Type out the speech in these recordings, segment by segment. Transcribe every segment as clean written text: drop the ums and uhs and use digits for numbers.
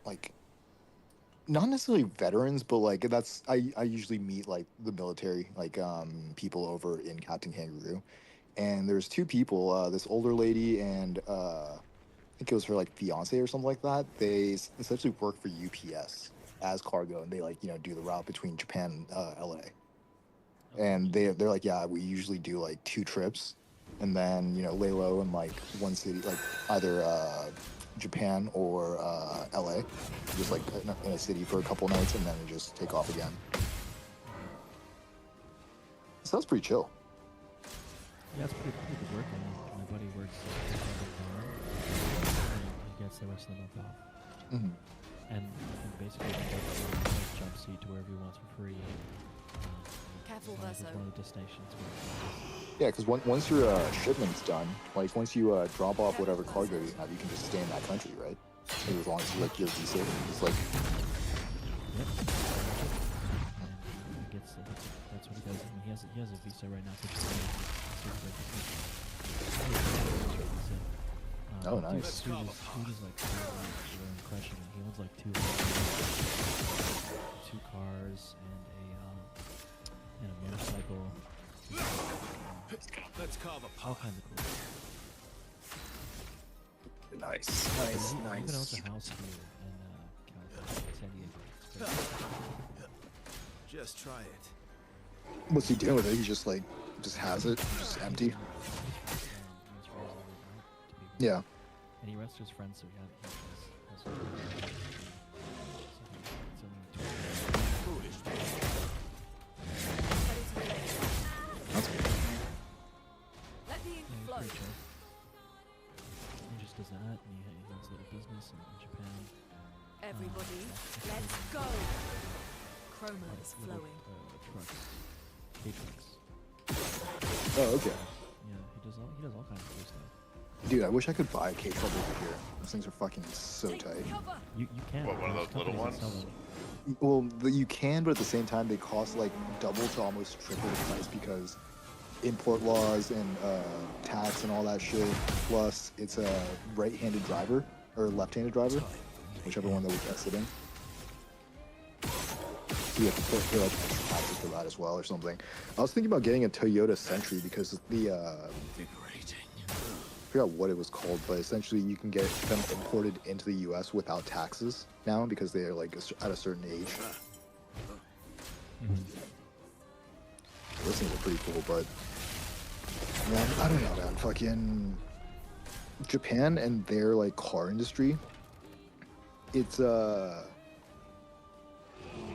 like not necessarily veterans, but like that's I usually meet like the military, like people over in Captain Kangaroo, and there's two people, this older lady and I think it was her like fiance or something like that. They essentially work for UPS as cargo, and they like do the route between Japan and LA. Okay. And they're like, yeah, we usually do like two trips, and then lay low in like one city, like either Japan or LA, just like in a city for a couple nights, and then just take off again. Mhm. Sounds pretty chill. Yeah, it's pretty good work. I mean, my buddy works at the farm, and he gets the rest of the month off. Hmm. And basically he gets a jump seat to wherever he wants for free. Careful, As long as Verso. it's one of the destinations where he Yeah, because once your shipment's done, like once you drop off Careful, whatever cargo Verso. you have, you can just stay in that country, right? Like, as long as you like your visa, it's like Yep. And he gets that's what he does. I mean, he has a visa right now for Japan. Visa. oh Dude, nice. dude is like really crushing it. He owns like two cars and a motorcycle. Let's carve a All path. kinds of cool. Nice, He nice, even owns nice. a house here in California, San Diego. It's great. Just try it. What's he doing with it? He just has it, just empty. He was raised on it, right? To be Yeah. and he rents to his friends, so he has so it's only Foolish. Ready to release. That's good. Let the ink yeah, he's flow. pretty chill. He just does that, and he runs a little business in Japan. Everybody, That's let's crazy. go. Chroma is Little, flowing. trucks, K-trucks. Oh, okay. Yeah, he does all kinds of cool stuff. Dude, I wish I could buy a K-Truck over here. Those things are fucking so Take tight. cover. You can. What, one of There's those little companies that ones? sell them. Well, you can, but at the same time, they cost like double to almost triple the price because import laws and tax and all that shit. Plus, it's a right-handed driver or left-handed driver, whichever one that we tested in. So you have to pay like extra taxes for that as well, or something. I was thinking about getting a Toyota Century because the Invigorating. I forgot what it was called, but essentially you can get them imported into the U.S. without taxes now because they are like at a certain age. Those things are pretty cool, but man, I don't know, man. Fucking Japan and their like car industry. It's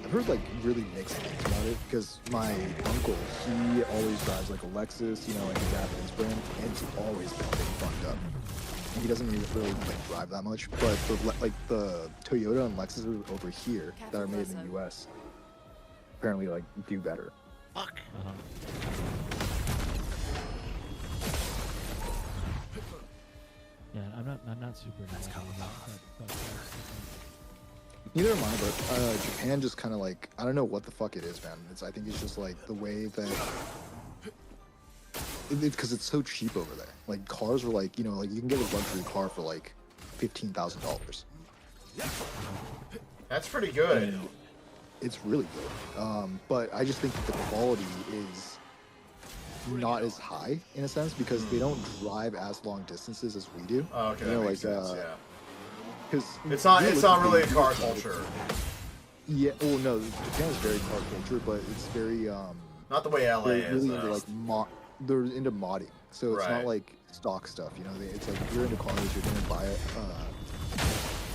I've heard like really mixed things about it because my uncle, he always drives like a Lexus, like a Japanese brand, and it's always been getting fucked up. And he doesn't really like drive that much, but the Toyota and Lexus over here that are made in the U.S. apparently like do better. Fuck. Yeah, I'm not super into that. Neither am I, but Japan just kind of like I don't know what the fuck it is, man. I think it's just like the way that because it's so cheap over there. Like cars are like like you can get a luxury car for like $15,000. That's pretty good. It's really good. But I just think that the quality is not as high in a sense because they don't drive as long distances as we do. Oh, okay, that makes sense. Yeah. Because It's not really a car culture. Yeah. Oh no, Japan is very car culture, but it's very Not the way LA they're is. really into like they're into modding, so it's Right. not like stock stuff. It's like if you're into cars, you're gonna buy it.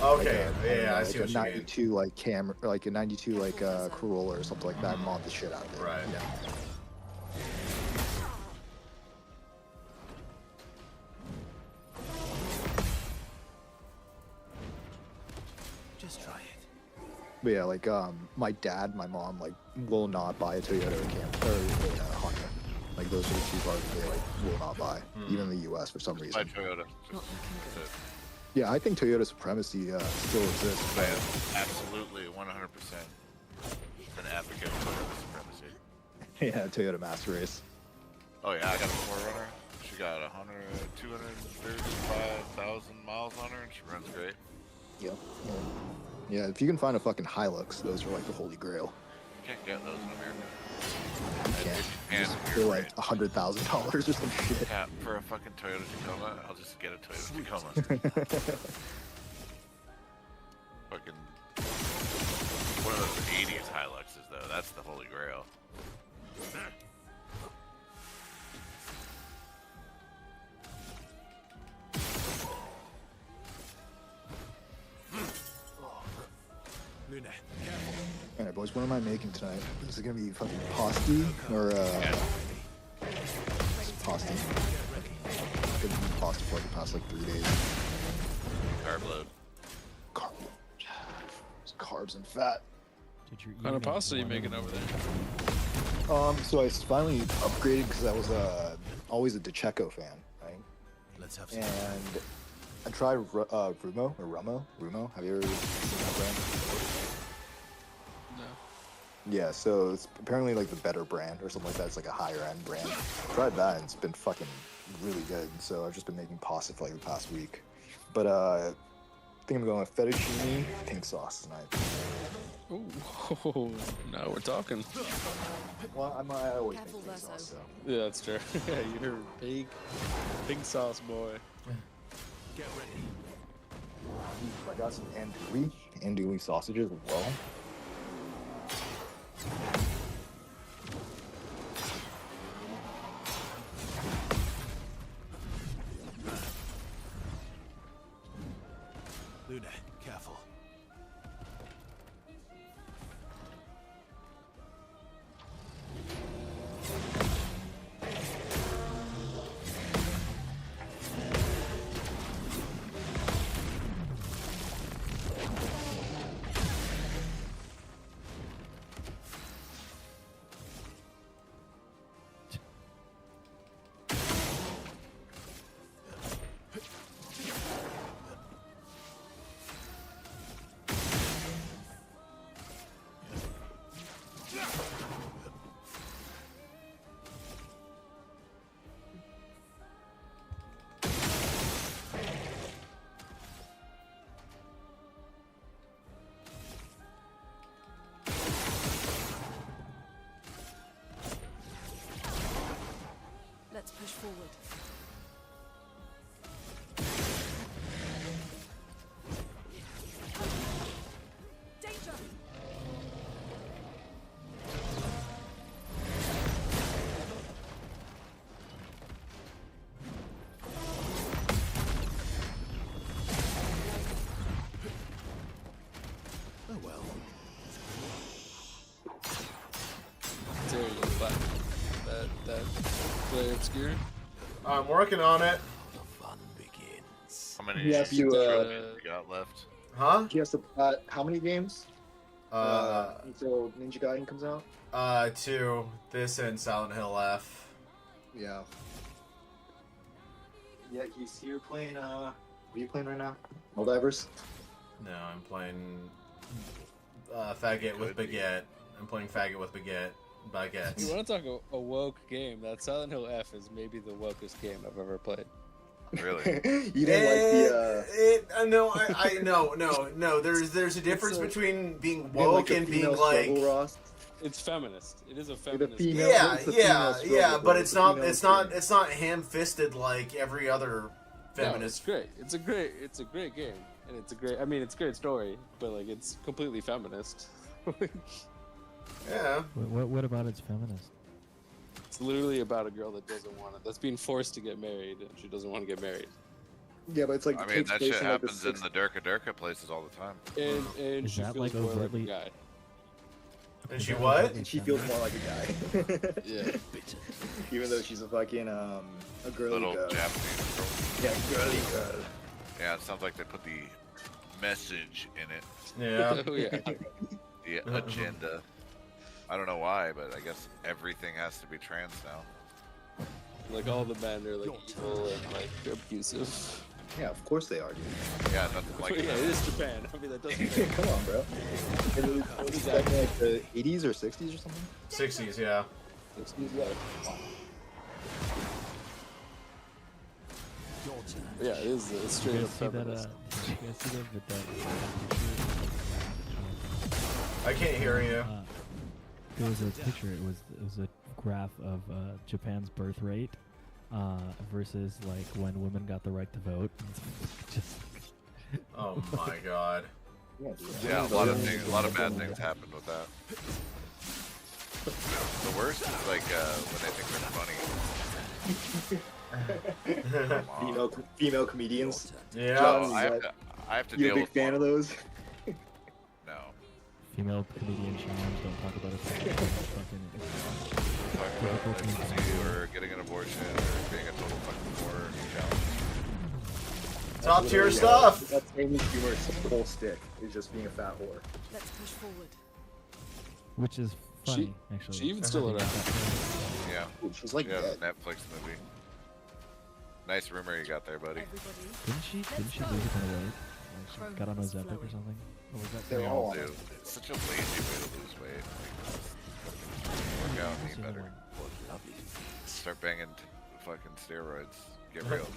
Okay, Like a, yeah, I like see a what you mean. 92 like Cam, or like a 92 like Corolla or something like that. Mod the shit out of it. Right. Yeah. Just try it. But yeah, like my dad, my mom, like will not buy a Toyota or a Honda. Like those are the two cars they like will not buy, even in the U.S. for some By reason. Toyota. Not looking good. Yeah, I think Toyota supremacy still exists. I am absolutely 100% an advocate of Toyota supremacy. Yeah, Toyota Master Race. Oh yeah, I got a 4Runner. She got 235,000 miles on her, and she runs great. Yep. Yeah, if you can find a fucking Hilux, those are like the holy grail. Can't get those in America. You can't. And They're like $100,000 or some shit. yeah, for a fucking Toyota Tacoma, I'll just get a Toyota Tacoma. Fucking one of those 80s Hiluxes though. That's the holy grail. Luna, All right, boys, what am I making tonight? Is it gonna be fucking pasti or pasti? I've been eating pasta for like the past like 3 days. Carb load. Carb, carbs and fat. Dude, you're What kind of eating pasta are you one making of over them. there? So I finally upgraded because I was always a DeCecco fan, right? let's have some. And I tried Rumo. Have you ever seen that brand? No. Yeah, so it's apparently like the better brand or something like that. It's like a higher end brand. Tried that and it's been fucking really good. So I've just been making pasta for like the past week. But I think I'm going with fettuccine pink sauce tonight. Ooh, now we're talking. Well, I always Careful make pink there, sauce, so. Yeah, that's true. Yeah, you're a big sauce boy. Get ready. I got some andouille sausages as well. Luna, careful. Let's push forward. Danger! Oh well. There you go, Plat. That play obscure. I'm working on it. The fun begins. How many Yes, trophies you, you got left? Huh? He has to how many games? Until Ninja Gaiden comes out? 2. This and Silent Hill F. Yeah. Yeah, he's here playing, what are you playing right now? Helldivers? No, I'm playing Faggot with Baguette. I'm playing Faggot with Baguette. You Baguette. want to talk a woke game? That Silent Hill F is maybe the wokest game I've ever played. Really? You didn't like the, No, no. There's a difference a- between being you didn't woke like the and being female like. struggle, Ross? It's feminist. It is a The feminist. female, Yeah, it's the yeah, female yeah, struggle, but bro. it's the not, female it's not, struggle. it's not ham-fisted like every other No, it's feminist. great. It's a great game, and it's a great. I mean, it's a great story, but like it's completely feminist. Yeah. What about its feminist? It's literally about a girl that doesn't want it. That's being forced to get married, and she doesn't want to get married. Yeah, but it's like I it mean, takes that place shit in like the happens in 60s. the Durka places all the time. And Is she that, feels like, more overtly- like a guy. And she what? And she feels more like a guy. Yeah. Even though she's a fucking, a girly Little girl. Japanese girl. Yeah, girly girl. Yeah, it sounds like they put the message in it. Yeah. Oh yeah. The agenda. I don't know why, but I guess everything has to be trans now. Like all the men are like evil and like abusive. Yeah, of course they are, dude. Yeah, nothing like yeah, that. it is Japan. I mean, that doesn't. Come on, bro. It was back in like the 80s or 60s or something? 60s, yeah. Yeah, it is. It's Did straight you up guys see that? feminist. Did you guys see that with that? I can't hear you. There was a picture. It was a graph of Japan's birth rate versus like when women got the right to vote. Just Oh my god. Yeah, a lot of bad things happened with that. The worst is like when they think they're funny. Come on. Female comedians. Yeah. No, John, I have to you a deal big with fan one. of those? No. female comedian challenge. Don't talk about it. Fucking Talk about pregnancy or getting an abortion or being a total fucking whore challenge. Top tier stuff. That's Amy Schumer's whole stick, is just being a fat whore. Let's push forward. which is funny actually. She even still around. Yeah. She's like Yeah, dead. Netflix movie. Nice rumor you got there, buddy. Everybody. Didn't she lose a ton of weight? Like she got on Ozempic or something? Or was that They're We all all on do. it. It's such a lazy way to lose weight. Like, work out and eat better. Start banging fucking steroids. Get real.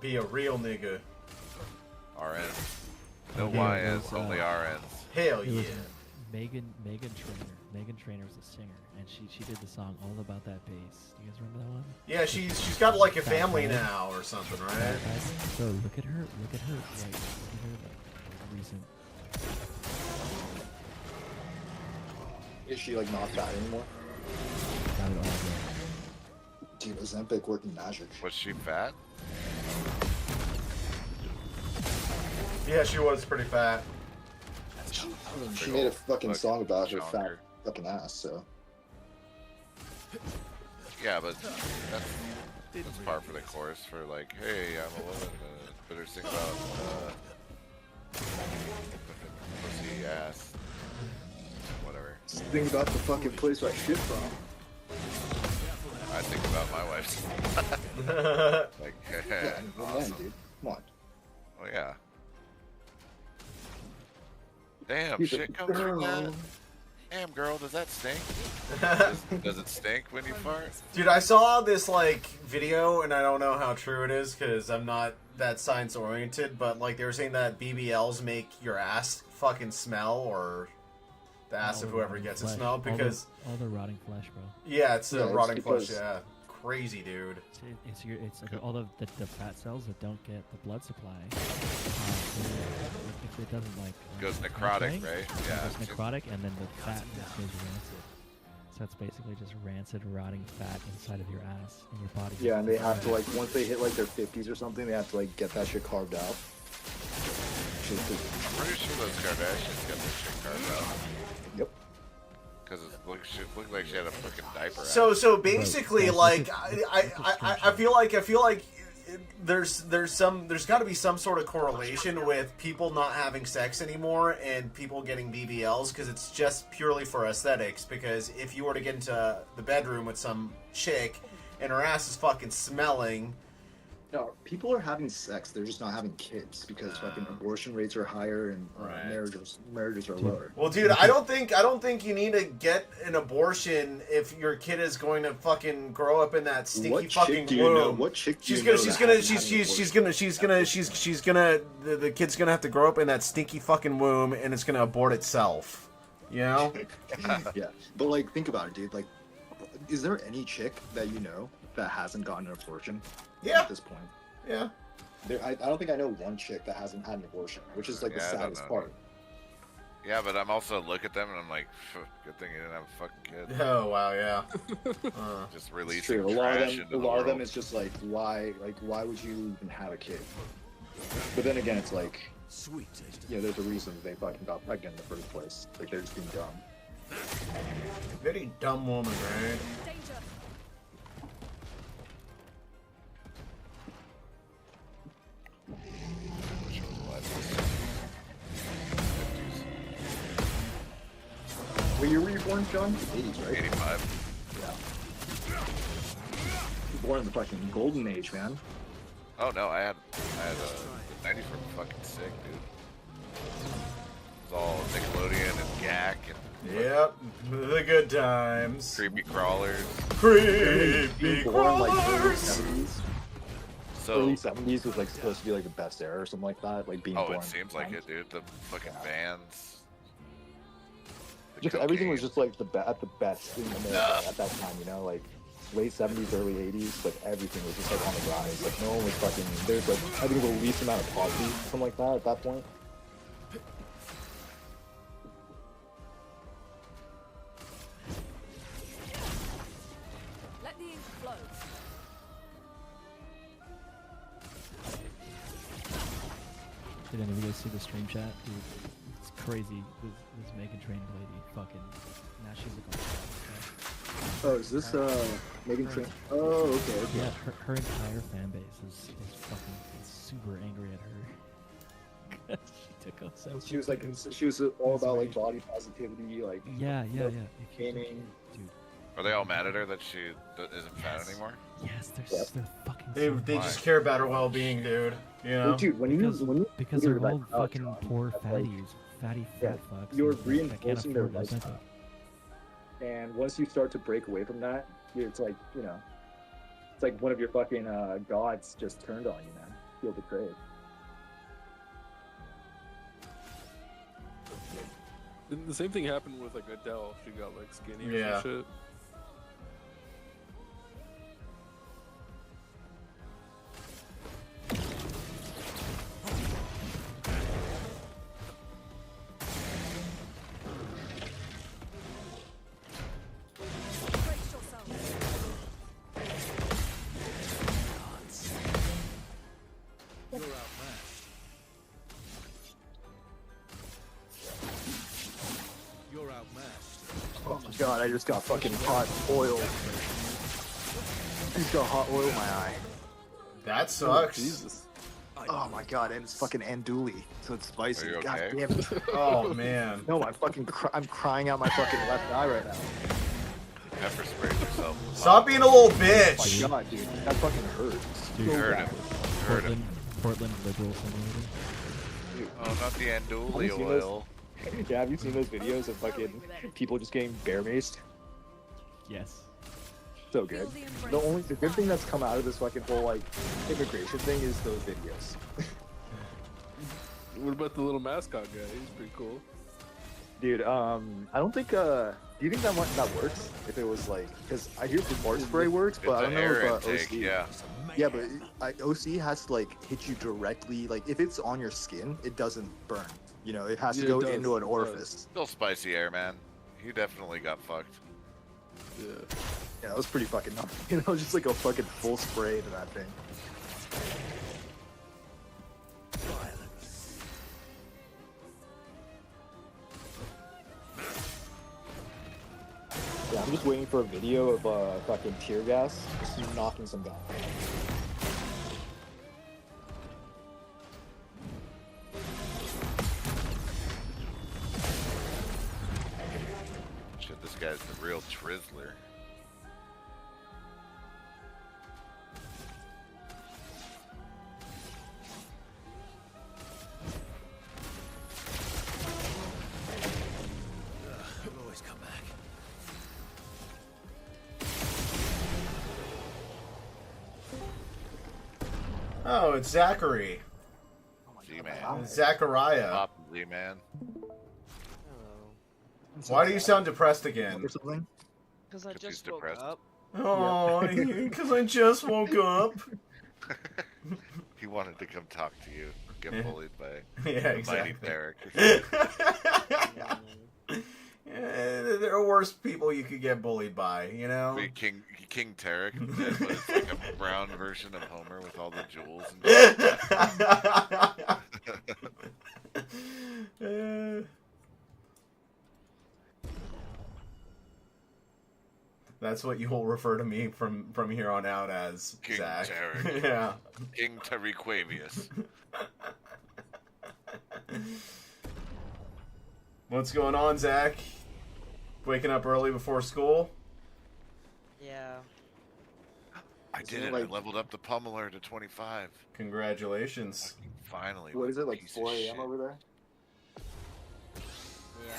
Be a real nigga. RNs. No Yeah, it YNs, was, only RNs. Hell It yeah. was Megan Trainor. Megan Trainor was a singer, and she did the song all about that bass. Do you guys remember that one? Yeah, she's got like a family now or something, right? So look at her, like recent. Is she like not fat anymore? Got it all good. Dude, Ozempic working magic. Was she fat? Yeah, she was pretty fat. I mean, she Big made a old fucking song about her fat chonker. fucking ass, so. Yeah, but that's par for the course for like, hey, I'm a woman, better sing about pussy, ass, whatever. Think about the fucking place where I shit from. I think about my wife's. Like, Yeah, well, man, awesome. dude. Come on. Oh yeah. Damn, He's a shit comes from that. girl. Damn, girl, does that stink? Does it stink when you fart? Dude, I saw this like video, and I don't know how true it is because I'm not that science oriented. But like they were saying that BBLs make your ass fucking smell, or the ass All of the whoever rotting gets flesh. it smell. Because all the rotting flesh, bro. yeah, it's Yeah, it's rotting because- flesh. Yeah, crazy, dude. It's like all the fat cells that don't get the blood supply. If it doesn't like Goes necrotic, penetrate, right? it Yeah. goes necrotic, and then the fat just goes rancid. So that's basically just rancid, rotting fat inside of your ass and your body. Yeah, and they have to like, once they hit like their 50s or something, they have to like get that shit carved out. Just 'cause- I'm pretty sure those Kardashians got their shit carved out. Yep. Because it looked like she had a fucking diaper. So basically, Right. like This I feel like there's got to be some sort of correlation with people not having sex anymore and people getting BBLs because it's just purely for aesthetics. Because if you were to get into the bedroom with some chick and her ass is fucking smelling, No, people are having sex. They're just not having kids because fucking abortion rates are higher and Right. marriages are lower. well, dude, I don't think you need to get an abortion if your kid is going to fucking grow up in that stinky What fucking chick do you know? womb. What chick do She's you gonna, know she's that gonna, hasn't had an she's gonna, the kid's gonna have to grow up in that stinky fucking womb, and it's gonna abort itself. You know? abortion? Yeah, but like, think about it, dude. Like, is there any chick that you know that hasn't gotten an abortion Yeah, at this point? yeah. I don't think I know one chick that hasn't had an abortion, which is like the Yeah, I don't saddest know. part. Yeah, but I'm also look at them and I'm like, good thing you didn't have a fucking kid. Oh wow, yeah. Just It's releasing true. A lot trash of them, into a the lot of them world. is just like, why would you even have a kid? But then again, it's like, Sweet taste. yeah, there's a reason they fucking got pregnant in the first place. Like, they're just being dumb. Very dumb woman, right? Danger. Which was what? 50s. What year were you born, John? 80s, right? 85. Yeah. You were born in the fucking golden age, man. Oh no, I had the 90s were fucking sick, dude. It was all Nickelodeon and GAC and Yep, the good times. creepy crawlers. Creepy Being born like early crawlers. 70s. So, Early 70s was like supposed to be like the best era or something like that. Like being oh, born. it seems like it, dude. The fucking vans. just everything was just like at the best in America at that time, you know, like late 70s, early 80s, like everything was just like on the rise. Like no one was fucking, there's like, I think the least amount of poverty, something like that at that point. Let the ink flow. Did any of you guys see the stream chat? Dude, it's crazy. This Megan Trainor lady, fucking. Now she's like on Oh, is this Megan Trainor? Oh, okay. yeah, her entire fan base is fucking super angry at her. She took us so. She was like, she was all about like body positivity, like Yeah. gaming. Dude. Are they all mad at her that she isn't fat anymore? Yes, they're, Yeah. they're fucking. They just care about her well-being, dude. You know. Well, dude, because you're they're all like, fucking John, poor that's fatties, fatty fat fucks. you're that can't reinforcing their afford those lifestyle. things. And once you start to break away from that, it's like, you know, it's like one of your fucking gods just turned on you, man. Feel betrayed. And the same thing happened with like Adele. She got like skinny or Yeah. some shit. Brace yourself. You're outmatched. You're outmatched. Oh my god, I just got fucking hot oil. I just got hot oil in my eye. That sucks. Jesus. Oh my god, and it's fucking andouille, so it's spicy. Are you God okay? damn it. Oh man. No, I'm crying out my fucking left eye right now. Pepper sprayed yourself. Stop being a little Oh my bitch. god, dude, that fucking hurts. Dude, You So heard bad. him. You heard him. Portland liberal simulator. Oh, not the Have andouille you seen those? oil. Yeah, have you seen those videos of fucking people just getting bear maced? Yes. So good. The good thing that's come out of this fucking whole like immigration thing is those videos. What about the little mascot guy? He's pretty cool. Dude, I don't think. Do you think that works? If it was like, because I hear fart spray works, It's but I an don't know air if intake, OC. yeah. Yeah, but OC has to like hit you directly. Like if it's on your skin, it doesn't burn. You know, it has to Yeah, go it does, into an it orifice. Still spicy air, man. You definitely got fucked. Yeah. Yeah, that was pretty fucking nuts. You know, just like a fucking full spray to that thing. Yeah, I'm just waiting for a video of fucking tear gas just knocking some guy. Shit, this guy's the real Trizzler. You'll always come back. Oh, it's Zachary. Z-Man. Zachariah. Pop Z-Man. Why do you sound depressed again? Or something? Because I 'Cause he's just woke depressed. up. Oh, because I just woke up. He wanted to come talk to you. Get Yeah. bullied by Yeah, the mighty exactly. Derek. Yeah, there are worse people you could get bullied by, you know? Be King Tarek instead, but it's like a brown version of Homer with all the jewels and That's what you will refer to me from here on out as, King Zach. Tarek. Yeah. King Tariquavius. What's going on, Zach? Waking up early before school? Yeah. I did it. like- I leveled up the pummeler to 25. Congratulations. Fucking finally. What is it, like piece of 4 a.m. shit. over there? Yeah.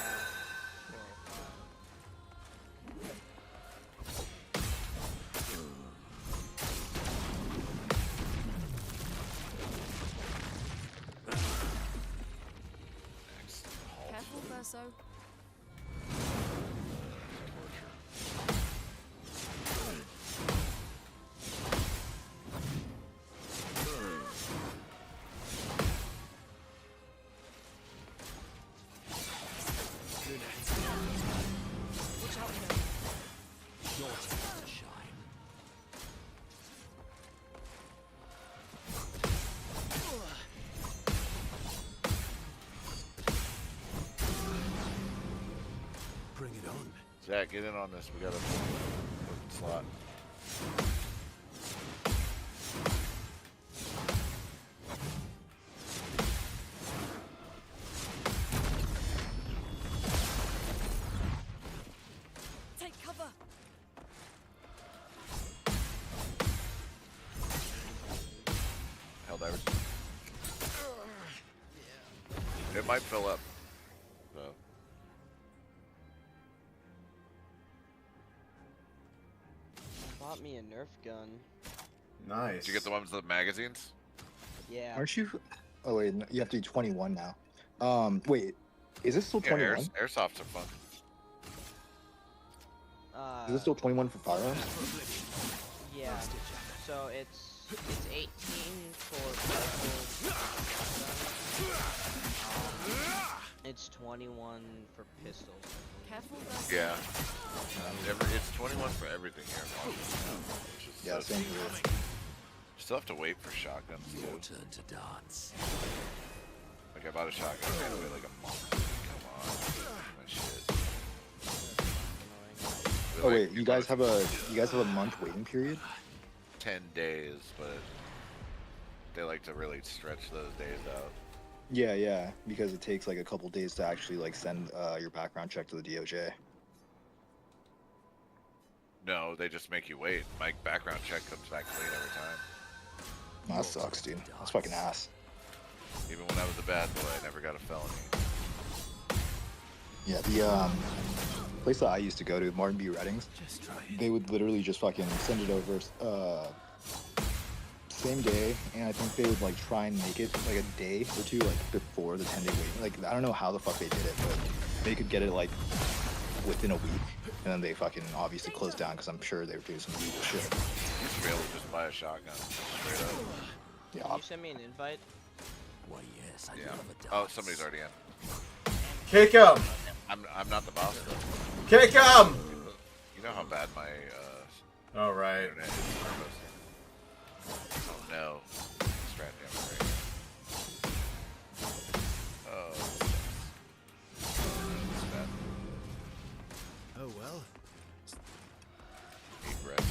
Next, halt. Careful, Verso. Zach, get in on this. We got a open slot. Take cover. Helldivers. It might fill up. So. Bought me a Nerf gun. Nice. Did you get the ones with the magazines? Yeah. Aren't you? Oh wait, no, you have to be 21 now. Wait, is this still Yeah, 21? airsofts are fun. Uh, Is this still 21 for firearms? yeah. So it's 18 for rifles. It's 21 for pistols. Careful, guys. Yeah. It's 21 for everything here. Which is Yeah, so same cheap. here. Still have to wait for shotguns too. Your turn to dance. Like I bought a shotgun, I had to wait like a month. Come on, my shit. Oh wait, you guys have a month waiting period? 10 days, but they like to really stretch those days out. Yeah, because it takes like a couple days to actually like send your background check to the DOJ. No, they just make you wait. My background check comes back clean every time. That sucks, dude. That's fucking ass. Even when I was a bad boy, I never got a felony. Yeah, the place that I used to go to, Martin B. Reddings, they would literally just fucking send it over same day, and I think they would like try and make it like a day or two like before the 10-day waiting. Like I don't know how the fuck they did it, but they could get it like within a week, and then they fucking obviously closed down because I'm sure they were doing some illegal shit. You used to be able to just buy a shotgun straight up. Can Yeah, you send me an invite? Why, yes, I Yeah. love a dance. Oh, somebody's already in. Kick him! I'm not the boss though. Kick him! You know how bad my All right. internet is. Oh no. Strat damage right. Oh. That's bad. Oh well. Deep breath.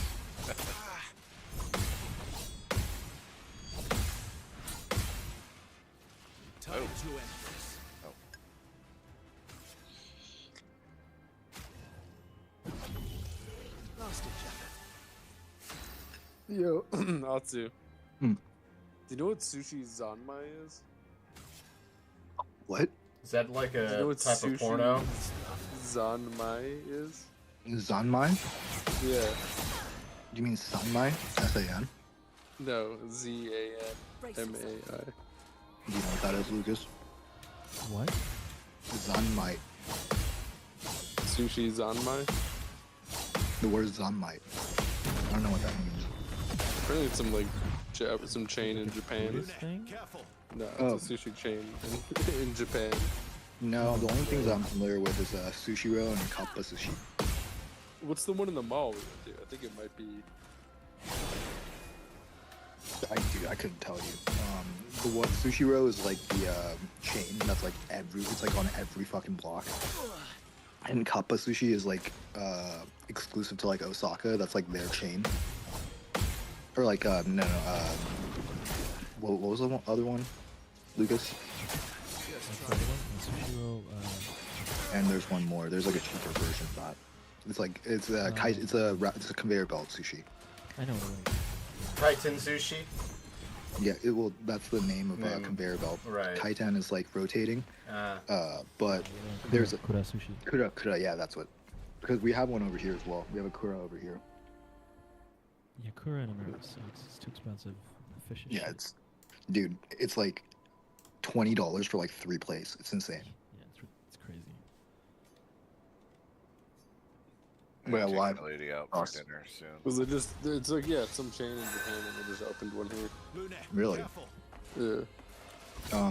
Time to end this. Oh. Last Japan. Yo, Atsu. Hmm. Do you know what sushi zanmai is? what? Is that like Do you know a what type sushi of porno? zanmai is? Zanmai? Yeah. Do you mean Sanmai? S-A-N? No, Z-A-N-M-A-I. Brace yourself. Do you know what that is, Lucas? What? Zanmai. Sushi zanmai? The word Zanmai. I don't know what that means. Apparently it's some like some chain in Japan. Buddhist thing? Careful. No, Oh. it's a sushi chain in Japan. No, the only things I'm familiar with is Sushiro and Kappa Sushi. What's the one in the mall we went to? I think it might be. I couldn't tell you. The one Sushiro is like the chain that's like it's like on every fucking block. And Kappa Sushi is like exclusive to like Osaka. That's like their chain. Or like what was the other one, Lucas? That's the other one? Sushiro, And there's one more. There's like a cheaper version of that. It's like it's a conveyor belt sushi. I know what it is. Titan sushi? Yeah, that's the name of a conveyor belt. Right. Kaitan is like rotating. Uh, But there's a Kura sushi. Kura, yeah, that's what. Because we have one over here as well. We have a Kura over here. Yeah, Kura in America sucks. It's too expensive. The fish is Yeah, shit. it's like $20 for like 3 plates. It's insane. Yeah, it's crazy. I'm Well, taking live- the lady out for Awesome. dinner soon. Was it just? It's like some chain in Japan, and they just opened one here. Lune, Really? careful. Yeah.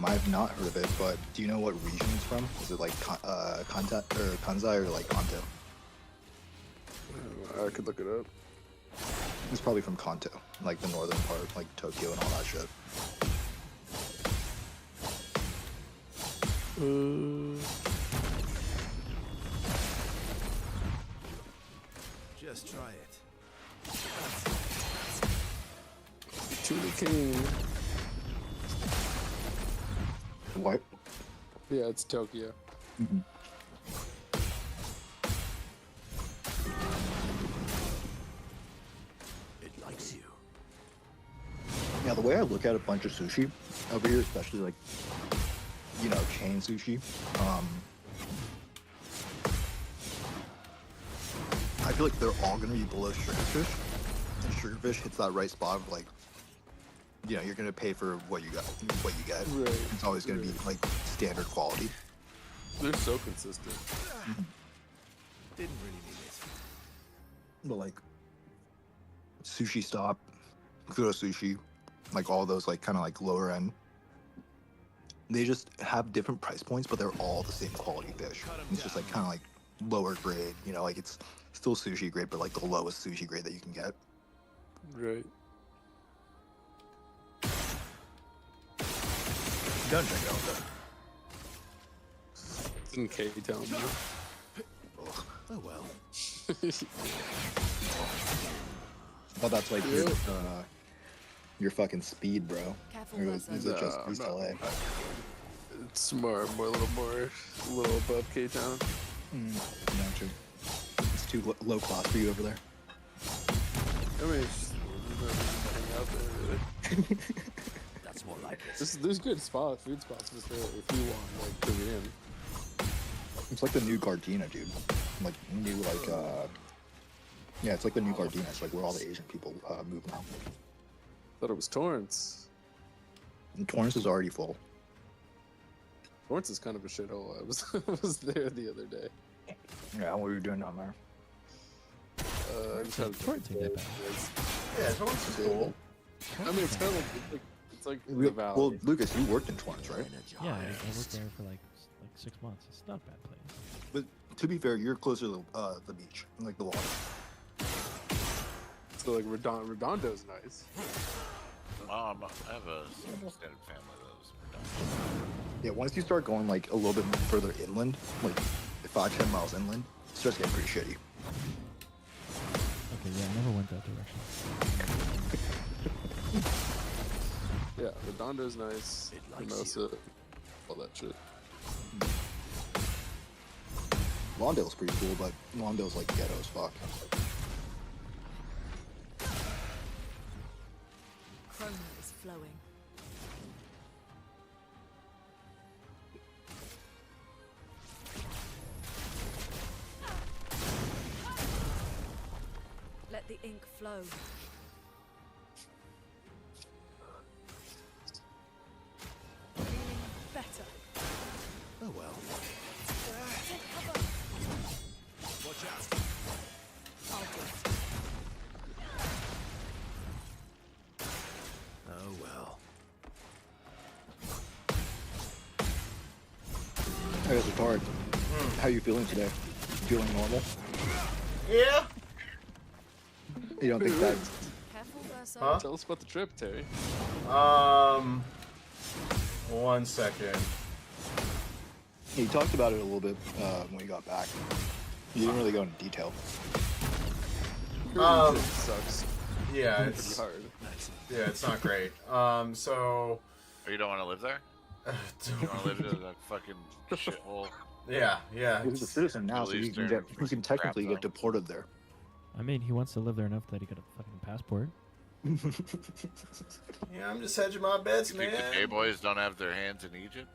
I have not heard of it, but do you know what region it's from? Is it like Kanta or Kanzai or like Kanto? I could look it up. It's probably from Kanto, like the northern part, like Tokyo and all that shit. Sushi King. What? Yeah, it's Tokyo. It likes you. Yeah, the way I look at a bunch of sushi over here, especially like, you know, chain sushi, I feel like they're all gonna be below sugarfish, and sugarfish hits that right spot of like, you know, you're gonna pay for what you got, what you get. Right. It's always gonna be like standard quality. They're so consistent. Didn't really mean it. But like, Sushi Stop, Kudo Sushi, like all those like kind of like lower end, they just have different price points, but they're all the same quality fish. It's just like kind of like lower grade, you know, like it's still sushi grade, but like the lowest sushi grade that you can get. Right. Don't check it out though. Didn't Katie tell me? Oh well. Well, that's like your fucking speed, bro. Careful, Or is Russell. it just No, East no. LA? It's more, a little above K-Town. Gotcha. It's too low class for you over there. I mean, it's just hang out there, really. That's more like it. There's good spots, food spots, just there if you want, like, to be in. It's like the new Gardena, dude. Like new like yeah, it's like the new Gardena. It's like where all the Asian people move now. Thought it was Torrance. And Torrance is already full. Torrance is kind of a shithole. I was there the other day. Yeah, what were you doing down there? I just had Torrance ain't that bad. Yeah, Torrance is cool. I mean, it's kind of like it's like the valley. Well, Lucas, you worked in Torrance, right? Yeah, I worked there for like 6 months. It's not a bad place. But to be fair, you're closer to the beach, like the water. So like Redondo's nice. Mom, I have a extended family that lives in Redondo. Yeah, once you start going like a little bit further inland, like 5-10 miles inland, it starts getting pretty shitty. Okay, yeah, I never went that direction. Yeah, Redondo's nice. It likes Hermosa, all that shit. Lawndale's pretty cool, but Lawndale's like ghetto as fuck. Chrome is flowing. Let the ink flow. Feeling better. Oh well. Take cover. Watch out. I'll do it. Oh well. I guess it's hard. How you feeling today? Feeling normal? Yeah. You don't think that? Careful, Verso. Huh? Tell us about the trip, Terry. 1 second. You talked about it a little bit when we got back. You didn't really go into detail. Um, It sucks. Yeah, Pretty it's hard. it's not great. So Oh, you don't want to live there? You want to live in that fucking shithole? yeah. He's a citizen now, so you can technically get deported there. I mean, he wants to live there enough that he got a fucking passport. Yeah, I'm just hedging my bets, You think the gay man. boys don't have their hands in Egypt?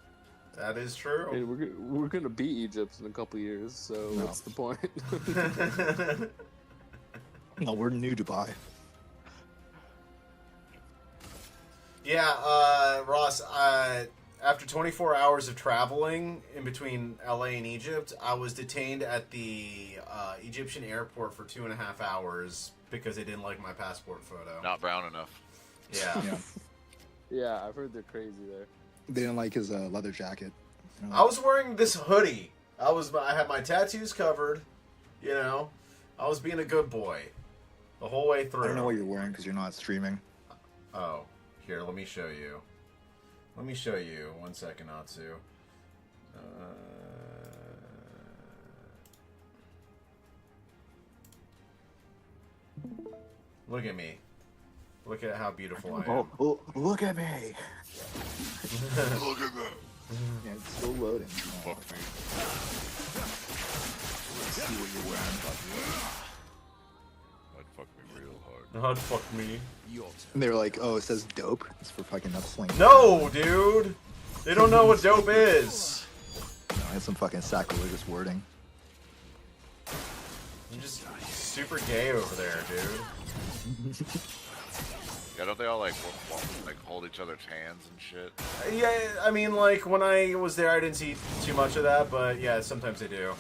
That is Hey, true. we're gonna beat Egypt in a couple years, so No. what's the point? No, we're New Dubai. Yeah, Ross, after 24 hours of traveling in between LA and Egypt, I was detained at the Egyptian airport for 2.5 hours because they didn't like my passport photo. Not brown enough. Yeah. Yeah. Yeah, I've heard they're crazy there. They didn't like his leather jacket. I was wearing this hoodie. I had my tattoos covered, you know. I was being a good boy the whole way through. I don't know what you're wearing because you're not streaming. Oh, here, let me show you. Let me show you. 1 second, Natsu. Look at me. Look at how beautiful I am. Oh, look at me. Look at that. Yeah, it's still loading. Fuck me. See what you're wearing. That'd fuck me real hard. Oh, fuck me. Your turn. And they're like, oh, it says dope. It's for fucking upsling. No, dude. They don't know what dope is. No, it's some fucking sacrilegious wording. I'm just super gay over there, dude. Yeah, don't they all like hold each other's hands and shit? Yeah, I mean, like, when I was there, I didn't see too much of that, but yeah, sometimes they do.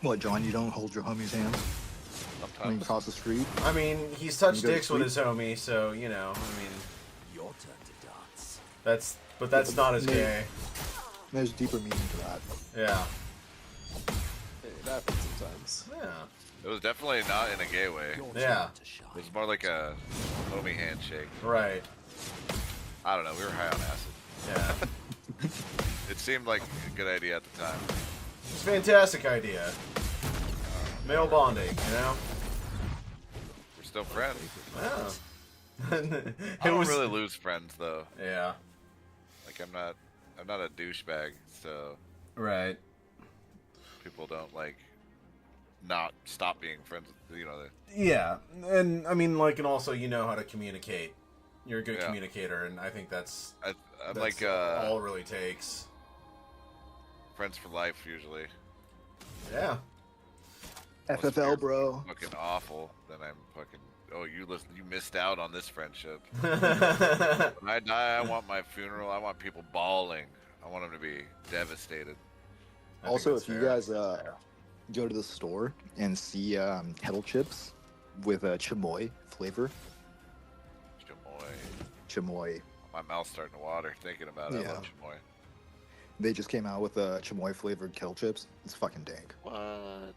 What, John? You don't hold your homie's hand when you Sometimes. cross the street? I mean, he's touched You go to dicks with sleep? his homie, so, you know, I mean, Your turn to dance. that's not as Yeah. gay. There's deeper meaning to that. Yeah. It happens sometimes. Yeah. It was definitely not in a gay way. Your Yeah. turn to shine. It was more like a homie handshake. Right. I don't know. We were high on acid. Yeah. It seemed like a good idea at the time. It's a fantastic idea. Male bonding, you know? We're still friends. Yeah. I it don't was really lose friends though. Yeah. Like I'm not a douchebag, so Right. people don't like not stop being friends with, you know. Yeah. And I mean, like, and also you know how to communicate. You're a good Yeah. communicator, and I think that's I'm that's like all it really takes. friends for life usually. Yeah. FFL, bro. Fucking awful. Then I'm fucking. Oh, you missed out on this friendship. Yeah. When I die, I want my funeral. I want people bawling. I want them to be devastated. Also, if you guys go to the store and see kettle chips with a chamoy flavor, chamoy, My mouth's starting to water thinking about it. Yeah. I love chamoy. they just came out with chamoy flavored kettle chips. It's fucking dank. What?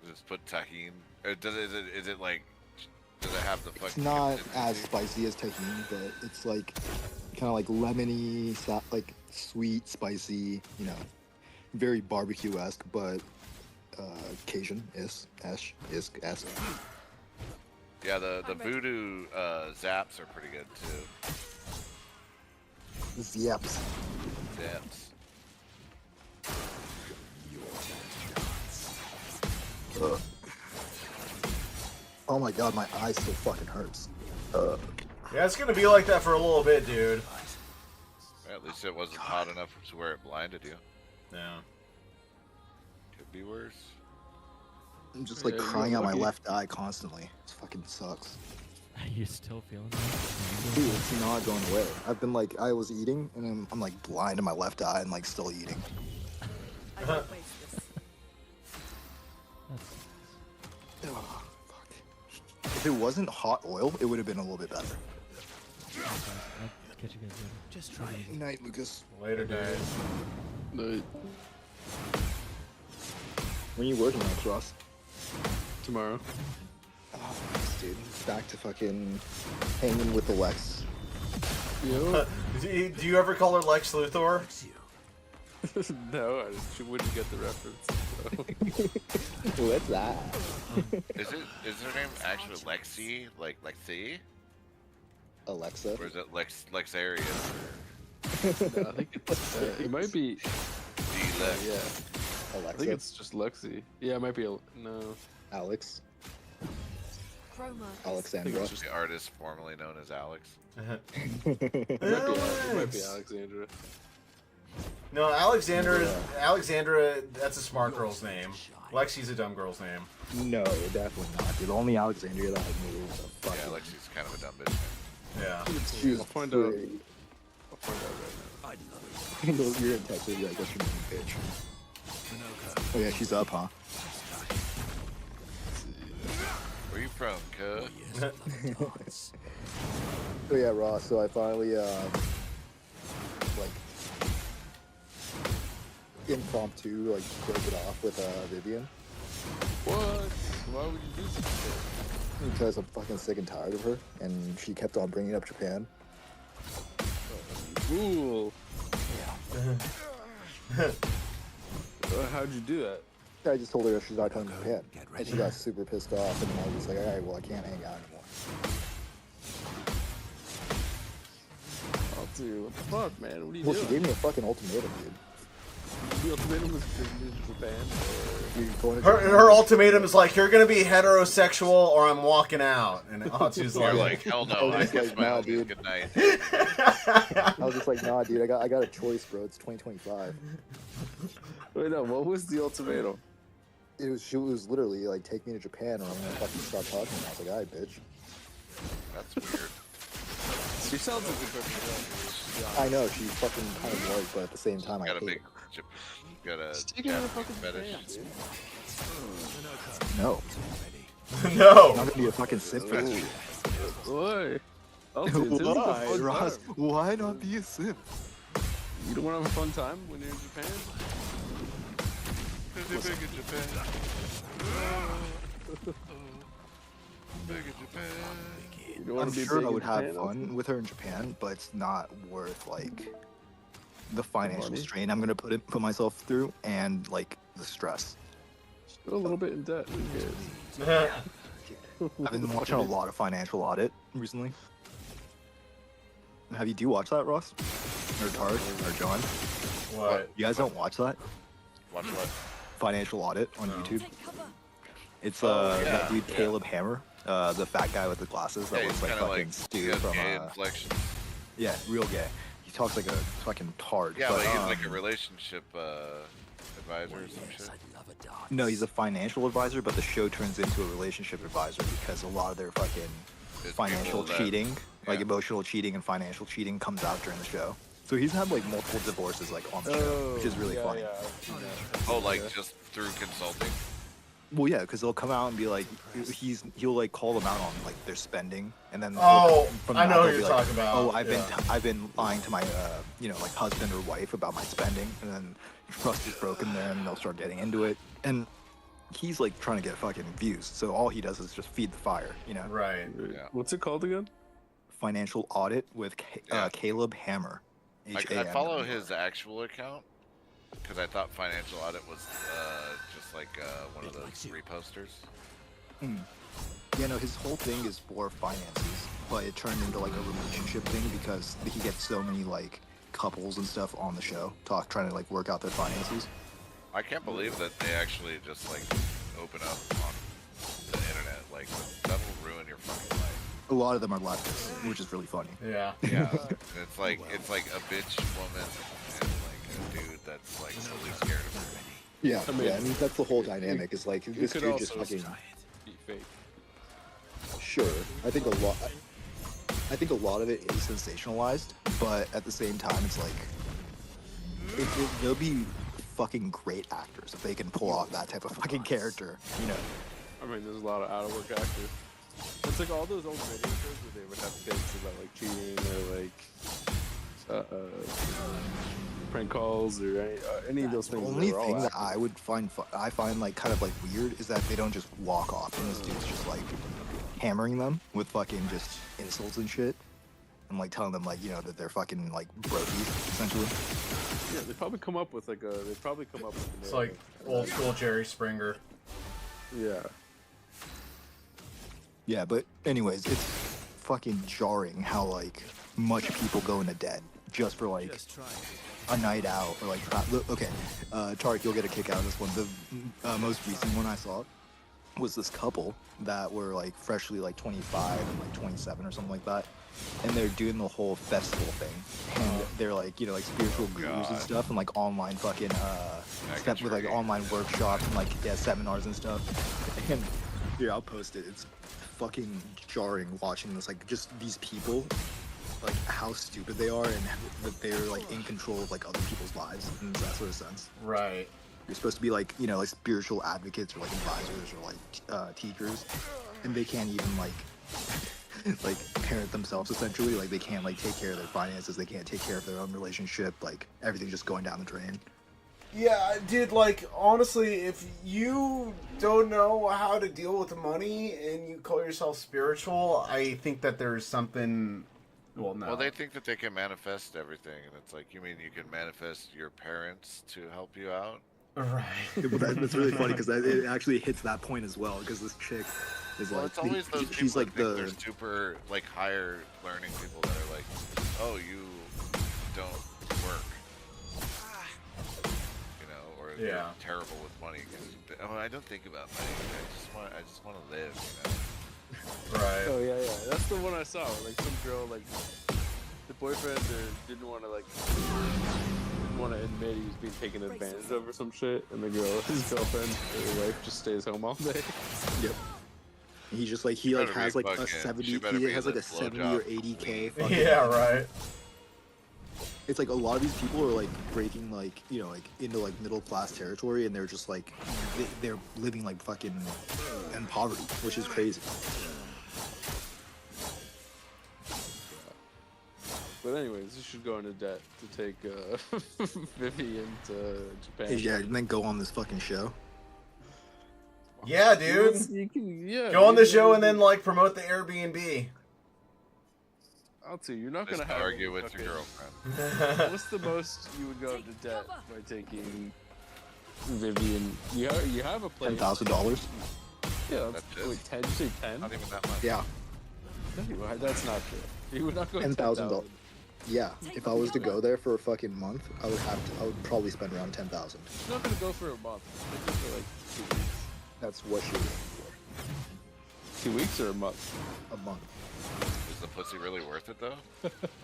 Just put tahini. Is it like? Does it have the fucking? It's not as spicy as tahini, but it's like kind of like lemony, like sweet, spicy. You know, very barbecue-esque, but Cajun-esque. Yeah, the I'm ready. voodoo zaps are pretty good too. Zaps. Zaps. Ugh. Oh my god, my eye still fucking hurts. Yeah, it's gonna be like that for a little bit, dude. At least it wasn't hot enough to where it blinded you. Yeah. Could be worse. I'm just like Yeah, you're crying out my lucky. left eye constantly. It fucking sucks. Are you still feeling that? Dude, it's not going away. I've been like, I was eating and I'm like blind in my left eye and like still eating. I don't waste this. That's Ugh, fuck. If it wasn't hot oil, it would have been a little bit better. I'll catch you guys later. Just try it. Good night, Lucas. Later, dude. No, When are you working on, Ross? tomorrow. Oh, dude. Back to fucking hanging with the Lex. Yo. Do you ever call her Lex Luthor? No, I just wouldn't get the reference. So. What's that? Is her name actually Lexi? Like Lexi? Alexa. Or is it Lexarian? No, I think it might be. D-Lex. Yeah, I think Alexa. it's just Lexi. Yeah, it might be. No, Alex. Chroma. I Alexandra. think it's just. The artist formerly known as Alex. It might be Alexandra. No, Alexandra, that's a smart girl's name. Lexi's a dumb girl's name. No, definitely not. Dude, the only Alexandria that I knew was a Yeah, fucking. Lexi's kind of a dumb bitch. Yeah. She was I'll find out. pretty- I'll find out right I'd love it. You're in Texas, you're like, what's your name, bitch? Oh yeah, she's up, huh? Where you from, cuz? Yes, love dance. Oh yeah, Ross. So I finally like impromptu like broke it off with Vivian now. What? Why would you do such a thing? because I'm fucking sick and tired of her, and she kept on bringing up Japan. Cool. How'd you do that? I just told her she's not coming to Japan, and she got super pissed off. And I was just like, all right, well, I can't hang out anymore. Oh, dude, what the fuck, man? What are you Well, she doing? gave me a fucking ultimatum, dude. The ultimatum was to move to Japan. You're going to Her ultimatum is like, you're gonna be heterosexual or I'm walking out. And Atsu's You're like, like, hell I no, was I just kiss like, my nah, homies dude. goodnight. I was just like, nah, dude, I got a choice, bro. It's 2025. Wait, no, what was the ultimatum? She was literally like, take me to Japan or I'm gonna fucking stop talking. And I was like, all right, bitch. That's weird. She sounds like a perfect I know, she fucking kind of was, but at the same time, I Got a hate big, her. got a Taking her to Japanese fucking fetish. Japan, dude. No. I'm no. not gonna be a fucking simp for this shit. Why? Oh, dude, it sounds like a Why, fun Ross? time. Why not be a simp? You don't want to have a fun time when you're in Japan? Big in Japan. Big in Japan. You don't want I'm to be sure big I in would have Japan, fun with her in Japan, but it's not worth like the financial money? strain I'm gonna put myself through and like the stress. Still a little bit in debt. Who cares? I've been watching a lot of Financial Audit recently. Do you watch that, Ross? Or Tarek? Or John? What? You guys don't watch that? Watch what? Financial Audit on YouTube? Take cover. It's Oh, yeah, that dude yeah. Caleb Hammer, the fat guy with the glasses that Yeah, looks he's like kind of fucking like, Stu he has from gay inflection. yeah, real gay. He talks like a fucking tard. Yeah, but he's um, like a relationship advisor or some shit. No, he's a financial advisor, but the show turns into a relationship advisor because a lot of their fucking It's financial people that- cheating, like yeah. emotional cheating and financial cheating, comes out during the show. So he's had like multiple divorces like on the show, which is really yeah, funny. Yeah, I've seen that. Oh, like just through consulting? Well, yeah, because they'll come out and be like, he'll like call them out on like their spending, and then Oh, from I that know they'll who be you're like, talking about. Oh, Yeah. I've been lying to my like husband or wife about my spending, and then trust is broken there, and they'll start getting into it, and he's like trying to get fucking views, so all he does is just feed the fire, Right. Yeah. What's it called again? Financial Audit with Yeah. Caleb Hammer. I Hammer. follow his actual account because I thought Financial Audit was just like one of those reposters. Yeah, no, his whole thing is for finances, but it turned into like a relationship thing because he gets so many like couples and stuff on the show trying to like work out their finances. I can't believe that they actually just like open up on the internet. Like that'll ruin your fucking life. A lot of them are leftists, which is really funny. Yeah. Yeah, it's like a bitch woman and like a dude that's like totally scared of her. Yeah, I mean, I mean that's the whole dynamic. Is like You this could dude just also fucking be fake. sure. I think a lot of it is sensationalized, but at the same time, it's like they'll be fucking great actors if they can pull off that type of fucking character. I mean, there's a lot of out of work actors. It's like all those old video shows where they would have bits about like cheating or like prank calls or any of those The things. only they were all thing that actors. I would find like kind of like weird is that they don't just walk off and this dude's just like hammering them with fucking just insults and shit and like telling them like that they're fucking like brokies essentially. Yeah, they probably come up with like a. They probably come up with. A It's like old school Jerry Springer. Yeah. Yeah, but anyways, it's fucking jarring how like much people go into debt just for like a night out or like okay, Tarek, you'll get a kick out of this one. The most recent one I saw was this couple that were like freshly like 25 and like 27 or something like that, and they're doing the whole festival thing, and they're like like spiritual gurus and God. stuff, and like online fucking stuff with like Megachurch. online workshops and like seminars and stuff. And here, I'll post it. It's fucking jarring watching this, like just these people, like how stupid they are and that they're like in control of like other people's lives in that sort of sense. Right. You're supposed to be like like spiritual advocates or like advisors or like teachers, and they can't even like like parent themselves essentially. Like they can't like take care of their finances, they can't take care of their own relationship, like everything's just going down the drain. Yeah, dude, like, honestly, if you don't know how to deal with money and you call yourself spiritual, I think that there's something. Well, no. Well, they think that they can manifest everything, and it's like, you mean you can manifest your parents to help you out? Right. That's really funny because it actually hits that point as well. Because this chick is Well, like, it's always those she's people like that think they're super, like, higher learning people that are like, oh, you don't work. You know, or Yeah. you're terrible with money. Oh, I don't think about money. I just want to live, you know? Right. Oh yeah, yeah. That's the one I saw. Like some girl, like the boyfriend didn't want to admit he was being taken advantage of or some shit, and the girl, his girlfriend, or his wife, just stays home all day. Yep. He's just like he like has like a 70. He has like a 70 or 80K. Yeah, right. It's like a lot of these people are like breaking like like into like middle class territory, and they're just like they're living like fucking in poverty, which is crazy. But anyways, you should go into debt to take Vivian to Japan. Yeah, and then go on this fucking show. Yeah, dude. Yeah. Go on the show and then like promote the Airbnb. I'll tell you, you're not Just gonna have argue any with your fucking- girlfriend. What's the most you would go into debt by taking Vivian? You have a place. $10,000. Yeah, That's wait, it. 10? You say 10? Not even that much. Yeah, Anyway, that's not true. You would not go $10,000. Yeah, if I was to go there for a fucking month, I would probably spend around 10,000. You're not gonna go for a month. You're gonna go for like 2 weeks. That's what you're looking 2 weeks or a month? for. A month. Is the pussy really worth it, though?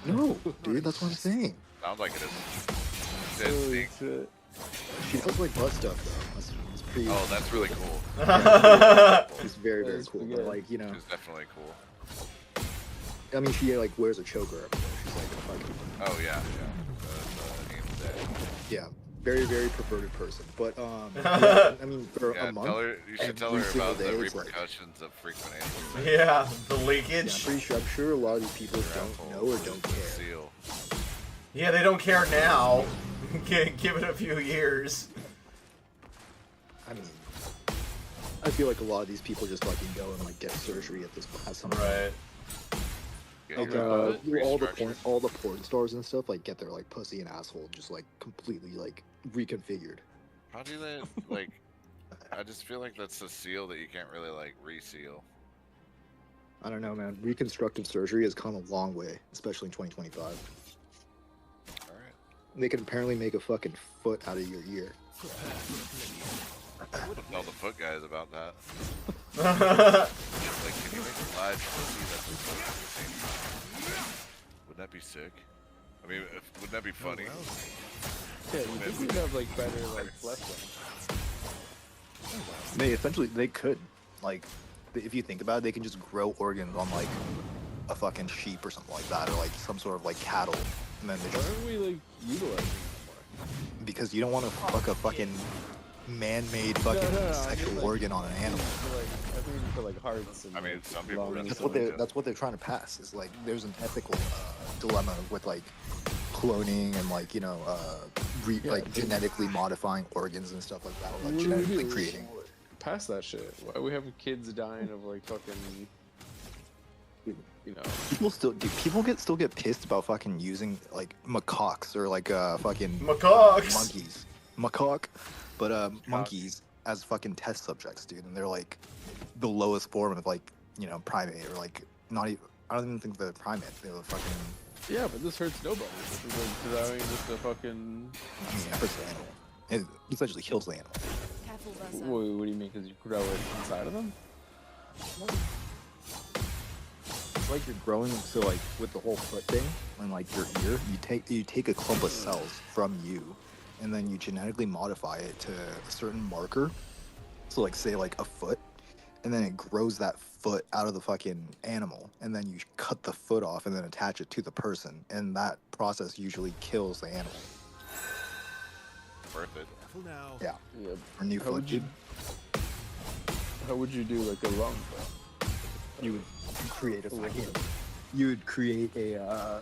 No, dude, that's what I'm saying. Sounds like it is. Holy shit. She does like butt stuff though. That's pretty. Oh, that's really cool. It's very That's cool. pretty But good. like She's definitely cool. I mean, she like wears a choker everywhere. She's like a fucking Oh, yeah, yeah. yeah, very very perverted person. But yeah, I mean, for Yeah, a month. you should tell every her single about the day it's like- repercussions of frequent anal sex. Yeah, the Yeah, leakage. I'm sure a lot of these people Your don't asshole know or is don't the care. Seal. Yeah, they don't care now. Give it a few years. I mean, I feel like a lot of these people just fucking go and like get surgery at some point. Right. Get Like your butt restructured. all the porn stars and stuff like get their like pussy and asshole just like completely like reconfigured. How do they, like, I just feel like that's a seal that you can't really, like, reseal. I don't know, man. Reconstructive surgery has come a long way, especially in 2025. Alright. They can apparently make a fucking foot out of your ear. Tell the foot guys about that. Like, can you make a live pussy that's a foot at the same time? Wouldn't that be sick? I mean, wouldn't that be funny? Yeah, you think you'd have like better like flesh They could, like, if you think about it, they can just grow organs on like a fucking sheep or something like that, or like some sort of like cattle, and then they Why just aren't we like utilizing it more? because you don't want to fuck a fucking man-made fucking No, I sexual mean, like, organ on an animal. For, like, I mean for like hearts and I mean, some people lungs really That's and what do they it. that's what they're trying to pass. Is like there's an ethical dilemma with like cloning and like like genetically modifying organs and stuff like that, or like What do we genetically do? creating. Past that shit. Why are we having kids dying of like fucking, you know? People still get pissed about fucking using like macaques or like fucking Macaques. macaque, but monkeys as fucking test subjects, dude, and they're like the lowest form of like primate, or like not even. I don't even think they're primate. They're fucking. Yeah, but this hurts nobody. This is like allowing just a fucking. I mean, it hurts the animal. It essentially kills the animal. Careful, Versa. What do you mean? Because you grow it inside of them? It's like you're growing, so like with the whole foot thing and like your ear, you take a clump of cells from you, and then you genetically modify it to a certain marker. So like say like a foot, and then it grows that foot out of the fucking animal, and then you cut the foot off and then attach it to the person, and that process usually kills the animal. Worth it. Yeah. Yeah. Or new How foot. would you? How would you do like a lung? You would create a fucking. You would create a.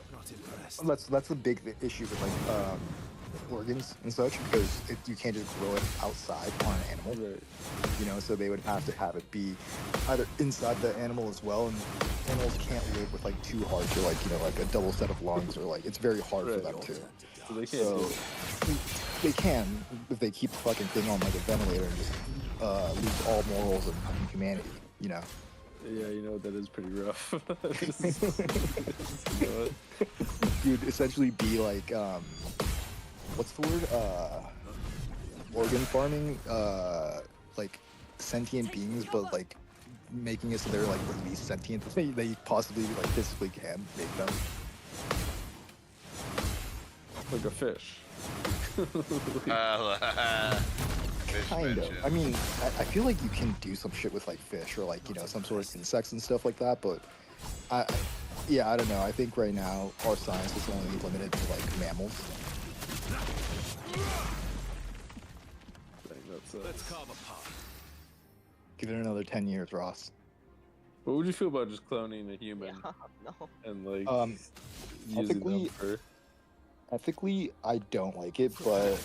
That's a big issue with like organs and such, because you can't just grow it outside on an animal. Right. So they would have to have it be either inside the animal as well, and animals can't live with like two hearts, or like like a double set of lungs, or like it's very hard for Right. them to. So they can't So do it. they can if they keep the fucking thing on like a ventilator and just lose all morals and humanity. You know. Yeah, you know that is pretty rough. You know what? You'd essentially be like, what's the word? Organ farming, like sentient beings, but like making it so they're like the least sentient they possibly like physically can make them. Like a fish. Fish Kind of. mention. I mean, I feel like you can do some shit with like fish or like, you know, some sort of insects and stuff like that, but yeah, I don't know. I think right now our science is only limited to like mammals. Let's carve Give it another 10 years, Ross. What would you feel about just cloning a human No. and like using ethically, them for? ethically, I don't like it, but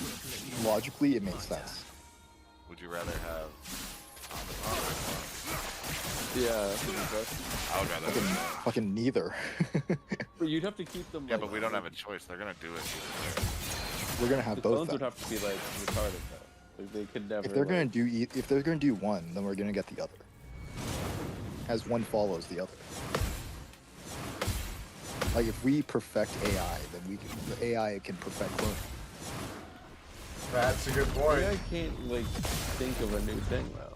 logically, it makes sense. Would you rather have Yeah. I would rather. Fucking neither. But you'd have to keep them. Yeah, like, but we don't have a choice. They're gonna do it. We're gonna have The both. clones Then. would have to be like retarded though. Like they could never. If they're gonna like, do if they're gonna do one, then we're gonna get the other. As one follows the other. Like if we perfect AI, then the AI can perfect cloning. That's a good point. I can't like think of a new thing though.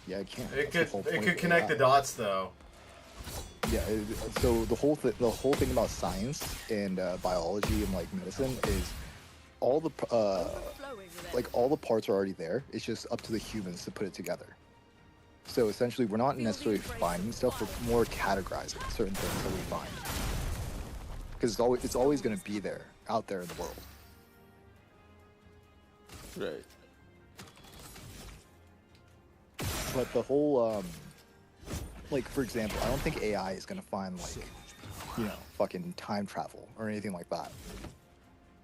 Yeah, I can't. It That's the could whole it point could of connect AI. the dots though. Yeah. So the whole thing about science and biology and like medicine is all the Flowing with like all the parts are already there. It's just up to the humans to put it together. So essentially, we're not necessarily finding stuff; we're more categorizing certain things that we find. Because it's always going to be there, out there in the world. Right. But the whole, like for example, I don't think AI is going to find like, you know, fucking time travel or anything like that.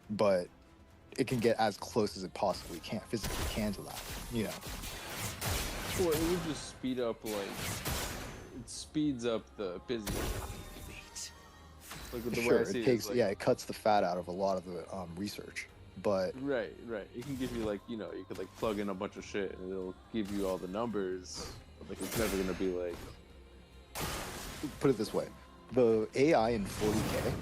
But it can get as close as it possibly can, physically can to that, you know. Well, it would just speed up like it speeds up the busy. Like with the Sure, way I see it takes, like, yeah, it cuts the fat out of a lot of the research. But Right. It can give you like you could like plug in a bunch of shit and it'll give you all the numbers. But like it's never gonna be like. put it this way, the AI in 40K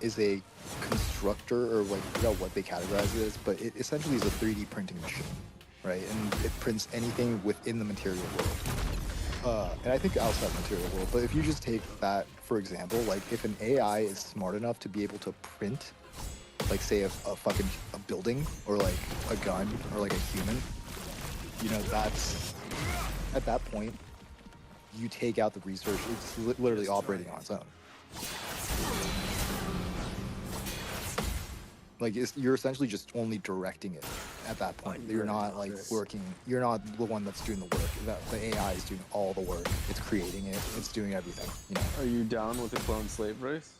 is a constructor, or like I forgot what they categorize it as, but it essentially is a 3D printing machine, right? And it prints anything within the material world. And I think outside the material world, but if you just take that, for example, like if an AI is smart enough to be able to print, like say a fucking a building, or like a gun, or like a human, you know, that's, at that point, you take out the research, it's literally operating on its own. Like you're essentially just only directing it at that point. You're not like working. You're not the one that's doing the work. The AI is doing all the work. It's creating it. It's doing everything. You know. Are you down with the clone slave race?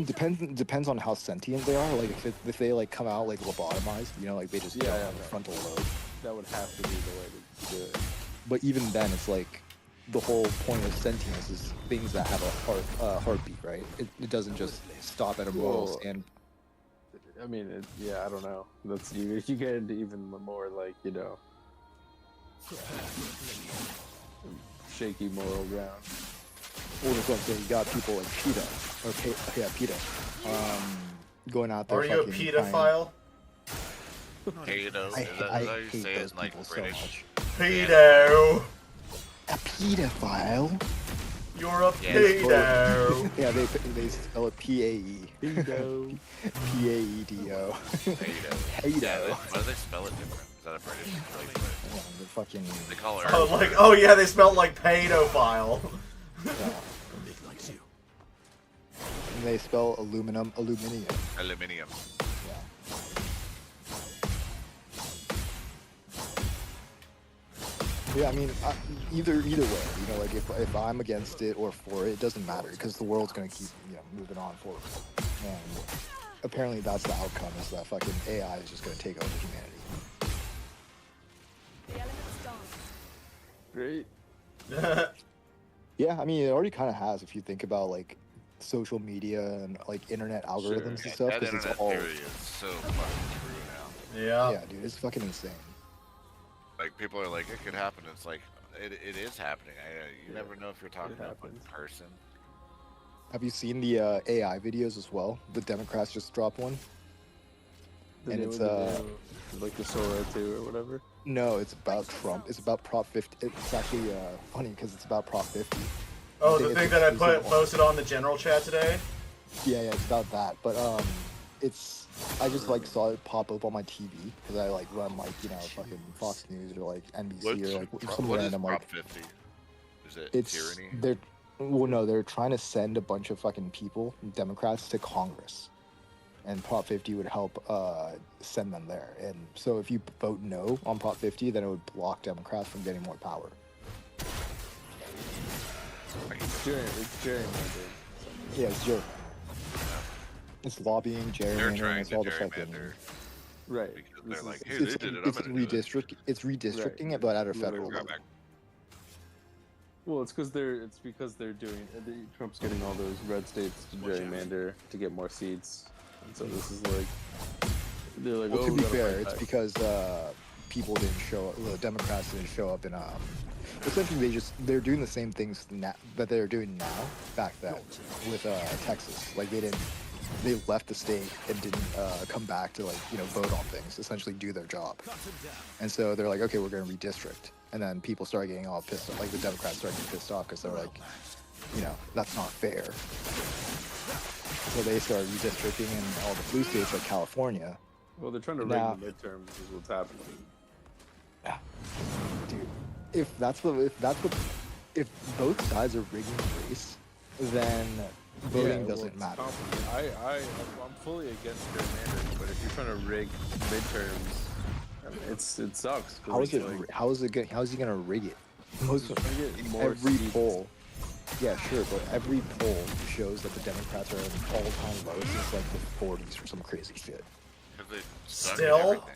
Depends on how sentient they are. Like if they like come out like lobotomized, you know, like they just Yeah, don't yeah, have a right. frontal lobe. That would have to be the way to do it. But even then, it's like the whole point of sentience is things that have a heartbeat, right? It doesn't just stop at a moral Well, stand. I mean, I don't know. That's you get into even more like shaky moral ground. Well, that's what I'm saying. You got people like PETA, or PETA, going out there. Are you a fucking pedophile? Pedo. I Is that how you hate say those it in like people so British? much. Pedo. A pedophile? You're a Yeah. pedo. Yeah, they spell it P-A-E. Pedo. P-A-E-D-O. Pedo. Yeah, Pedo. why do they spell it different? Is that a British like, Yeah, the fucking. they call her? Oh, like, oh yeah, they smelled like pedophile. Yeah. And they spell aluminium. Aluminium. Yeah. Yeah, I mean, either way, you know, like if I'm against it or for it, it doesn't matter because the world's gonna keep, you know, moving on forward. And apparently that's the outcome, is that fucking AI is just gonna take over humanity. The elements dance. Great. Yeah, I mean, it already kind of has if you think about like social media and like internet algorithms and Yeah, stuff that because it's internet all theory is so fucking true now. Yeah. yeah, dude, it's fucking insane. Like people are like, it could happen. It's like it is happening. You never know if you're talking to one person. Have you seen the AI videos as well? The Democrats just dropped one. And it's like the Sora 2 or whatever. no, it's about Trump. It's about Prop 50. It's actually funny because it's about Prop 50. Oh, think the it's thing that I exclusive on- posted on the general chat today. Yeah, it's about that. But it's I just like saw it pop up on my TV because I like run like fucking Fox News or like NBC or like some what random is like. Prop 50? Is it It's tyranny? they're trying to send a bunch of fucking people, Democrats, to Congress, and Prop 50 would help send them there. And so if you vote no on Prop 50, then it would block Democrats from getting more power. It's gerrymandering. Yeah, it's gerrymandering. It's lobbying, They're gerrymandering, trying it's to all the fucking. gerrymander Right. because they're like, hey, It's, they did it. it's I'm gonna do it. redistricting it, but at a federal Literally. level. Well, it's because they're doing. Trump's getting all those red states to gerrymander to get more seats, and so this is like they're like. Well, oh, to we be gotta fair, fight it's back. because people didn't show up. The Democrats didn't show up in. Essentially, they're doing the same things that they're doing now back then with Texas. Like they left the state and didn't come back to vote on things. Essentially, do their job. And so they're like, okay, we're going to redistrict. And then people started getting all pissed off. Like the Democrats started getting pissed off because they're like, that's not fair. So they started redistricting in all the blue states like California. Well, they're trying to rig Now- the midterms. Is what's happening. Dude, if both sides are rigging the race, then voting doesn't it's matter. complicated. I'm fully against gerrymandering, but if you're trying to rig midterms, I mean, it sucks. 'Cause How is it's it? like, How is he gonna rig it? Most just trying to get more every seats. poll. Yeah, sure, but every poll shows that the Democrats are at an all-time low since like the 40s or some crazy shit. Because they suck at Still? everything.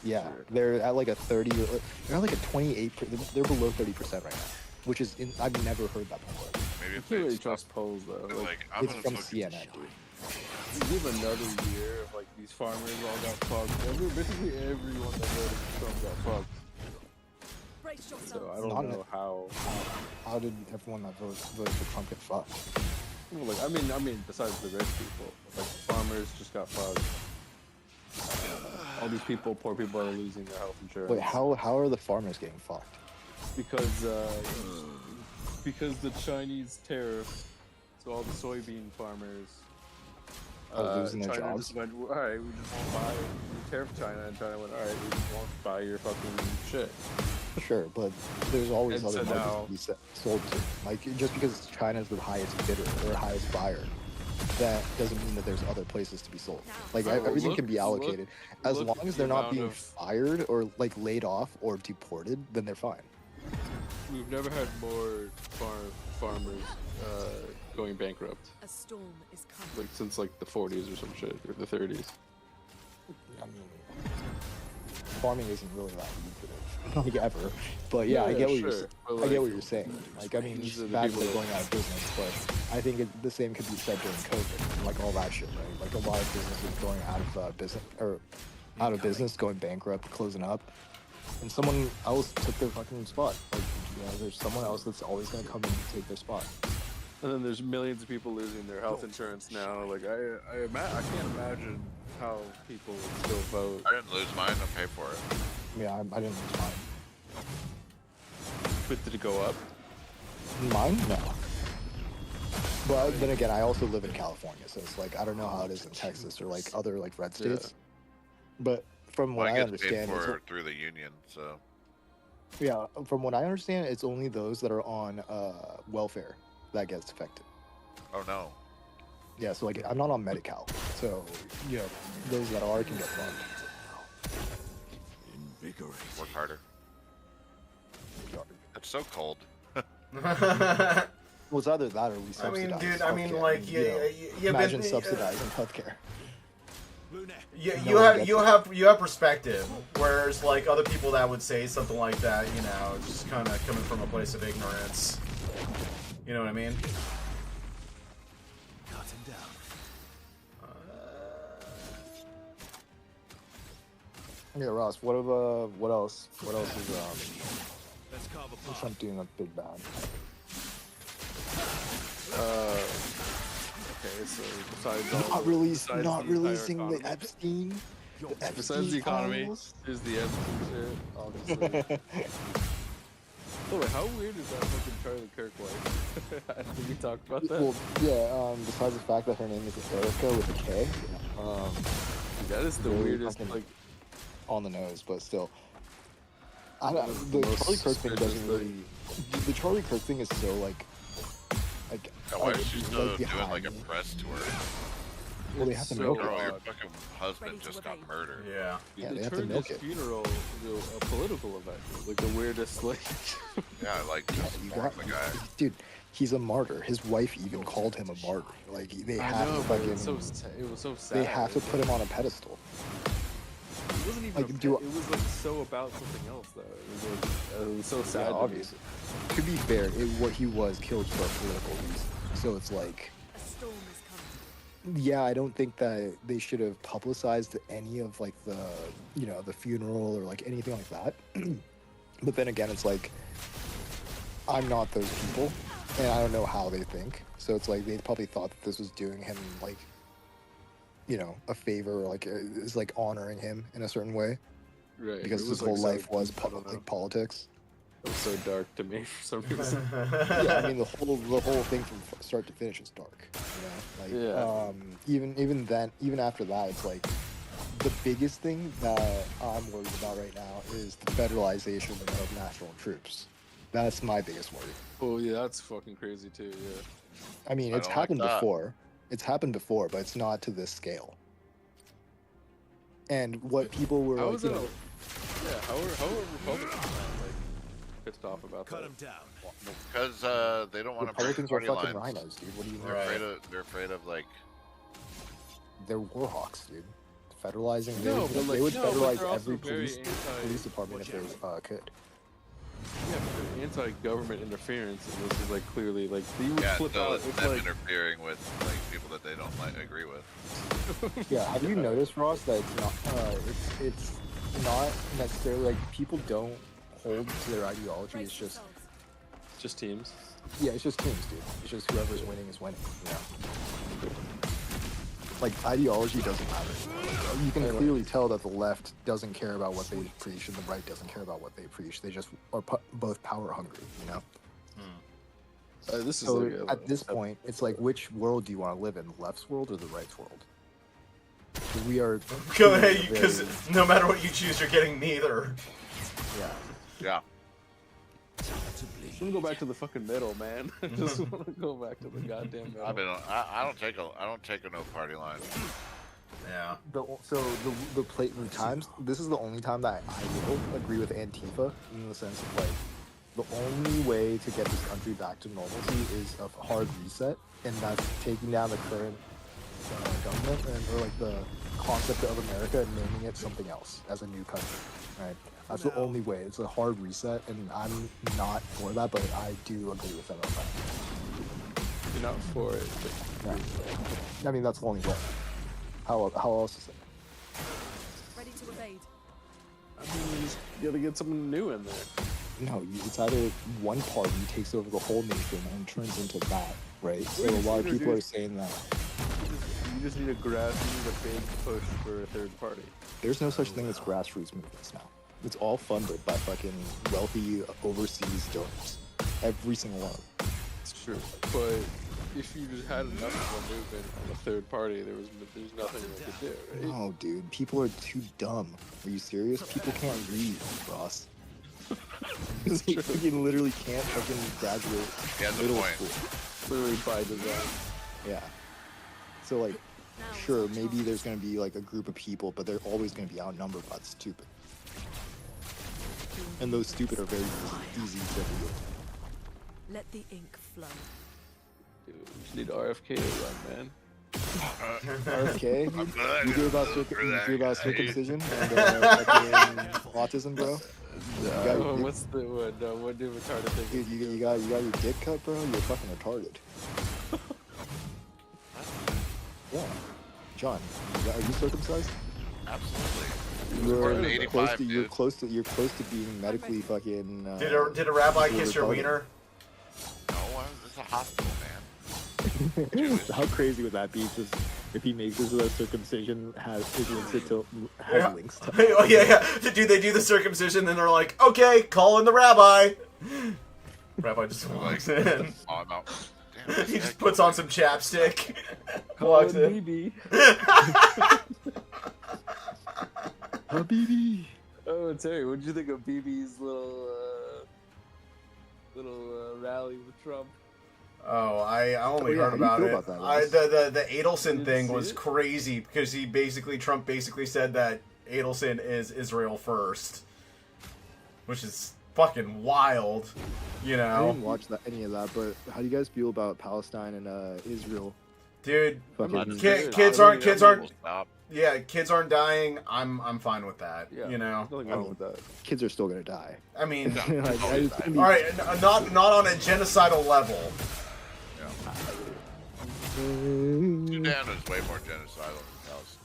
Yeah, Sure. they're at like a 30. They're at like a 28. They're below 30% right now, which is I've never heard that before. Maybe I if can't they really stop, trust polls though. they're Like, like, I'm It's gonna from fucking CNN, dude. you give another year of like these farmers all got fucked. Basically everyone that voted for Trump got fucked. Brace So yourselves. I don't Not know how. How did everyone that voted for Trump get fucked? Well, like I mean, besides the rich people, like farmers just got fucked. All these poor people, are losing their health insurance. Wait, how are the farmers getting fucked? Because the Chinese tariff. So all the soybean farmers. Losing their China jobs? just went, all right, we just won't buy. We tariff China, and China went, all right, we just won't buy your fucking shit. Sure, but there's always And other so markets now- to be sold to. Like just because China's the highest bidder or highest buyer, that doesn't mean that there's other places to be sold. Like Oh, everything look- can be allocated as look long at as the they're not amount being of- fired or like laid off or deported. Then they're fine. We've never had more farmers going bankrupt, A storm is coming. like since like the 40s or some shit, or the 30s. I mean, farming isn't really that lucrative, like ever. But yeah, I Yeah, get what you're sure, saying. but, I get like, what you're saying. Like I mean, these are it's the bad people they're that- going out of business, but I think the same could be said during COVID, like all that shit, right? Like a lot of businesses going out of business or out of business, going bankrupt, closing up, and someone else took their fucking spot. Like there's someone else that's always gonna come in and take their spot. And then there's millions of people losing their health insurance now. Like I can't imagine how people would still vote. I didn't lose mine. I'll pay for it. Yeah, I didn't lose mine. But did it go up? Mine? No. But then again, I also live in California, so it's like I don't know how it is in Texas or like other like red Yeah. states. But from what Mine I gets paid understand, for through the union, so yeah, from what I understand, it's only those that are on welfare that gets affected. oh no. Yeah, so like I'm not on Medi-Cal, so those that are can get fucked. Work harder. It's so cold. Well, it's either that or we I subsidize. mean, dude. I mean, healthcare. like, yeah. Imagine but, subsidizing healthcare. You No one gets you have perspective, whereas like other people that would say something like that, just kind of coming from a place of ignorance. You know what I mean? Yeah, Ross. What else? What else is Trump doing a big bad? Okay, so besides all Not the, release, besides not the entire releasing economy, the Epstein. The besides Epstein the economy, files. there's the Epstein shit, obviously. Oh wait, how weird is that fucking Charlie Kirk wife? Did we talk about that? Well, yeah. Besides the fact that her name is Erica with a K. That is the very weirdest, fucking like, on the nose, but still. I don't. That's The the most Charlie Kirk thing suspicious doesn't really. The Charlie Kirk thing is so like. Why is she still doing behind like a me. press tour? Well, they have to so milk Girl, it. your odd. fucking husband just got murdered. Yeah. Yeah, They they have to turned milk his it. funeral into a political event. Like the weirdest, like. Yeah, like just You mourn got, the guy. dude. He's a martyr. His wife even called him a martyr. Like they I have know, to but fucking. it was so sad. They have to put him on a pedestal. It wasn't even. like, It was like so about something else, though. It was so sad. Yeah, to me. obviously. To be fair, what he was killed for a political reason. So it's like, A storm is coming. yeah, I don't think that they should have publicized any of like the, the funeral or like anything like that. But then again, it's like, I'm not those people, and I don't know how they think. So it's like they probably thought that this was doing him like, a favor, or like is like honoring him in a certain way Right. because it his was whole like life was I don't know. like politics. It was so dark to me for some reason. Yeah, I mean the whole thing from start to finish is dark. Yeah. Even after that, it's like the biggest thing that I'm worried about right now is the federalization of national troops. That's my biggest worry. Oh yeah, that's fucking crazy too. Yeah. I mean, I it's don't like happened that. before. It's happened before, but it's not to this scale. And what people were How like, was it? Yeah. How are Republicans like pissed off about that? down. Because they don't want to break Republicans are party fucking lines. rhinos, dude. What do you mean? They're afraid of like. They're warhawks, dude. Federalizing, No, but, like, they would no, but federalize they're also every very police department if they could. Yeah, but they're anti-government interference, and this is like clearly like they would Yeah, flip so out. it's It's them like interfering with like people that they don't like agree with. Yeah, have you noticed, Ross, that it's not necessarily like people don't hold to their ideology. It's just just teams. it's just teams, dude. It's just whoever's winning is winning. You know? Like ideology doesn't matter. You can clearly tell that the left doesn't care about what they preach, and the right doesn't care about what they preach. They just are both power hungry. You know. This is So like at this point, it's like, which world do you want to live in, the left's world or the right's world? 'Cause we are. Because no matter what you choose, you're getting neither. Yeah. Yeah. I want to go back to the fucking middle, man. I just want to go back to the goddamn middle. I don't take a no party line. Yeah. The times. This is the only time that I will agree with Antifa in the sense of like, the only way to get this country back to normalcy is a hard reset, and that's taking down the current government or like the concept of America and naming it something else as a new country, right? That's the only way. It's a hard reset, and I'm not for that, but I do agree with them on that. You're not for it. But Yeah. I mean, that's the only way. How else is it? Ready to evade. I mean, you just gotta get someone new in there. No, it's either one party takes over the whole nation and turns into that, right? So a lot of people are saying that. You just need a big push for a third party. There's no such thing as grassroots movements now. It's all funded by fucking wealthy overseas donors. Every single one. It's true. But if you just had enough of a movement on a third party, there's nothing they could do, right? No, dude. People are too dumb. Are you serious? People can't read, Ross. They fucking literally can't fucking graduate Yeah, the middle point. school. Literally by design. Yeah. So like, sure, maybe there's gonna be like a group of people, but they're always gonna be outnumbered by the stupid. And those stupid are very easy to deal with. Let the ink flow. Dude, we just need RFK to run, man. RFK, I'm you hear about not circumcision and fucking autism, bro? What's the what do retarded things? Dude, you got your dick cut, bro. You're fucking retarded. Yeah, John, are you circumcised? Absolutely. We're at You're close 85, to dude. you're close to being medically fucking. Did a rabbi kiss your retarded. wiener? No, it's a hospital, man. How crazy would that be? Just if he makes it so that circumcision has Yeah. links to. Oh yeah. Do they do the circumcision and they're like, okay, call in the rabbi. Rabbi just walks in. Oh, I'm out. Damn, He just puts on some chapstick. Walks Walks in. BB. Habibi. Oh, Terry, what did you think of BB's little rally with Trump? Oh, I only Oh, yeah, heard how do you about feel it. about that, The Adelson You thing see was it? crazy because Trump basically said that Adelson is Israel first, which is fucking wild, you I know, didn't watch any of that, but how do you guys feel about Palestine and Israel? dude. Fucking, Kids I aren't mean, Stop. yeah, kids aren't dying. I'm fine with that. Yeah, You know, nothing wrong with that. kids are still gonna die. I mean, Like, I mean, all right, not on a genocidal level. Sudan is way more genocidal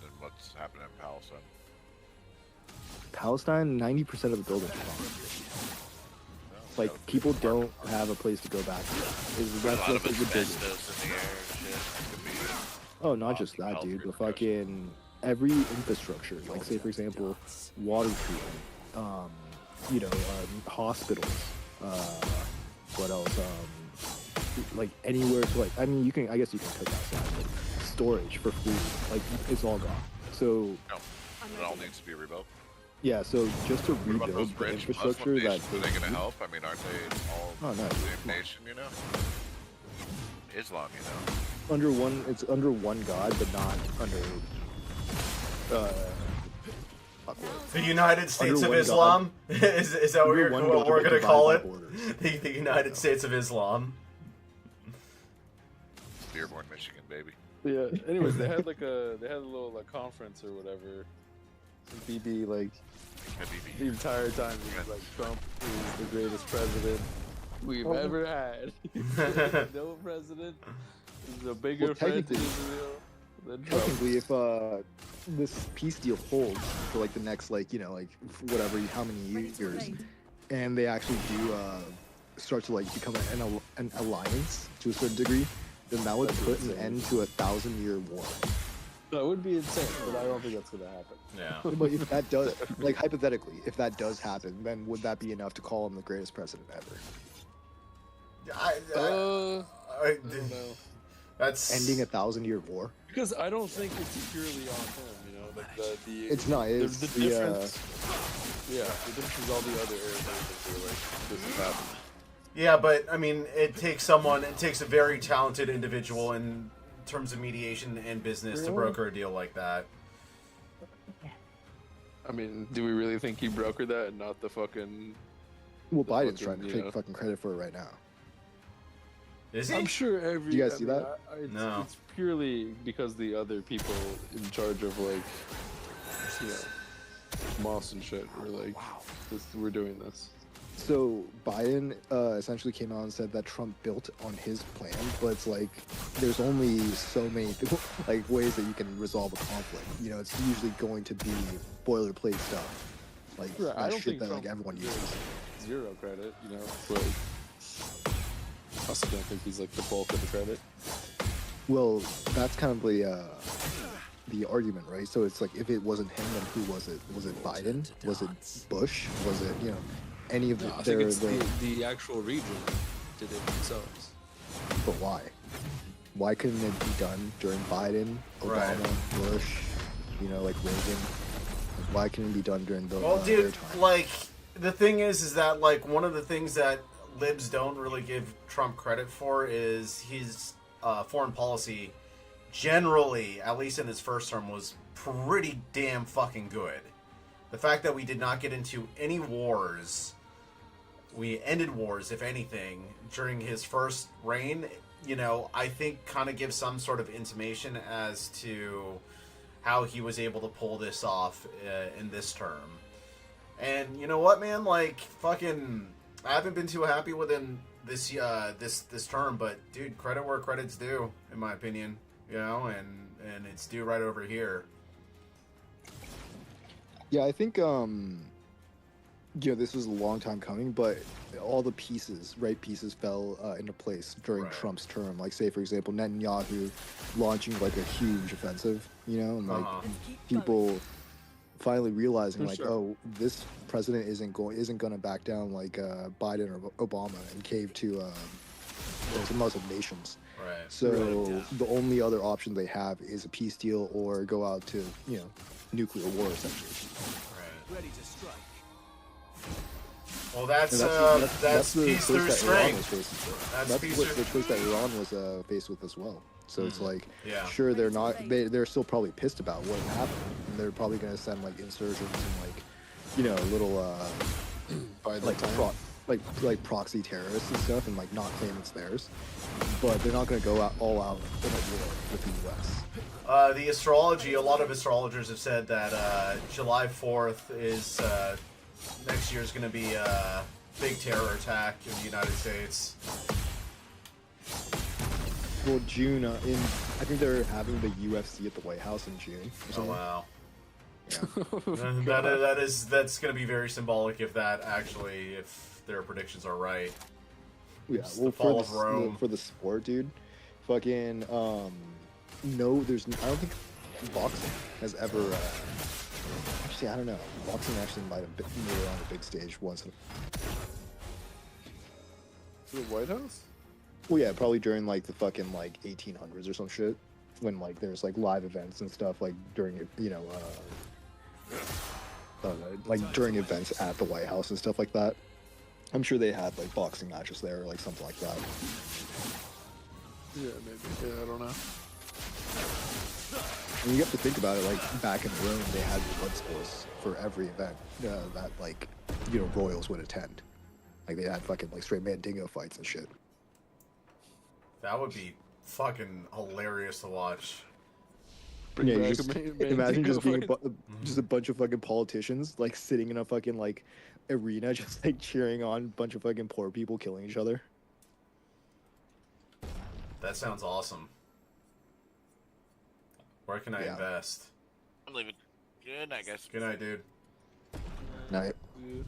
than what's happening in Palestine. Palestine, 90% of the buildings are gone. Like people don't have a place to go back to. A That's lot of like the biggest. asbestos in the air and shit. It could be Oh, not just that, health dude. The repercussions. fucking every infrastructure, like say for example, water treatment, hospitals. What else? Like anywhere to like. I mean, I guess you can cook outside, but storage for food, like it's all gone. So No, it all needs to be rebuilt. yeah, so just to What about those rebuild the rich infrastructure Muslim that nations? Are they going to help? I mean, aren't they all Oh, no. the same nation, you know? Islam, you know? it's under one god, but not under. Fuck what? The United States Under of one Islam is that Under one what God, we're but gonna call it? divided by borders. The United States of Islam. Dearborn, Michigan, baby. Yeah. Anyways, they had a little conference or whatever. BB like Habibi. the entire time he was like Trump is the greatest president we've ever had. No president is a bigger Well, friend to technically- Israel than Trump. Technically, if this peace deal holds for like the next whatever how many Ready to years, evade. and they actually do start to like become an alliance to a certain degree, then that would That'd be put an insane. end to a 1,000-year war. That would be insane, but I don't think that's gonna happen. Yeah. But if that does, like hypothetically, if that does happen, then would that be enough to call him the greatest president ever? I don't know. that's Ending a 1,000-year war? Because I don't think it's purely on him, you know. Like the It's not. It's the the difference. Yeah, the difference is all the other areas that are like this is happening. Yeah, but I mean, it takes a very talented individual in terms of mediation and business to broker a deal like that. I mean, do we really think he brokered that and not the fucking? well, the Biden's fucking, trying to you take know. fucking credit for it right now. Is he? I'm sure every. Do you guys I see mean, that? it's, No. It's purely because the other people in charge of like, you know, Moss and shit were like, we're doing this. So Biden essentially came out and said that Trump built on his plan, but it's like there's only so many like ways that you can resolve a conflict. You know, it's usually going to be boilerplate stuff, like Right, I that don't shit think that like Trump everyone deserves uses. zero credit, you know, but I also don't think he's like the bulk of the credit. Well, that's kind of the argument, right? So it's like if it wasn't him, then who was it? Was it Biden? Was it Bush? Was it any of the? No, I think it's the actual region did it themselves. But why? Why couldn't it be done during Biden, Obama, Right. Bush, like Reagan? Like, why couldn't it be done during those? Well, their dude, time? like the thing is that like one of the things that libs don't really give Trump credit for is his foreign policy. Generally, at least in his first term, was pretty damn fucking good. The fact that we did not get into any wars, we ended wars, if anything, during his first reign, I think kind of gives some sort of intimation as to how he was able to pull this off in this term. And you know what, man? Like, fucking, I haven't been too happy with him this term, but dude, credit where credit's due, in my opinion. And it's due right over here. Yeah, I think this was a long time coming, but all the pieces, right pieces, fell into place during Right. Trump's term. Like, say for example, Netanyahu launching like a huge offensive, and like Uh-huh. Let's keep people going. finally realizing For like, sure. oh, this president isn't going to back down like Biden or Obama and cave to Muslim nations. Right. So the only other option they have is a peace deal or go out to nuclear war essentially. Right. Ready to strike. Well, that's the peace choice through that Iran was strength. facing. That's That's peace what through. the choice that Iran was faced with as well. So it's like, Yeah. sure, they're still probably pissed about what happened, and they're probably going to send like insurgents and like, little By the like time. like proxy terrorists and stuff, and like not claim it's theirs. But they're not going to go all out in a war with the U.S. The astrology, a lot of astrologers have said that July 4th is next year is going to be a big terror attack in the United States. Well, June I think they're having the UFC at the White House in June. Or Oh something. wow. Yeah. That's going to be very symbolic if their predictions are right. Yeah, It's well, the fall of for Rome. the sport, dude, fucking no, I don't think boxing has ever. Actually, I don't know. Boxing actually might have been more on a big stage once. To the White House? Well, yeah, probably during like the fucking like 1800s or some shit, when like there's like live events and stuff like during like during events at the White House and stuff like that. I'm sure they had like boxing matches there or like something like that. Yeah, maybe. Yeah, I don't know. And you have to think about it, like back in Rome, they had blood sports for every event that like royals would attend. Like they had fucking like straight Mandingo fights and shit. That would be fucking hilarious to watch. Bring Yeah, you back just a imagine just being fight. just a bunch of fucking politicians like sitting in a fucking like arena, just like cheering on a bunch of fucking poor people killing each other. That sounds awesome. Where can I Yeah. invest? I'm leaving. Good night, guys. Good night, dude. Night. Yeah.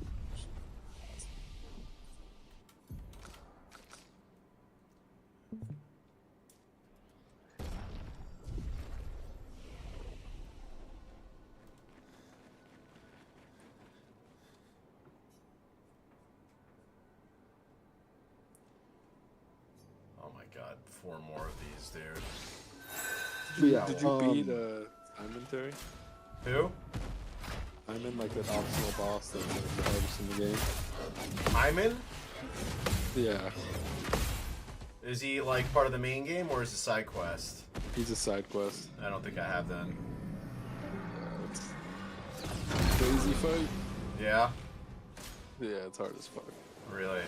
Oh my god, 4 more of these, dude. Yeah, Did you beat Simon, Terry? Who? I'm in like an optional boss that's like the hardest in the game. Hyman? Yeah, Is he like part of the main game or is it side quest? he's a side quest. I don't think I have then. Yeah, it's crazy fight. Yeah? Yeah, it's hard as fuck. Really?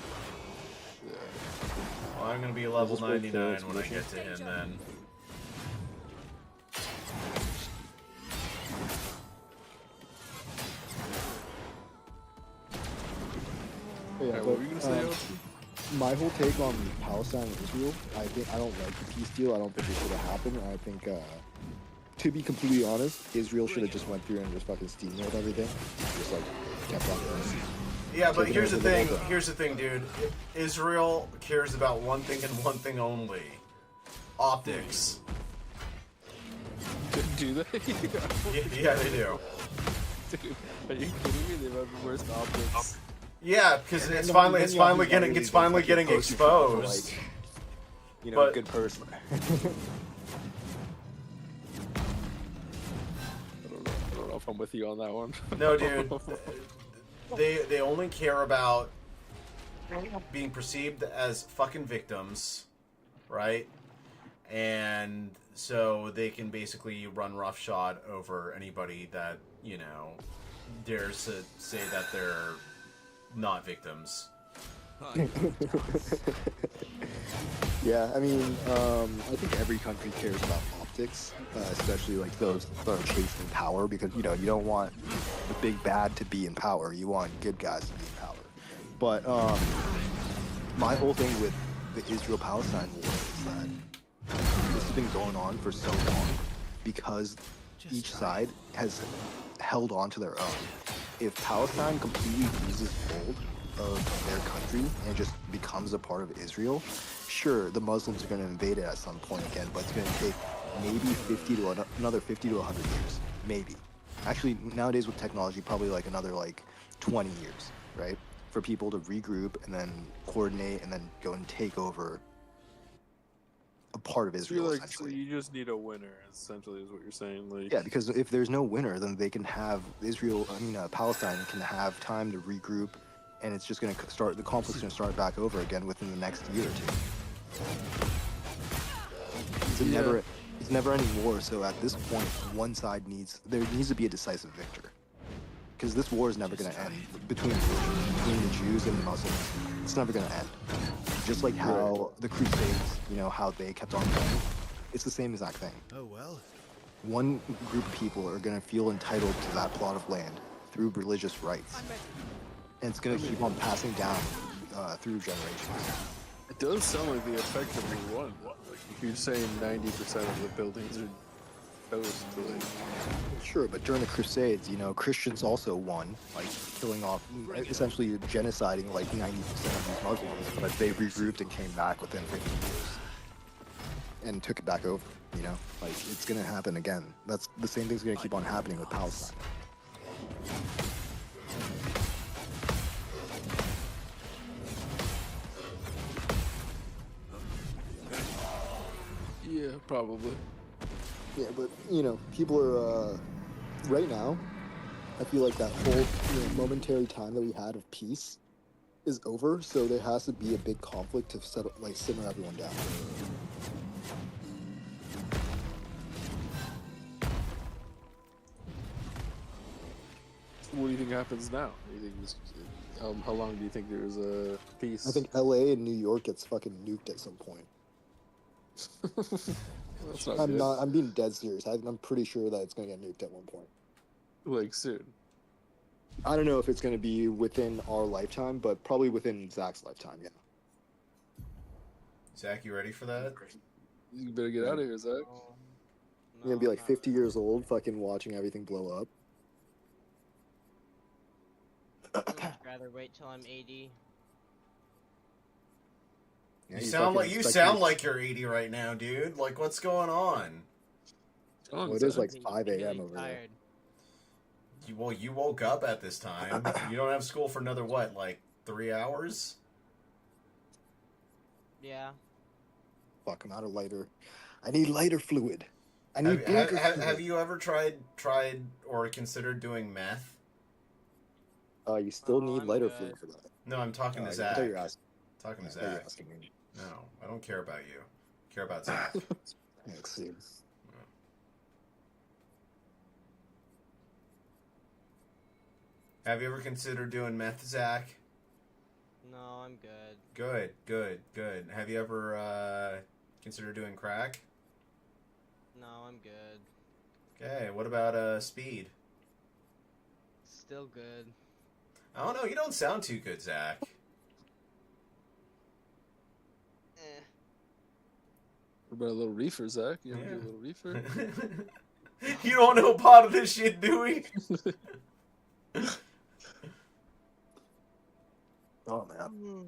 Yeah. Well, I'm gonna be level Is this where 99 Phil's when I mission? get to him then. Yeah, Alright, what were you gonna say, Elsie? my whole take on Palestine and Israel, I don't like the peace deal. I don't think it should have happened. I think, to be completely honest, Israel should have just went through and just fucking steamrolled everything. Just like kept on going. Yeah, but Taking here's the over the thing. whole thing. Here's the thing, dude. Israel cares about one thing and one thing only: optics. Do they? Yeah, they do. Dude, are you kidding me? They've had the worst optics. Yeah, because And it's then finally Netanyahu's getting already it's finally been getting fucking posting for, exposed. like, But- good person. I don't know if I'm with you on that one. No, dude. They only care about being perceived as fucking victims, right? And so they can basically run roughshod over anybody that, dares to say that they're not victims. Yeah, I mean, I think every country cares about optics, especially like those that are chasing power, because you don't want the big bad to be in power. You want good guys to be in power. But my whole thing with the Israel-Palestine war is that this has been going on for so long because each side has held on to their own. If Palestine completely loses hold of their country and just becomes a part of Israel, sure, the Muslims are going to invade it at some point again, but it's going to take maybe 50 to another 50 to 100 years, maybe. Actually, nowadays with technology, probably like another like 20 years, right? For people to regroup and then coordinate and then go and take over a part of I feel Israel, like so essentially. you just need a winner, essentially, is what you're saying. Like, Yeah, because if there's no winner, then they can have Palestine can have time to regroup, and it's just going to start. The conflict's going to start back over again within the next year or two. It's a Yeah. never, it's never-ending war. So at this point, there needs to be a decisive victor, because this war is never going to end between the Jews and the Muslims. It's never going to end. Just like how the Crusades, how they kept on going. It's the same exact thing. Oh well. One group of people are going to feel entitled to that plot of land through religious rights. And it's going to keep on passing down through generations. it does sound like they effectively won. Like, if you're saying 90% of the buildings are toast to like. Sure, but during the Crusades, Christians also won, like killing off, essentially genociding like 90% of these Muslims, but they regrouped and came back within 50 years and took it back over. Like it's gonna happen again. That's the same thing's gonna keep on happening with Palestine. Yeah, probably. Yeah, but people are right now. I feel like that whole momentary time that we had of peace is over. So there has to be a big conflict to simmer everyone down. What do you think happens now? Do you think how long do you think there's a peace? I think LA and New York gets fucking nuked at some point. That's not I'm good. not. I'm being dead serious. I'm pretty sure that it's gonna get nuked at one point. Like soon. I don't know if it's gonna be within our lifetime, but probably within Zach's lifetime. Yeah. Zach, you ready for that? You better get out of here, Zach. You're gonna be like 50 years old, fucking watching everything blow up. I'd rather wait till I'm 80. Yeah, You fucking expect sound me- like you're 80 right now, dude. Like, what's going on? Oh, Well, it is Zach. like 5 a.m. over there. Tired. You woke up at this time. You don't have school for another what, like 3 hours? Yeah. Fuck, I'm out of lighter. I need lighter fluid. I need blinker fluid. Have you ever tried or considered doing meth? You still Oh, need I'm lighter good. fluid for that. No, I'm talking to I Zach. thought you were asking. Talking to I thought you were Zach. asking me. No, I don't care about you. I care about Zach. Thanks, dude. Have you ever considered doing meth, Zach? No, I'm good. Good. Have you ever considered doing crack? No, I'm good. Okay, what about speed? Still good. I don't know, you don't sound too good, Zach. Eh. What about a little reefer, Zach? You want to do a little reefer? You don't know part of this shit, do we? Oh man.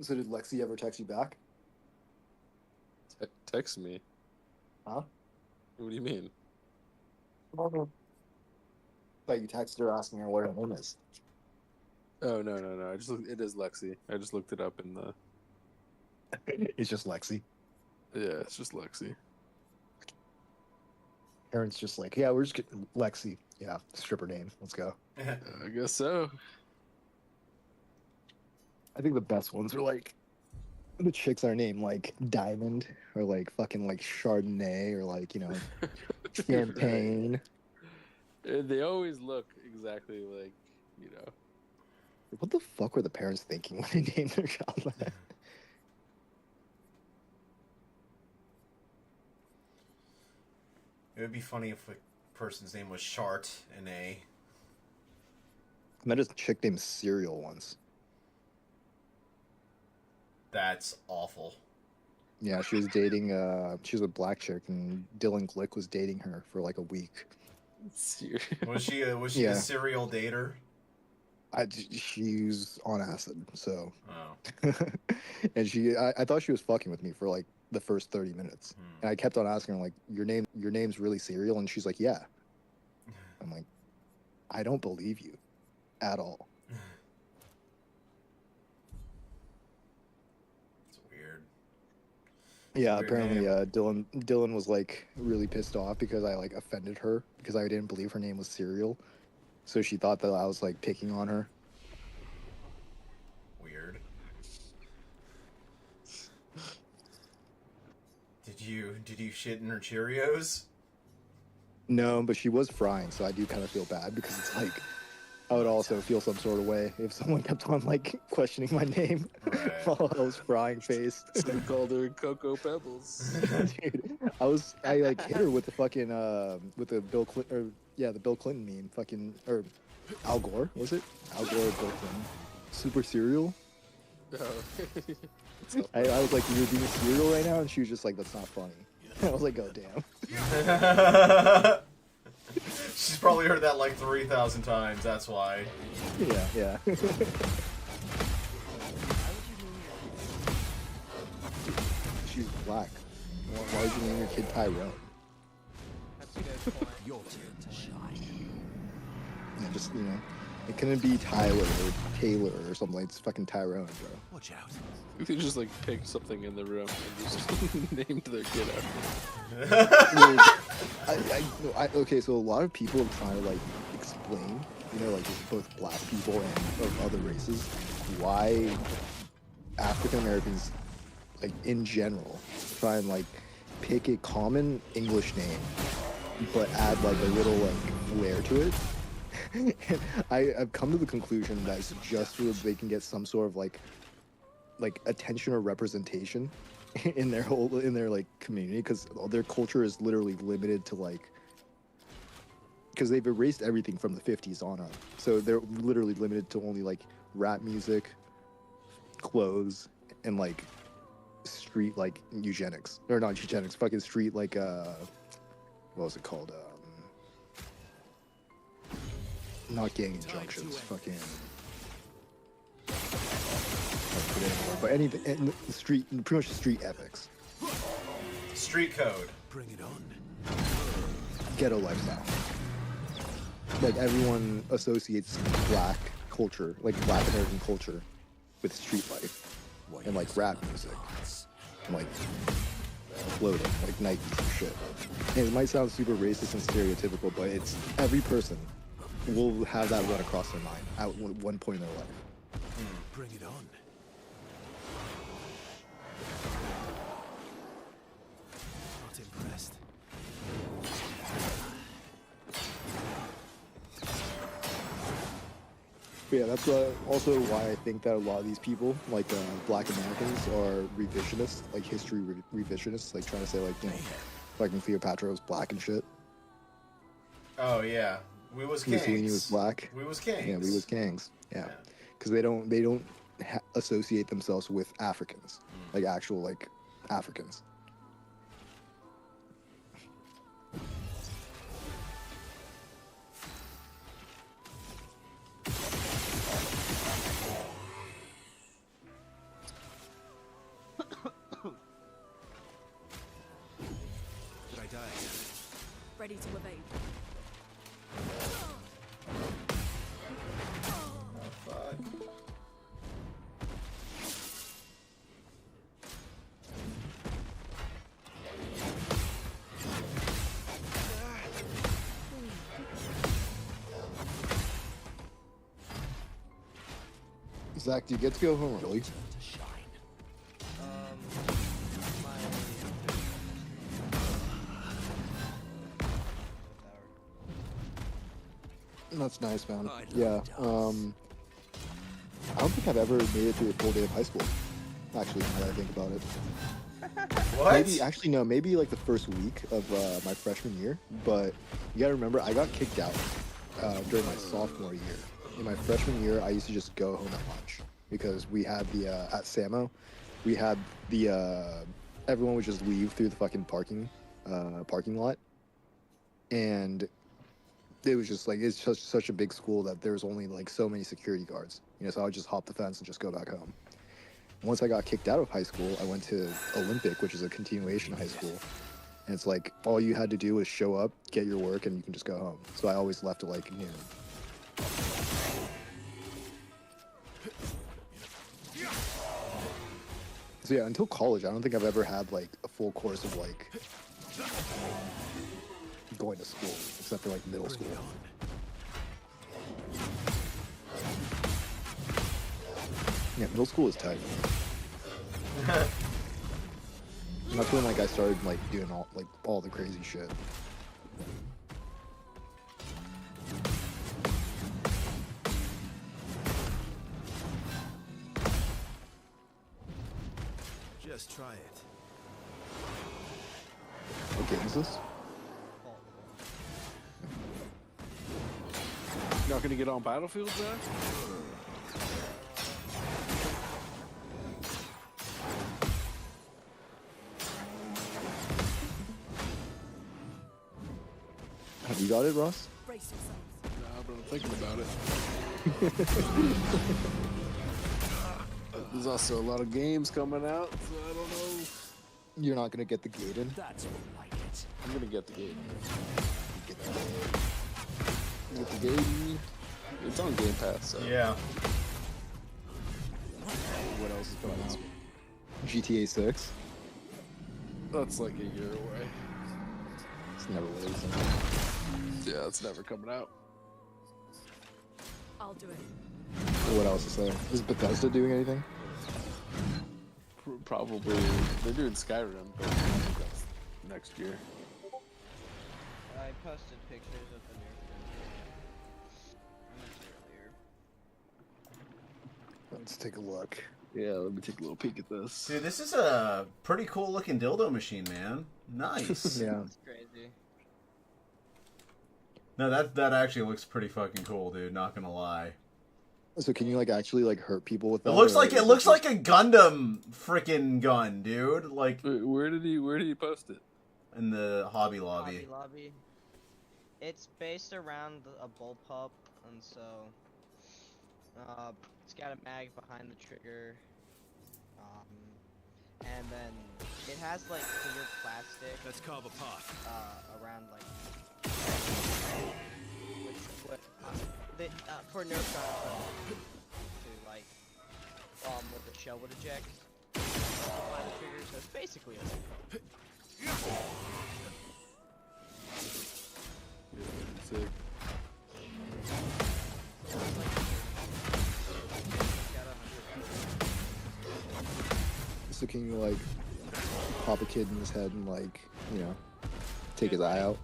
So did Lexi ever text you back? Text me. Huh? What do you mean? Thought you texted her asking her what her name is. Oh no. It is Lexi. I just looked it up in the. It's just Lexi. Yeah, it's just Lexi. Aaron's just like, yeah, we're just getting Lexi. Yeah, stripper name. Let's go. I guess so. I think the best ones are like the chicks are named like Diamond or like fucking like Chardonnay or like Champagne. They always look exactly like, What the fuck were the parents thinking when they named their child that? It would be funny if a person's name was Shart and a. I met a chick named Cereal once. That's awful. Yeah, she was dating. She was a black chick, and Dylan Glick was dating her for like a week. Serious. Was she a Yeah. serial dater? She's on acid, so. Oh. And I thought she was fucking with me for like the first 30 minutes, and I kept on asking her like, your name's really Serial, and she's like, yeah. I'm like, I don't believe you, at all. It's weird. Yeah, Weird apparently, name. Dylan was like really pissed off because I like offended her because I didn't believe her name was Serial, so she thought that I was like picking on her. Weird. Did you shit in her Cheerios? No, but she was frying, so I do kind of feel bad because it's like I would also feel some sort of way if someone kept on like questioning my name Right. while I was frying face. They called her Cocoa Pebbles. Dude, I like hit her with the fucking with the Bill Clinton the Bill Clinton meme, fucking or Al Gore, was it? Al Gore or Bill Clinton. Super Serial. Oh. I was like, you're being serial right now, and she was just like, that's not funny. I was like, oh damn. She's probably heard that like 3,000 times. That's why. Yeah. She's black. Why would you name your kid Tyrone? That's a good point. Your turn to shine. Yeah, just it couldn't be Tyler or Taylor or something. It's fucking Tyrone, bro. Watch out. You could just like pick something in the room and just named their kid after. Okay, so a lot of people are trying to like explain, like both black people and of other races, why African Americans, like in general, try and like pick a common English name, but add like a little like flair to it. I've come to the conclusion that it's just so that they can get some sort of like attention or representation in their like community, because their culture is literally limited to like, because they've erased everything from the 50s on up, so they're literally limited to only like rap music, clothes, and like street like eugenics, or not eugenics, fucking street like what was it called, not gang injunctions, fucking but anything, and the street, pretty much the street ethics, Street code. Bring it on. ghetto lifestyle. Like everyone associates black culture, like black American culture, with street life and like rap music and like clothing, like Nike and shit. And it might sound super racist and stereotypical, but it's every person will have that run across their mind at one point in their life. Bring it on. Not impressed. But yeah, that's also why I think that a lot of these people, like black Americans, are revisionists, like history revisionists, like trying to say like, fucking Cleopatra was black and shit. Oh yeah, we was kings. Mussolini was black. We was kings. Yeah, we was kings. Yeah, because they don't associate themselves with Africans, like actual like Africans. Did I die? Ready to evade. Fuck. Zach, do you get to go home early? To shine. That's nice, man. I love Yeah. dance. I don't think I've ever made it through a full day of high school. Actually, now that I think about it. What? Maybe like the first week of my freshman year. But you gotta remember, I got kicked out during my sophomore year. In my freshman year, I used to just go home at lunch because we had the at Samo, we had the everyone would just leave through the fucking parking lot, and it was just like it's just such a big school that there was only like so many security guards. So I would just hop the fence and just go back home. Once I got kicked out of high school, I went to Olympic, which is a continuation high school. And it's like all you had to do was show up, get your work, and you can just go home. So I always left at like noon. So yeah, until college, I don't think I've ever had like a full course of like going to school, except for like middle school. Yeah, middle school is tight. And that's when like I started like doing all the crazy shit. Just try it. What game is this? Not gonna get on Battlefield, Zach? Have you got it, Ross? Brace yourselves. Nah, but I'm thinking about it. There's also a lot of games coming out, so I don't know. You're not gonna get the Gaiden? That's more like it. I'm gonna get the game. Get the Gaiden. Get the game. It's on Game Pass, so. Yeah. What else is coming out? GTA 6? That's like a year away. It's never releasing. Yeah, it's never coming out. I'll do it. What else is there? Is Bethesda doing anything? Probably. They're doing Skyrim, but I think that's next year. I posted pictures of the Nerf guns earlier. Let's take a look. Yeah, let me take a little peek at this. Dude, this is a pretty cool looking dildo machine, man. Nice. Yeah. It's crazy. No, that actually looks pretty fucking cool, dude. Not gonna lie. So can you like actually like hurt people with that? It looks or, like is a just- Gundam freaking gun, dude. Like Wait, where did he post it? in the Hobby Lobby. Hobby Lobby. It's based around a bullpup, and so it's got a mag behind the trigger, and then it has like clear plastic Let's carve a path. around like for Nerf guns to like what the shell would eject behind the trigger, so it's basically a Sick. So can you like pop a kid in his head and like take his eye out?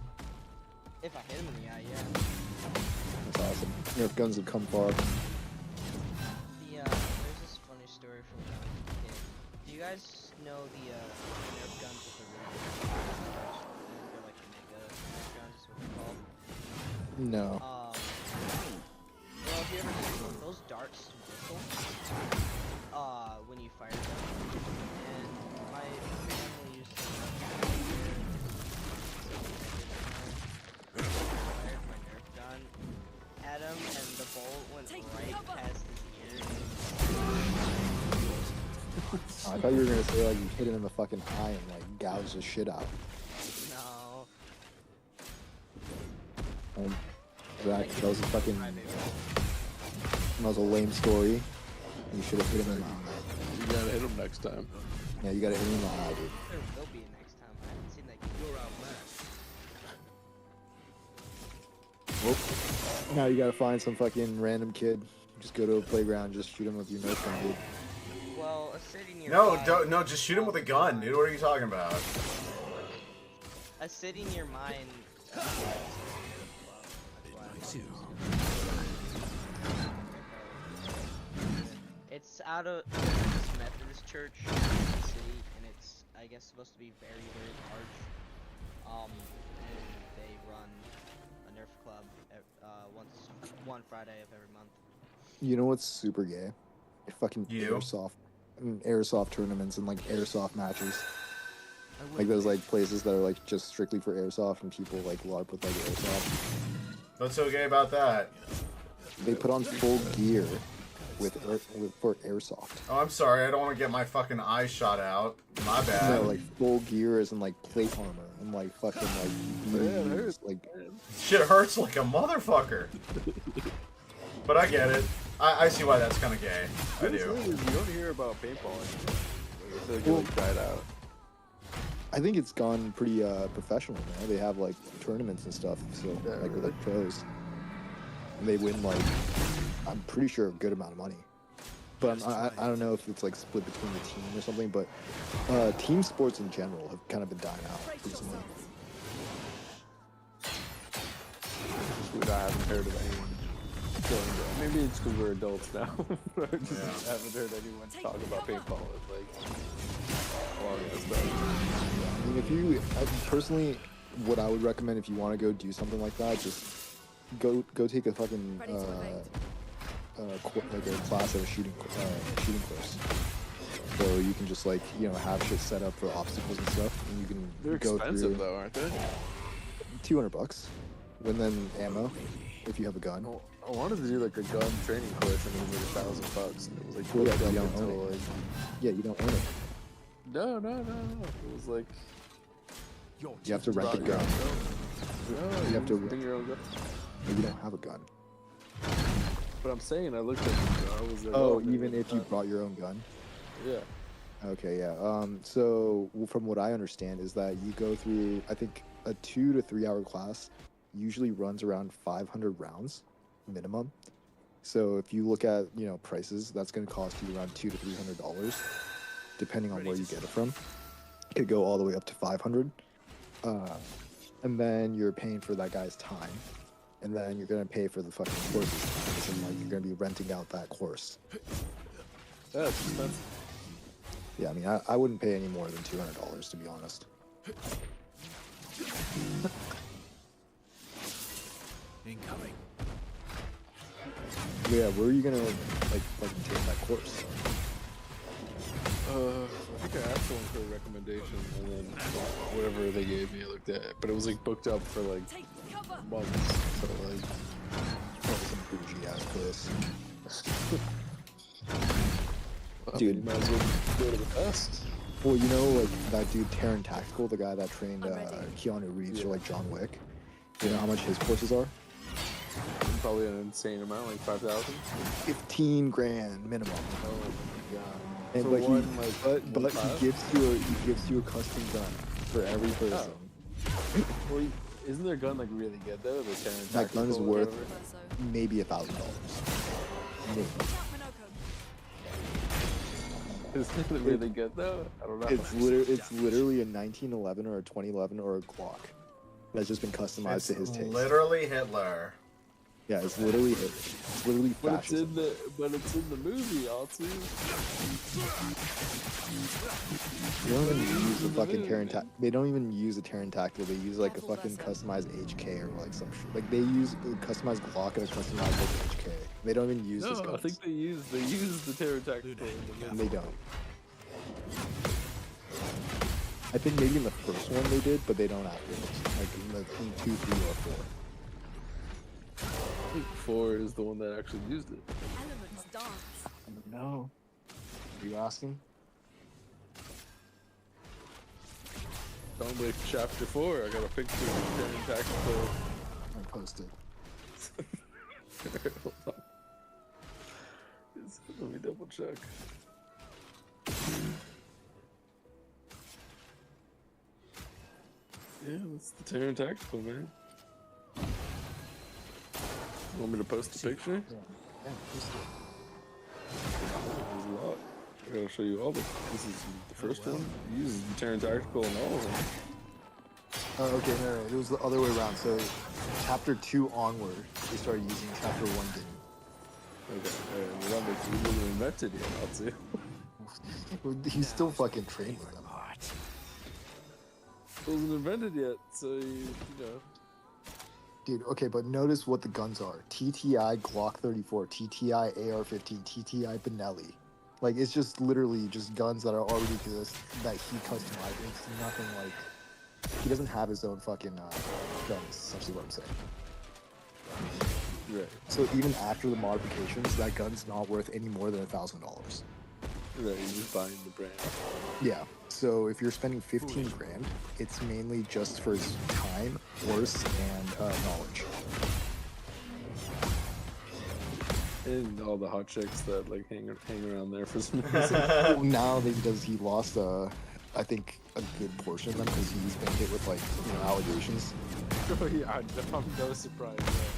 If I hit him in the eye, yeah. That's awesome. Nerf guns have come far. There's this funny story from when I was a kid. Do you guys know the Nerf guns with the really big stars? They're like mega Nerf guns, is what they're called. No. Well, if you ever seen those darts whistle, when you fire them, and my family used to fired my Nerf gun at him, and the bullet went right past his ear. I thought you were gonna say like you hit him in the fucking eye and like gouged the shit out. No. Zach, that was a fucking. That was a lame story. You should have hit him in the eye. You gotta hit him next time. Yeah, you gotta hit him in the eye, dude. There will be a next time. I haven't seen that game. You're outmatched. Well, now you gotta find some fucking random kid. Just go to a playground, just shoot him with your Nerf gun, dude. Well, a city nearby. No, just shoot him with a gun, dude. What are you talking about? A city near mine. It's out of this Methodist church in the city, and it's I guess supposed to be very, very large. And they run a Nerf club one Friday of every month. You know what's super gay? Fucking You? airsoft tournaments and like airsoft matches. Like there's like places that are like just strictly for airsoft, and people like LARP with like airsoft. What's so gay about that? They put on full gear for airsoft. Oh, I'm sorry. I don't want to get my fucking eyes shot out. My bad. No, like full gear is in like plate armor and like fucking like BDUs, like Shit hurts like a motherfucker. But I get it. I see why that's kind of gay. I The do. thing is, you don't hear about paintball anymore. Like, I feel like it like died out. I think it's gone pretty professional now. They have like tournaments and stuff, so like with like pros, and they win like I'm pretty sure a good amount of money. But I don't know if it's like split between the team or something. But team sports in general have kind of been dying out recently. Just weird, I haven't heard of anyone going there. Maybe it's because we're adults now. But I just haven't heard anyone talk about paintball as like long as that. I mean, if you personally, what I would recommend if you want to go do something like that, just go take a fucking Ready to evade. like a class at a shooting course. So you can just like have shit set up for obstacles and stuff, and you can They're go expensive through though, aren't they? $200, and then ammo if you have a gun. I wanted to do like a gun training course, and it was like $1,000, and it was like Well, yeah, booked you up don't own until it. like Yeah, you don't own it. no. It was like You have to rent a gun. no, You have to- bring your own gun. Or you don't have a gun. But I'm saying I looked at I was like, Oh, man, even if you brought your own gun. yeah. Okay, yeah. So from what I understand is that you go through, I think, a 2 to 3 hour class usually runs around 500 rounds minimum. So if you look at prices, that's going to cost you around $200 to $300, depending on where you get it from. It could go all the way up to 500, and then you're paying for that guy's time, and then you're going to pay for the fucking courses, and like you're going to be renting out that course. That's expensive. Yeah, I mean, I wouldn't pay any more than $200 to be honest. Incoming. Yeah, where are you gonna like fucking take that course? I think I asked someone for a recommendation, and then whatever they gave me, I looked at it, but it was like booked up for like Take cover. months. So like, Probably some bougie ass place. well, Dude. you might as well go to the best. Well, like that dude Terran Tactical, the guy that trained Keanu Reeves or like John Wick. You know how much his courses are? Probably an insane amount, like 5,000. 15 grand minimum. Oh my god. And For but one, he, like, but one he class? gives you a custom gun for every person. Well, isn't their gun like really good though? The Terran That gun's Tactical or worth whatever? Verso. maybe $1,000. Maybe. Watch out, Minoko. Is it really good though? I don't know. It's literally a 1911 or a 2011 or a Glock that's just been customized to his taste. Literally Hitler. Yeah, it's literally But it's fascism. in the movie, also. They don't even use the fucking Terran They don't even use a Terran Tactical. They use like a fucking customized HK or like some shit. Like they use a customized Glock and a customized like HK. They don't even use this No, I guns. think they use the Terran Tactical. in the And movie. they don't. I think maybe in the first one they did, but they don't afterwards. Like in 2, 3, or 4. I think 4 is the one that actually used it. Elements dance. No. Are you asking? Sounds like chapter 4. I got a picture of the Terran Tactical. I posted. Hold on. Let me double check. Yeah, that's the Terran Tactical, man. You want me to post a picture? Yeah, posted. There's a lot. I gotta show you all the. This is the first one. It uses the Terran Tactical and all of them. Oh, okay, no, it was the other way around. So, chapter 2 onward, they started using chapter 1 didn't. Okay, remember, he wasn't invented yet, I'll see. He's still fucking trained with them. It wasn't invented yet, so you know. Dude, okay, but notice what the guns are. TTI Glock 34, TTI AR-15, TTI Benelli, Like it's just literally just guns that are already exist that he customized. It's nothing like he doesn't have his own fucking guns. Essentially, what I'm saying. Right. So even after the modifications, that gun's not worth any more than $1,000. Right, you're just buying the brand. Yeah. So if you're spending 15 grand, it's mainly just for his time, horse, and knowledge. And all the hot chicks that like hang around there for some reason. Well, now that he lost, I think a good portion of them because he's been hit with like allegations. Oh yeah, I'm no surprise. Right?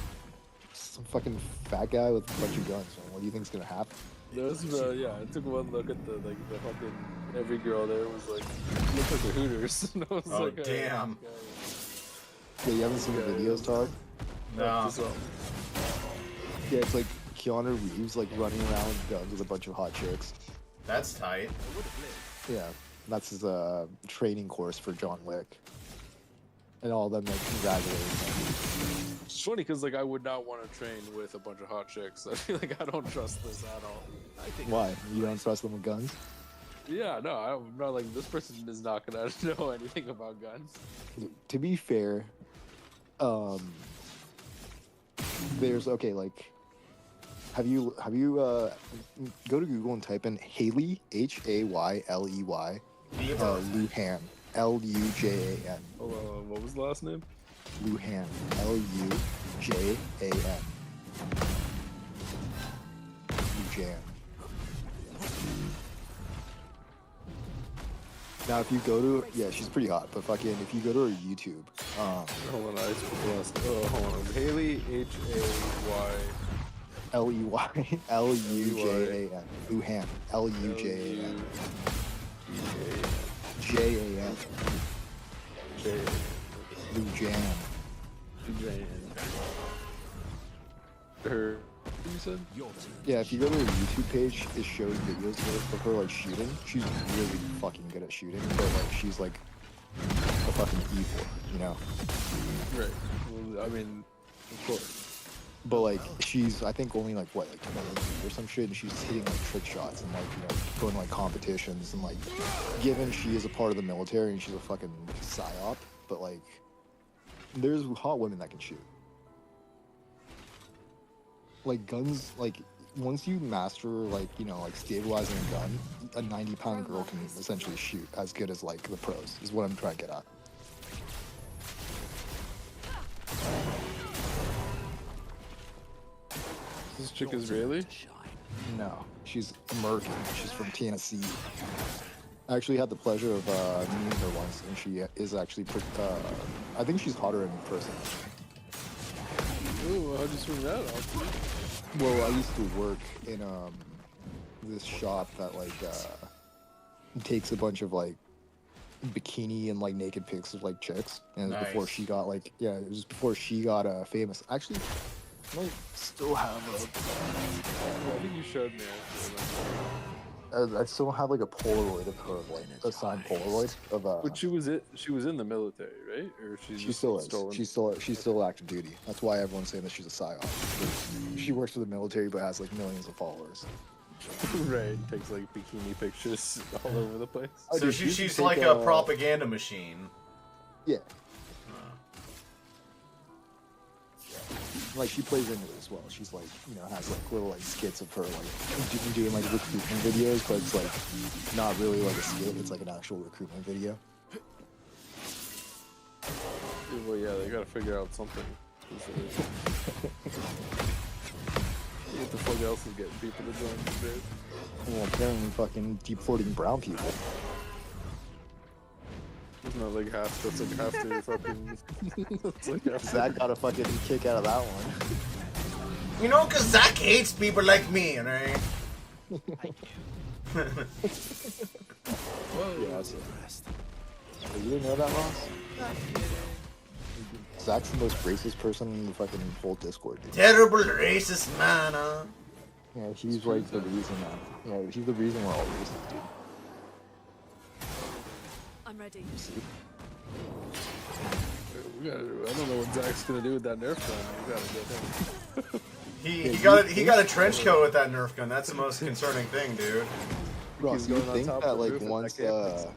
Some fucking fat guy with a bunch of guns. Man. What do you think's gonna happen? Those, yeah, I took one look at the fucking every girl there was like looked like the Hooters. And I was Oh, like, damn. Yeah, you haven't seen the videos, Todd? No. Yeah, it's like Keanu Reeves like running around with guns with a bunch of hot chicks. That's tight. Yeah, that's his training course for John Wick. And all of them like congratulating him. It's funny because like I would not want to train with a bunch of hot chicks. I feel like I don't trust this at all. Why? You don't trust them with guns? Yeah, no, I'm not like this person is not gonna know anything about guns. To be fair, there's like have you go to Google and type in Haley Hayley Lujan Lujan Hold on, what was the last name? Lujan Lujan Lujan. Now, if you go to she's pretty hot. But fucking, if you go to her YouTube, Hold on, hold on. Haley Hay. Ley Lujan Lujan Lujan Jan Lujan. Her. You said? Yeah, if you go to her YouTube page, it shows videos of her like shooting. She's really fucking good at shooting, but like she's like a fucking evil, you know. Right. Well, I mean, of course. But like she's, I think only like what, like 20 or some shit, and she's hitting like trick shots and like going to like competitions and like, given she is a part of the military and she's a fucking psyop, but like there's hot women that can shoot. Like guns, like once you master like like stabilizing a gun, a 90-pound girl can essentially shoot as good as like the pros. Is what I'm trying to get at. This chick Israeli? No, she's American. She's from Tennessee. I actually had the pleasure of meeting her once, and she is actually pretty. I think she's hotter in person. Ooh, how'd you swing that off? Well, I used to work in this shop that like takes a bunch of like bikini and like naked pics of like chicks, and it was before Nice. she got like it was before she got famous. Actually, I might still have I think you showed me. I still have like a Polaroid of her, like a signed Polaroid of But she was in the military, right? Or She still is. stolen? She's still active duty. That's why everyone's saying that she's a psyop. She works for the military, but has like millions of followers. Right. Takes like bikini pictures all over the place. Oh, So dude, she used to she's take, like a propaganda machine. Yeah. Like she plays into it as well. She's like, has like little like skits of her like doing like recruitment videos, but it's like not really like a skit. It's like an actual recruitment video. Well, yeah, they gotta figure out something. What the fuck else is getting people to join these days? Well, apparently fucking deporting brown people. It's not like half. That's like half their fucking. That's like half. Zach got a fucking kick out of that one. You know, because Zach hates people like me, right? Yeah, that's it. You didn't know that, Ross? Zach's the most racist person in the fucking whole Discord, dude. Terrible racist man, huh? Yeah, he's like the reason that. Yeah, he's the reason we're all racist, dude. I'm ready. I don't know what Zach's gonna do with that Nerf gun. We gotta get him. He got a trench coat with that Nerf gun. That's the most concerning thing, dude. Ross, you going on think top that of the like roof of that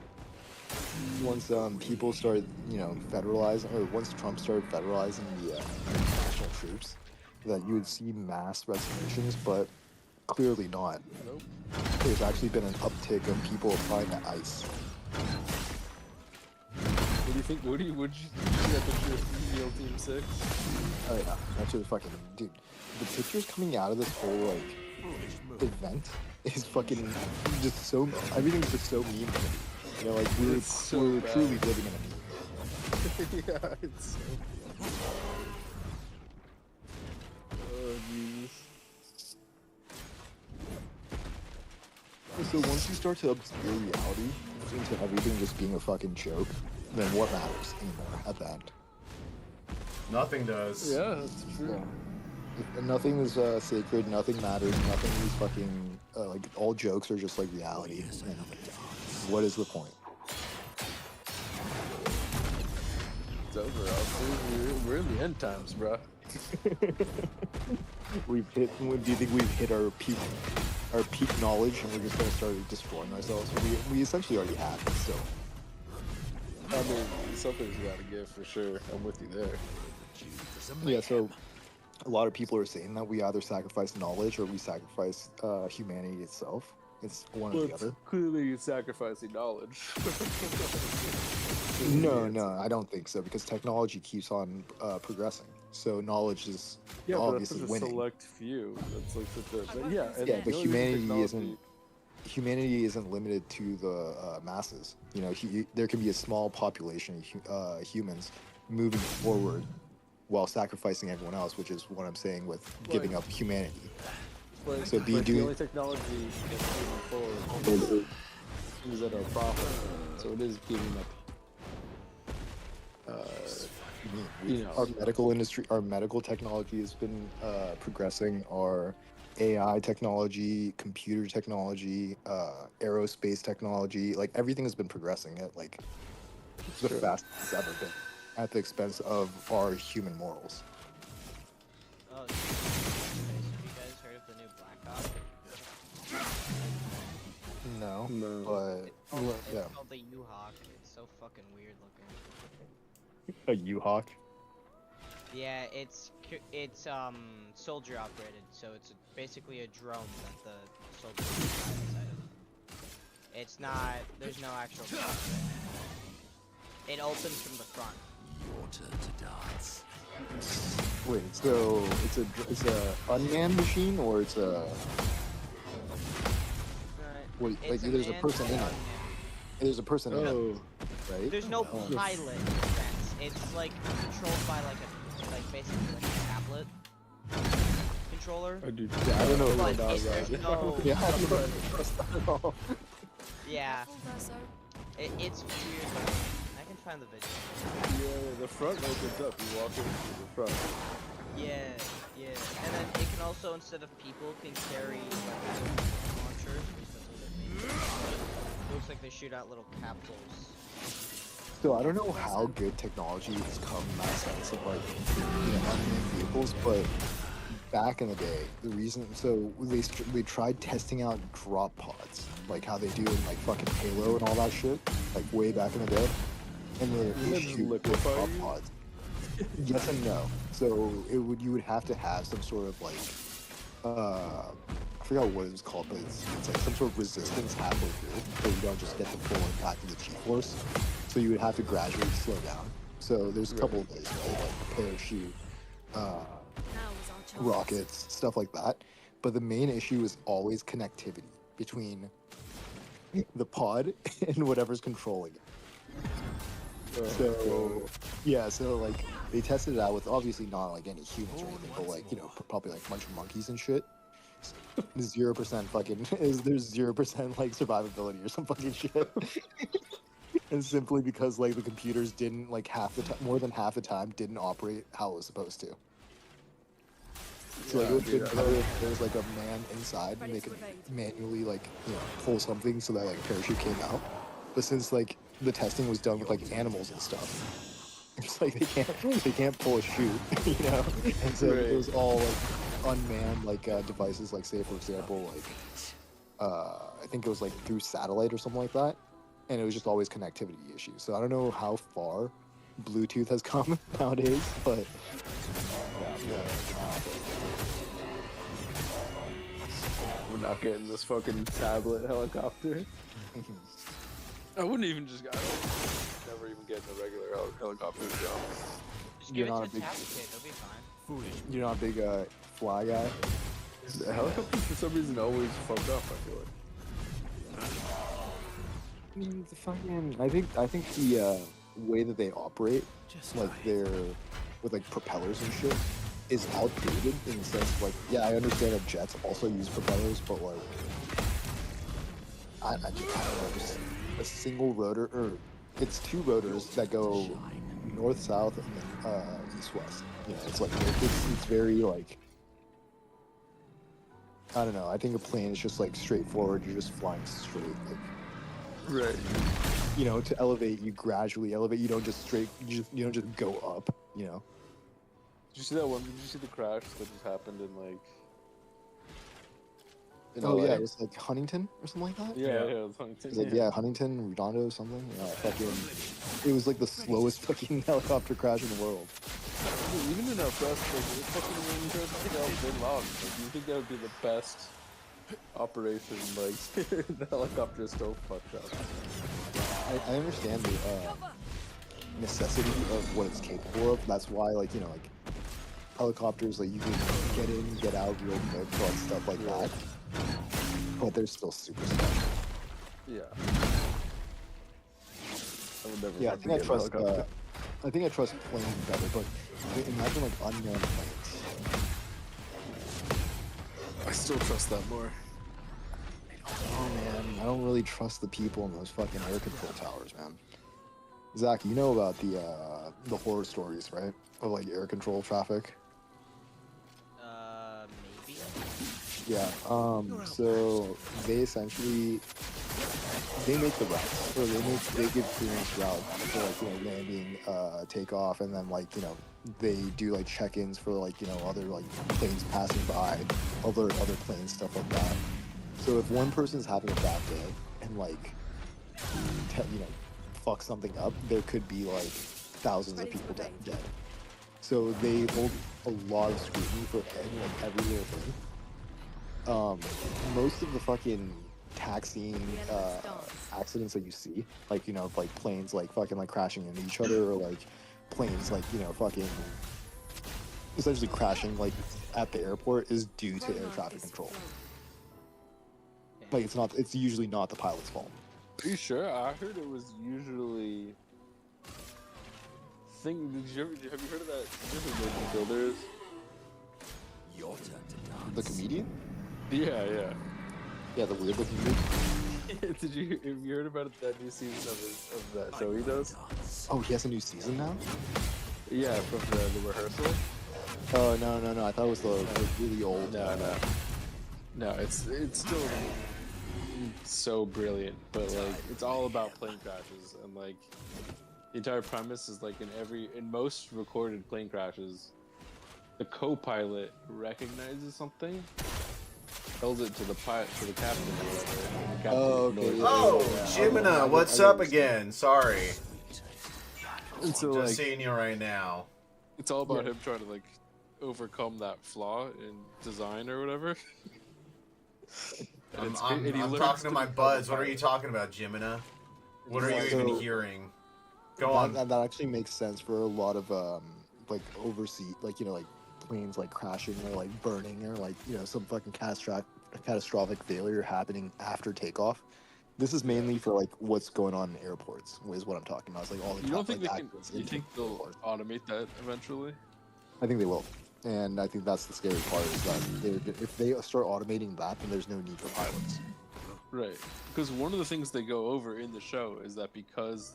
once people started, you know, federalizing, or once Trump started federalizing the national troops, that you would see mass resignations, but clearly not. Nope. There's actually been an uptick of people applying to ICE. What do you think? Would you see that picture of Field Team 6? Oh yeah, that's just fucking dude. The pictures coming out of this whole like event is fucking just so. Everything's just so meme. You know, like we're It's so we're bad. truly living in a meme. Yeah, it's so. Oh Jesus. So once you start to obscure reality into everything just being a fucking joke, then what matters anymore at the end? Nothing does. Yeah, that's true. If nothing is sacred. Nothing matters. Nothing is fucking like all jokes are just like reality. And what is the point? It's over. We're in the end times, bro. We've hit. Do you think we've hit our peak knowledge, and we're just gonna start destroying ourselves? We essentially already have, but still. I mean, something's got to give for sure. I'm with you there. Yeah. So a lot of people are saying that we either sacrifice knowledge or we sacrifice humanity itself. It's one or the But other. clearly, you're sacrificing knowledge. No, I don't think so, because technology keeps on progressing. So knowledge is Yeah, but that's obviously such a winning. select few. That's like such a yeah. And Yeah, but the only reason humanity isn't limited to the masses. You know, there can be a small population of humans moving forward while sacrificing everyone else, which is what I'm saying with giving up humanity. But, So but the only technology that's moving forward is at our profit. So it is giving up. You know, Our medical industry, our medical technology has been progressing. Our AI technology, computer technology, aerospace technology, like everything has been progressing at like the fastest it's ever been, at the expense of our human morals. Oh, have you guys heard of the new Black Ops? No, No. but It's yeah, called the U-Hawk. It's so fucking weird looking. a U-Hawk. Yeah, it's soldier operated, so it's basically a drone that the soldiers can fly inside of. It's not. There's no actual cockpit. It opens from the front. Your turn to dance. Wait, so it's a unmanned machine, or it's a wait, like It's there's a manned person in and it. unmanned. There's a person in it, Oh, right? There's no Oh. pilot in a sense. It's like controlled by like basically like a tablet controller. I do. Yeah, I don't know. But about there's that. no. Yeah, I don't trust that at all. Yeah, Careful, Verso. it's weird. I can find the video. Yeah, the front opens up. You walk into the front. Yeah, yeah. And then it can also, instead of people, can carry like launchers. At least that's what it means. It looks like they shoot out little capsules. So I don't know how good technology has come in that sense of like, you know, unmanned vehicles, but back in the day, the reason they tried testing out drop pods, like how they do in like fucking Halo and all that shit, like way back in the day, and Doesn't they that shoot with liquefy drop you? pods. Yes and no. So you would have to have some sort of like I forgot what it was called, but it's like some sort of resistance halfway through, so you don't just get the full impact of the G-force. So you would have to gradually slow down. So there's a couple of ways, right? Like parachute, Now is our chance. rockets, stuff like that. But the main issue is always connectivity between the pod and whatever's controlling it. So yeah, so like they tested it out with obviously not like any humans or anything, but like, you know, probably like a bunch of monkeys and shit. 0% fucking there's 0% like survivability or some fucking shit. And simply because like the computers didn't like more than half the time didn't operate how it was supposed to. So like it would have been better if there was like a man inside and they could manually like, you know, pull something so that like parachute came out. But since like the testing was done with like animals and stuff, it's like they can't pull a chute, you know. And so it was all like unmanned like devices, like say for example, like I think it was like through satellite or something like that, and it was just always connectivity issues. So I don't know how far Bluetooth has come nowadays, but We're not getting this fucking tablet helicopter. I wouldn't even just. I would never even get in a regular helicopter job. Just You're give it not to a a big- tablet kid, they'll be fine. you're not a big fly guy. The helicopters for some reason always fuck up. I feel like. I mean, the fucking. I think the way that they operate, like they're with like propellers and shit, is outdated in the sense of like, yeah, I understand that jets also use propellers, but like, I don't know, just a single rotor, or it's two rotors that go north south and then east west. You know, it's like it's very like. I don't know. I think a plane is just like straightforward. You're just flying straight. Like, Right. you know, to elevate, you gradually elevate. You don't just straight. You don't just go up. You know. Did you see that one? Did you see the crash that just happened in like? In Oh LA? yeah, it was like Huntington or something like that. Yeah, it was Huntington. It was like, yeah, Huntington, Redondo, something. Fucking. It was like the slowest fucking helicopter crash in the world. Even in our press, like, it fucking when you heard something else been loud. Like, you think that would be the best operation? Like, the helicopter is still fucked up. I understand the necessity of what it's capable of. That's why, like, you know, like helicopters, like you can get in, get out real quick, and stuff like that. But they're still super slow. Yeah. I would never. Yeah, I think I get a trust. helicopter. I think I trust planes better, but imagine like unmanned planes. I still trust that more. Oh man, I don't really trust the people in those fucking air control towers, man. Zach, you know about the horror stories, right? Of like air control traffic. Maybe. Yeah. So they essentially make the routes, or they give clearance route for like, you know, landing, takeoff, and then like, you know, they do like check-ins for like, you know, other like planes passing by, other planes, stuff like that. So if one person's having a bad day and like, you know, fuck something up, there could be like thousands of people dead. So they hold a lot of scrutiny for every little thing. Most of the fucking taxiing accidents that you see, like, you know, like planes like fucking like crashing into each other, or like planes like, you know, fucking essentially crashing like at the airport, is due to air traffic control. Like it's usually not the pilot's fault. Are you sure? I heard it was usually. Have you heard of that? Have you heard of the Builders? Your turn to dance. The comedian? Yeah. Yeah, the weird looking dude. Have you heard about that new season of that show he does? Oh, he has a new season now? Yeah, from the rehearsal. Oh no, I thought it was the really old. No, it's still so brilliant, but like it's all about plane crashes, and like the entire premise is like in most recorded plane crashes, the co-pilot recognizes something, tells it to the pilot, to the captain or whatever, and the captain Oh, okay, ignores it. Oh, Jimina, what's up again? Sorry. And so Just like seeing you right now. it's all about him trying to like overcome that flaw in design or whatever. I'm and he learns talking to my become a buds. What are pilot. you talking about, Jimina? What are you So- even hearing? Go on. That actually makes sense for a lot of like overseas, like, you know, like planes like crashing or like burning, or like, you know, some fucking catastrophic failure happening after takeoff. This is mainly for like what's going on in airports, is what I'm talking about. It's like all the You don't think like, they can? accidents You in think they'll airports. automate that eventually? I think they will, and I think that's the scary part, is that if they start automating that, then there's no need for pilots. Right. Because one of the things they go over in the show is that because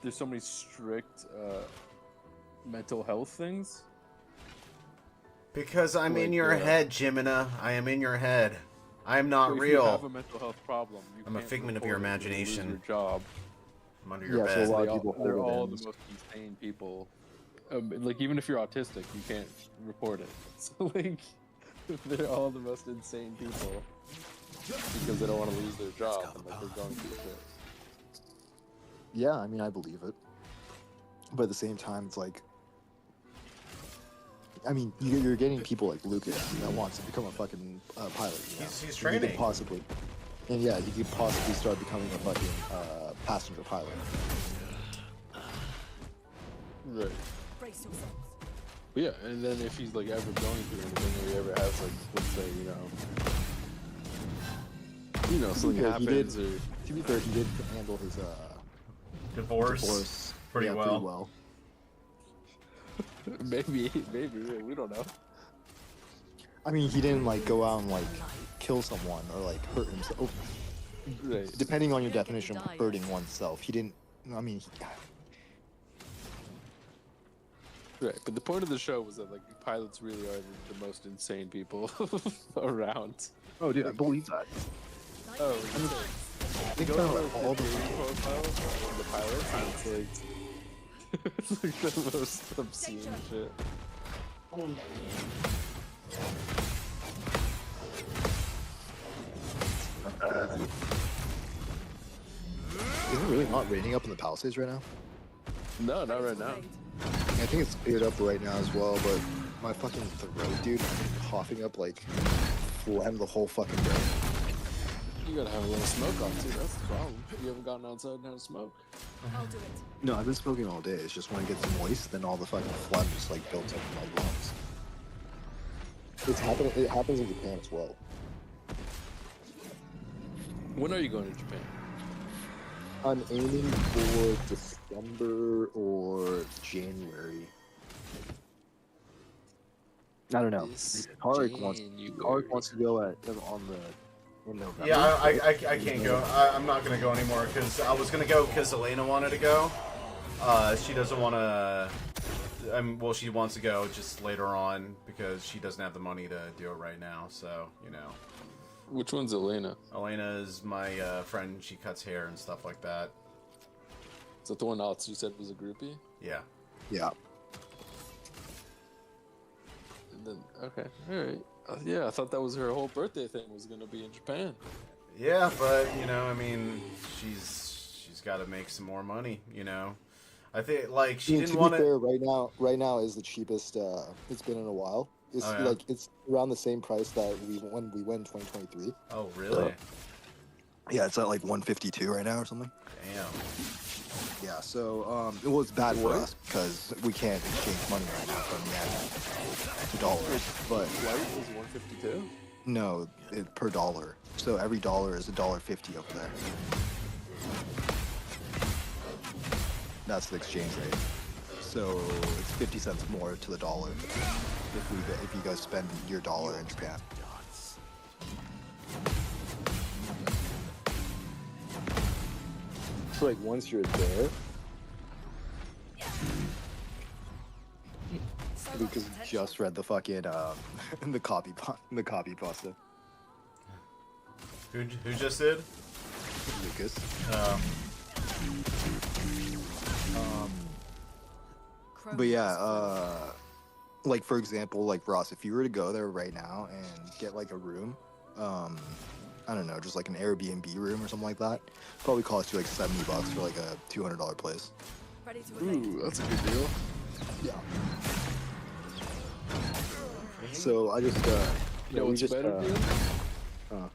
there's so many strict mental health things. Because I'm in Like, your head, Jimina. I am in your head. I am not So if you have real. a mental health problem, you I'm a can't figment of report your it, you'll lose imagination. Your job. I'm under your Yeah, so bed. a lot They of people they're hold it all in. the most insane people Like even if you're autistic, you can't report it. So like, they're all the most insane people because they don't want to lose their job and like they're going through shit. Yeah, I mean, I believe it. But at the same time, it's like, I mean, you're getting people like Lucas that wants to become a fucking pilot. You know? He's And he training. could possibly, and yeah, he could possibly start becoming a fucking passenger pilot. Right. Brace yourselves. But yeah, and then if he's like ever going through anything or he ever has like, let's say, something Yeah, he did. happens or To be fair, he did handle his Divorce. Pretty yeah, well. Pretty well. maybe, yeah, we don't know. I mean, he didn't like go out and like kill someone or like hurt himself. Right. Depending on your definition of hurting oneself, he didn't. I mean, Right, but the point of the show was that like pilots really are the most insane people around. oh, dude, I believe that. Oh, I think go about to all the the dating profile of the pilots, and it's like it's like the most obscene shit. Is it really not raining up in the Palisades right now? No, not right now. I think it's cleared up right now as well, but my fucking throat, dude, I've been coughing up like phlegm the whole fucking day. You gotta have a little smoke on too. That's the problem. You haven't gotten outside and had a smoke. I'll do it. No, I've been smoking all day. It's just when it gets moist, then all the fucking phlegm just like builds up in my lungs. It happens in Japan as well. When are you going to Japan? I'm aiming for December or January. I don't know. Tarek wants to go on the in November. Yeah, I can't go. I'm not gonna go anymore because I was gonna go because Elena wanted to go. She doesn't want to. Well, she wants to go just later on because she doesn't have the money to do it right now. So Which one's Elena? Elena is my friend. She cuts hair and stuff like that. Is that the one else you said was a groupie? Yeah. Yeah. And then okay, all right. Yeah, I thought that was her whole birthday thing was gonna be in Japan. Yeah, but I mean, she's got to make some more money. I think like she didn't want to. Be fair, right now is the cheapest it's been in a while. It's like it's around the same price that we went in 2023. Oh, really? Yeah, it's at like 152 right now or something. Damn. Yeah, so it's bad for us because we can't exchange money right now from yen to dollars. But Flight was 152. no, per dollar. So every dollar is $1.50 over there. That's the exchange rate. So it's 50 cents more to the dollar if you go spend your dollar in Japan. So like once you're there, Lucas just read the fucking the copy pasta. Who just did? Lucas. But yeah, like for example, like Ross, if you were to go there right now and get like a room, I don't know, just like an Airbnb room or something like that, probably cost you like $70 for like a $200 place. Ready to invade. Ooh, that's a good deal. Yeah. So I just, You know we what's just, better deal? uh,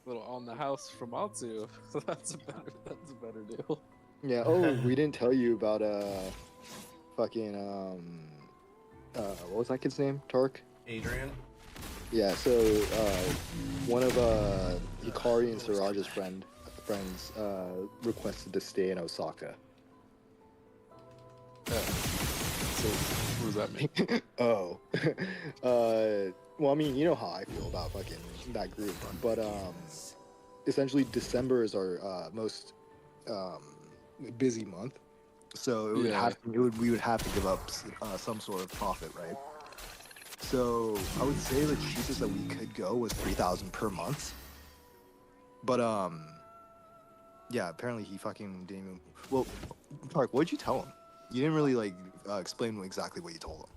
Little on the house from Atsu. So that's a better deal. yeah. Oh, we didn't tell you about fucking what was that kid's name? Tark. Adrian. Yeah, so one of Hikari and Siraj's friends requested to stay in Osaka. So what does that mean? Oh. Well, I mean, you know how I feel about fucking that group, but essentially December is our most busy month, so we would have to give up some sort of profit, right? So I would say the cheapest that we could go was 3,000 per month. But yeah, apparently he fucking didn't even. Well, Park, what'd you tell him? You didn't really like explain exactly what you told him.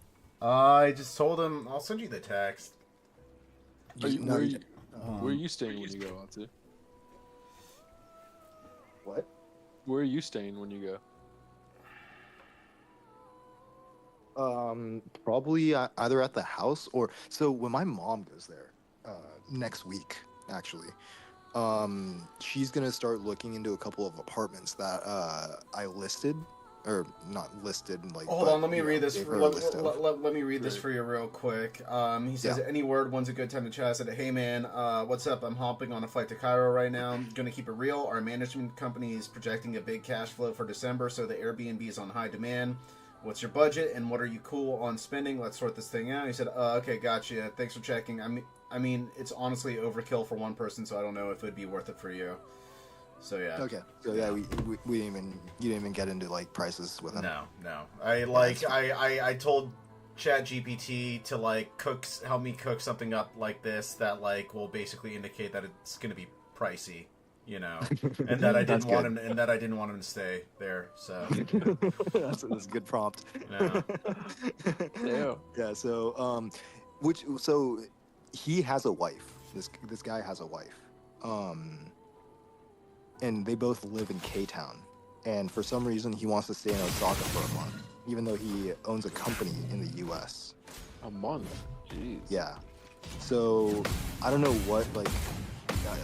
I just told him I'll send you the text. No, where are you staying when you go, Atsu? What? Where are you staying when you go? Probably either at the house or so when my mom goes there next week, actually. She's gonna start looking into a couple of apartments that I listed, or not listed, like. Hold but, on, let me you know, read this. gave For, her a list of. let me read this for you real quick. He says, Yeah. "Any word? When's a good time to chat?" I said, "Hey man, what's up? I'm hopping on a flight to Cairo right now. I'm gonna keep it real. Our management company is projecting a big cash flow for December, so the Airbnb is on high demand. What's your budget and what are you cool on spending? Let's sort this thing out." He said, "Okay, gotcha. Thanks for checking. I mean, it's honestly overkill for one person, so I don't know if it'd be worth it for you." So yeah. Okay. So yeah, we didn't even you didn't even get into like prices with him. No. I told ChatGPT to like help me cook something up like this that like will basically indicate that it's gonna be pricey, you know, and that I didn't want him to stay there. So that's a good prompt. yeah. Yeah. Yeah. So he has a wife. This guy has a wife. And they both live in K-Town. And for some reason, he wants to stay in Osaka for a month, even though he owns a company in the U.S. A month? Jeez. Yeah. So I don't know what, like,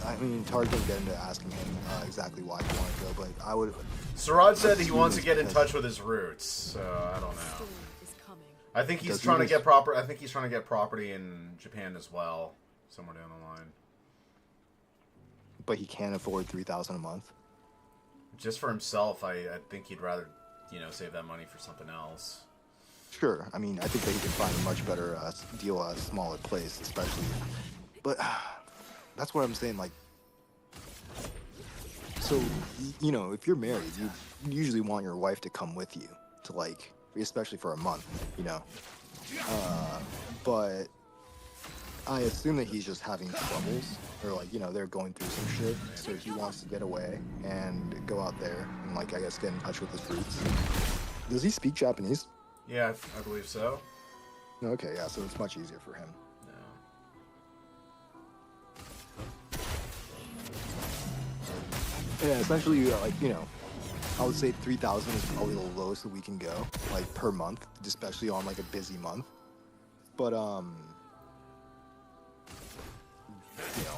I mean, Tarek didn't get into asking him exactly why he wanted to go, but I would. Suraj said he wants to get in touch with his roots, so I don't know. Storm is coming. I think he's Does he trying to just- get I think he's trying to get property in Japan as well, somewhere down the line. But he can't afford $3,000 a month. Just for himself, I think he'd rather, save that money for something else. Sure. I mean, I think that he can find a much better deal at a smaller place, especially. But that's what I'm saying. Like, so if you're married, you usually want your wife to come with you to like, especially for a month, But I assume that he's just having troubles, or like they're going through some shit, so he wants to get away and go out there and like I guess get in touch with his roots. Does he speak Japanese? Yeah, I believe so. Okay, yeah, so it's much easier for him. Yeah, essentially, like, I would say 3,000 is probably the lowest that we can go, like, per month, especially on, like, a busy month. But,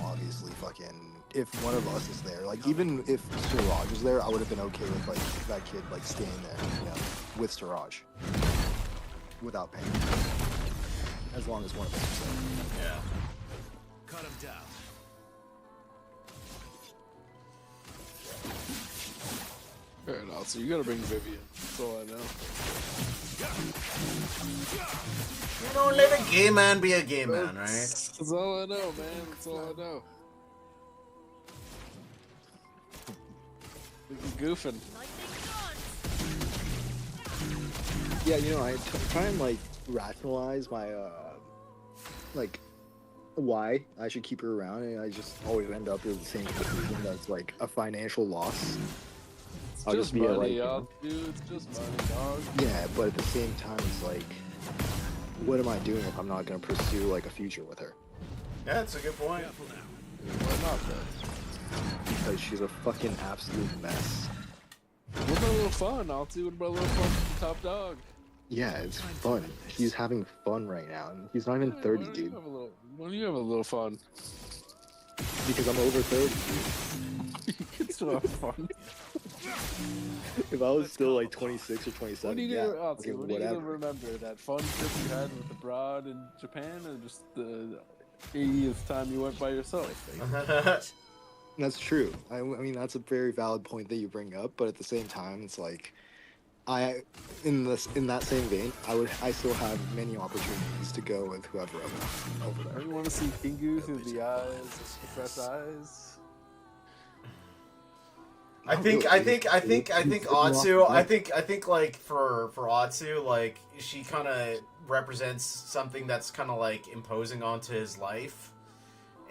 obviously, fucking, if one of us is there, like, even if Siraj is there, I would have been okay with, like, that kid, like, staying there, with Siraj. Without paying. As long as one of us is there. Yeah. Cut him down. Fair enough. So you gotta bring Vivian. That's all I know. Let a gay man be a gay man, right? That's all I know, man. That's all I know. You're goofing. Yeah, I try and like rationalize my like why I should keep her around, and I just always end up with the same conclusion that's like a financial loss. It's I'll just be money, like, y'all. Dude, it's just money, dog. Yeah, but at the same time, it's like, what am I doing if I'm not gonna pursue like a future with her? Yeah, that's a good point. Why not, though? Because she's a fucking absolute mess. What about a little fun, Altu? What about a little fun with the top dog? Yeah, it's fun. He's having fun right now, and he's not even 30, dude. Why don't you have a little fun? Because I'm over 30, dude. You can still have fun. If I was still like 26 or 27, What are you yeah, gonna, okay, Altu, what are you gonna whatever. remember? That fun trip you had with the broad in Japan, or just the 80th time you went by yourself? That's true. I mean, that's a very valid point that you bring up, but at the same time, it's like, in that same vein, I still have many opportunities to go with whoever I'm over there. You want to see Kingu through the eyes, the fresh eyes? I think Atsu. I think like for Atsu, like she kind of represents something that's kind of like imposing onto his life,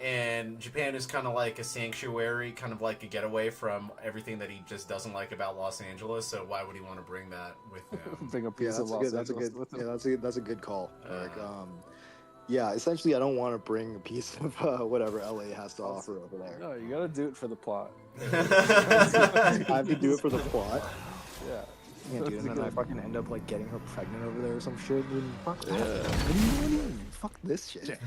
and Japan is kind of like a sanctuary, kind of like a getaway from everything that he just doesn't like about Los Angeles. So why would he want to bring that with him? Bring a Yeah, piece of Los Angeles with him. that's a good call, Eric. Yeah, essentially, I don't want to bring a piece of whatever LA has to offer over there. No, you gotta do it for the plot. I have to do it for the plot. Yeah. Yeah, dude, and then I fucking end up like getting her pregnant over there or some shit. Dude, fuck that. Yeah. What do you mean? Fuck this shit.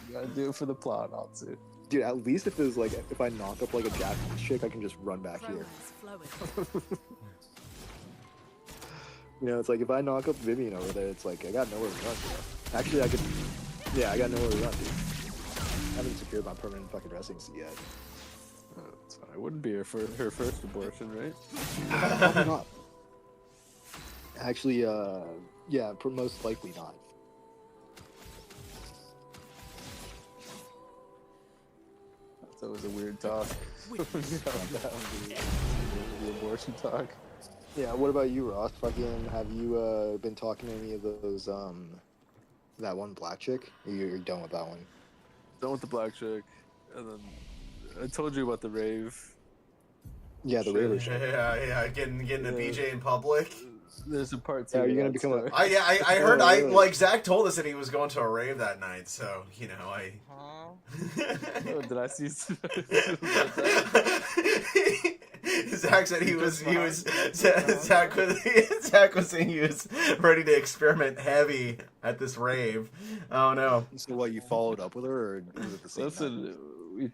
You gotta do it for the plot, also. Dude, at least if there's like if I knock up like a Japanese chick, I can just run back here. Romance flowing. You know, it's like if I knock up Vivian over there, it's like I got nowhere to run to. Actually, I could. Yeah, I got nowhere to run to. I haven't secured my permanent fucking residency yet. That's fine. It wouldn't be her first abortion, right? Probably not. Actually, yeah, most likely not. That's always a weird talk. the abortion talk. Yeah, what about you, Ross? Fucking, have you been talking to any of those, that one black chick? Or you're done with that one? Done with the black chick, and then I told you about the rave. Yeah, the raver chick. Yeah, getting a BJ in public. There's a part two. Yeah, are you of gonna that become a- story. I heard really? like Zach told us that he was going to a rave that night, so you know I. Oh, did I see? Zach said he was Zach was saying he was ready to experiment heavy at this rave. Oh no. So what, you followed up with her, or was it the same night? Listen, we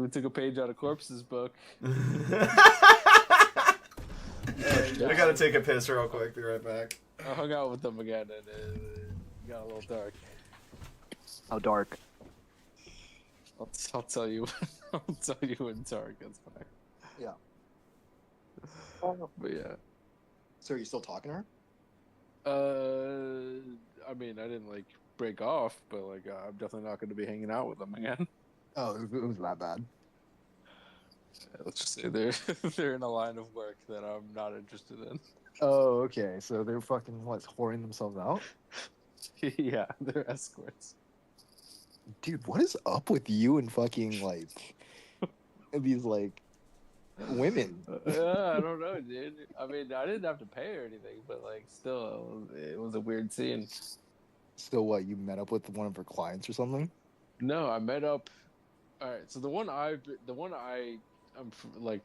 took a page out of Corpse's book. I gotta take a piss real quick. Be right back. I hung out with them again, and it got a little dark. How dark? I'll tell you. I'll tell you when dark. It's fine. Yeah. But yeah. So are you still talking to her? I mean, I didn't like break off, but like, I'm definitely not going to be hanging out with them again. Oh, it was that bad. Let's just say they're in a line of work that I'm not interested in. Oh, okay. So they're fucking what, whoring themselves out? Yeah, they're escorts. Dude, what is up with you and fucking like these like women? I don't know, dude. I mean, I didn't have to pay or anything, but like, still, it was a weird scene. So what? You met up with one of her clients or something? No, I met up. All right, so the one I like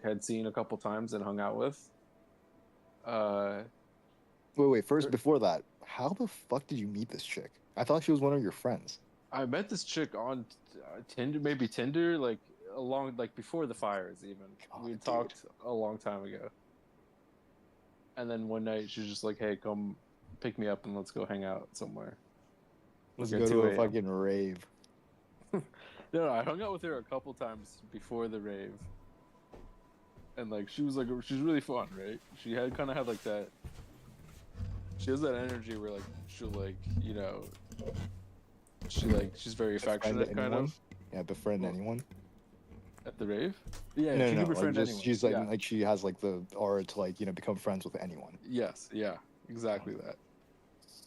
had seen a couple times and hung out with. Wait. First, before that, how the fuck did you meet this chick? I thought she was one of your friends. I met this chick on Tinder, maybe Tinder, like before the fires even. God, We dude. talked a long time ago. And then one night she was just like, "Hey, come pick me up and let's go hang out somewhere." Let's Like go at to 2 a a.m. fucking rave. No, I hung out with her a couple times before the rave. And like she was really fun, right? She kind of had like that. She has that energy where like she'll like, you know, she's very affectionate kind anyone? of. Yeah, befriend anyone. At the rave? Yeah, No, she no, can no. befriend Like, anyone. she's like, Yeah. like she has like the aura to like become friends with anyone. Yes, yeah, exactly that.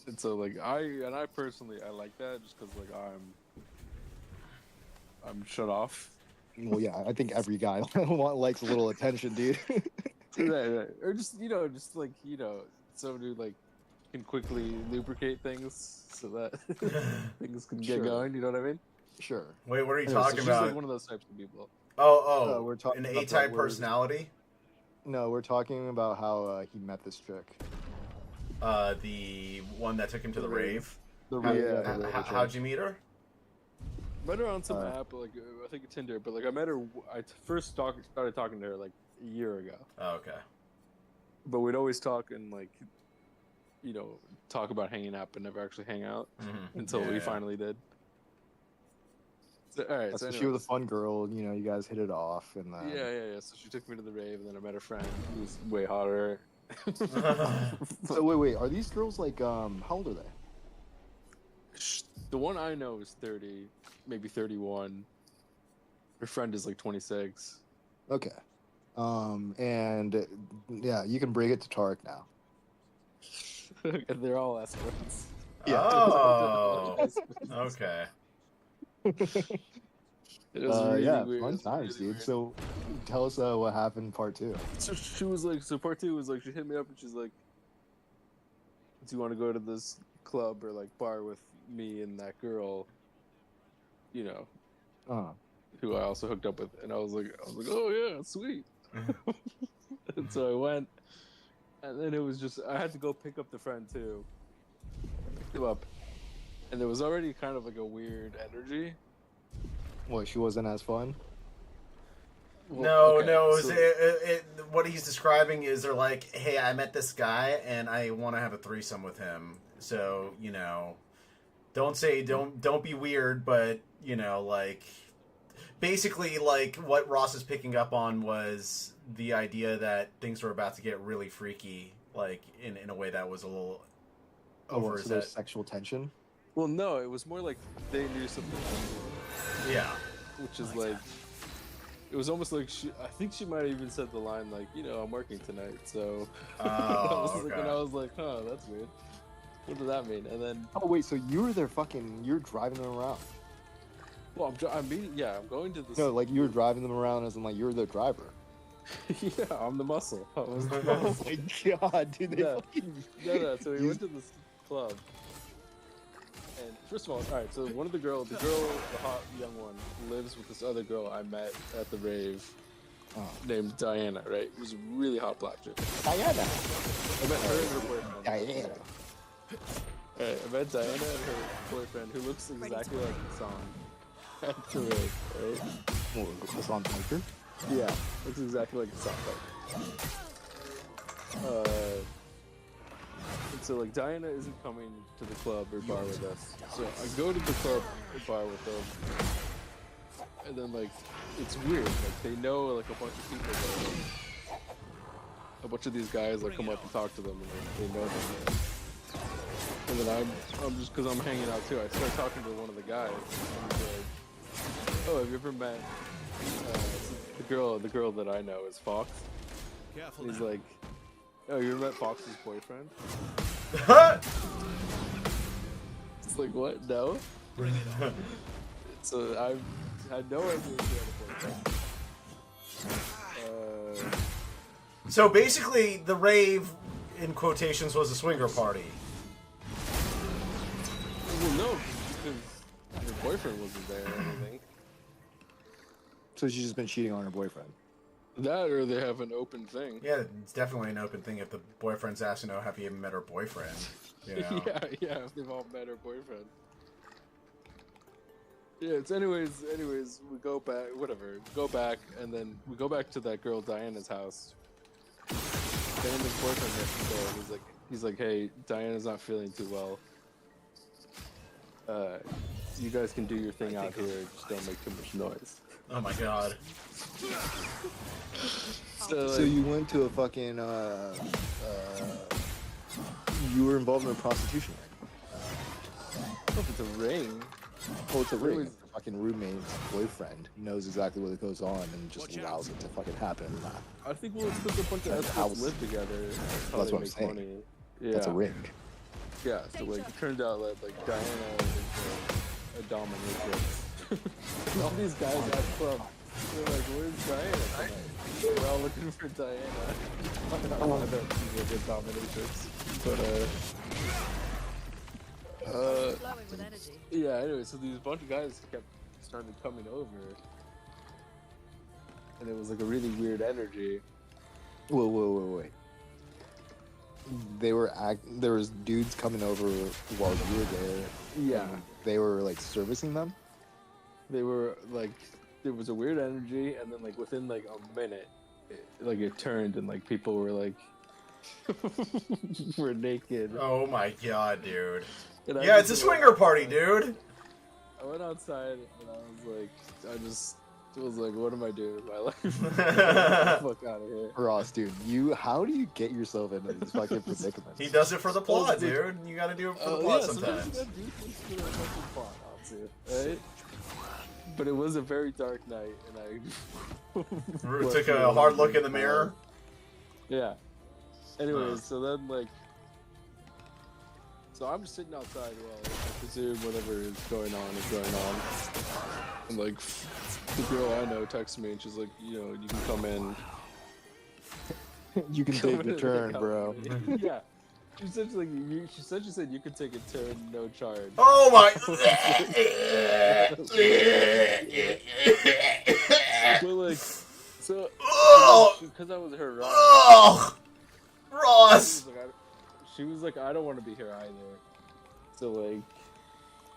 And so like I personally I like that just because like I'm shut off. Well, yeah, I think every guy likes a little attention, dude. Right. Or just like someone who like can quickly lubricate things so that things can get Sure. going. You know what I mean? Sure. Wait, what are you Yeah, so talking She's about? like one of those types of people. Oh, we're talking an about A-type that word. personality. No, we're talking about how he met this chick. The one that took him to the rave. The How, rave, yeah, the rave chick. how'd you meet her? Met her on some Uh, app, like I think Tinder, but like I met her. First started talking to her like a year ago, Oh, okay. but we'd always talk and like, talk about hanging out, but never actually hang out until we finally did. So, all right, So so she was a fun girl. You guys hit it off, and then yeah. So she took me to the rave, and then I met a friend who was way hotter. So wait, are these girls like how old are they? The one I know is 30, maybe 31. Her friend is like 26. Okay. And yeah, you can bring it to Tarek now. And they're all escorts. Yeah. Oh, okay. It was really Yeah, weird. It fun was times, really dude. weird. So, tell us what happened in part 2. So she was like, so part 2 was like, she hit me up and she's like, "Do you want to go to this club or like bar with me and that girl? You know, Uh, who I also hooked up with?" And I was like, "Oh yeah, sweet." And so I went, and then it was just I had to go pick up the friend too. Picked him up, and there was already kind of like a weird energy. what, she wasn't as fun? No, Okay, no. so- What he's describing is they're like, hey, I met this guy and I want to have a threesome with him. So don't be weird, but like basically like what Ross is picking up on was the idea that things were about to get really freaky, like in a way that was a little over So his there's head. sexual tension? Well, no, it was more like they knew something, Yeah. which is like, it was almost like I think she might have even said the line like, I'm working tonight, so. Oh, And I was like, huh, that's weird. What does that mean? And then, Oh, wait, so you were there you're driving them around? well, I'm going to this. No, like you were driving them around as in like you're the driver. Yeah, I'm the muscle. I was the Oh muscle. my god, dude, they Yeah. fucking... No. So we went to this club, and first of all, right. So one of the hot young one, lives with this other girl I met at the rave, named Diana. Right, it was a really hot black chick. Diana! I met her and her boyfriend. Diana. Right, I met Diana and her boyfriend, who looks exactly like the song at the rave. Right? Oh, this on Piper? Yeah, looks exactly like the song. And so like Diana isn't coming to the club or bar with us. So I go to the club or bar with them, and then like it's weird. Like they know like a bunch of people there. A bunch of these guys like come up and talk to them, and like, they know them. And then I'm just because I'm hanging out too. I start talking to one of the guys. And he's like, "Oh, have you ever met the girl that I know is Fox?" Careful And he's now. like, "Oh, you ever met Fox's boyfriend?" It's like, what? No. Bring it on. So I had no idea she had a boyfriend. So basically, the rave, in quotations, was a swinger party. Well, no, because her boyfriend wasn't there or anything. So she's just been cheating on her boyfriend. That or they have an open thing. Yeah, it's definitely an open thing if the boyfriend's asked to know, have you even met her boyfriend? You know? Yeah, if they've all met her boyfriend. Yeah, it's anyways, we go back, and then we go back to that girl Diana's house. Diana's boyfriend is there, and he's like, hey, Diana's not feeling too well. You guys can do your thing out here, just don't make too much noise. Oh my god. So you went to a fucking, you were involved in a prostitution ring. If it's a ring. Oh, it's a ring. Always- Your fucking roommate's boyfriend knows exactly what goes on and just Watch out. allows it to fucking happen. I think it's because a bunch of That's escorts how- live together. That's how That's they what I'm make saying. money. Yeah. That's a ring. Yeah, so like it turned out that like Diana is a dominatrix. And all these guys at the club, they're like, "Where's Diana tonight?" We're all looking for Diana. I don't know she's a good dominatrix, but Flowing with energy. yeah. Anyway, so these bunch of guys kept started coming over, and it was like a really weird energy. Wait. There was dudes coming over while you were there. Yeah. and They were like servicing them. They were like, there was a weird energy, and then like within like a minute, it turned, and like people were like, were naked. Oh my god, dude. And I Yeah, it's a just swinger party, dude. I went outside, and I was like, what am I doing with my life? Get the fuck out of here. Ross, dude, how do you get yourself into this fucking predicament? He does it for the plot, Oh, dude. dude. You gotta do it for the Oh plot yeah, sometimes you sometimes. gotta do things for the fucking plot, obviously, right? But it was a very dark night, and I Rue took a hard look in the mirror. Yeah. Anyways, so then like, So I'm just sitting outside while I presume whatever is going on is going on. And like the girl I know texts me and she's like, you know, you can come in. You can take the turn, bro. Yeah. She said like she said you could take a turn, no charge. Oh my! But like, so Oh, because I was her ride, oh, Ross. she was like, I don't want to be here either. So like,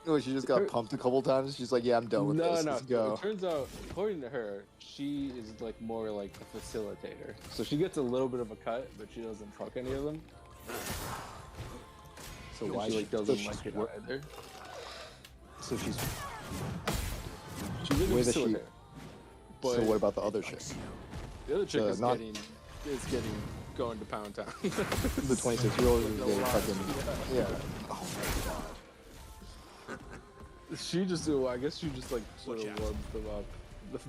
Oh, she just got pumped a couple times. She's like, "Yeah, I'm done with this. no. Let's go." It turns out, according to her, she is like more like a facilitator. So she gets a little bit of a cut, but she doesn't truck any of them. So And why she like so doesn't she's like it wor- either. So she's She's like a where does she? facilitator. But So what about the other chick? the other chick so is not- getting going to Pound Town. The 26-year-old is getting fucking yeah. Oh my god. She just, I guess she just like sort Watch of out. warms them up.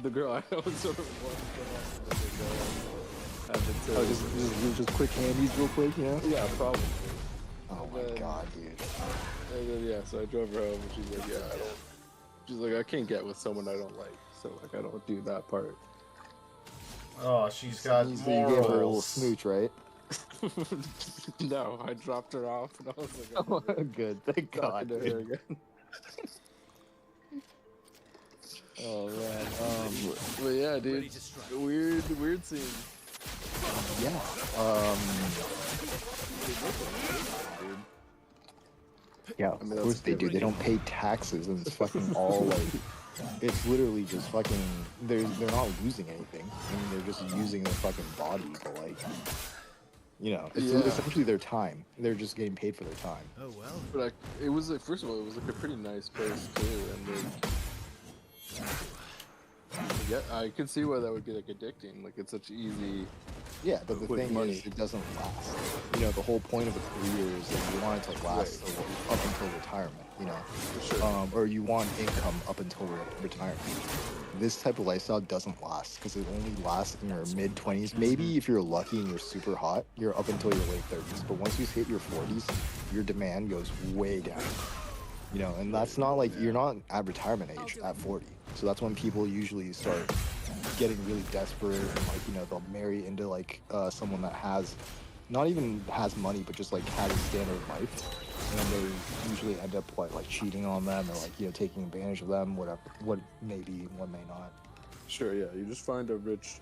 The girl I know sort of warms them up. And then they go and have it Oh, just quick handies, real quick, you know? yeah, probably. Oh my then- god, dude. And then yeah, so I drove her home, and she's like, yeah, I don't. She's like, I can't get with someone I don't like, so like I don't do that part. Oh, she's got So you gave her a little morals. smooch, right? No, I dropped her off, and I was like, Oh, I'm never good. Thank talking God. to her Dude. again. Oh man. But yeah, dude, Ready to strike. weird scene. Yeah. Yeah, I mean, of that's course they do. good. They don't pay taxes, and it's fucking all like, it's literally just fucking. They're not losing anything. I mean, they're just using their fucking body, but like, you know, it's Yeah. essentially their time. They're just getting paid for their time. Oh well. But like, it was like, first of all, it was like a pretty nice place too, and like, yeah, I can see why that would be like addicting. Like, it's such easy. Yeah, but the With thing money. is, it doesn't last. You know, the whole point of a career is that you want it to last up until retirement. You know, For sure. or you want income up until retirement. This type of lifestyle doesn't last because it only lasts in your mid 20s. Maybe if you're lucky and you're super hot, you're up until your late 30s. But once you hit your 40s, your demand goes way down. You know, and that's not like you're not at retirement age at 40. So that's when people usually start getting really desperate and like, you know, they'll marry into like someone that has not even has money but just like has a standard of life. And then they usually end up like cheating on them or like, you know, taking advantage of them, whatever, what may be, what may not. Sure, yeah. You just find a rich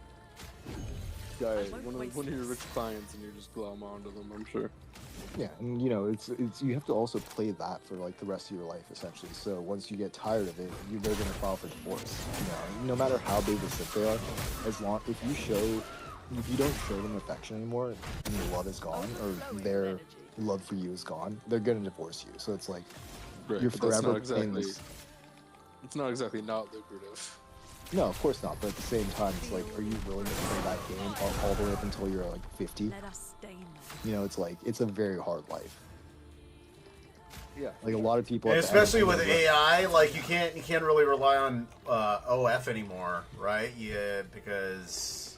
guy, one of your rich clients, and you just glom onto them. I'm sure. Yeah, and you know, it's you have to also play that for like the rest of your life essentially. So once you get tired of it, they're gonna file for divorce. You know, no matter how big a sip they are, if you don't show them affection anymore and your love is gone or their love for you is gone, they're gonna divorce you. So it's like Right, you're but that's forever not paying exactly. this. It's not exactly not lucrative. No, of course not. But at the same time, it's like, are you willing to play that game all the way up until you're like 50? Let us stain them. You know, it's like it's a very hard life. Yeah. Like a lot of people, And at the end especially of with the- AI, like you can't really rely on OF anymore, right? Yeah, because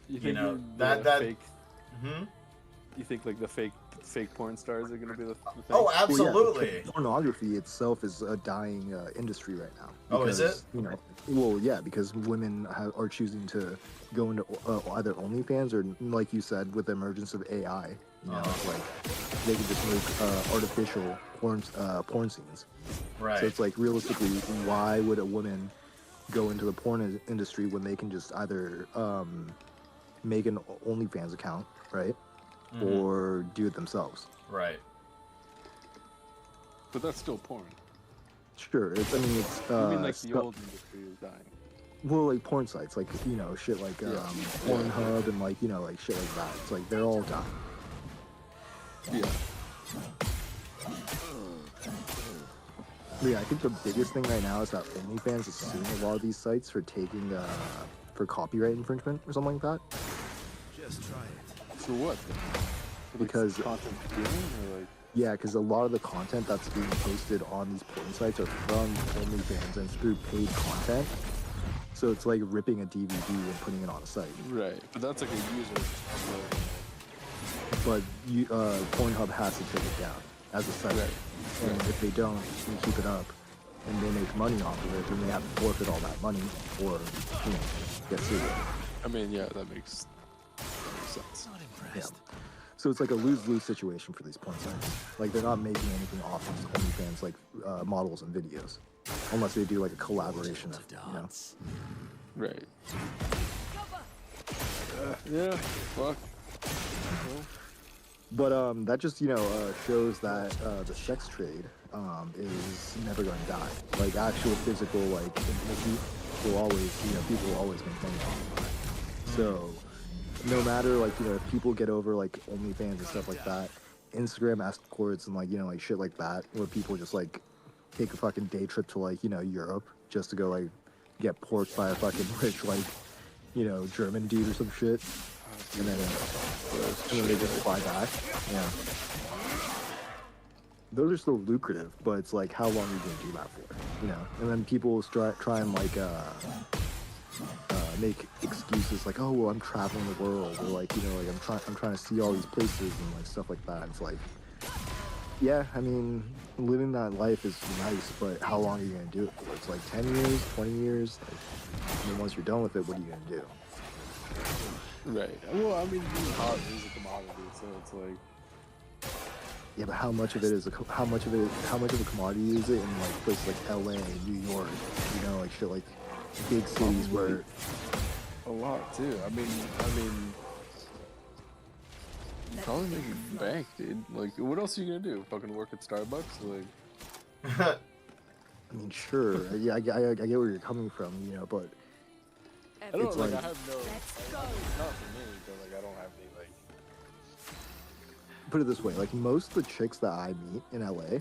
You know, the that- fake. hmm? You think like the fake porn stars are gonna be the thing? Oh, Well, yeah, absolutely. pornography itself is a dying industry right now. Oh, is Because, it? You know, well, yeah, because women are choosing to go into either OnlyFans or, like you said, with the emergence of AI. You know, it's like they can just make artificial porn scenes. Right. So it's like realistically, why would a woman go into the porn industry when they can just either make an OnlyFans account, right, or do it themselves? Right. But that's still porn. Sure, it's. I mean, it's. I mean, like the stuff- old industry is dying. Well, like porn sites, like, you know, shit like Pornhub and like, you know, like shit like that. It's like they're all dying. Yeah. But yeah, I think the biggest thing right now is that OnlyFans is suing a lot of these sites for taking for copyright infringement or something like that. Just try it. For what? For, like, Because- content stealing or like. Yeah, because a lot of the content that's being posted on these porn sites are from OnlyFans and it's through paid content. So it's like ripping a DVD and putting it on a site. Right, but that's like a user. But Pornhub has to take it down. as a site. Right. And if they don't and keep it up, and they make money off of it, then they have to forfeit all that money or get sued. I mean, yeah, that makes sense. Yeah. So it's like a lose-lose situation for these porn sites. Like they're not making anything off of OnlyFans, like models and videos, unless they do like a collaboration of, Right. Yeah. Fuck. Well, But that just shows that the sex trade is never going to die. Like actual physical like intimacy will always people will always make money off of that. So no matter like if people get over like OnlyFans and stuff like that, Instagram escorts and like shit like that, where people just like take a fucking day trip to like Europe just to go like get porked by a fucking rich like German dude or some shit, and then they just fly back. Yeah, those are still lucrative, but it's like how long are you gonna do that for? And then people will try and like make excuses like, oh well, I'm traveling the world, or like I'm trying to see all these places and like stuff like that. It's like, yeah, I mean, living that life is nice, but how long are you gonna do it for? It's like 10 years, 20 years. And then once you're done with it, what are you gonna do? right. Well, I mean, being hot is a commodity, so it's like. Yeah, but how much of it is how much of a commodity is it in like places like LA, New York, like shit like big cities where A lot too. I mean, you're probably making bank, dude. Like, what else are you gonna do? Fucking work at Starbucks? Like, I mean, sure, yeah, I get where you're coming from, but I don't it's like. like, I have no. Let's go. Not for me, but like, I don't have any like. put it this way, like most of the chicks that I meet in LA,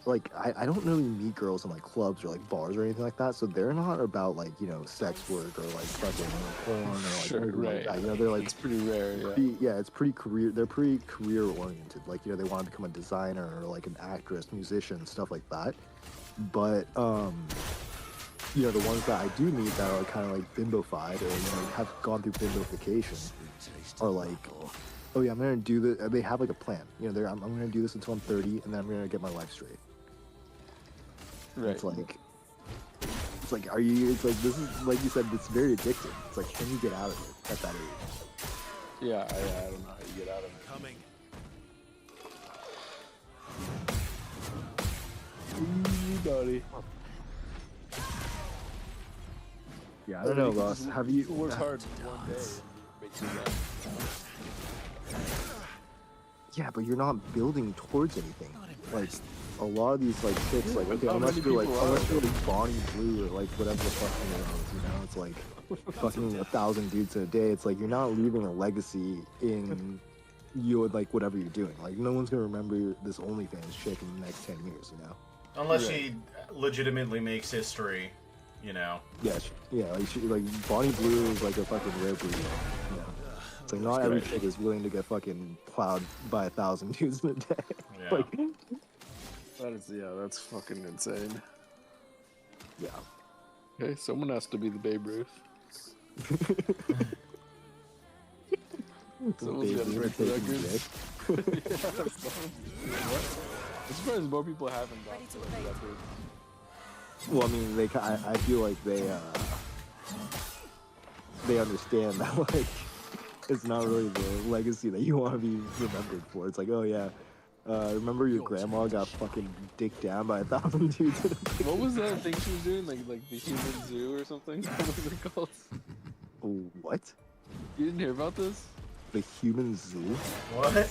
like I don't really meet girls in like clubs or like bars or anything like that, so they're not about like sex work or like fucking porn or like Sure, anything right. like that. They're like It's pretty rare, yeah. it's pretty career. They're pretty career oriented. Like they want to become a designer or like an actress, musician, stuff like that. But the ones that I do meet that are kind of like bimbofied or have gone through bimbofication are like, oh yeah, I'm gonna do this. They have like a plan. I'm gonna do this until I'm 30, and then I'm gonna get my life straight. Right. It's like, are you? It's like this is like you said. It's very addictive. It's like, can you get out of it at that age? Yeah, I don't know how you get out of it. Coming. Buddy. Yeah, I don't know, Ross. Have you? You work hard one day and make you that. Yeah, but you're not building towards anything. Like a lot of these like chicks, like okay, How unless many you're people are like Bonnie Blue or like whatever the fuck your name is, it's like fucking 1,000 dudes in a day. It's like you're not leaving a legacy in like whatever you're doing. Like no one's gonna remember this OnlyFans chick in the next 10 years, Unless she legitimately makes history, Yeah, like Bonnie Blue is like a fucking rare breed. It's like not every chick is willing to get fucking plowed by 1,000 dudes in a day. Yeah. Like, That's fucking insane. yeah. Okay, someone has to be the Babe Ruth. Someone's Babe gotta Ruth break the taking records. dick. Yeah, I'm surprised more people haven't gone Ready to for the invade. record. Well, I mean, I feel like they understand that like it's not really the legacy that you want to be remembered for. It's like, oh yeah, remember your grandma got fucking dicked down by 1,000 dudes. What was that thing she was doing? Like the human zoo or something? What was it called? What? You didn't hear about this? The human zoo? What? It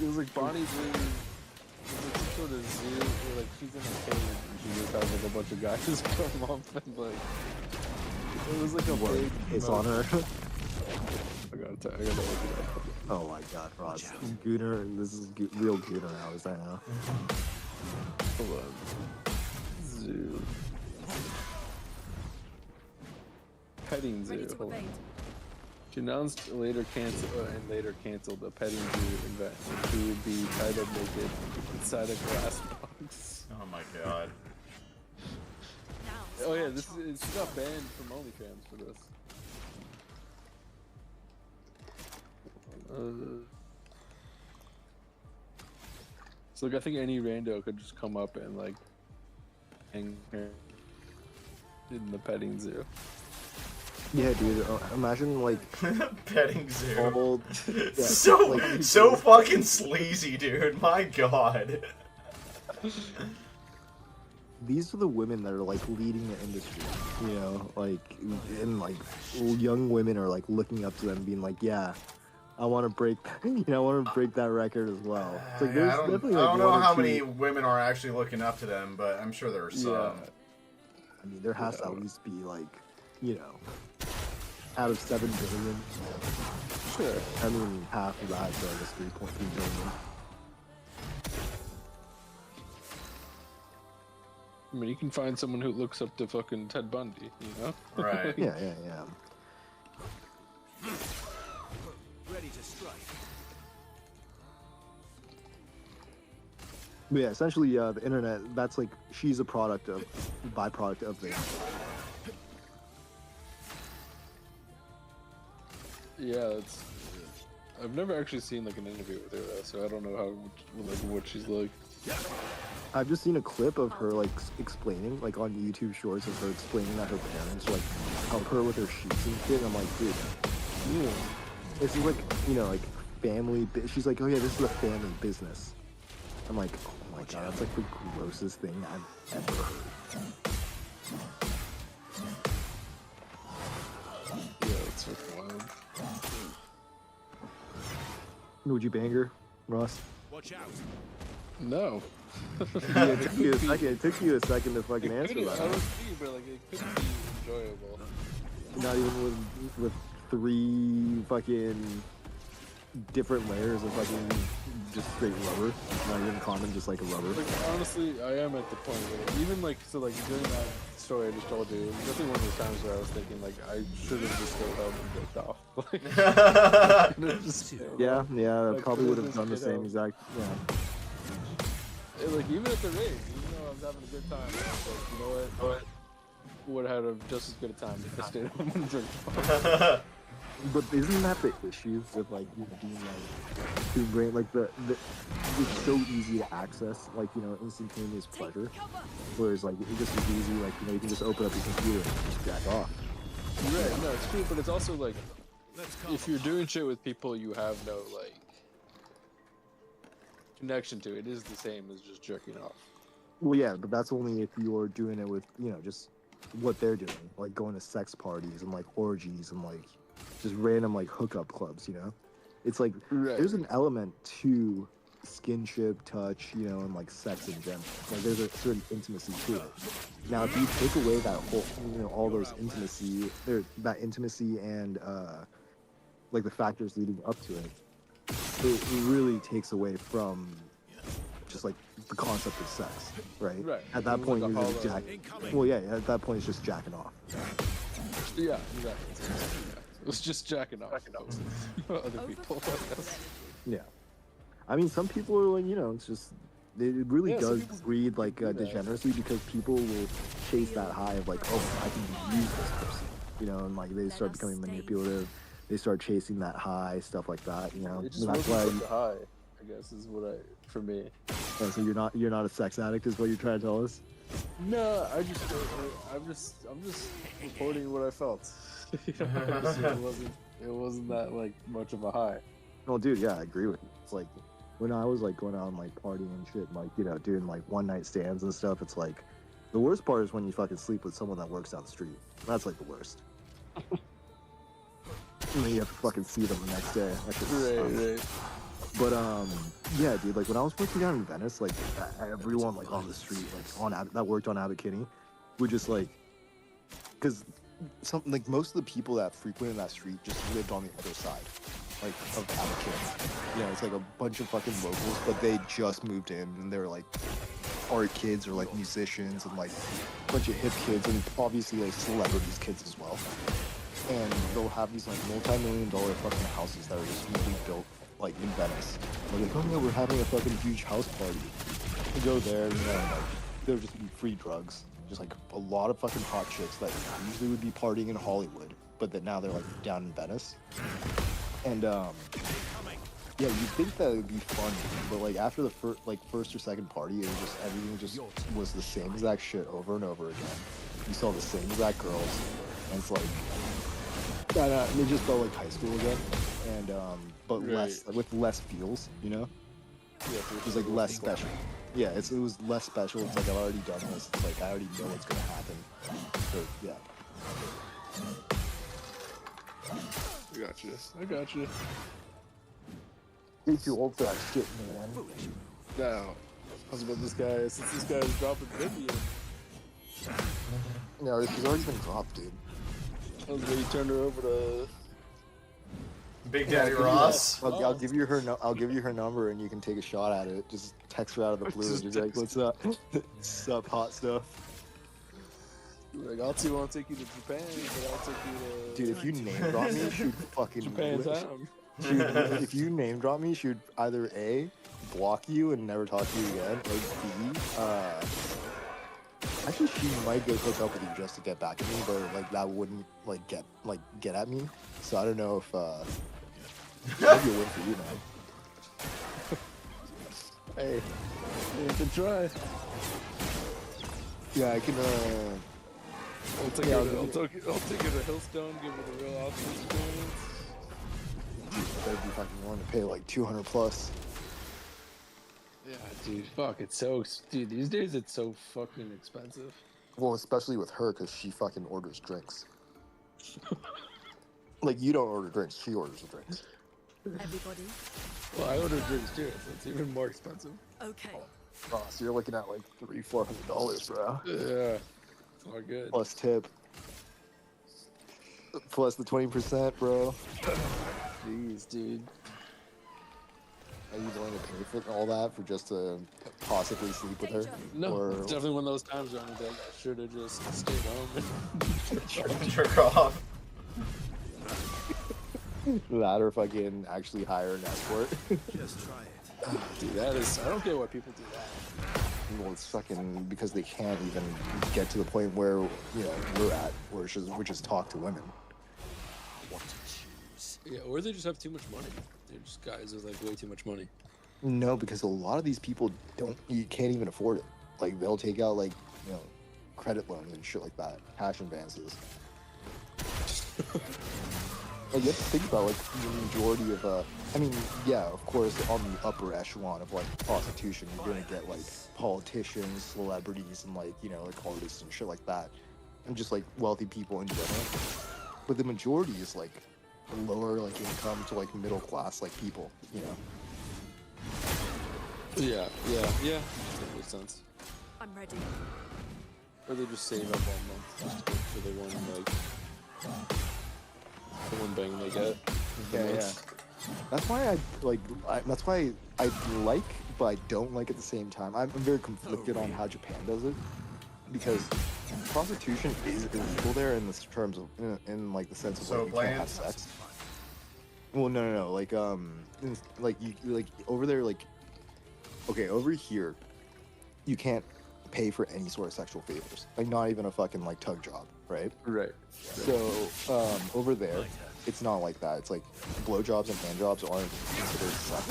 was like Bonnie Blue. It was like some sort of zoo where like she's in a cage and she just has like a bunch of guys come up and like it was like a big It's on her. I gotta look it up. Oh my god, Ross. Gooner, this is real Gooner hours right now. Hold on. Zoo. Petting Ready zoo. to Hold on. invade. She announced later canceled a petting zoo event. She would be tied up naked inside a glass box. Oh my god. Now. Oh yeah, she got banned from OnlyFans for this. So like I think any rando could just come up and like hang her in the petting zoo. Yeah, dude. Imagine like Petting zoo. all So like, so fucking sleazy, dude. My god. these are the women that are like leading the industry, you know, like, and like young women are like looking up to them, being like, yeah, I want to break, you know, I want to break that record as well. It's like Yeah, there's I don't definitely like know one or how two. many women are actually looking up to them, but I'm sure there are some. Yeah. I mean, there has to at least be like, you know, out of 7 billion. Sure. I mean, half of that, so I guess 3.3 billion. I mean, you can find someone who looks up to fucking Ted Bundy, you know? Right. Yeah, yeah, yeah. Ready to strike. But yeah, essentially, the internet, that's like, she's a byproduct of this. Yeah, it's. I've never actually seen like an interview with her though, so I don't know how like what she's like. I've just seen a clip of her like explaining, like on YouTube Shorts, of her explaining that her parents like help her with her sheets and shit. And I'm like, dude, you know, this is like, you know, like family. She's like, oh yeah, this is a family business. I'm like, oh my god, that's like the grossest thing I've ever heard. Yeah, it's fucking wild. Would you bang her, Ross? Watch out. No. Yeah, it took you a second. It took you a second to fucking answer I that. don't see, but like it could be enjoyable. Not even with 3 fucking different layers of fucking just straight rubber. Not even condom, just like a rubber. Like honestly, I am at the point where even like so like during that story I just told you, it was definitely one of those times where I was thinking like I should have just stayed home and jerked off. Like, just, Yeah, yeah, I Like, probably would have just, done the you same know. exact. Yeah. like even at the rave, even though I was having a good time, I was like, you know what? Would have had just as good a time if I stayed home and jerked. But isn't that the issue with like, you know, being like, to bring like the it's so easy to access, like, you know, instantaneous pleasure, whereas like it just is easy, like, you know, you can just open up your computer and just jack off. Right, no, it's true, but it's also like Let's go. if you're doing shit with people you have no like connection to, it is the same as just jerking off. Well, yeah, but that's only if you're doing it with, you know, just what they're doing, like going to sex parties and like orgies and like just random like hookup clubs, you know. It's like Right. there's an element to skinship, touch, you know, and like sex in general. Like there's a certain intimacy to it. Now, if you take away that whole, you know, all those intimacy, or that intimacy and like the factors leading up to it, it really takes away from just like the concept of sex, right? Right. At that It was point, like a you're just hollow- jacking. Well, yeah, at that point, it's just jacking off. Yeah, exactly. It was just jacking off. Other people. Yeah. I mean, some people are like, you know, it's just, it really Yeah, some does people breed like do that. degeneracy, because people will chase that high of like, oh, I can use this person, you know, and like they start becoming manipulative. They start chasing that high, stuff like that, you know. It just And that's wasn't why. such a high, I guess, is what for me. Oh, so you're not a sex addict, is what you're trying to tell us? No, I'm just reporting what I felt. You know, it wasn't that like much of a high. Well, dude, yeah, I agree with you. It's like when I was like going out and like partying and shit, like, you know, doing like one night stands and stuff. It's like the worst part is when you fucking sleep with someone that works down the street. That's like the worst. And then you have to fucking see them the next day. That shit sucks. Right. But yeah, dude, like when I was working down in Venice, like everyone like on the street, like that worked on Abbot Kinney, would just like, because like most of the people that frequented that street just lived on the other side, like of Abbot Kinney. You know, it's like a bunch of fucking locals, but they just moved in and they were like art kids or like musicians and like a bunch of hip kids and obviously like celebrities kids as well. And they'll have these like multi-million-dollar fucking houses that are just newly built, like in Venice. They're like, oh yeah, we're having a fucking huge house party. You go there, you know, like there'll just be free drugs. Just like a lot of fucking hot chicks that usually would be partying in Hollywood, but that now they're like down in Venice. And Yeah, you'd think that would be fun, but like after the first or second party, it was just everything just was the same exact shit over and over again. You saw the same exact girls, and it's like, it just felt like high school again, and but less with less feels, you know. Yeah, It was like less special. Yeah, it was less special. It's like I've already done this. It's like I already know what's gonna happen. So yeah. I got you. You're too old for that shit, man. Now, how's about this guy? Since this guy's dropping Vivian, No, she's already been dropped, dude. how's about you turn her over to? Big Daddy Ross. I'll give you her. I'll give you her number, and you can take a shot at it. Just text her out of the blue, and Just just be like, "What's up? What's up, hot stuff?" Like, I'll won't take you to Japan, but I'll take you to. Dude, if you name drop me, she'd fucking. Japantown. If you name drop me, she'd either A, block you and never talk to you again, or B, actually she might go hook up with you just to get back at me, but like that wouldn't get at me. So I don't know if that'd be a win for you, man. Hey, you can try. Yeah, I can. I'll take her to Hillstone, give her the real Austin experience. I'd be fucking willing to pay like 200 plus. Yeah, dude, fuck, it's so, dude, these days it's so fucking expensive. Well, especially with her, because she fucking orders drinks. Like, you don't order drinks, she orders the drinks. Everybody. Well, I order drinks too, so it's even more expensive. Okay. Oh, so you're looking at like $300-400, bro. Yeah, it's all good. Plus tip. Plus the 20%, bro. Jeez, dude. Are you willing to pay for all that for just to possibly sleep with her? No, Or it's definitely one of those times where I'm like, I should have just stayed home. Jerk off. that, or fucking actually hire an escort? Just try it. Dude, that is, I don't get why people do that. Well, it's fucking because they can't even get to the point where, you know, we're at, which is talk to women. What to choose? Yeah, or they just have too much money. They're just guys with like way too much money. No, because a lot of these people you can't even afford it. Like, they'll take out, like, you know, credit loans and shit like that, cash advances. Like, you have to think about, like, the majority of, I mean, yeah, of course, on the upper echelon of, like, prostitution, you're gonna get, like, politicians, celebrities, and, like, you know, like, artists and shit like that. And just, like, wealthy people in general. But the majority is, like, lower, like, income to, like, middle class, like, people, you know? Yeah. That makes sense. I'm ready. Or they just save up all month just to wait for the one bang they get. Yeah. That's why that's why I like, but I don't like at the same time. I'm very conflicted on how Japan does it, because prostitution is illegal there in the terms of, in like the sense of So like you can't have sex. Well, no. Like like over there, like, okay, over here, you can't pay for any sort of sexual favors. Like, not even a fucking like tug job, right? Right. So over there, it's not like that. It's like blowjobs and hand jobs aren't considered sex,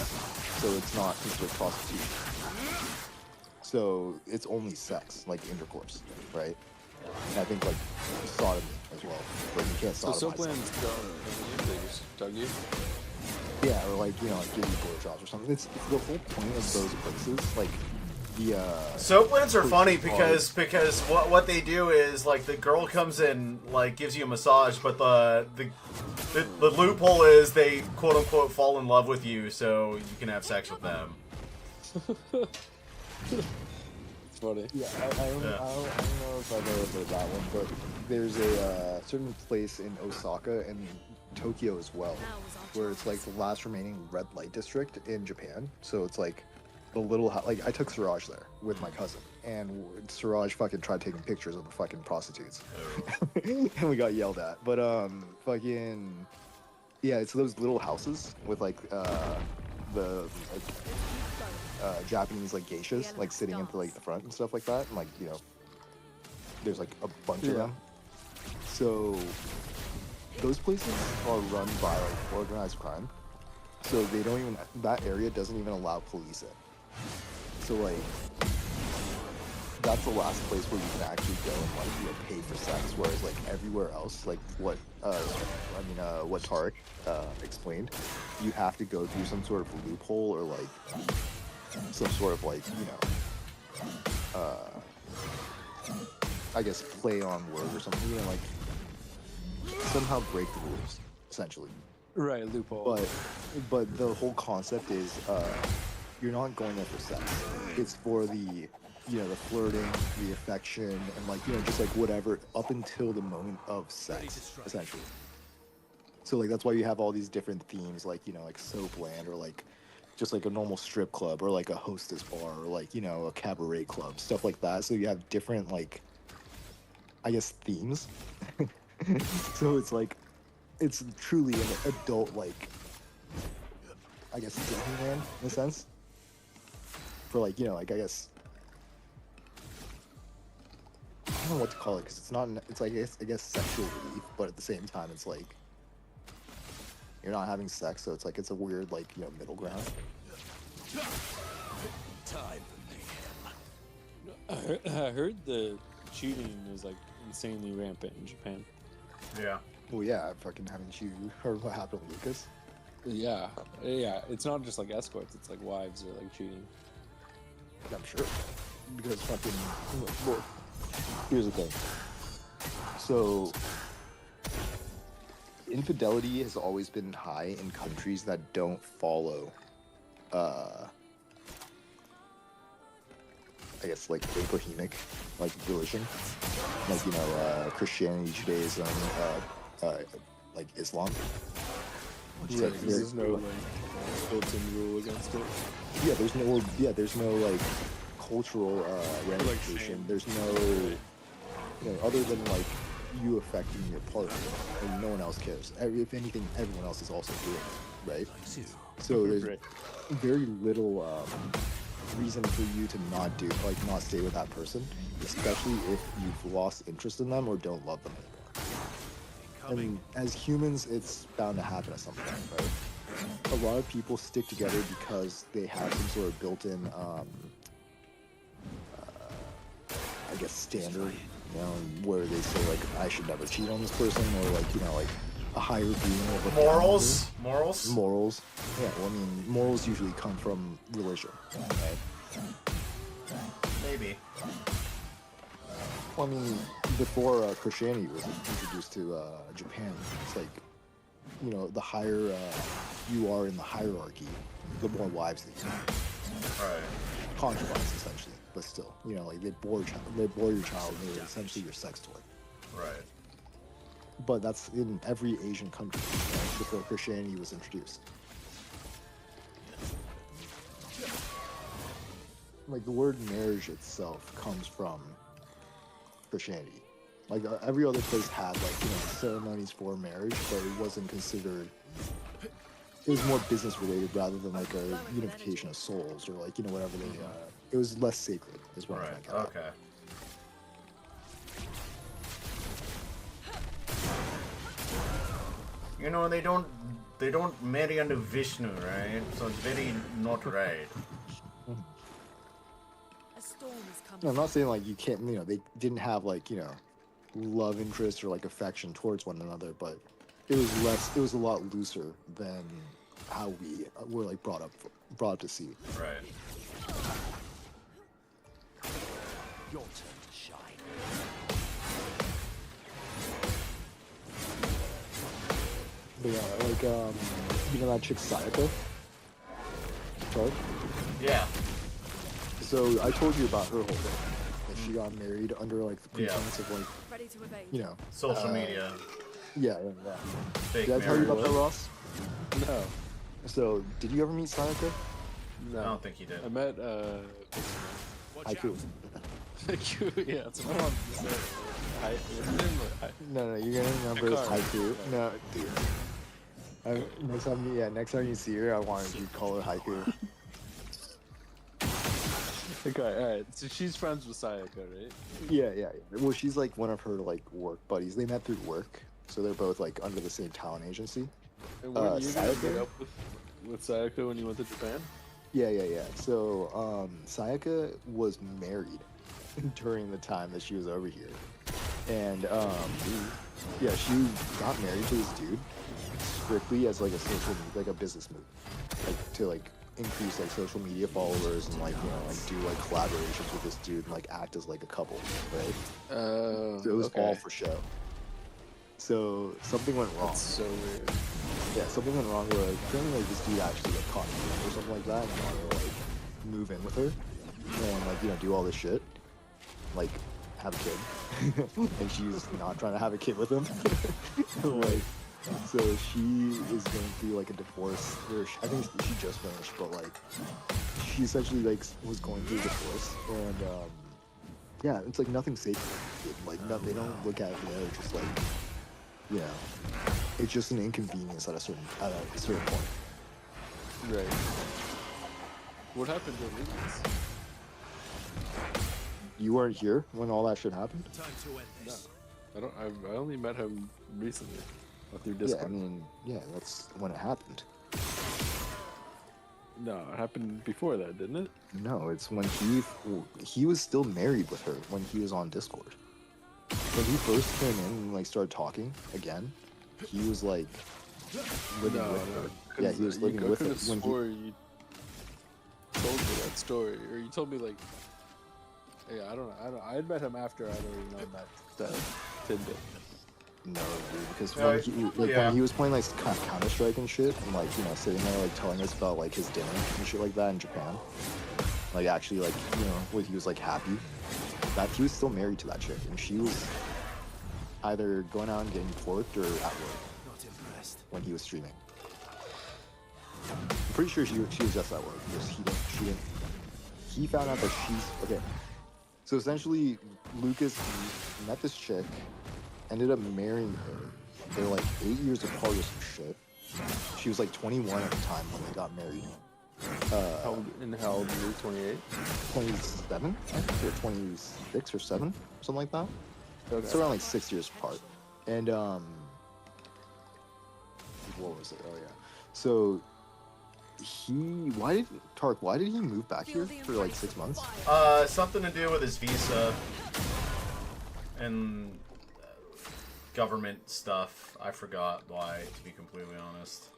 so it's not considered prostitution. So it's only sex, like intercourse, right? And I think like sodomy as well. Like, you can't So sodomize. soaplands don't, they just tug you? Yeah, or like, you know, like give you blowjobs or something. It's the whole point of those places. Like the Soaplands are funny because what they do is, like, the girl comes in, like, gives you a massage, but the loophole is they quote unquote fall in love with you, so you can have sex with them. It's funny. yeah, I don't know if I've ever heard that one, but there's a certain place in Osaka and Tokyo as well, where it's like the last remaining red light district in Japan. So it's like the little like, I took Siraj there with my cousin, and Siraj fucking tried taking pictures of the fucking prostitutes, and we got yelled at. But fucking yeah, it's those little houses with like the like Japanese like geishas like sitting into like the front and stuff like that, and like, you know, there's like a bunch of them. So those places are run by like organized crime, So they don't even, that area doesn't even allow police in. So like, that's the last place where you can actually go and like, you know, pay for sex. Whereas like everywhere else, like what Tarek explained, you have to go through some sort of loophole or like some sort of like, you know, I guess play on word or something, you know, like somehow break the rules, essentially. Right, loophole. But the whole concept is you're not going there for sex. It's for the, you know, the flirting, the affection, and like, you know, just like whatever up until the moment of sex, essentially. So like that's why you have all these different themes, like, you know, like Soapland or like just like a normal strip club or like a hostess bar or like, you know, a cabaret club, stuff like that. So you have different like, I guess, themes. So it's like it's truly an adult, like, I guess, Disneyland in a sense. For like, you know, like, I guess, I don't know what to call it because it's not. It's like, I guess sexual relief, but at the same time, it's like you're not having sex, so it's like it's a weird, like, you know, middle ground. Time for mayhem. I heard the cheating is like insanely rampant in Japan. Yeah. Well, yeah, haven't you heard what happened with Lucas? Yeah, it's not just like escorts; it's like wives are like cheating. I'm sure. Because fucking, well, here's the thing. So, infidelity has always been high in countries that don't follow, I guess, like, Abrahamic, like, religion. Like, you know, Christianity, Judaism, like, Islam. Right, because there's no like built-in rule against it. There's no like cultural ramification. There's no, you know, other than like you affecting your partner, and no one else cares. If anything, everyone else is also doing it, right? So there's very little reason for you to not stay with that person, especially if you've lost interest in them or don't love them anymore. And as humans, it's bound to happen at some point, right? A lot of people stick together because they have some sort of built-in, I guess, standard, you know, where they say, like, I should never cheat on this person, or, like, you know, like, a higher being of a Morals? Morals. Yeah, well, I mean, morals usually come from religion, right? Maybe. Well, I mean, before Christianity was introduced to Japan, it's like, you know, the higher you are in the hierarchy, the more wives that you have. Right. Concubines, essentially, but still, you know, like they bore your child, and they're essentially your sex toy. Right. But that's in every Asian country, right, before Christianity was introduced. Like the word marriage itself comes from Christianity. Like every other place had, like, you know, ceremonies for marriage, but it wasn't considered. It was more business related rather than like a unification of souls or like, you know, whatever they. It was less sacred, is what I'm trying to get at. Okay. You know, they don't marry under Vishnu, right? So it's very not right. A storm is coming. No, I'm not saying like you can't, you know, they didn't have like, you know, love interest or like affection towards one another, but it was a lot looser than how we were like brought up to see. Right. Your turn to shine. But yeah, like you know that chick Sayako? Sorry? Yeah. So I told you about her whole thing. That she got married under like the pretense of like, Ready to evade. you know, Social media. yeah. Fake Did I tell you about that, marriage. Ross? No, So did you ever meet Sayako? no. I don't think he did. I met Haiku. yeah, that's what I wanted to say. What's his name? No, you're gonna remember as Hikaru. Haiku. No, dude. Next time you see her, I wanted you to call her Haiku. Okay, alright. So she's friends with Sayaka, right? Yeah. Well, she's like one of her like work buddies. They met through work, so they're both like under the same talent agency. And were you gonna Sayaka? meet up with with Sayaka when you went to Japan? Yeah. So, Sayaka was married during the time that she was over here, and yeah, she got married to this dude strictly as like a social, like a business move, like to like increase like social media followers and like like do like collaborations with this dude and like act as like a couple, right? Oh, So it was okay. all for show. So something went wrong. That's so weird. Yeah, something went wrong where like apparently like this dude actually like caught her or something like that and wanted to like move in with her and like do all this shit, like have a kid, and she's not trying to have a kid with him. Like, so she is going through like a divorce. I think she just finished, but like she essentially like was going through a divorce, and yeah, it's like nothing sacred. Like no, they don't look at it. They're just like it's just an inconvenience at a certain point. Right. What happened to Lucas? You weren't here when all that shit happened? Time to end this. I only met him recently through Yeah, Discord. I mean, yeah, that's when it happened. No, it happened before that, didn't it? No, it's when he was still married with her when he was on Discord. When he first came in and like started talking again, he was like living with her. Yeah, he was living with her when swore you told me that story, or you told me like, yeah, I don't know. I had met him after I'd already known that tidbit. No, dude, because when he was playing like kind of Counter Strike and shit, and like sitting there like telling us about like his dinner and shit like that in Japan, like actually like when he was like happy that he was still married to that chick, and she was either going out and getting porked or at work Not impressed. when he was streaming. I'm pretty sure she was just at work because he found out that she's okay. So essentially, Lucas met this chick, ended up marrying her. They're like 8 years apart or some shit. She was like 21 at the time when they got married. How old were you? 28? 27, I think, or 26 or 7, something like that. Okay. It's around like 6 years apart. And what was it? Oh yeah. So why did he move back here for like 6 months? Something to do with his visa and government stuff. I forgot why, to be completely honest.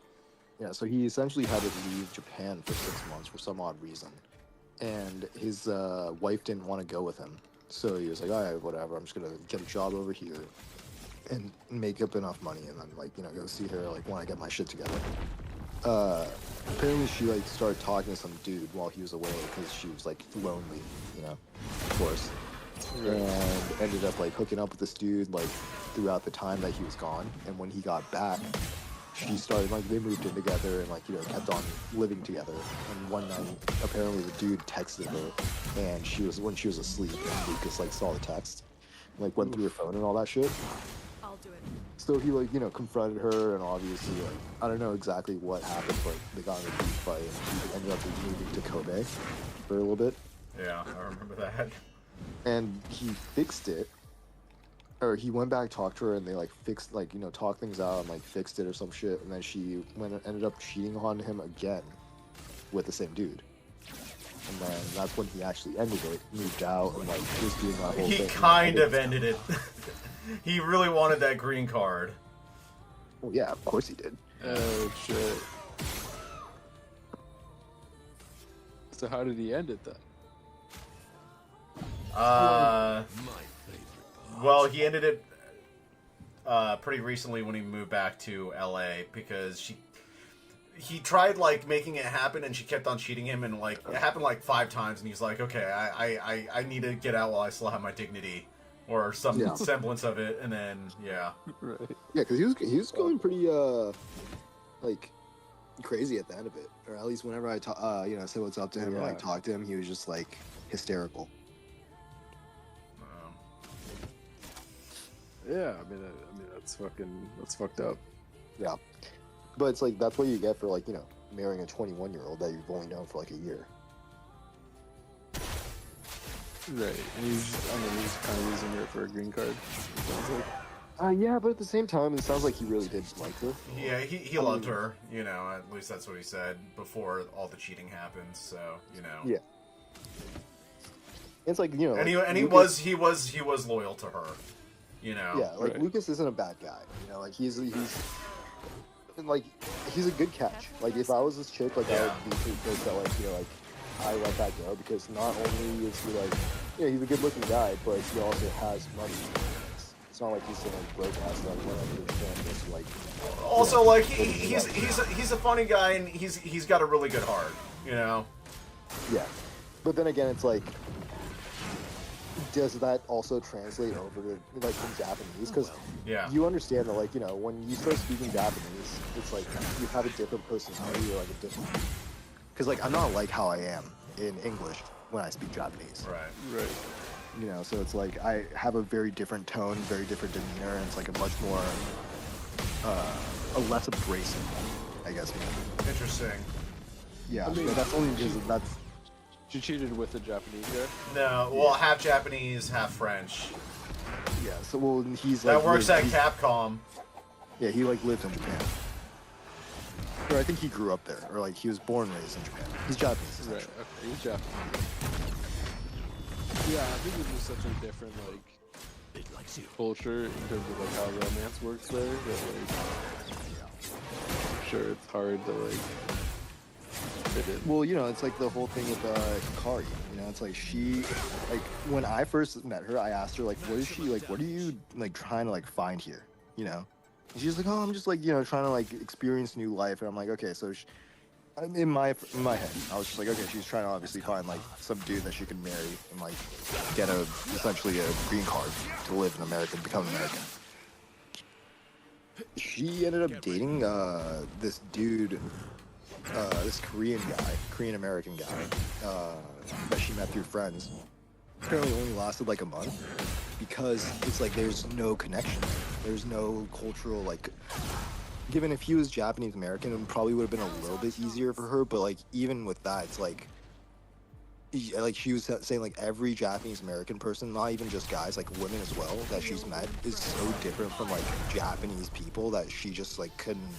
Yeah, so he essentially had to leave Japan for 6 months for some odd reason. And his wife didn't want to go with him. So he was like, all right, whatever, I'm just going to get a job over here and make up enough money and then, like, go see her, like, when I get my shit together. Apparently she, like, started talking to some dude while he was away because she was, like, lonely, of course. Right. And ended up, like, hooking up with this dude, like, throughout the time that he was gone. And when he got back, she started, like, they moved in together and, like, kept on living together. And one night, apparently the dude texted her, and when she was asleep, and Lucas, like, saw the text, like, went through her phone and all that shit. I'll do it. So he, like, confronted her, and obviously, like, I don't know exactly what happened, but they got in a beef fight, and he ended up moving to Kobe for a little bit. Yeah, I remember that. And he fixed it. Or he went back, talked to her, and they like fixed, like talked things out and like fixed it or some shit. And then she ended up cheating on him again with the same dude. And then that's when he actually ended it, moved out, and like was doing that whole thing. He kind of ended it. He really wanted that green card. Well, yeah, of course he did. Oh shit. So how did he end it then? My favorite part. Well, he ended it pretty recently when he moved back to LA because he tried like making it happen and she kept on cheating him, and like it happened like 5 times, and he's like, okay, I need to get out while I still have my dignity or some semblance of it, and then Right. Yeah, because he was going pretty like crazy at the end of it, or at least whenever I talk, say what's up to him or like talk to him, he was just like hysterical. Yeah, I mean that's fucked up. Yeah, but it's like that's what you get for like marrying a 21-year-old that you've only known for like a year. Right, and he's kind of using her for a green card. It sounds like. Yeah, but at the same time, it sounds like he really did like her. Yeah, he loved her. You know, at least that's what he said before all the cheating happened. So you know. Yeah. It's like, you know, And Lucas, he was loyal to her. You know. yeah, like Right. Lucas isn't a bad guy. You know, like he's like he's a good catch. Like if I was this chick, like I Yeah. would be pretty pissed that like, you know, like I let that go because not only is he like, yeah, he's a good looking guy, but he also has money. It's not like he's some like broke ass like whatever this like. Also, like he's a funny guy and he's got a really good heart. You know. Yeah, but then again, it's like, does that also translate over to like in Japanese? Because Yeah. you understand that, like, you know, when you start speaking Japanese, it's like you have a different personality or like a different. Because like I'm not like how I am in English when I speak Japanese. Right. Right. You know, so it's like I have a very different tone, very different demeanor, and it's like a much more, a less abrasive, I guess. Interesting. Yeah, I mean, but that's only because that's. She cheated with a Japanese guy. No, well, half Japanese, half French. Yeah, so well, he's like That works at he's- Capcom. Yeah, he like lives in Japan. Or I think he grew up there, or like he was born and raised in Japan. He's Japanese, Right. essentially. Okay. He's Japanese. Yeah, I think it's just such a different like culture in terms of like how romance works there. That like, I'm sure it's hard to like fit in. Well, you know, it's like the whole thing with Hikari. You know, it's like she, like when I first met her, I asked her like, what is she like? What are you like trying to like find here? You know, and she's like, oh, I'm just like, you know, trying to like experience new life. And I'm like, okay, so in my head, I was just like, okay, she's trying to obviously find like some dude that she can marry and like get essentially a green card to live in America, become American. She ended up dating this dude, this Korean American guy, that she met through friends. Apparently only lasted like a month because it's like there's no connection. There's no cultural like. Given if he was Japanese American, it probably would have been a little bit easier for her. But like even with that, it's like she was saying like every Japanese American person, not even just guys, like women as well, that she's met is so different from like Japanese people that she just like couldn't.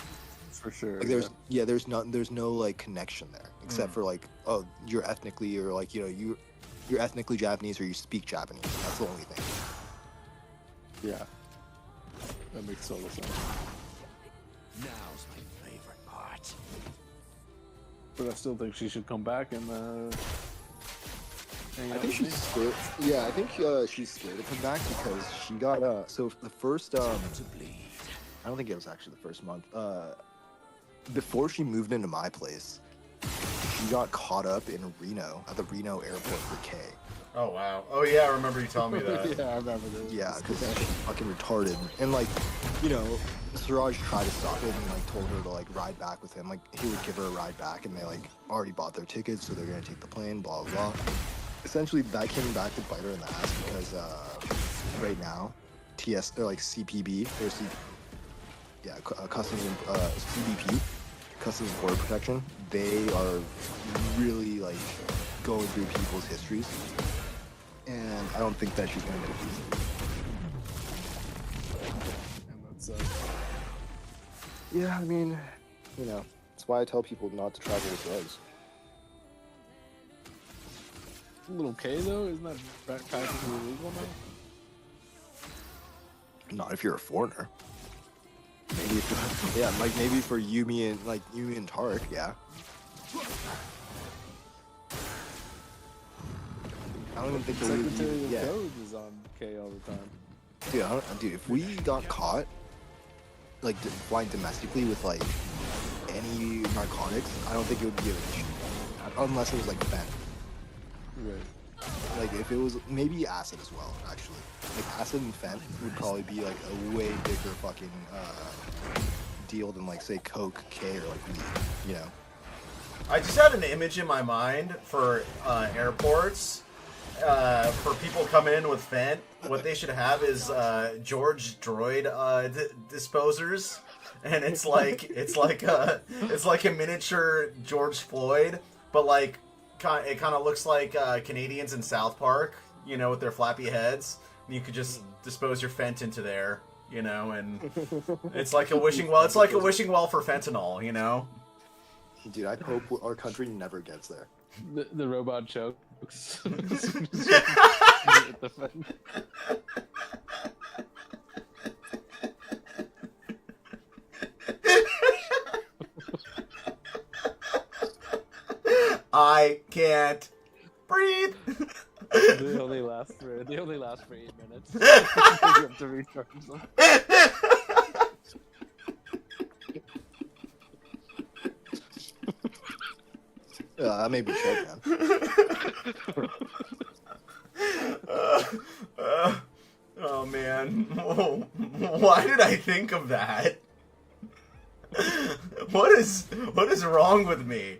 For sure. Like there's no like connection there except for like, oh, you're ethnically, or like, you know, you're ethnically Japanese or you speak Japanese. That's the only thing. Yeah. That makes total sense. Now's my favorite part. But I still think she should come back and hang I out think with me. she's scared. Yeah, I think she's scared to come back because she got so the first To bleed. I don't think it was actually the first month. Before she moved into my place, she got caught up in Reno at the Reno airport for K. Oh wow. Oh yeah, I remember you telling me that. Yeah, I remember this. Yeah, because she's fucking retarded. And like, you know, Siraj tried to stop it and like told her to like ride back with him. Like he would give her a ride back, and they like already bought their tickets, so they're gonna take the plane. Blah blah blah. Essentially, that came back to bite her in the ass because right now, they're like CPB, Customs CBP, Customs and Border Protection. They are really like going through people's histories. And I don't think that she's gonna get a visa. And that's Yeah, I mean, you know, that's why I tell people not to travel with drugs. a little K though. Isn't that practically illegal now? Not if you're a foreigner. Maybe if, yeah, like maybe for Yumi and Tark, yeah. I don't even think that we would Secretary even, of yeah. Code is on K all the time. Dude, if we got caught, like, flying domestically with, like, any narcotics, I don't think it would be an issue. Unless it was, like, fentanyl. Right. Like, if it was, maybe acid as well, actually. Like, acid and fent would probably be, like, a way bigger fucking, deal than, like, say, Coke, K, or, like, weed, you know? I just had an image in my mind for airports. For people coming in with Fent, what they should have is George Droid disposers, and it's like a miniature George Floyd, but like it kind of looks like Canadians in South Park, you know, with their flappy heads. And you could just dispose your Fent into there, you know, and it's like a wishing well. It's like a wishing well for fentanyl, you know. Dude, I hope our country never gets there. The robot chokes. I can't breathe. They only last for 8 minutes. You have to recharge them. That made me choke, man. Oh man, why did I think of that? What is wrong with me?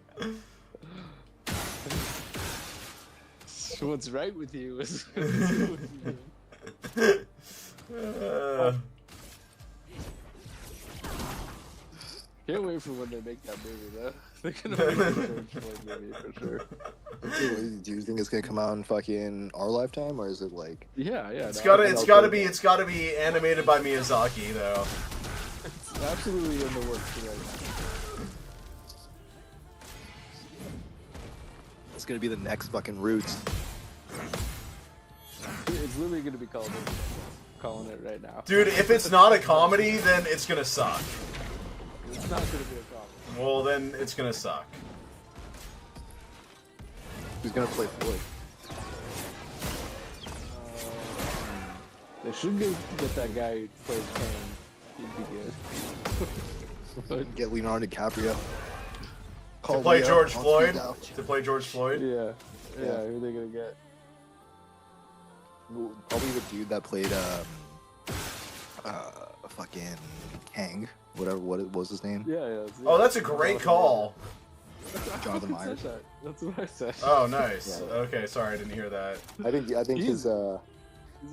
What's right with you is. Can't wait for when they make that movie though. They're gonna make a George Floyd movie for sure. Do you think it's gonna come out in fucking our lifetime, or is it like? Yeah. It's gotta be animated by Miyazaki though. It's absolutely in the works right now. It's gonna be the next fucking Roots. It's literally gonna be called. Calling it right now. Dude, if it's not a comedy, then it's gonna suck. It's not gonna be a comedy. Well, then it's gonna suck. Who's gonna play Floyd? They should get that guy who plays Kane. He'd be good. Get Leonardo DiCaprio. To play Leo George on Floyd? speed dial. To play George Floyd? Yeah. Who are they gonna get? Probably the dude that played fucking Kang, whatever. What was his name? Yeah. Oh, that's a great call. Jonathan Myers. That's what I said. Oh, nice. Yeah. Okay, sorry, I didn't hear that. I think He's his a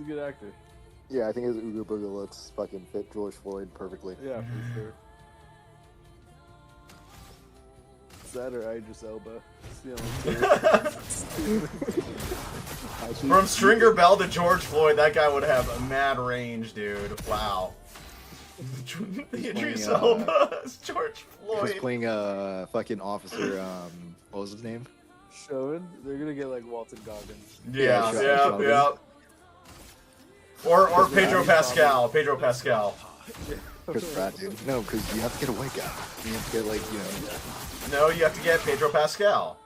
good actor. yeah, I think his Ooga Booga looks fucking fit George Floyd perfectly. Yeah, for sure. That or Idris Elba. It's the only two. From Stringer Bell to George Floyd, that guy would have a mad range, dude. Wow. Idris Elba as George He was Floyd. playing a fucking officer. What was his name? Showing? They're gonna get like Walton Goggins. Yeah. Or Pedro Pascal. Pedro Pascal. Chris Pratt, dude. No, because you have to get a white guy. You have to get like No, you have to get Pedro Pascal.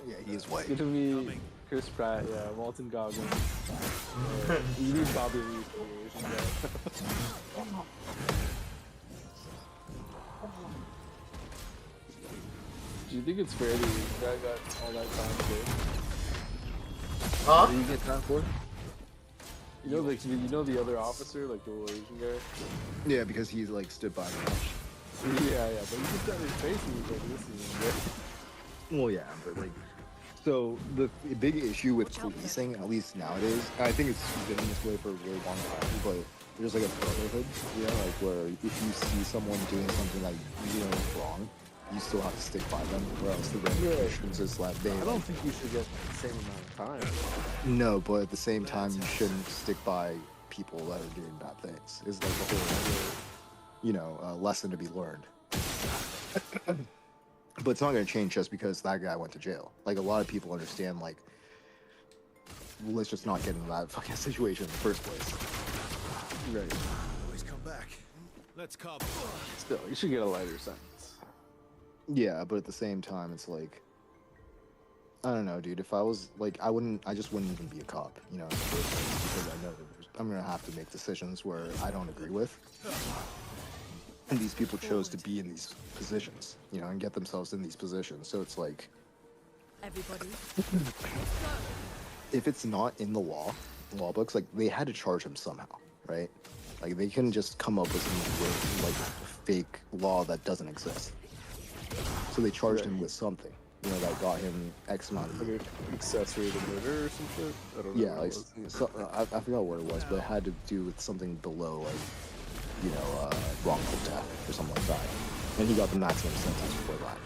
Yeah, he is white. It's gonna be Chris Pratt, yeah, Walton Goggins. You need Bobby Lee for the Asian guy. Do you think it's fair that you guy got all that time to do? Huh? What do you get time for? You know the other officer, like the little Asian guy? Yeah, because he like stood by me. Yeah, but you just got his face and he's like, this is good. Well, yeah, but like, so the big issue with policing, at least nowadays, I think it's been this way for a really long time, but there's like a brotherhood, you know, like where if you see someone doing something like is wrong, you still have to stick by them, or else the ramifications is that they. I don't think you should get the same amount of time. No, but at the same time, you shouldn't stick by people that are doing bad things. Is like the whole, lesson to be learned. But it's not going to change just because that guy went to jail. Like, a lot of people understand, like, let's just not get into that fucking situation in the first place. Right. Always come back. Let's come. Still, you should get a lighter sentence. Yeah, but at the same time, it's like, I don't know, dude. If I was, like, I just wouldn't even be a cop, in the first place, because I know that I'm going to have to make decisions where I don't agree with. And these people chose to be in these positions, and get themselves in these positions. So it's like, Everybody. if it's not in the law books, like, they had to charge him somehow, right? Like, they couldn't just come up with some like fake law that doesn't exist. So they charged him with something, that got him X amount of years. Accessory to murder or some shit? I don't know. Yeah, like, I forgot what it was, but it had to do with something below, like, wrongful death or something like that. And he got the maximum sentence for that.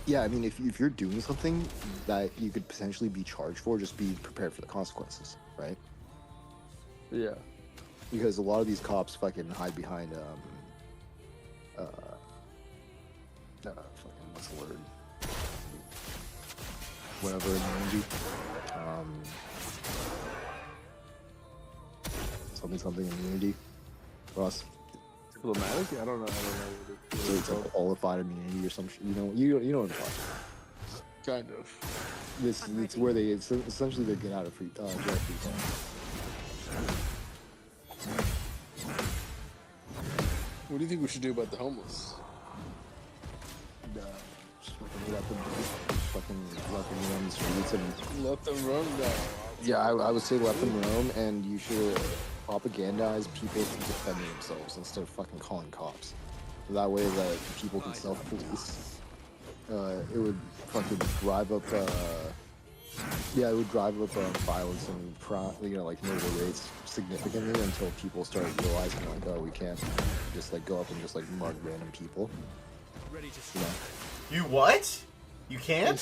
Yeah, I mean, if you're doing something that you could potentially be charged for, just be prepared for the consequences, right? Yeah. Because a lot of these cops fucking hide behind fucking what's the word? Whatever immunity. Something immunity. Ross. Diplomatic? I don't know. So it's like qualified immunity or some shit. You know what I'm talking about. Kind of. It's where it's essentially they get out of jail free time. What do you think we should do about the homeless? Just fucking let them roam the streets and Let them roam now. yeah, I would say let them roam, and you should propagandize people to defend themselves instead of fucking calling cops. That way, that people can self-police. It would fucking drive up. It would drive up violence and like murder rates significantly until people start realizing like, oh, we can't just like go up and just like mug random people. Ready to You know? You what? You can't?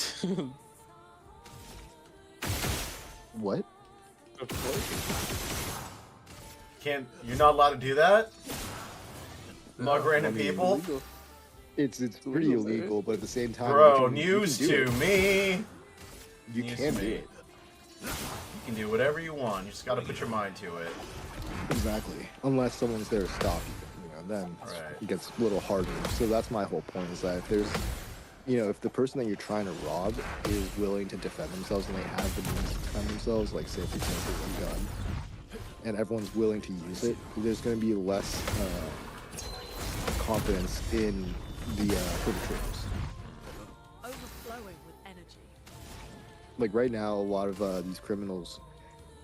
What? Can't? You're not allowed to do that? Mug random people? Illegal. It's pretty illegal, right? illegal, but at the same time, Bro, you can news do to it. me. You News can to do me. it. You can do whatever you want. You just gotta put your mind to it. Exactly. Unless someone's there to stop you, then Right. it gets a little harder. So that's my whole point, is that if there's, if the person that you're trying to rob is willing to defend themselves and they have the means to defend themselves, like say for example a gun, and everyone's willing to use it, there's going to be less confidence in the perpetrators. Overflowing with energy. Like right now, a lot of these criminals,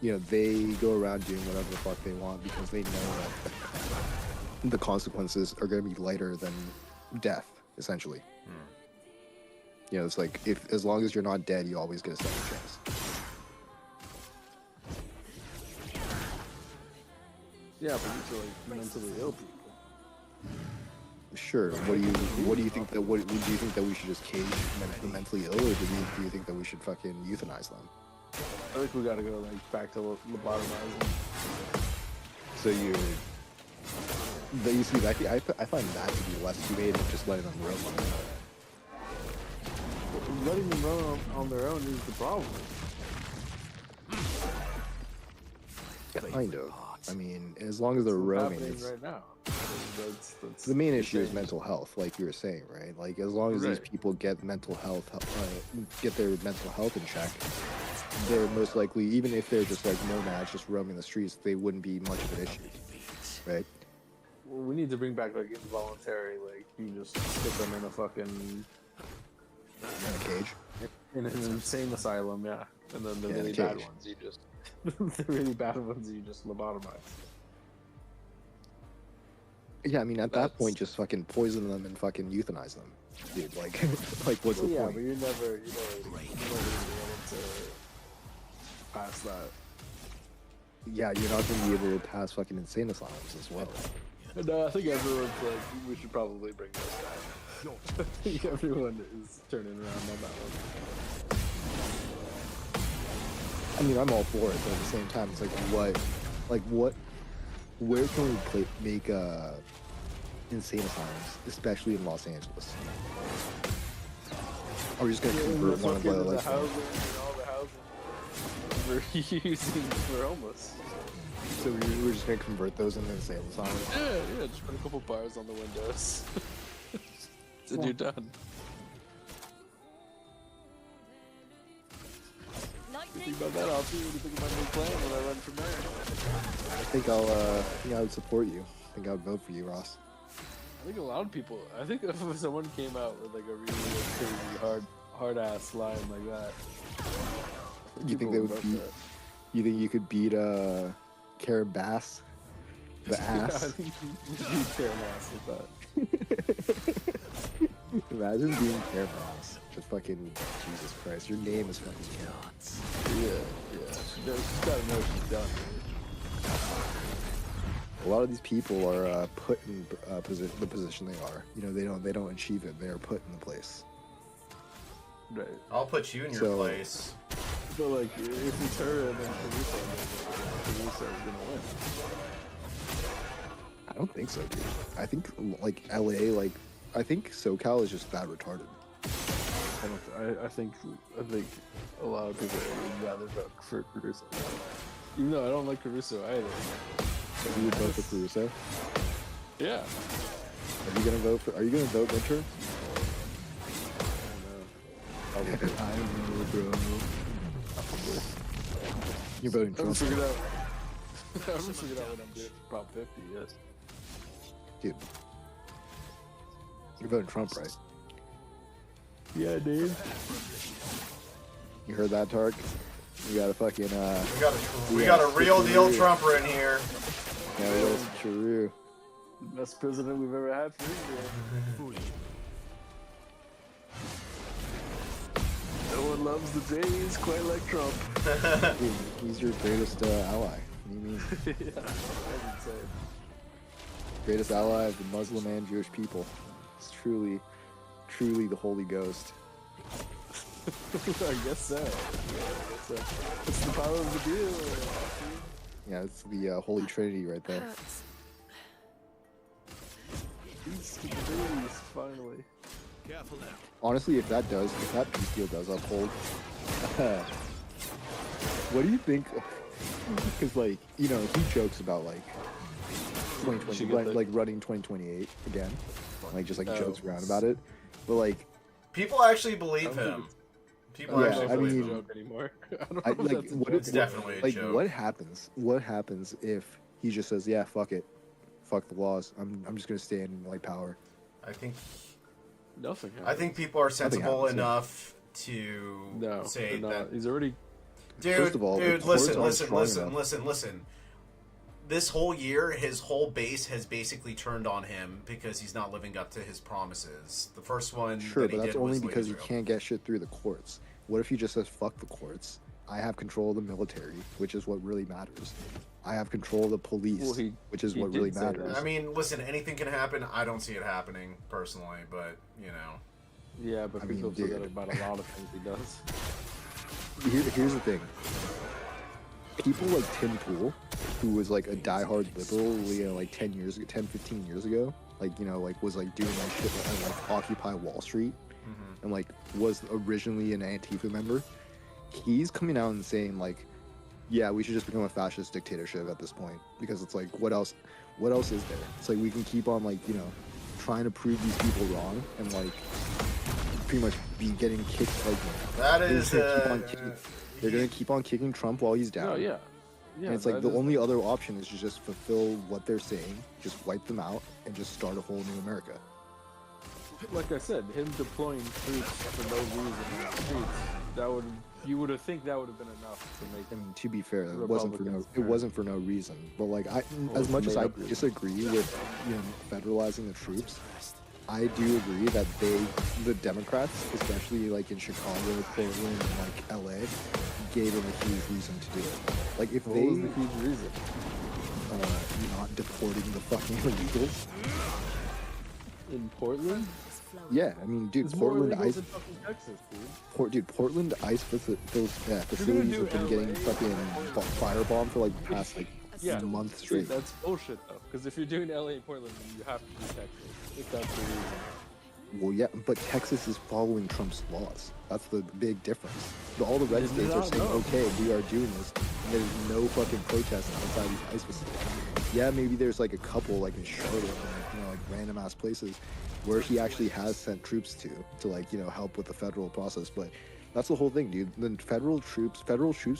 they go around doing whatever the fuck they want because they know that the consequences are going to be lighter than death, essentially. It's like as long as you're not dead, you always get a second chance. Yeah, but these are like mentally ill people. Sure. What do you think that? What do you think that we should just cage the mentally ill, or do you think that we should fucking euthanize them? I think we gotta go like back to lobotomizing. So you see, I find that to be less humane than just letting them roam. Letting them run on their own is the problem. Kind of. I mean, as long as they're It's roaming, happening it's, right now. That's the main issue is insane. mental health, like you were saying, right? Like as long as these Right. people get their mental health in check, they're most likely, even if they're just like nomads, just roaming the streets, they wouldn't be much of an issue, right? Well, we need to bring back like involuntary, like you just stick them in a fucking In a cage. in an insane asylum, yeah. And then the Yeah, in a really bad cage. ones you just the really bad ones you just lobotomize. Yeah, I mean, at that That's- point, just fucking poison them and fucking euthanize them, dude. Like, like what's Well, the yeah, point? but you're never gonna be able to pass that. Yeah, you're not gonna be able to pass fucking insane asylums as well. No, I think everyone's like, we should probably bring those back. I think everyone is turning around on that one. I mean, I'm all for it, but at the same time, it's like, where can we make insane asylums, especially in Los Angeles? Are we just gonna convert one of the like, housing and all the housing we're using for homeless. so we're just gonna convert those into insane asylums? Yeah, just put a couple bars on the windows. And you're done. Think about that, I'll see what you think of my new plan when I run for mayor. I think I would support you. I think I would vote for you, Ross. I think a lot of people. I think if someone came out with like a really crazy hard ass line like that, You think people they would vote beat? for it. You think you could beat Karen Bass, the Yeah, I ass? think you should care ass with that. Imagine being Karen Bass. Just fucking Jesus Christ, your name is fucking Karen. Yeah. She's gotta know she's done. A lot of these people are put in the position they are. They don't achieve it. They are put in the place. Right. I'll put you in your So- place. But like, if it's her and then Teresa, Caruso is gonna win. I don't think so, dude. I think like LA, like I think SoCal is just that retarded. I think a lot of people would rather vote for Caruso. Even though I don't like Caruso either. You would vote for Caruso? Yeah. Are you gonna vote for? Are you gonna vote Winter? I don't know. I don't know, bro. You're voting I haven't Trump, figured out. I haven't figured out what I'm doing for Prop 50. Yes. dude. You're voting Trump, right? Yeah, dude. You heard that, Tark? You got a fucking We got a real deal Trumper in here. Yeah, that's true. Best president we've ever had for Israel. No one loves the Jays quite like Trump. Dude, he's your greatest ally. What do you mean? Yeah, that's insane. Greatest ally of the Muslim and Jewish people. It's truly the Holy Ghost. I guess so. It's the power of the deal. Yeah, it's the Holy Trinity right there. Hurts. Peace to the babies, finally. Careful now. Honestly, if that peace deal does uphold, what do you think? Because like, you know, he jokes about like 2020, like running 2028 again, like just like jokes around about it. But like, People actually believe him. People Yeah, actually I believe mean- him. Joke anymore. I don't I, know if like that's a what joke. It's definitely a like joke. what happens? What happens if he just says, "Yeah, fuck it, fuck the laws. I'm just gonna stay in like power." I think Nothing. I think people are sensible happens, yeah. enough to No, say they're not. that. He's already. Dude, First of all, the dude, courts listen, aren't listen, strong listen, enough. listen. This whole year, his whole base has basically turned on him because he's not living up to his promises. The first one Sure, that he but that's did only was because you Israel. can't get shit through the courts. What if he just says, "Fuck the courts. I have control of the military, which is what really matters. I have control of the police, Well, which is he what did really say matters." that. I mean, listen, anything can happen. I don't see it happening personally, but you know. Yeah, but I mean, people say that dude. about a lot of things he does. Here's the thing. People like Tim Pool, who was like a diehard liberal, you know, like 10, 15 years ago, like, you know, like was like doing like shit and like Occupy Wall Street, and like was originally an Antifa member. He's coming out and saying like, yeah, we should just become a fascist dictatorship at this point, because it's like, what else is there? It's like we can keep on like, you know, trying to prove these people wrong and like pretty much be getting kicked like That is. they're gonna keep on kicking Trump while he's down. Oh yeah. Yeah, And it's like that the is- only other option is to just fulfill what they're saying, just wipe them out, and just start a whole new America. Like I said, him deploying troops for no reason in the streets, you would have think that would have been enough to make And to be fair, Republicans it wasn't for no reason. But like as much as I disagree with, you know, federalizing the troops, I do agree that the Democrats, especially like in Chicago, Portland, and like LA, gave them a huge reason to do it. Like if what they was the huge reason? not deporting the fucking illegals. In Portland? Is flowing. Yeah, I mean, dude, There's more Portland illegals ICE, in fucking Texas, dude. Portland ICE facilities do have been getting LA, fucking firebombed for like the past like Yeah, month See, straight. that's bullshit though. Because if you're doing LA and Portland, then you have to do Texas. If that's the reason. Well, yeah, but Texas is following Trump's laws. That's the big difference. All the red Did states are not saying, know. okay, we are doing this. And there's no fucking protest outside these ICE facilities. Yeah, maybe there's like a couple, like in Charlotte, and, you know, like random ass places where he actually has sent troops to like, you know, help with the federal process. But that's the whole thing, dude. The federal troops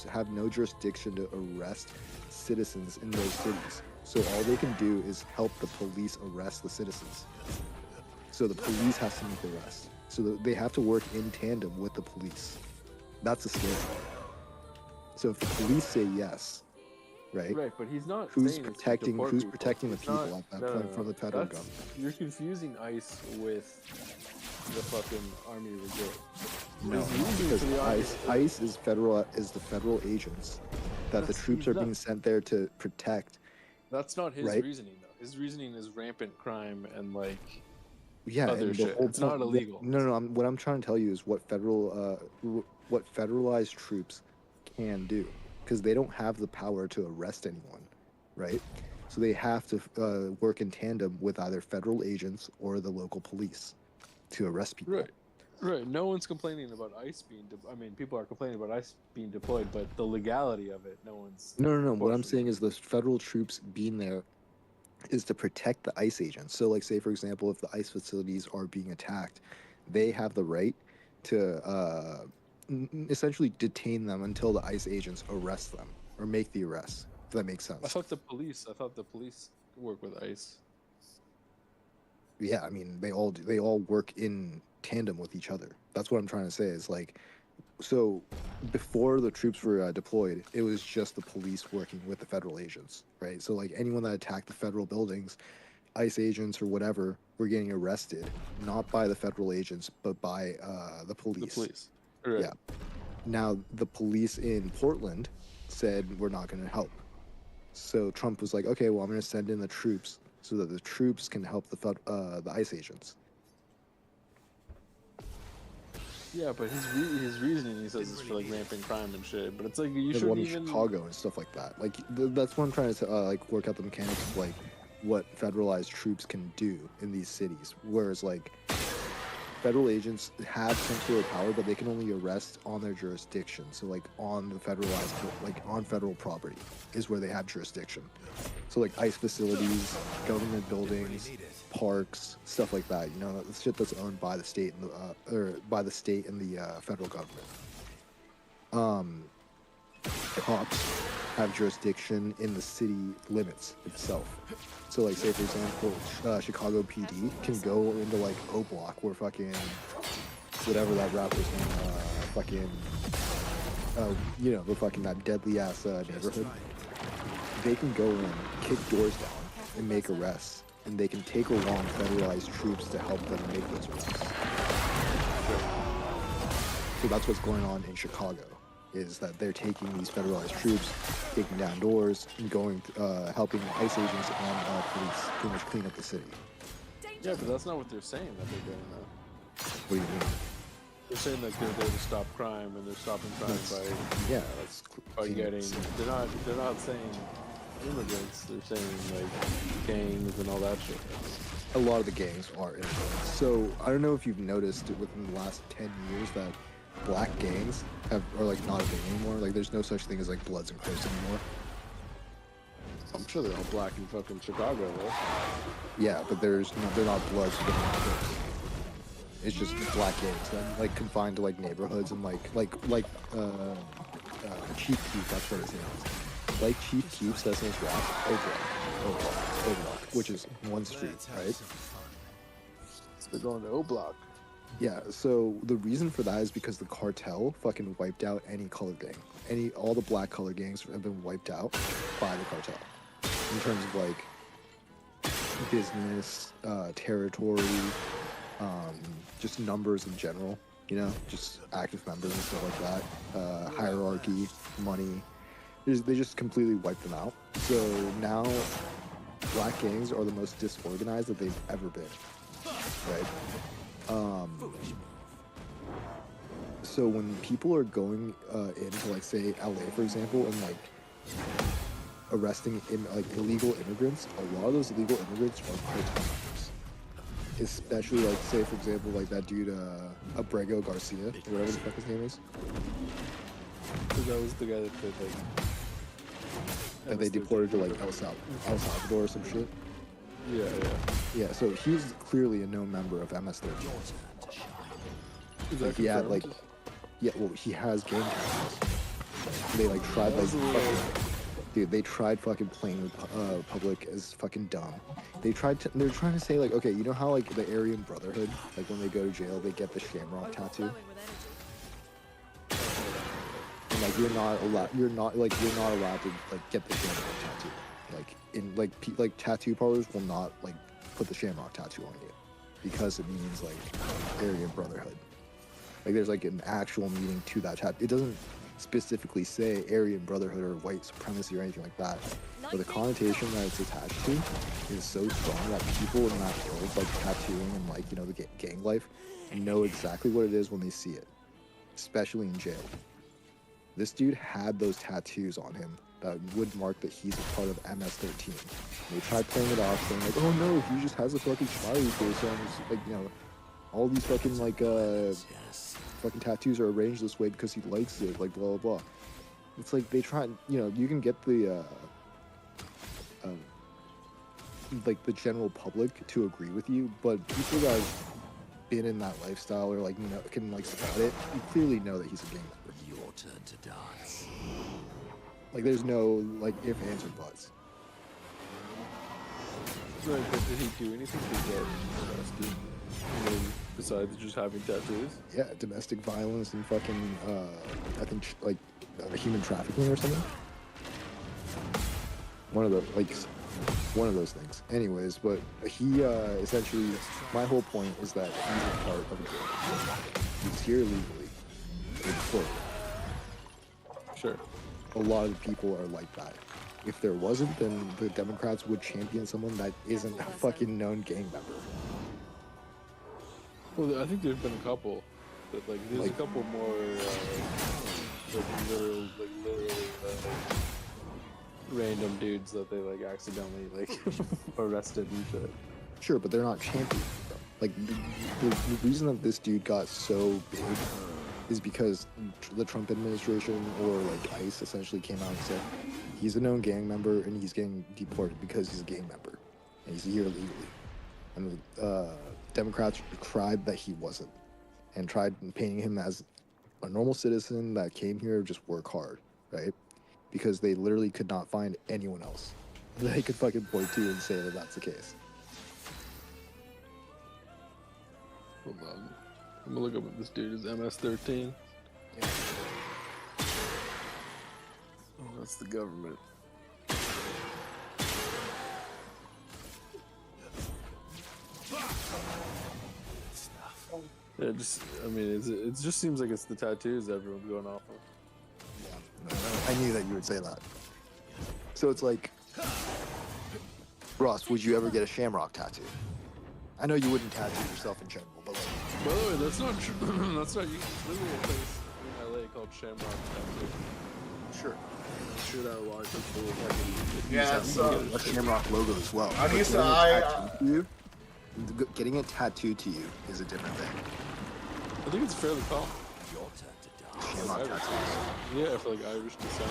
have no jurisdiction to arrest citizens in those cities. So all they can do is help the police arrest the citizens. So the police has to make the arrest. So they have to work in tandem with the police. That's the scary part. So if the police say yes, right? Right, but he's not. Who's saying it's to protecting? deport Who's people. protecting the It's people not- at that no, point no, from the federal that's- government? You're confusing ICE with the fucking Army Reserve. No, There's not reason because for the Army ICE is the federal agents that the That's- troops he's are not- being sent there to protect. That's not his Right? reasoning though. His reasoning is rampant crime and like Yeah, other and the shit. whole It's not point- illegal. No. What I'm trying to tell you is what federalized troops can do. because they don't have the power to arrest anyone, right? So they have to work in tandem with either federal agents or the local police to arrest people. Right. Right. No one's complaining about ICE being. I mean, people are complaining about ICE being deployed, but the legality of it, no one's. No, no, no. What I'm saying questioning. is the federal troops being there is to protect the ICE agents. So, like, say for example, if the ICE facilities are being attacked, they have the right to essentially detain them until the ICE agents arrest them or make the arrest. If that makes I sense. thought the police. I thought the police work with ICE. Yeah, I mean they all work in tandem with each other. That's what I'm trying to say. Is like, so before the troops were deployed, it was just the police working with the federal agents, right? So like anyone that attacked the federal buildings, ICE agents or whatever were getting arrested, not by the federal agents, but by the police. The police. Right. Yeah. Now the police in Portland said we're not going to help. So Trump was like, okay, well I'm going to send in the troops so that the troops can help the ICE agents. Yeah, but his reasoning, he says, is for like ramping crime and shit. But it's like you The shouldn't one in even. Chicago and stuff like that. Like that's what I'm trying to like work out the mechanics of like what federalized troops can do in these cities. Whereas like federal agents have some sort of power, but they can only arrest on their jurisdiction. So like on the federalized, like on federal property is where they have jurisdiction. So like ICE facilities, government buildings, parks, stuff like that. You know, the shit that's owned by the state and the or by the state and the federal government. Cops have jurisdiction in the city limits itself. So like say for example, Chicago PD can go into like O Block where fucking whatever that rapper's name, fucking you know, the fucking that deadly ass neighborhood. They can go in, kick doors down, and make arrests, and they can take along federalized troops to help them make those arrests. So that's what's going on in Chicago, is that they're taking these federalized troops, kicking down doors, and going, helping ICE agents and police pretty much clean up the city. Yeah, but that's not what they're saying that they're doing though. What do you mean? They're saying that they're there to stop crime, and they're stopping crime Yeah, that's by getting. They're not saying immigrants. They're saying like gangs and all that shit. a lot of the gangs are immigrants. So I don't know if you've noticed within the last 10 years that black gangs are like not a thing anymore. Like there's no such thing as like Bloods and Crips anymore. I'm sure they're all black in fucking Chicago, though. Yeah, but they're not Bloods. They're not Crips. It's just black gangs, then like confined to like neighborhoods and Chief Keef. That's what his name is. Like Chief Keef's, that's his rap. O'Block, which is one street, right? So they're going to O Block. Yeah, so the reason for that is because the cartel fucking wiped out any color gang. All the black color gangs have been wiped out by the cartel. In terms of like business, territory, just numbers in general, you know, just active members and stuff like that, hierarchy, money. They just completely wiped them out. So now black gangs are the most disorganized that they've ever been, right? So when people are going into like say LA for example and like arresting illegal immigrants, a lot of those illegal immigrants are cartel members. Especially like say for example like that dude Abrego Garcia, or whatever the fuck his name is. So that was the guy that did like. And they deported to like El Salvador or some shit. Yeah. Yeah, so he's clearly a known member of MS-13. Is Like, that he had confirmed? like, yeah, well, he has gang ties. They like tried like, dude, they tried fucking playing with public as fucking dumb. They're trying to say like, okay, you know how like the Aryan Brotherhood, like when they go to jail, they get the shamrock tattoo. Overflowing with energy. And, like you're not allowed to like get the shamrock tattoo. Like in like tattoo parlors will not like put the shamrock tattoo on you because it means like Aryan Brotherhood. Like there's like an actual meaning to that tattoo. It doesn't specifically say Aryan Brotherhood or white supremacy or anything like that. But the connotation that it's attached to is so strong that people in that field, like tattooing and like, you know, the gang life, know exactly what it is when they see it. Especially in jail. This dude had those tattoos on him that would mark that he's a part of MS-13. And they tried playing it off, saying like, "Oh no, he just has a fucking smiley face on his, like, you know, all these fucking like fucking tattoos are arranged this way because he likes it, like blah blah blah." It's like they try, you know, you can get the like the general public to agree with you, but people that have been in that lifestyle or like, you know, can like spot it, you clearly know that he's a gang member. Your turn to dance. Like there's no like if, ands, or buts. Like, did he do anything to get arrested? I mean, besides just having tattoos? Yeah, domestic violence and fucking I think like human trafficking or something. One of those things. Anyways, but he essentially, my whole point is that he's a part of a gang. He's here legally in Florida. Sure. A lot of people are like that. If there wasn't, then the Democrats would champion someone that isn't a fucking known gang member. Well, I think there's been a couple. But, like, there's a couple more, literally, random dudes that they, like, accidentally, like, arrested and shit. Sure, but they're not champions, though. Like, the reason that this dude got so big is because the Trump administration or, like, ICE essentially came out and said, he's a known gang member and he's getting deported because he's a gang member. And he's here legally. And Democrats cried that he wasn't. And tried painting him as a normal citizen that came here to just work hard, right? Because they literally could not find anyone else that they could fucking point to and say that that's the case. Hold on. I'm gonna look up what this dude is. MS-13. Yeah. Oh, that's the government. Yeah, I mean, it just seems like it's the tattoos everyone's going off of. Yeah, I knew that you would say that. So it's like, Ross, would you ever get a shamrock tattoo? I know you wouldn't tattoo yourself in general, but like... By the way, that's not true. That's not you. There's literally a place in LA called Shamrock Tattoo. Sure. I'm sure that a lot of people would like Yeah, it's a shamrock logo as well. I But used getting to- it tattooed to you- getting it tattooed to you is a different thing. I think it's fairly common. Your turn to dance. Shamrock Irish. tattoos. Yeah, for like Irish descent.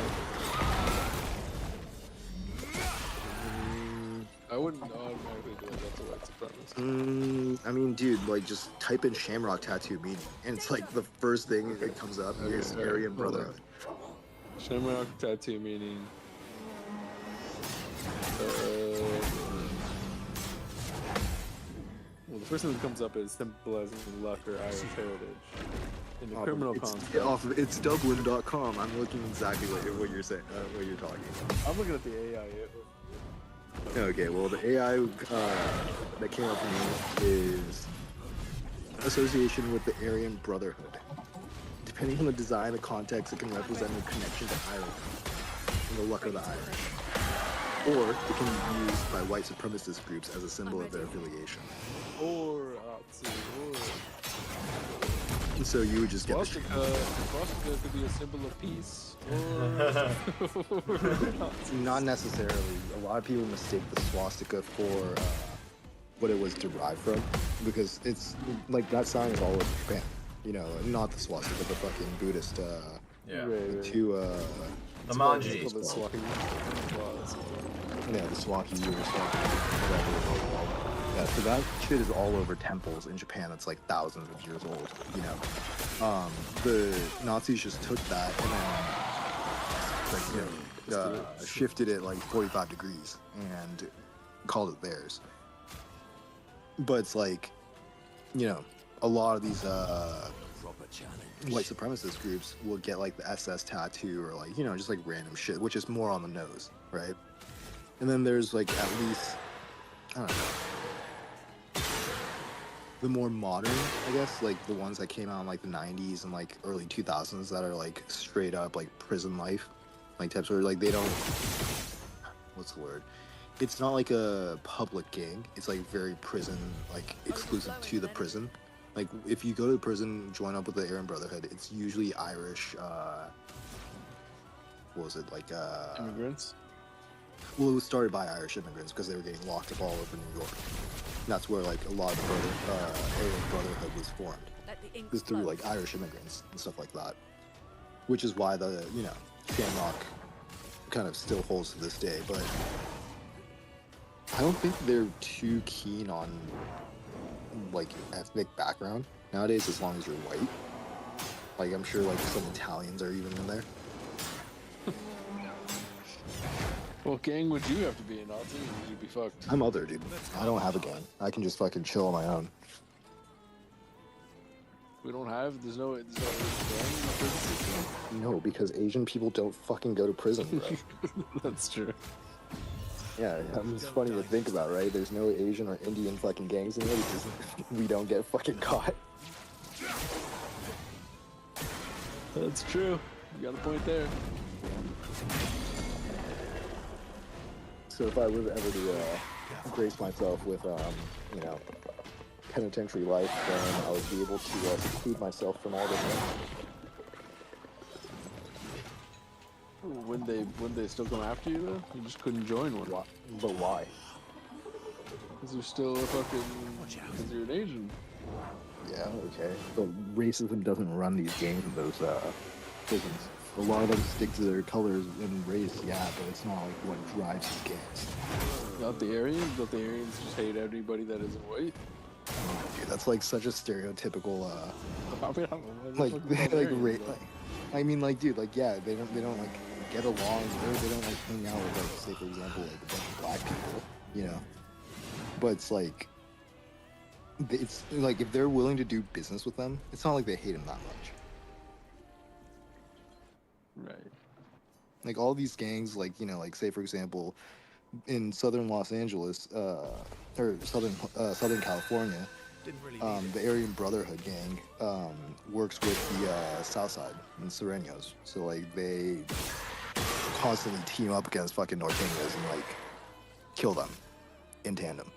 I wouldn't automatically be like that's a white supremacist. I mean, dude, like, just type in shamrock tattoo meaning, and it's like the first thing that comes up is Okay, Aryan hold on. Brotherhood. Shamrock tattoo meaning. Well, the first thing that comes up is symbolizing luck or Irish heritage. In the criminal context. It's Dublin.com. I'm looking exactly what you're saying, what you're talking about. I'm looking at the AI. Okay, well, the AI that came up for me is association with the Aryan Brotherhood. Depending on the design, the context, it can represent a connection to Ireland and the luck of the Irish. Or it can be used by white supremacist groups as a symbol of their affiliation. Or And so you would just get the swastika could be a symbol of peace. Or Not necessarily. A lot of people mistake the swastika for what it was derived from, because it's like that sign is all over Japan. You know, not the swastika, the fucking Buddhist. Yeah. Right. The manji. It's called the Swahili. Yeah, the swaki or swaki, whatever it's called. Yeah, so that shit is all over temples in Japan. That's like thousands of years old. You know, the Nazis just took that and then like shifted it like 45 degrees and called it theirs. But it's like, you know, a lot of these white supremacist groups will get like the SS tattoo or like, you know, just like random shit, which is more on the nose, right? And then there's like at least, I don't know, the more modern, I guess, like the ones that came out in like the 90s and like early 2000s that are like straight up like prison life, like types where like they don't, what's the word? It's not like a public gang. It's like very prison, like exclusive to the prison. Like if you go to the prison, join up with the Aryan Brotherhood, it's usually Irish, what was it like? Immigrants. Well, it was started by Irish immigrants because they were getting locked up all over New York. And that's where like a lot of Aryan Brotherhood was formed. Let the ink It was through flow. like Irish immigrants and stuff like that, which is why the Shamrock kind of still holds to this day. But I don't think they're too keen on like ethnic background nowadays, as long as you're white. Like I'm sure like some Italians are even in there. What gang would you have to be in, Nazi? Or you'd be fucked. I'm other, dude. I don't have a gang. I can just fucking chill on my own. We don't have. There's no Asian gang in the prison system. No, because Asian people don't fucking go to prison, bro. That's true. Yeah, it's funny to think about, right? There's no Asian or Indian fucking gangs in there because we don't get fucking caught. That's true. You got a point there. So if I was ever to grace myself with, penitentiary life, then I would be able to seclude myself from all this. When they still come after you though, you just couldn't join one. But why? Because you're still a fucking. Because you're an Asian. Yeah, okay. But racism doesn't run these gangs in those prisons. A lot of them stick to their colors and race, yeah, but it's not like what drives these gangs. Not the Aryans. Don't the Aryans just hate everybody that isn't white? Dude, that's like such a stereotypical I mean, I don't know why they're like fucking called like, Aryans, like I mean like dude like yeah they don't like get along or they don't like hang out with like say for example like a bunch of black people, you know, but it's like if they're willing to do business with them, it's not like they hate them that much. Right. Like all these gangs, like like say for example in southern Los Angeles or southern California, the Aryan Brotherhood gang works with the South Side and Sureños. So like they constantly team up against fucking Norteños and like kill them in tandem,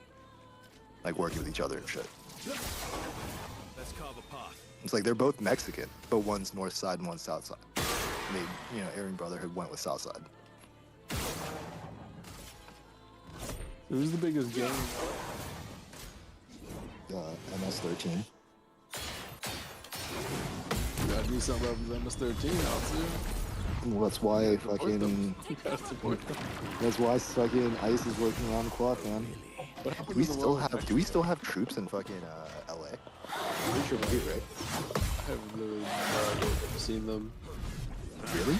like working with each other and shit. Let's carve a path. It's like they're both Mexican, but one's North Side and one's South Side. And they, Aryan Brotherhood went with South Side. Who's the biggest gang? MS-13. You gotta do something about MS-13 now too. Well, that's why fucking. You gotta support them. That's why fucking ICE is working around the clock, man. What happened Do we to the still World have? Do we still have troops in fucking LA? Pretty sure we do, right? I haven't really never seen them. Really?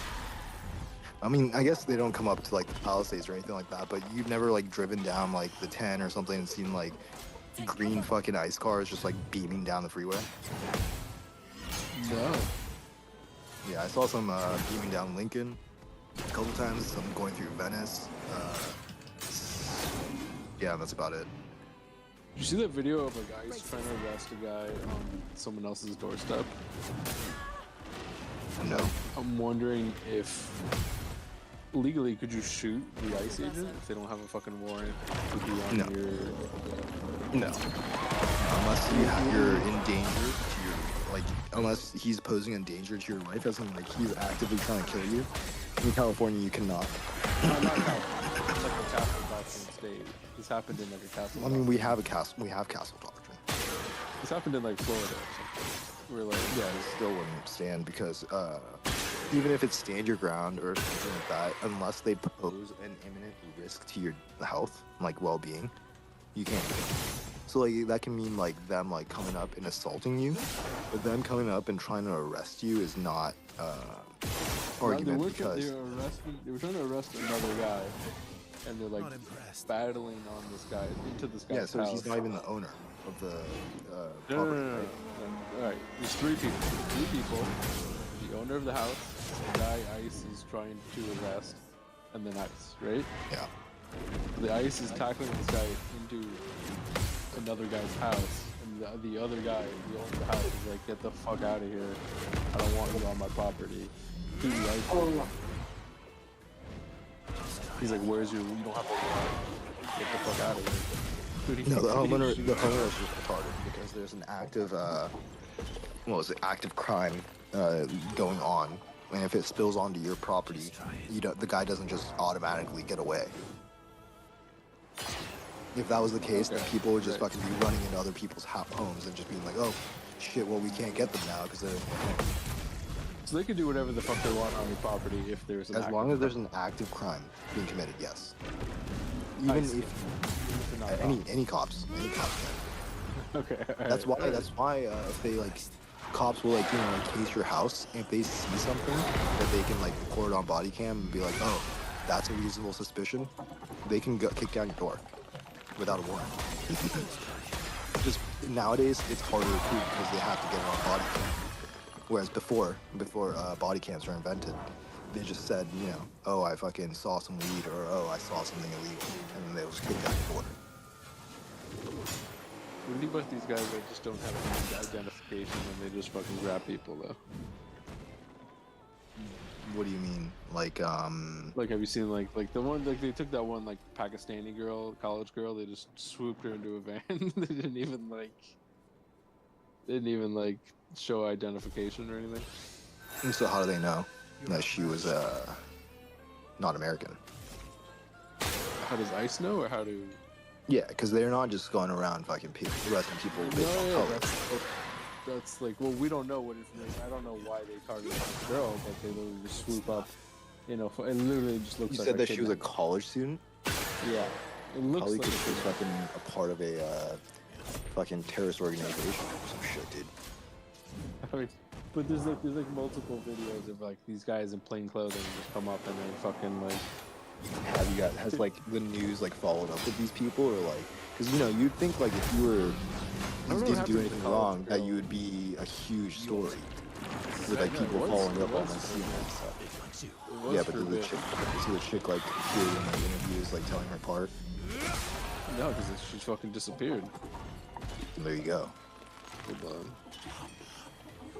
I mean, I guess they don't come up to like the Palisades or anything like that, but you've never like driven down like the 10 or something and seen like green fucking ICE cars just like beaming down the freeway. No. Yeah, I saw some beaming down Lincoln a couple times. Some going through Venice. Yeah, that's about it. Did you see that video of like ICE trying to arrest a guy on someone else's doorstep? No. I'm wondering if legally could you shoot the ICE agent if they don't have a fucking warrant to be on No. your. No. Unless you're in danger to your, like, unless he's posing a danger to your life, as in, like, he's actively trying to kill you. In California, you cannot. No, not California. It's like a castle doctrine state. This happened in like a castle. I mean, we have castle doctrine. This happened in like Florida or something. Where like Yeah, it still wouldn't stand because even if it's stand your ground or something like that, unless they pose an imminent risk to your health, like well-being, you can't do it. So like that can mean like them like coming up and assaulting you, but them coming up and trying to arrest you is not argument because they were trying to arrest another guy, and they're like Not impressed. battling on this guy into this guy's yeah, so house. he's not even the owner of the No, property. no. Right? All right, there's three people. The owner of the house, the guy ICE is trying to arrest, and then ICE, right? Yeah. The ICE is tackling this guy into another guy's house, and the other guy, the owner of the house, is like, "Get the fuck out of here! I don't want you on my property." To the ICE. He's like, "Where's your? You don't have a warrant. Get the fuck out of here." Dude, No, the homeowner is just retarded because there's an active, active crime going on And if it spills onto your property, the guy doesn't just automatically get away. If that was the case, then people would just fucking be running into other people's homes and just being like, oh, shit, well, we can't get them now because they're... So they can do whatever the fuck they want on your property if there's an As long as there's an active crime being committed, yes. Even if any cops can. Okay. That's why if they like cops will like case your house, if they see something that they can like record on body cam and be like, oh, that's a reasonable suspicion, they can kick down your door without a warrant. Just nowadays it's harder to prove because they have to get it on body cam. Whereas before body cams were invented, they just said, oh, I fucking saw some weed, or oh, I saw something illegal, and then they would just kick down your door. What do you think about these guys that just don't have any identification and they just fucking grab people though? What do you mean? Like have you seen like the one like they took that one like Pakistani girl, college girl, they just swooped her into a van. They didn't even like show identification or anything. And so how do they know that she was not American? How does ICE know, or how do? Yeah, because they're not just going around fucking arresting people based on color. That's like, well, we don't know what information. I don't know why they targeted this girl, but they literally just swoop up. It literally just looks. You like said that she was a college student. Yeah, it looks Probably like because she's fucking a part of a fucking terrorist organization or some shit, dude. I mean, but there's like multiple videos of like these guys in plain clothing just come up and then fucking like. Has like the news like followed up with these people, or like, because you'd think like if you didn't do anything wrong that you would be a huge story with like people following up on like CNN and stuff. Yeah, but did the chick like appear in like interviews like telling her part? No, because she's fucking disappeared. There you go. Hold on.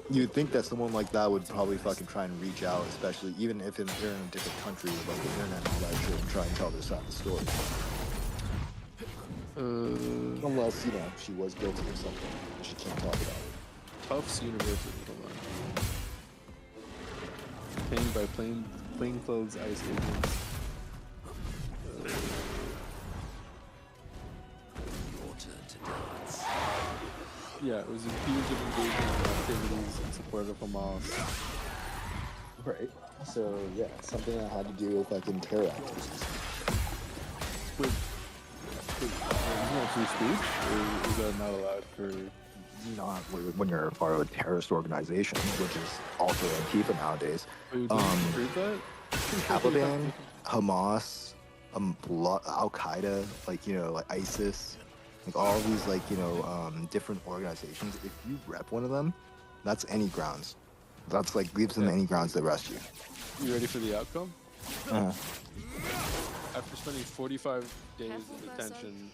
You'd think that someone like that would probably fucking try and reach out, especially even if they're in a different country with like the internet and all that shit, and try and tell their side of the story. Unless, she was guilty of something. She can't talk about it. Tufts University, hold on. Painted by plainclothes ICE agents. Yeah, it was accused of engaging in activities in support of Hamas. Right. So, yeah, something that had to do with fucking terror activities. Isn't that free speech? Or is that not allowed for... Not when you're a part of a terrorist organization, which is also Antifa nowadays. Wait, did you prove that? Taliban, Hamas, Al-Qaeda, like ISIS, like all these different organizations. If you rep one of them, that's any grounds. That's like gives them any grounds to arrest you. You ready for the outcome? Uh-huh. After spending 45 days in detention,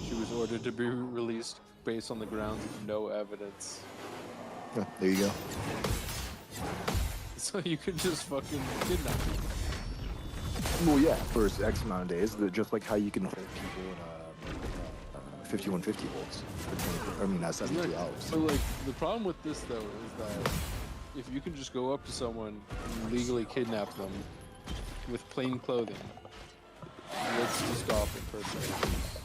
she was ordered to be released based on the grounds of no evidence. Yeah, there you go. So you could just fucking kidnap people. Well, yeah, for X amount of days, just like how you can hold people in 5150 volts. That's 72 hours. So like the problem with this though is that if you can just go up to someone and legally kidnap them with plain clothing, let's just stop impersonations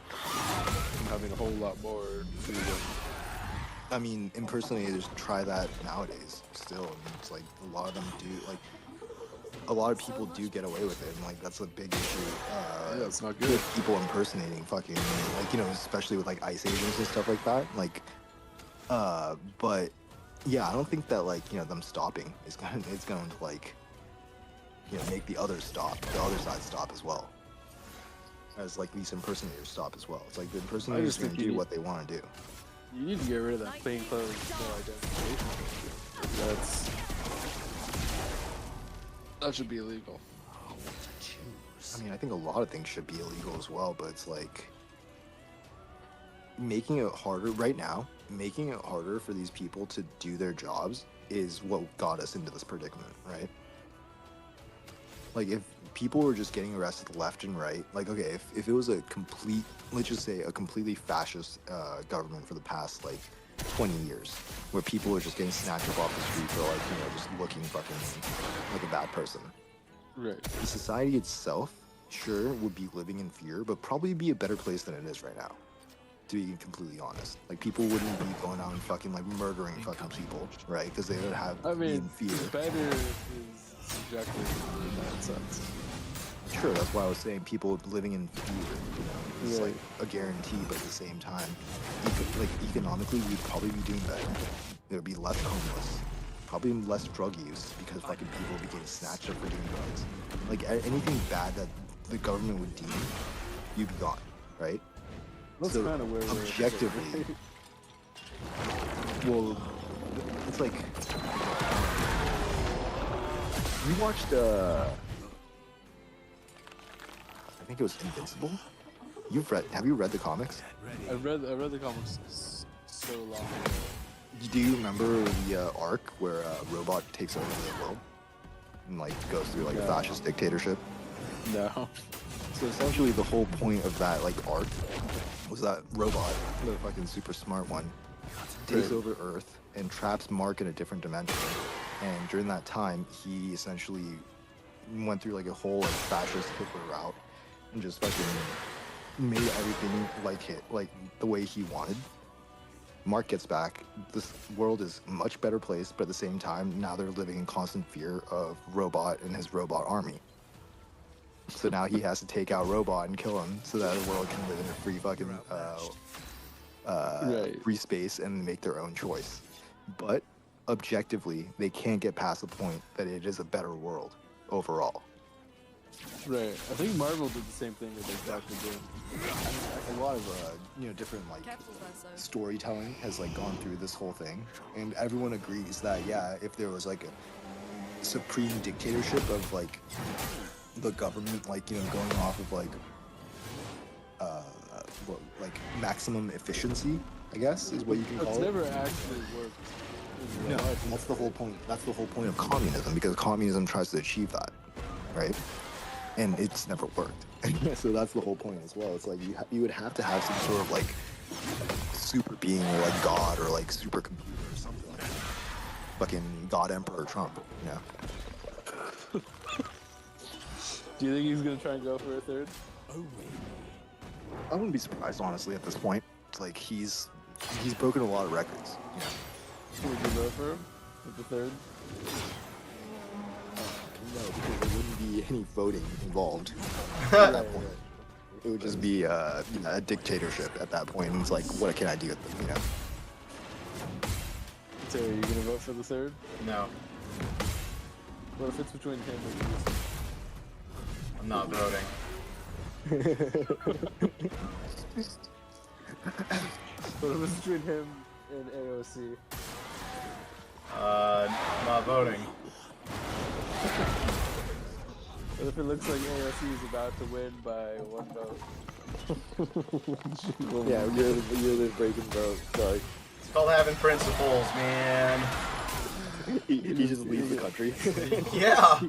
from having a whole lot more freedom. I mean, impersonators try that nowadays still. I mean, it's like a lot of them do, like, a lot of people do get away with it, and like that's a big issue. Yeah, it's not good. With people impersonating fucking, like, especially with like ICE agents and stuff like that. Like, but yeah, I don't think that like them stopping is going to like make the others stop, the other side stop as well. As like these impersonators stop as well. It's like the impersonators can do what they want to do. You need to get rid of that plain clothes no identification. That should be illegal. I mean, I think a lot of things should be illegal as well, but it's like making it harder right now. Making it harder for these people to do their jobs is what got us into this predicament, right? Like, if people were just getting arrested left and right, like, okay, if it was a complete, let's just say a completely fascist government for the past, like, 20 years, where people are just getting snatched up off the street for like, you know, just looking fucking like a bad person. Right. The society itself, sure, would be living in fear, but probably be a better place than it is right now. To be completely honest, like people wouldn't be going out and fucking like murdering fucking people, right? Because they would have I be in mean, fear. better is subjective in that sense. Sure, that's why I was saying people living in fear, you know, it's Right. like a guarantee, but at the same time, like economically, we'd probably be doing better. There would be less homeless, probably less drug use because fucking people would be getting snatched up for doing drugs. Like anything bad that the government would deem, you'd be gone, right? That's So, kind of where we're objectively, well, it's like we watched. I think it was Invincible. Have you read the comics? I read the comics so long ago. Do you remember the arc where a robot takes over the world and like goes through like a No. fascist dictatorship? No. So essentially, the whole point of that like arc was that robot, the fucking super smart one, takes Right. over Earth and traps Mark in a different dimension. And during that time, he essentially went through like a whole like fascist Hitler route and just fucking made everything like the way he wanted. Mark gets back. This world is a much better place, but at the same time, now they're living in constant fear of Robot and his robot army. So now he has to take out Robot and kill him so that the world can live in a free fucking Right. free space and make their own choice. But objectively, they can't get past the point that it is a better world overall. Right. I think Marvel did the same thing with like Doctor Doom. A lot of different like Careful, Verso. storytelling has like gone through this whole thing, and everyone agrees that yeah, if there was like a supreme dictatorship of like the government, like you know, going off of like like maximum efficiency, I guess is what you can It's call it. never actually worked. in No, real life. that's the whole point. That's the whole point of communism, because communism tries to achieve that, right? And it's never worked. So that's the whole point as well. It's like you would have to have some sort of like super being or like God or like supercomputer or something like that. Fucking God Emperor Trump, you know? Do you think he's gonna try and go for a third? I wouldn't be surprised, honestly, at this point. It's like he's broken a lot of records. You know? Would you vote for him with the third? No, because there wouldn't be any voting involved at Right, that point. It would just be a dictatorship at that point. And it's like, what can I do with them, you know? So are you gonna vote for the third? No, What if it's between him and you? I'm not voting. What if it's between him and AOC? I'm not voting. What if it looks like AOC is about to win by one vote? Yeah, you're the breaking vote. Sorry. It's called having principles, man. He just leaves the country. Yeah.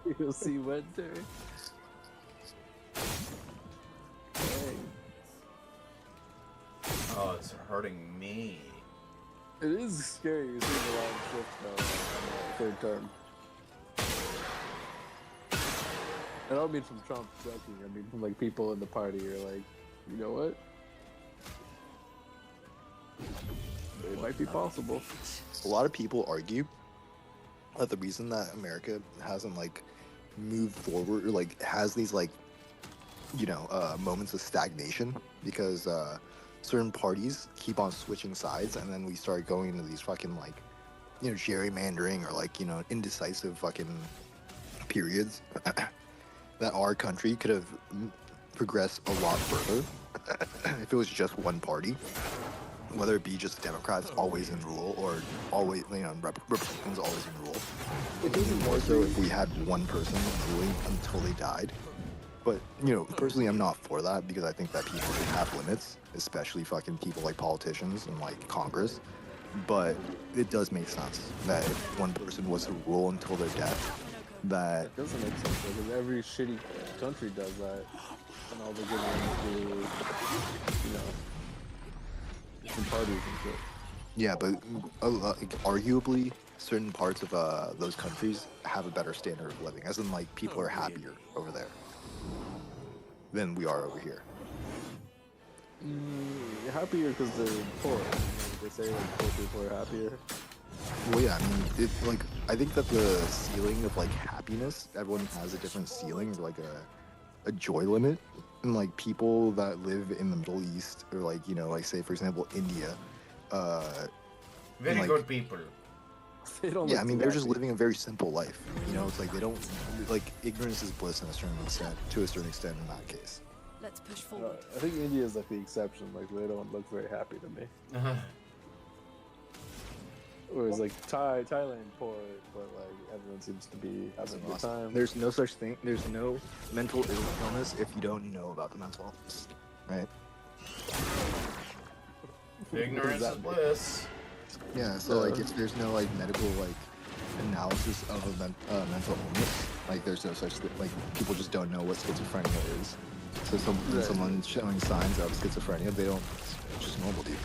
AOC went there. Dang. Oh, it's hurting me. It is scary. You're seeing a lot of shift though on the third term. I don't mean from Trump joking. I mean from like people in the party are like, you know what? It might be possible. A lot of people argue that the reason that America hasn't like moved forward or like has these like moments of stagnation because certain parties keep on switching sides, and then we start going into these fucking like gerrymandering or like indecisive fucking periods that our country could have progressed a lot further if it was just one party, whether it be just Democrats always in rule or always Republicans always in rule. It doesn't more so if we had one person ruling until they died. But personally, I'm not for that because I think that people should have limits, especially fucking people like politicians and like Congress. But it does make sense that if one person was to rule until their death, that It doesn't make sense because every shitty country does that, and all they're getting into, different parties and shit. Yeah, but like, arguably, certain parts of those countries have a better standard of living, as in like people are happier over there than we are over here. Happier because they're poor. They say like poor people are happier. Well, yeah, I mean, like I think that the ceiling of like happiness, everyone has a different ceiling, or like a joy limit, and like people that live in the Middle East, or like like say for example India, uh, Very like good people. They don't. yeah, look I mean too they're just happy. living a very simple life. It's like they don't like ignorance is bliss in a certain extent, to a certain extent in that case. Let's push forward. I think India is like the exception. Like they don't look very happy to me. Whereas like Thailand poor, but like everyone seems to be having a good time. There's no such thing. There's no mental illness if you don't know about the mental illness, right? Ignorance is bliss. Yeah. So like, if there's no like medical like analysis of a mental illness, like there's no such thing. Like people just don't know what schizophrenia is. So when someone's showing signs of schizophrenia, they don't. It's just normal, dude.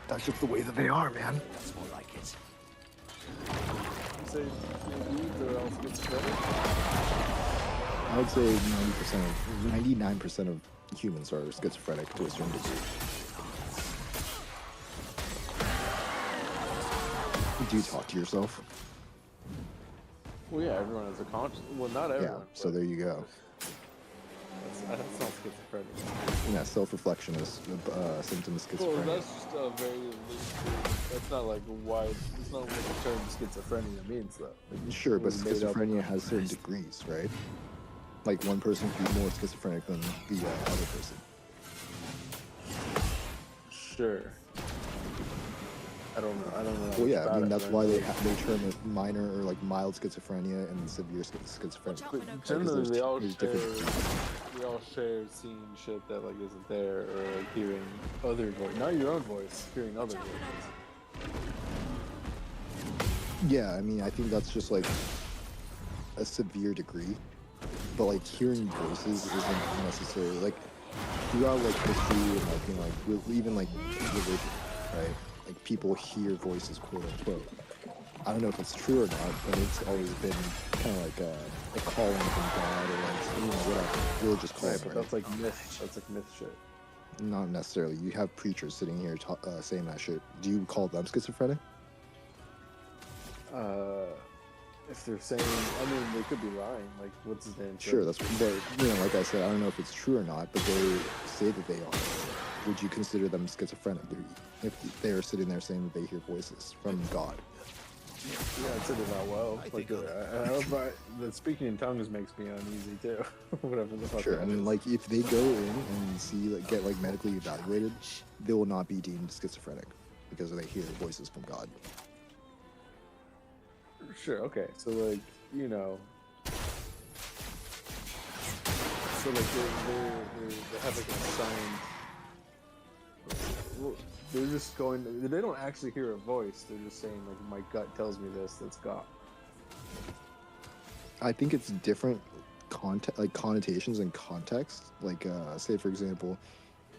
That's just the way that they are, man. That's more like it. Say they're all schizophrenic. I would say 99% of humans are schizophrenic to a certain degree. Do you talk to yourself? Well, yeah, everyone has a conscience. Well, not everyone. Yeah. So there you go. That's not schizophrenic. Yeah, self-reflection is a symptom of Well, schizophrenia. that's just a very limited. That's not like wide. It's not what the term schizophrenia means, though. Like, Sure, it but was made up- schizophrenia has certain degrees, right? Like one person can be more schizophrenic than the other person. Sure. I don't know. I don't know. Well, yeah, I about mean it, that's right? why they term it minor or like mild schizophrenia and severe schizophrenia. Watch out, But Minnow. generally, they all there's share. different. We all share seeing shit that like isn't there, or like hearing other voice, not your own voice, hearing other Watch out, voices. Minnow. Yeah, I mean I think that's just like a severe degree, but like hearing voices isn't necessarily like throughout like history and like even like religion, right? Like people hear voices, quote unquote. I don't know if it's true or not, but it's always been kind of like a calling from God or like whatever religious call, Right, but right? that's like myth. That's like myth shit. Not necessarily. You have preachers sitting here saying that shit. Do you call them schizophrenic? If they're saying, I mean, they could be lying. Like, what's his name? Sure, that's but like I said, I don't know if it's true or not, but they say that they are. Would you consider them schizophrenic if they are sitting there saying that they hear voices from God? Yeah, I'd say they're not well. Like, the speaking in tongues makes me uneasy too. Whatever the fuck. Sure. that I mean, is. like if they go in and see get like medically evaluated, they will not be deemed schizophrenic because they hear voices from God. Sure. Okay. So like, so like they have like a sign. Well, they're just going. They don't actually hear a voice. They're just saying like, my gut tells me this. That's God. I think it's different connotations and context. Like, say for example,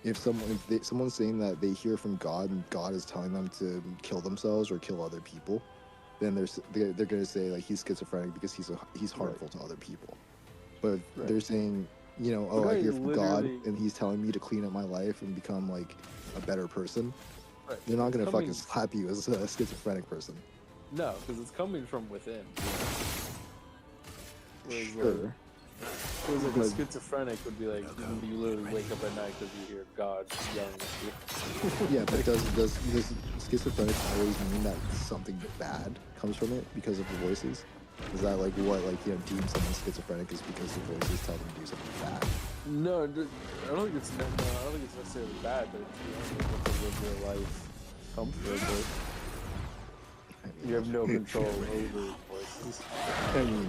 if someone's saying that they hear from God and God is telling them to kill themselves or kill other people, then they're gonna say like he's schizophrenic because he's harmful to other people. But if they're saying, oh, I hear from God and he's telling me to clean up my life and become like a better person, Right. they're not gonna It's fucking coming- slap you as a schizophrenic person. No, because it's coming from within. Whereas, Sure. Whereas like a schizophrenic would be like you literally wake up at night because you hear God yelling at you. Yeah, but does schizophrenic always mean that something bad comes from it because of the voices? Is that like what deem someone schizophrenic is because the voices tell them to do something bad? No, I don't think it's necessarily bad, but it's what they live their life comfortably. You have no control over voices. I mean,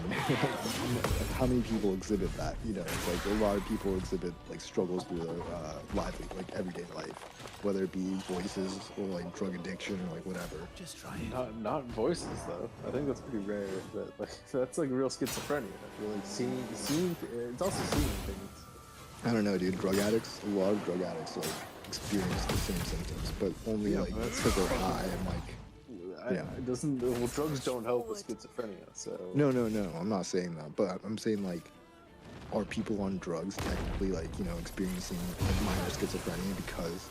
how many people exhibit that? It's like a lot of people exhibit like struggles through their like everyday life, whether it be voices or like drug addiction or like whatever. Just try it. Not voices though. I think that's pretty rare. That's like real schizophrenia. You're like seeing. It's also seeing things. I don't know, dude. Drug addicts, a lot of drug addicts like experience the same symptoms, but only Yeah, like but that's because they're high and like. Yeah. It doesn't. Well, drugs don't help with schizophrenia. So No, I'm not saying that, but I'm saying like, are people on drugs technically like experiencing like minor schizophrenia because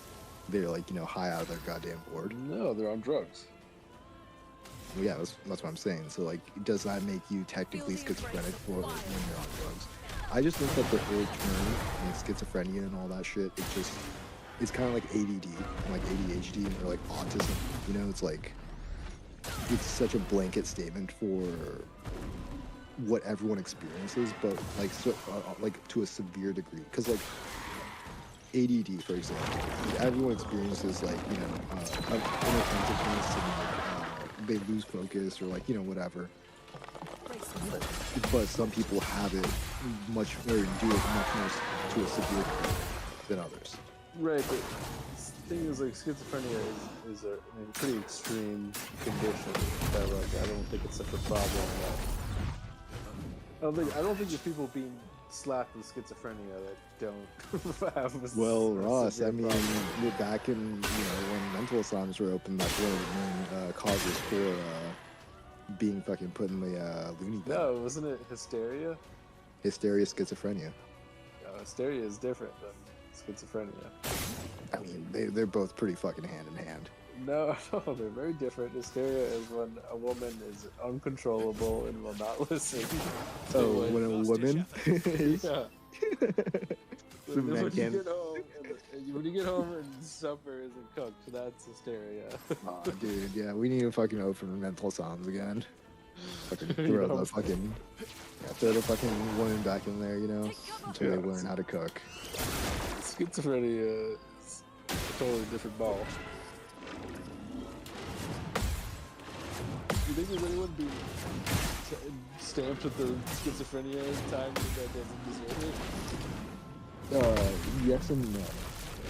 they're like high out of their goddamn board? no, they're on drugs. Well, yeah, that's what I'm saying. So like, does that make you technically schizophrenic for when you're on drugs? I just think that the whole term like schizophrenia and all that shit, it's kind of like ADD, like ADHD, or like autism. It's like it's such a blanket statement for what everyone experiences, but like like to a severe degree. Because like ADD, for example, everyone experiences like inattentiveness and like they lose focus or like whatever. But some people have it much or do it much more to a severe degree than others. Right, but the thing is, like, schizophrenia is a pretty extreme condition that, like, I don't think it's such a problem. I don't think there's people being slapped with schizophrenia that don't have a Well, a Ross, severe I mean, problem. we're back in when mental asylums were open. That's one of the main causes for being fucking put in the loony bin. No, wasn't it hysteria? Hysteria, schizophrenia. Hysteria is different than schizophrenia. I mean, they're both pretty fucking hand in hand. No, they're very different. Hysteria is when a woman is uncontrollable and will not listen. Oh, when a woman? Yeah. The When man you can. get home, when you get home and supper isn't cooked, that's hysteria. Aw, dude, yeah, we need to fucking open mental asylums again. Fucking You throw know. throw the fucking woman back in there, until they Yeah. learn how to cook. Schizophrenia is a totally different ball. You think there's anyone being stamped with the schizophrenia time that doesn't deserve it? Yes and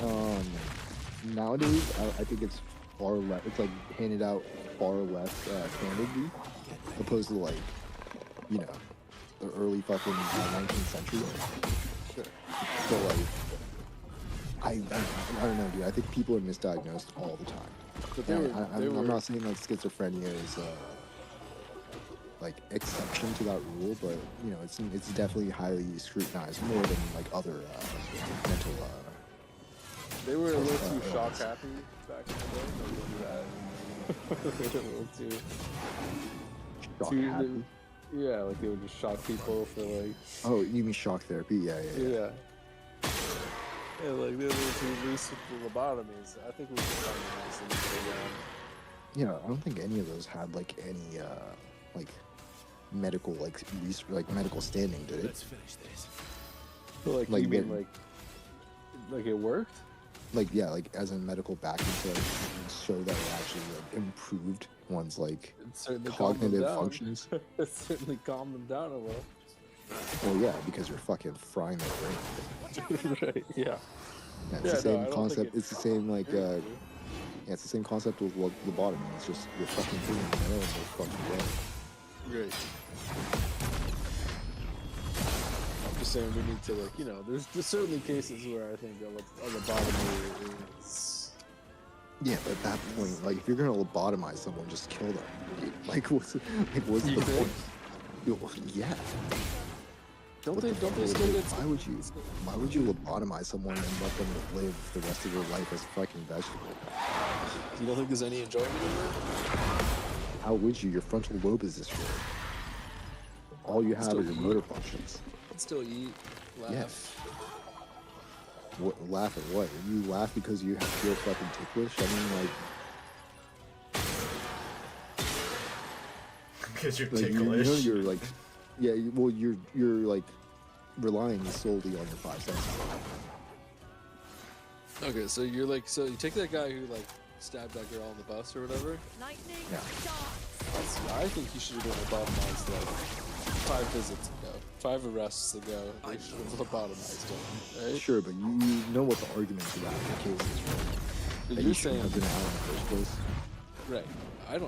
no. Nowadays, I think it's far less. It's like handed out far less candidly, opposed to like, the early fucking 19th century. Sure. So like, I don't know, dude. I think people are misdiagnosed all the time. But Yeah, I'm not saying like schizophrenia is like exception to that rule, but it's definitely highly scrutinized more than like other mental. They were a little too illness. shock happy back in the day. They were a little too. Shock too- happy. Yeah, like they would just shock people for like. Oh, you mean shock therapy? Yeah. Yeah. Yeah, like they're a little too loose with the lobotomies. I think we can find a nice middle ground. Yeah, I don't think any of those had like any like medical medical standing, did it? Let's finish this. But like, Like you mean they- like it worked? Like yeah, like as in medical backing to like, show that it actually like improved one's like It certainly calmed them cognitive down. functions. It certainly calmed them down a little. Well, yeah, because you're fucking frying their brain. Right? Yeah. Yeah, it's Yeah, the no, same I don't concept. think It's the same like yeah, it's the same concept with lobotomy. It's just you're fucking putting in the middle and they're fucking dead. Great. I'm just saying we need to there's certainly cases where I think a lobotomy is. Yeah, but at that point, like if you're gonna lobotomize someone, just kill them. Like what's the You think? point? Yeah. Don't What they the fuck still get? why would you lobotomize someone and let them live the rest of their life as a fucking vegetable? You don't think there's any enjoyment in it? How would you? Your frontal lobe is destroyed. All you have Still are your eat. motor functions. Still eat, laugh. Yes. What, laugh at what? You laugh because you feel fucking ticklish? I mean, Because you're like ticklish. you're like, yeah. Well, you're like relying solely on your five senses. Okay, so you're like, so you take that guy who like stabbed that girl on the bus or whatever. Lightning Yeah. darts. I think he should have been lobotomized like 5 visits ago, 5 arrests ago. They should have lobotomized him, right? Sure, but you know what the argument for that case is, right? But That you're he shouldn't saying have been out in the first place. right.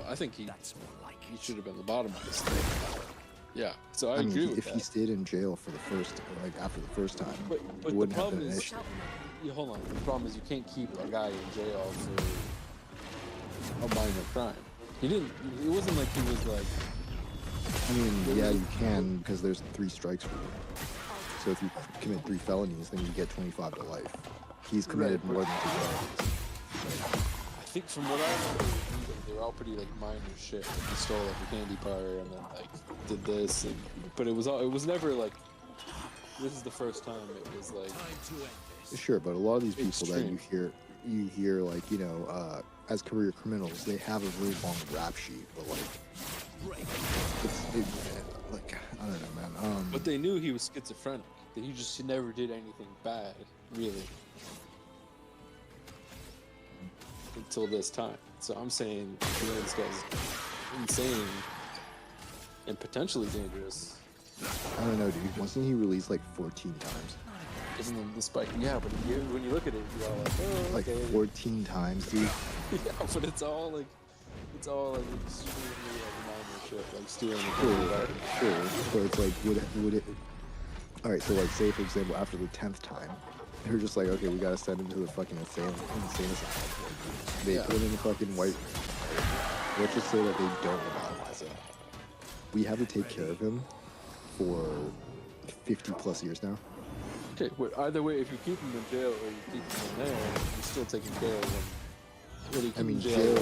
I think he That's more like he it. should have been lobotomized. Yeah, so I I mean, agree with if that. he stayed in jail for the first, like after the first time, But it the wouldn't have problem been an is, issue. hold on. The problem is you can't keep a guy in jail for a minor crime. He didn't. It wasn't like he was like. I mean, yeah, you can because there's 3 strikes rule. So if you commit 3 felonies, then you get 25 to life. He's committed Right, more than 2 felonies. I think from what I remember, they were all pretty like minor shit. Like he stole like a candy bar and then like did this, and, but it was never like this is the first time. It was like Sure, but a lot of these people that Extreme. you hear like, you know, as career criminals, they have a really long rap sheet, but like, like I don't know, man. But they knew he was schizophrenic. That he never did anything bad, really, until this time. So I'm saying, you know, this guy's insane and potentially dangerous. I don't know, dude. Wasn't he released like 14 times? Given the spike, yeah. But when you look at it, you're all like, oh, Like okay. 14 times, dude. Yeah, but it's all like extremely like minor shit, like stealing the Sure, car. sure. But it's like, would it? All right, so like, say for example, after the 10th time, they're just like, okay, we gotta send him to the fucking insane asylum. They put him in the fucking white. Let's just say that they don't revitalize him. We have to take care of him for 50 plus years now. Okay, well, either way, if you keep him in jail or you keep him in there, you're still taking care of him. What do you keep I mean, in jail?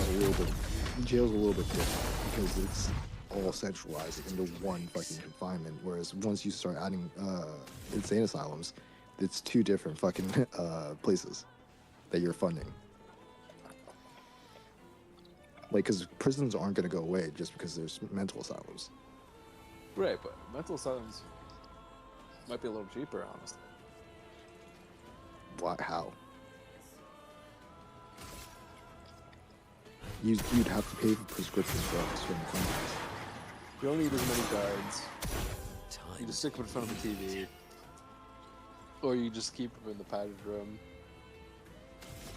jail's a little bit different because it's all centralized into one fucking confinement. Whereas once you start adding insane asylums, it's 2 different fucking places that you're funding. Like, because prisons aren't going to go away just because there's mental asylums. Right, but mental asylums might be a little cheaper, honestly. Why? How? You'd have to pay for prescription drugs from the companies. You don't need as many guards. You just stick them in front of the TV. Or you just keep them in the padded room.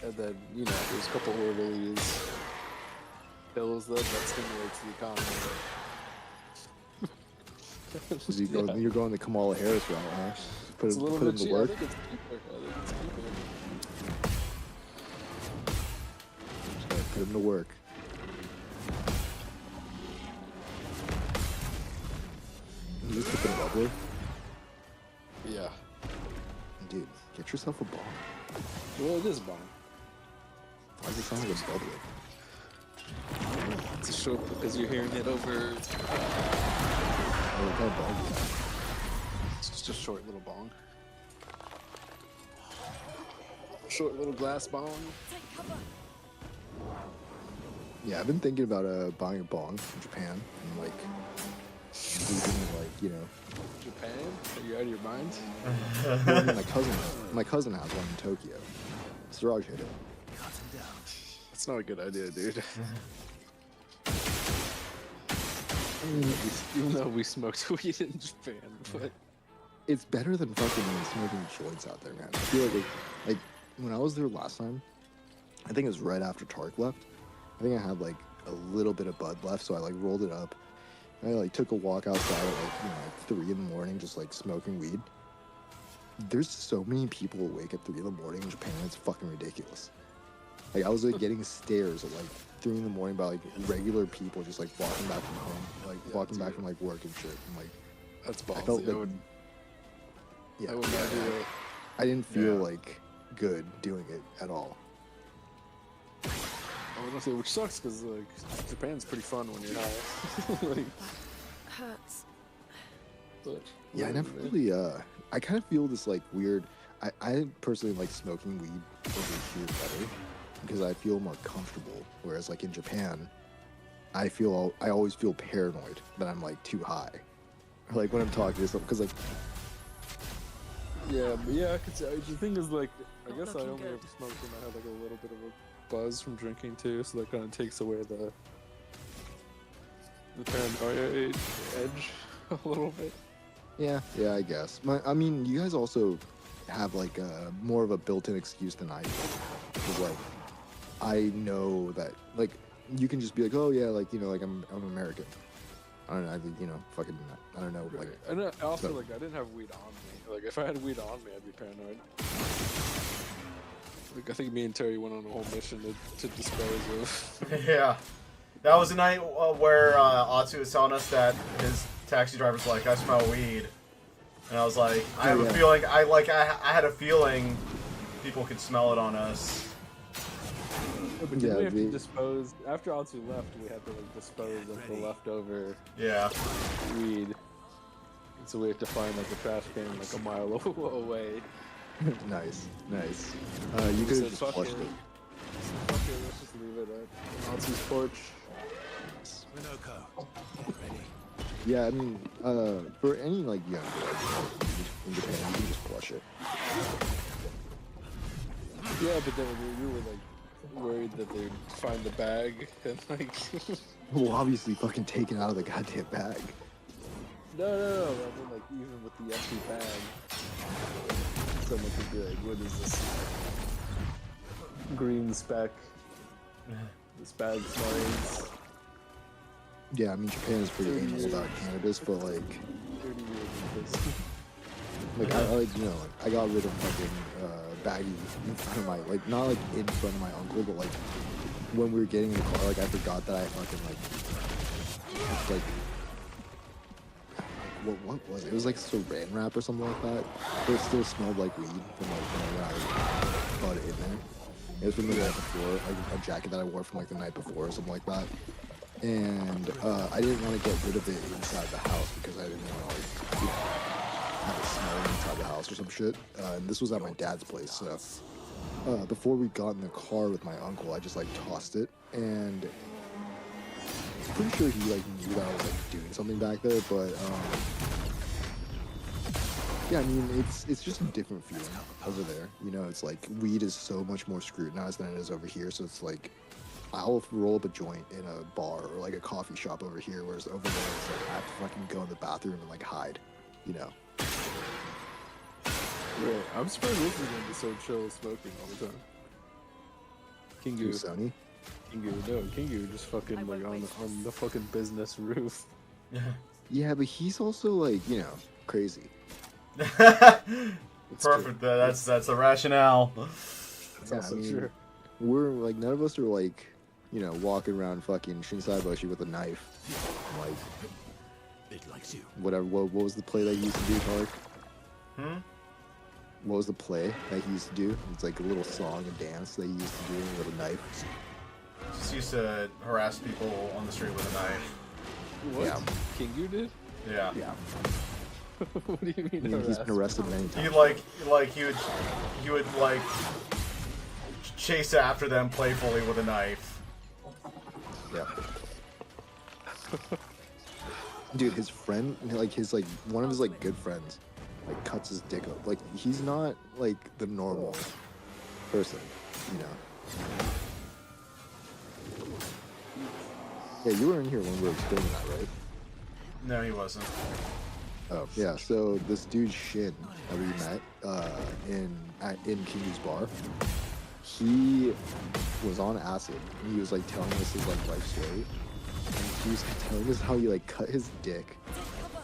And then, you know, there's a couple orderlies. Pills that stimulates the economy. You're going the Kamala Harris route, huh? It's a little put bit him to cheaper. I work. think it's cheaper. Just gotta put him to work. You just put him bubbly? Yeah. Dude, get yourself a bomb. Well, it is a bomb. Why does it sound like a bubbly? It's a short because you're hearing it over. Oh, what kind of bong is that? It's just a short little bong. Short little glass bong. Yeah, I've been thinking about buying a bong in Japan and like sleeping like, you know. Japan? Are you out of your mind? Well, I mean, my cousin has one in Tokyo. Siraj hit it. That's not a good idea, dude. I mean, Even though we smoked weed in Japan, but it's better than fucking smoking joints out there, man. I feel like when I was there last time, I think it was right after Tark left. I think I had like a little bit of bud left, so I like rolled it up. And I like took a walk outside at like, you know, like 3 in the morning, just like smoking weed. There's so many people awake at 3 in the morning in Japan. It's fucking ridiculous. Like I was like getting stares at like 3 in the morning by like regular people just like walking back from home, like walking back from like work and shit. And like that's I ballsy. felt I like, would yeah, not do that. I didn't feel like good doing it at all. I was gonna say, which sucks because like Japan's pretty fun when you're high. Like, Hurts. but, Yeah, I never really, I kind of feel this like weird, I personally like smoking weed over here better because I feel more comfortable. Whereas like in Japan, I always feel paranoid that I'm like too high. Or, like when I'm talking to someone, because like, yeah, but yeah, I could say the thing is like I Not guess I looking only good. ever smoked when I had like a little bit of a buzz from drinking too, so that kind of takes away the paranoia edge a little bit. yeah, I guess. I mean, you guys also have like more of a built-in excuse than I do. Because like, I know that like you can just be like, oh yeah, like, you know, like I'm American. I don't know. I think, you know, fucking, I don't know. Like, And also, so- like, I didn't have weed on me. Like, if I had weed on me, I'd be paranoid. Like, I think me and Terry went on a whole mission to dispose of. Yeah. That was the night where Atsu was telling us that his taxi driver's like, I smell weed. And I was like, I have a feeling, I had a feeling people could smell it on us. But did we have to dispose, after Atsu left, we had to, like, dispose of the leftover weed. And so we had to find, like, a trash can, like, a mile away. Nice. You could have just flushed it. Fuck it, let's just leave it at Atsu's porch. Minoko. Ready. Yeah, I mean, for any, like, young girl in Japan, you can just flush it. Yeah, but then we were, like, worried that they'd find the bag and, like... Well, obviously fucking taken out of the goddamn bag. No, I mean, like, even with the empty bag, someone could be like, what is this? Green speck. This bag smells. Yeah, I mean, Japan is pretty anal about cannabis, but, like... 30 years Like, I like, you know, like, I got rid of fucking baggie in front of my, like, not, like, in front of my uncle, but, like, when we were getting in the car, like, I forgot that I fucking, like, what was it? It was, like, saran wrap or something like that, but it still smelled like weed from, like, when I brought it in there. It was from the night before, like, a jacket that I wore from, like, the night before or something like that. And, I didn't want to get rid of it inside the house because I didn't want to, like, you know, have it smelling inside the house or some shit. And this was at my dad's place, so before we got in the car with my uncle, I just like tossed it, and I'm pretty sure he like knew that I was like doing something back there, but yeah, I mean it's just a different feeling over there. You know, it's like weed is so much more scrutinized than it is over here, so it's like I'll roll up a joint in a bar or like a coffee shop over here, whereas over there it's like I have to fucking go in the bathroom and like hide, you know. Yeah, I'm surprised this is gonna be so chill smoking all the time. Kingu. Sony. Kingu just fucking like on the fucking business roof. Yeah, but he's also like, you know, crazy. Perfect. That's the rationale. That's Yeah, also I mean, true. we're like none of us are like, you know, walking around fucking Shinsaibashi with a knife. Like It likes you. whatever. What was the play that he used to do, Tark? What was the play that he used to do? It's like a little song and dance that he used to do with a knife. Just used to harass people on the street with a knife. What? Yeah. Kingu did? Yeah. Yeah. What do you mean? I mean, he's been arrested many He times. he would like chase after them playfully with a knife. Yeah. Dude, his friend, like his like one of his like good friends, like cuts his dick up. Like he's not like the normal person, you know. Yeah, you were in here when we were explaining that, right? No, he wasn't. Oh yeah. So this dude Shin that we met in Kingy's bar, he was on acid. And he was like telling us his like life story, and he was telling us how he like cut his dick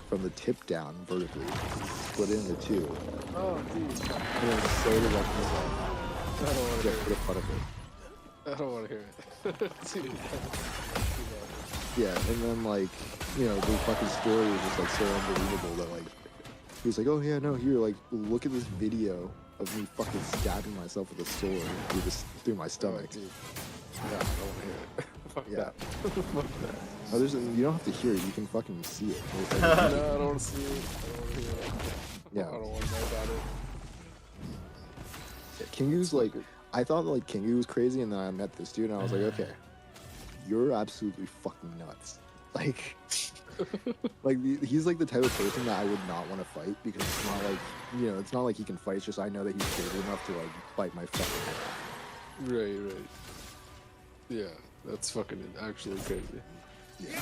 from the tip down vertically, split it into two, Oh, dude. and then sewed it up himself. I don't want to Just hear for the fun of it. it. I don't want to hear it. Dude. Yeah, and then like, you know, the fucking story was just like so unbelievable that like he was like, oh yeah, no, here, like look at this video of me fucking stabbing myself with a sword through my stomach. Dude. Yeah, I don't want to hear it. Fuck Yeah. that. Fuck that. Oh, you don't have to hear it, you can fucking see it. It's No, like- I don't want to see it. I don't want to hear it. Yeah. I don't want to know about it. Kingu's like, I thought like Kingu was crazy, and then I met this dude, and I was like, okay, you're absolutely fucking nuts. Like, he's like the type of person that I would not want to fight because it's not like, you know, it's not like he can fight. It's just I know that he's stable enough to like bite my fucking head. Right. Yeah, that's fucking actually crazy. Yeah.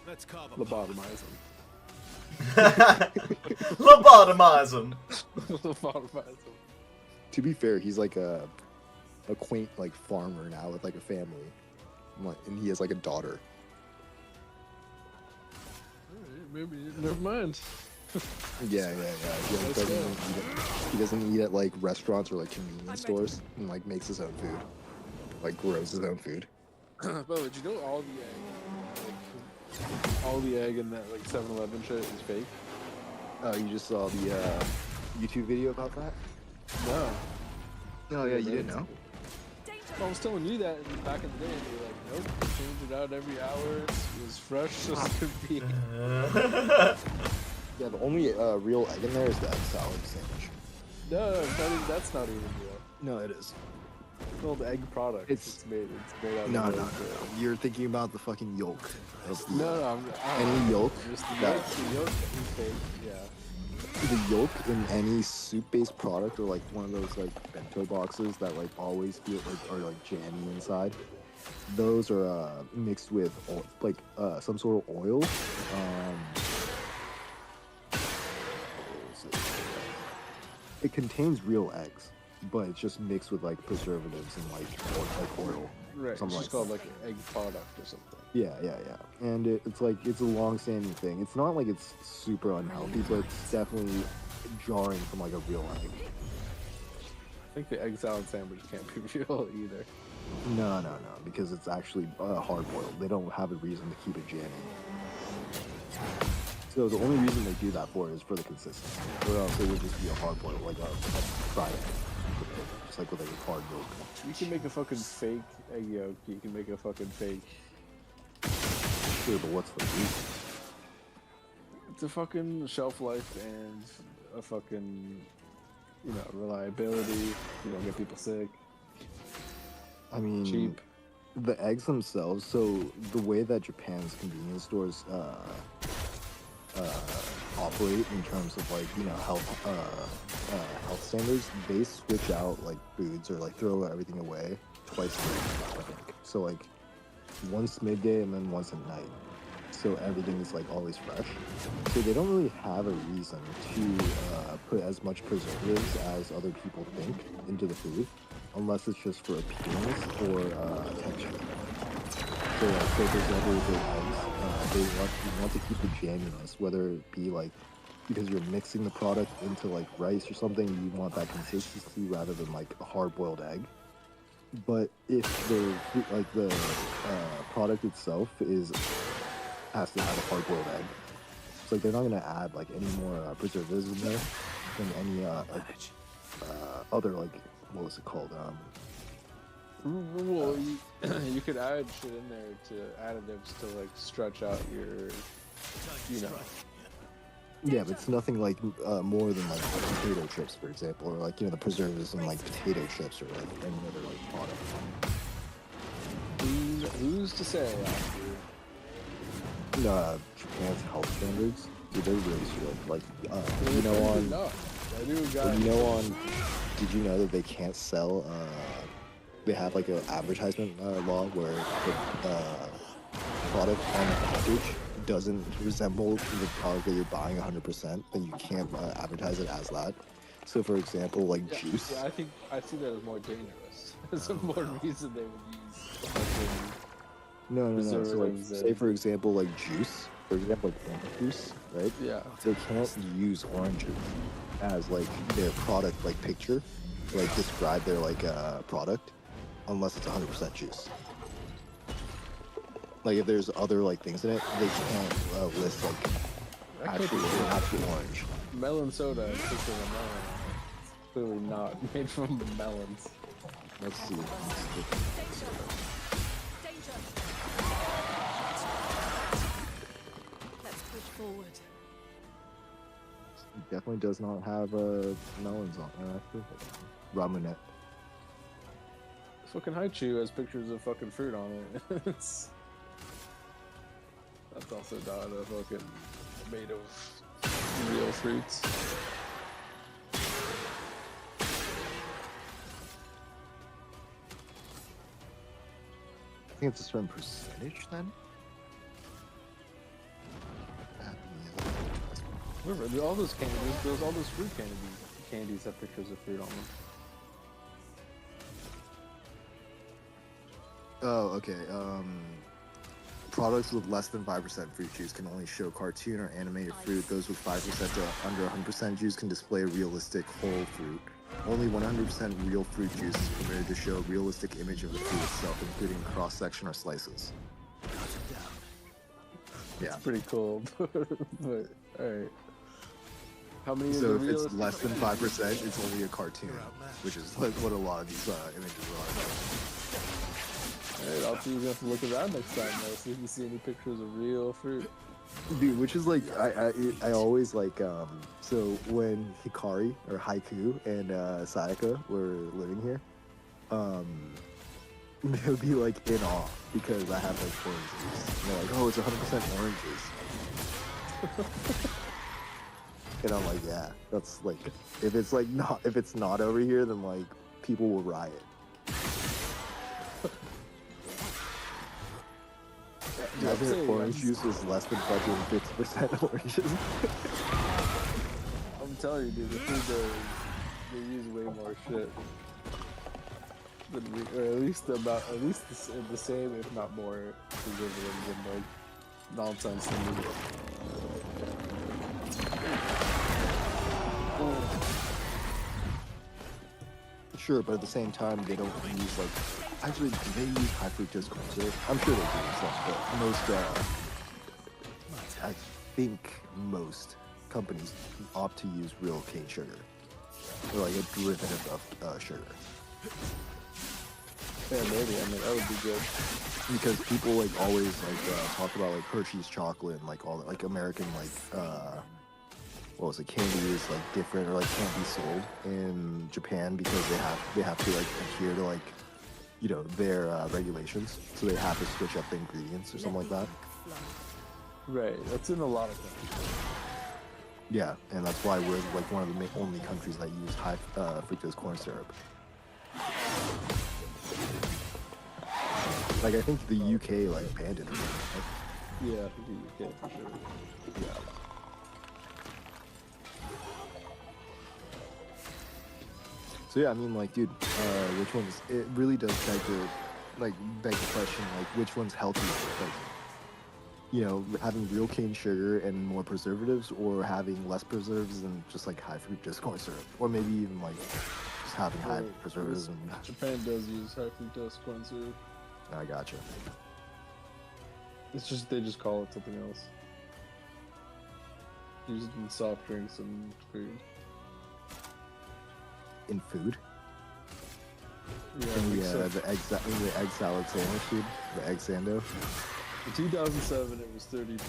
Let's carve a path. Lobotomize him. Lobotomize him. Lobotomize him. To be fair, he's like a quaint like farmer now with like a family, and he has like a daughter. maybe never mind. Yeah. He doesn't eat at like restaurants or like convenience stores, and like makes his own food, like grows his own food. But did you know all the egg in that like 7-Eleven shit is fake? You just saw the YouTube video about that? No. No, yeah, you didn't know. I was telling you that back in the day, and they were like, nope, change it out every hour. It was fresh as could be. Yeah, the only real egg in there is the egg salad sandwich. No, that's not even real. No, it is. It's called egg product. It's made out No, of no, egg. no. You're thinking about the fucking yolk. Of the, No, any yolk. Just the that, yolk. The yolk is fake. Yeah. the yolk in any soup-based product or like one of those like bento boxes that like always feel like are like jammy inside. Those are mixed with some sort of oil. It contains real eggs, but it's just mixed with like preservatives and like oil. Right. It's Something just like called that. like an egg product or something. Yeah. And it's like it's a long-standing thing. It's not like it's super unhealthy, but it's definitely jarring from like a real egg. I think the egg salad sandwich can't be real either. No, because it's actually hard-boiled. They don't have a reason to keep it jammy. So the only reason they do that for is for the consistency, or else it would just be a hard-boiled, like a fried egg, just like with like a hard yolk. You can make a fucking fake egg yolk. You can make a fucking fake. Sure, but what's the reason? It's a fucking shelf life and a fucking, reliability. You don't get people sick. I mean, Cheap. The eggs themselves. So the way that Japan's convenience stores operate in terms of like health standards, they switch out like foods or like throw everything away twice a day, I think. So like once midday and then once at night. So everything is like always fresh. So they don't really have a reason to put as much preservatives as other people think into the food, unless it's just for appearance or texture. So like, for example, with their eggs, they want to keep the jamminess, whether it be like because you're mixing the product into like rice or something, you want that consistency rather than like a hard-boiled egg. But if the product itself has to have a hard-boiled egg, it's like they're not gonna add like any more preservatives in there than any other like what was it called? Well, you could add shit in there to additives to like stretch out your, Yeah, but it's nothing like more than like potato chips, for example, or like the preservatives in like potato chips or like any other like product. Who's to say? Japan's health standards, dude, they're really strict. Like, did you know that they can't sell? They have like an advertisement law where the product on the package doesn't resemble the product that you're buying 100%, then you can't advertise it as that. So, for example, like juice. Yeah, I see that as more dangerous. There's a more reason they would use fucking No. So, like, preservatives say for example, like juice. For example, like orange juice, right? Yeah. They can't use orange juice as like their product, like picture, like describe their like product, unless it's 100% juice. Like if there's other like things in it, they can't list like actual orange. Melon soda is picture of a melon. It's clearly not made from melons. Let's see. Danger. Let's push forward. It definitely does not have melons on it. Ramonette. Fucking Haichu has pictures of fucking fruit on it. That's also not a fucking made of real fruits. I think it's a certain percentage then. Remember, all those candies, all those fruit candies have pictures of fruit on them. Oh, okay. Products with less than 5% fruit juice can only show cartoon or animated fruit. Those with 5% to under 100% juice can display realistic whole fruit. Only 100% real fruit juice is permitted to show a realistic image of the fruit itself, including cross-section or slices. Yeah. It's pretty cool, but alright. How many is So the if it's realistic? less than 5%, it's only a cartoon, which is like what a lot of these images Alright, I'll see you have to look around next time though, see if you see any pictures of real fruit. are. Dude, which is like I always like so when Hikari or Haiku and Sayaka were living here, they'll be like in awe because I have like orange juice. And they're like, oh, it's 100% orange juice. And I'm like, yeah, that's like, if it's not over here, then like people will riot. Imagine if orange juice was less than fucking 50% oranges. I'm telling you, dude, the food they use way more shit. Or at least the same, if not more, preservatives and like nonsense than we do. Sure, but at the same time, they don't use like. Actually, do they use high fructose corn syrup? I'm sure they do some, but most. I think most companies opt to use real cane sugar, or like a derivative of sugar. Yeah, maybe. I mean, that would be good. Because people like always like talk about like Hershey's chocolate and like all that, like American like what was it, candy is like different or like can't be sold in Japan because they have to like adhere to like, you know, their regulations, so they have to switch up the ingredients or something like that. Right, that's in a lot of countries. Yeah, and that's why we're like one of the only countries that use high fructose corn syrup. Like I think the UK like banned it. Right? Yeah, the UK for sure. Yeah. So yeah, I mean, like, dude, which ones? It really does beg the question, like, which one's healthier? Like, you know, having real cane sugar and more preservatives, or having less preservatives and just like high fructose corn syrup, or maybe even like just having high preservatives and. Japan does use high fructose corn syrup. I gotcha. It's just they just call it something else. Used in soft drinks and food. In food? Yeah, The egg salad sandwich, dude. The egg sando. In 2007, it was 30%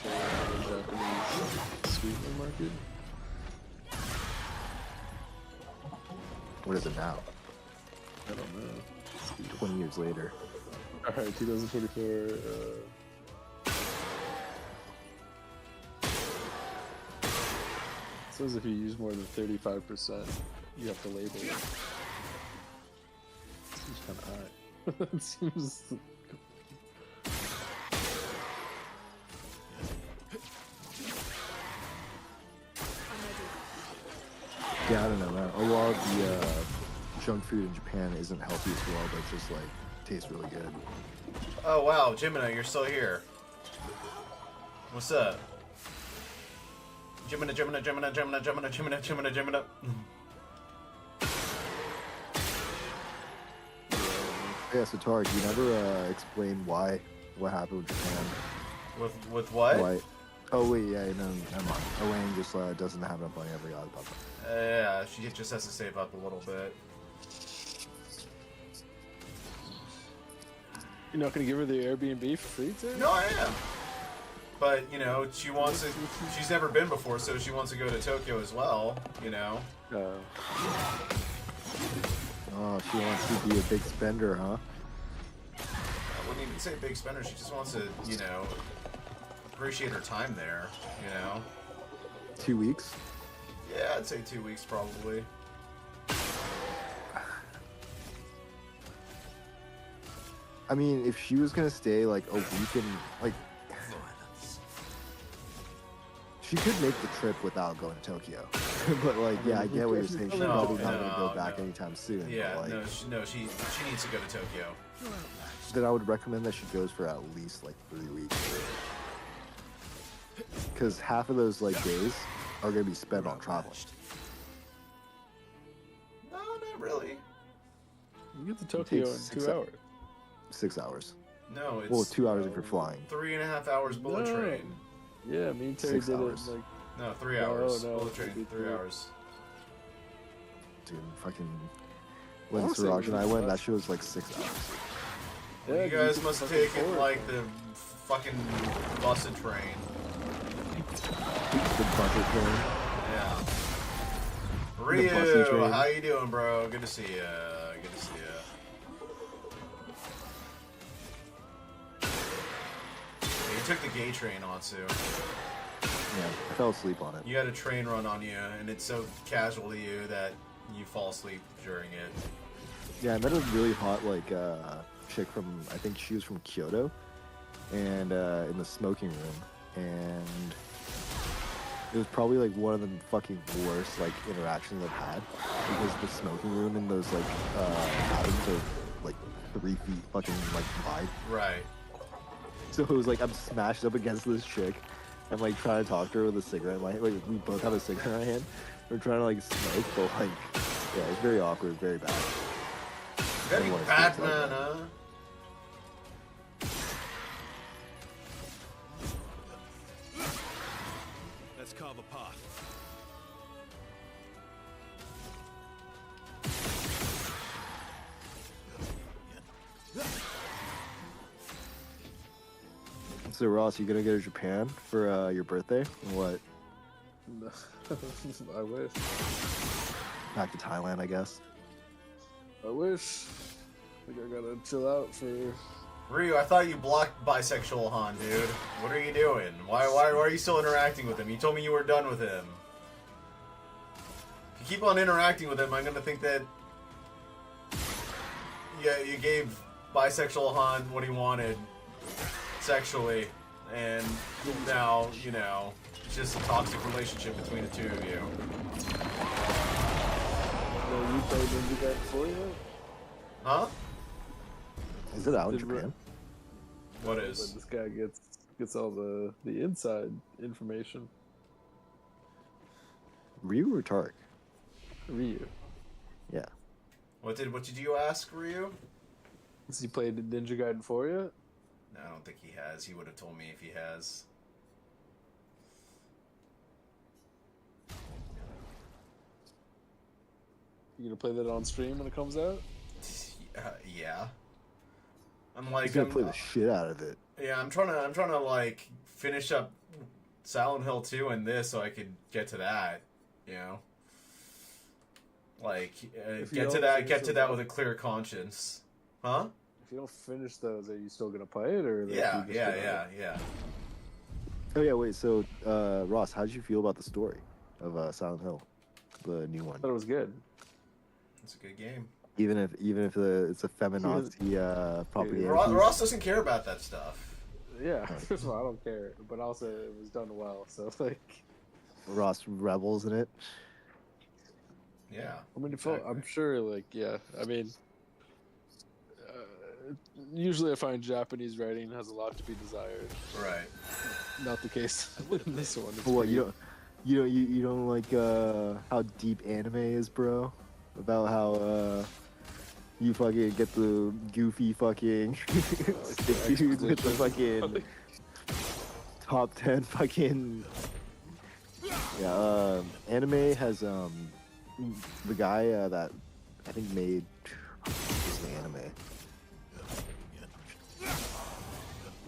share of the Japanese sweetener market. What is it now? I don't know. 20 years later. Alright, 2024. It says if you use more than 35%, you have to label it. Seems kind of high. It seems. Yeah, I don't know, man. A lot of the junk food in Japan isn't healthy as well, but it's just like tastes really good. Oh wow, Jimina, you're still here. What's up? Jimina. Yeah, so Tarek, you never explained what happened with Japan. With what? Why? Oh wait, yeah, no, never mind. Elaine just doesn't have enough money. I forgot about that. Yeah, she just has to save up a little bit. You're not gonna give her the Airbnb for free, too? No, I am. But, you know, she wants to... She's never been before, so she wants to go to Tokyo as well, you know? Oh, she wants to be a big spender, huh? I wouldn't even say big spender. She just wants to, you know, appreciate her time there, you know? 2 weeks? Yeah, I'd say 2 weeks probably. I mean, if she was gonna stay like a week and like... She could make the trip without going to Tokyo, but like, yeah, I get what you're saying. She's No, probably not gonna go no, back no. anytime soon. Yeah, but, like, she needs to go to Tokyo. then I would recommend that she goes for at least like 3 weeks, because half of those like days are gonna be spent on traveling. No, not really. You get to Tokyo in takes 2 hours. 6 hours. No, it's Well, 2 hours if you're flying. 3.5 hours bullet No. train. Yeah, me and Terry 6 did hours. it in, like No, 3 No, hours. no, bullet train, it'd be 3 three. hours. Dude, fucking. When Honestly, Siraj and I it went, was that shit was like 6 hours. Yeah, You guys could must have fucking taken afford like it. the fucking busted train. The bucket train. Yeah. busted Ryu, train. how you doing, bro? Good to see ya. Good to see ya. Yeah, you took the gay train, Atsu. Yeah, I fell asleep on it. You had a train run on you, and it's so casual to you that you fall asleep during it. Yeah, I met a really hot like chick from, I think she was from Kyoto, and in the smoking room, and it was probably like one of the fucking worst like interactions I've had, because the smoking room in those like cabins are like 3 feet fucking like wide. Right. So it was like I'm smashed up against this chick. I'm like trying to talk to her with a cigarette in my hand. Like we both have a cigarette in our hand. We're trying to like smoke, but like, yeah, it's very awkward, very bad. Very wanna see Batman, it huh? Let's carve a path. So Ross, you gonna go to Japan for your birthday? Or what? I wish. Back to Thailand, I guess. I wish. I think I gotta chill out for. Ryu, I thought you blocked bisexual Han, dude. What are you doing? Why are you still interacting with him? You told me you were done with him. If you keep on interacting with him, I'm gonna think that you gave bisexual Han what he wanted sexually, and now, you know, it's just a toxic relationship between the two of you. No, you played Ninja Gaiden 4 yet? Huh? Is it out in Did Ro- Japan? What But is? this guy gets all the inside information. Ryu or Tark? Ryu. Yeah. What did you ask, Ryu? Has he played Ninja Gaiden 4 yet? No, I don't think he has. He would have told me if he has. You gonna play that on stream when it comes out? Yeah. I'm like, He's gonna play the shit out of it. yeah, I'm trying to like finish up Silent Hill 2 and this so I could get to that, you know. Like If you get to don't that finish with them- a clear conscience. Huh? If you don't finish those, are you still gonna play it, or like, Yeah, you just gonna- yeah. Oh yeah, wait. So Ross, how did you feel about the story of Silent Hill, the new one? I thought it was good. It's a good game. Even if it's a feminazi propaganda. piece? Ross doesn't care about that stuff. Yeah, first of all, I don't care, but also it was done well. So like, Ross rebels in it. Yeah. I mean, I'm sure, like, yeah. I mean, usually I find Japanese writing has a lot to be desired. Right. Not the case in this one. It's But what, pretty- you don't like how deep anime is, bro? About how you fucking get the goofy fucking stick dude with the fucking top 10 fucking yeah. Anime has the guy that I think made this anime.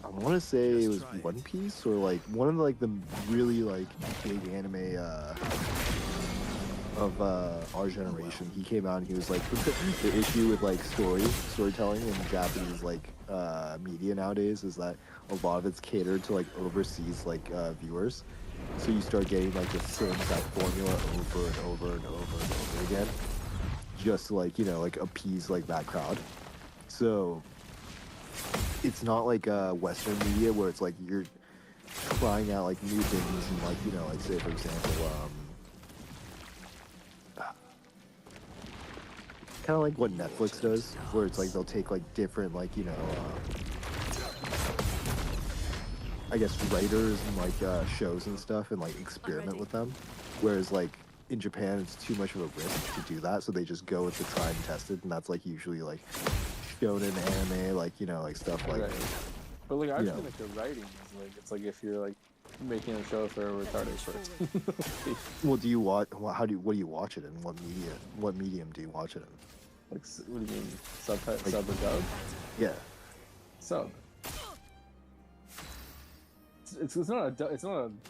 I want to say it was One Piece or like one of like the really like big anime of our generation. He came out and he was like the issue with like storytelling in Japanese like media nowadays is that a lot of it's catered to like overseas like viewers. So you start getting like the same exact formula over and over and over and over again, just to, like, you know, like appease like that crowd. So it's not like Western media where it's like you're trying out like new things and like like say for example kind of like what Netflix does, where it's like they'll take like different like I guess writers and like shows and stuff and like experiment with them, whereas like in Japan it's too much of a risk to do that, so they just go with the tried and tested, and that's like usually like shonen anime, like like stuff like Right. But like I you just know. think like the writing is like it's like if you're like making a show for a retarded person. Well, do you watch? How do you? What do you watch it in? What media? What medium do you watch it in? Like what do you mean subtitle Like- sub or dub? Yeah. Sub. It's not a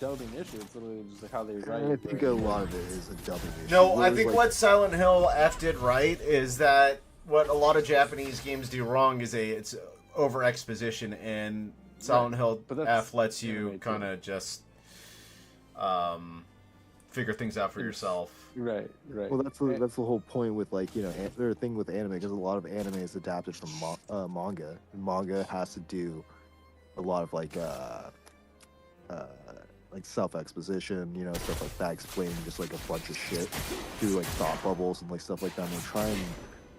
dubbing issue. It's literally just like how they write. I think a lot of it is a dubbing issue. No, I Whereas, think like, what Silent Hill F did right is that what a lot of Japanese games do wrong is it's over exposition, and Silent Hill but that's F lets anime you too. kind of just figure things out for yourself. Right. Well, that's the whole point with like their thing with anime, because a lot of anime is adapted from manga. And manga has to do a lot of like self exposition, stuff like that, explaining just like a bunch of shit through like thought bubbles and like stuff like that. And they try and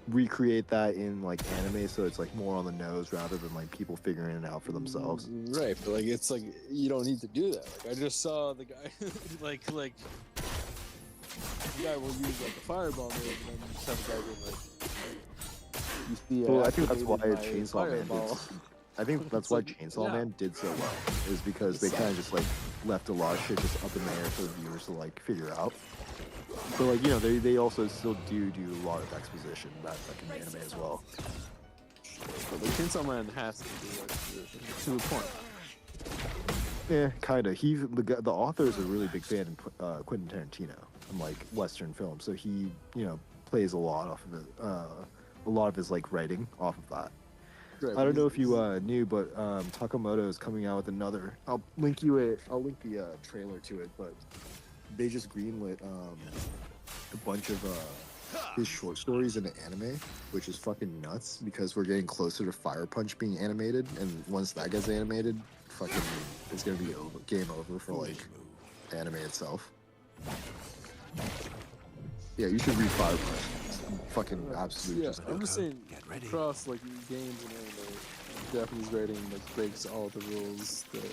recreate that in like anime, so it's like more on the nose rather than like people figuring it out for themselves. Right, but like it's like you don't need to do that. Like I just saw the guy like the guy will use like a fireball move and then just have a guy being like you see Well, I think that's why activated by Chainsaw Man fireball. I think that's why Chainsaw Man did so well, is because they kind of just like left a lot of shit just up in the air for the viewers to like figure out. But like they also still do a lot of exposition back in the anime as well. But like Chainsaw Man has to do exposition to a point. Yeah, kind of. The author is a really big fan of Quentin Tarantino and like Western films, so he plays a lot off of it. A lot of his like writing off of that. Right, I don't know if you knew, but Takamoto is coming out with another. I'll link the trailer to it, but they just greenlit a bunch of his short stories in an anime, which is fucking nuts because we're getting closer to Fire Punch being animated, and once that gets animated, fucking it's gonna be game over for like anime itself. Yeah, you should read Fire Punch. Fucking absolute. Yeah, I'm just saying across like games and anime, Japanese writing like breaks all the rules that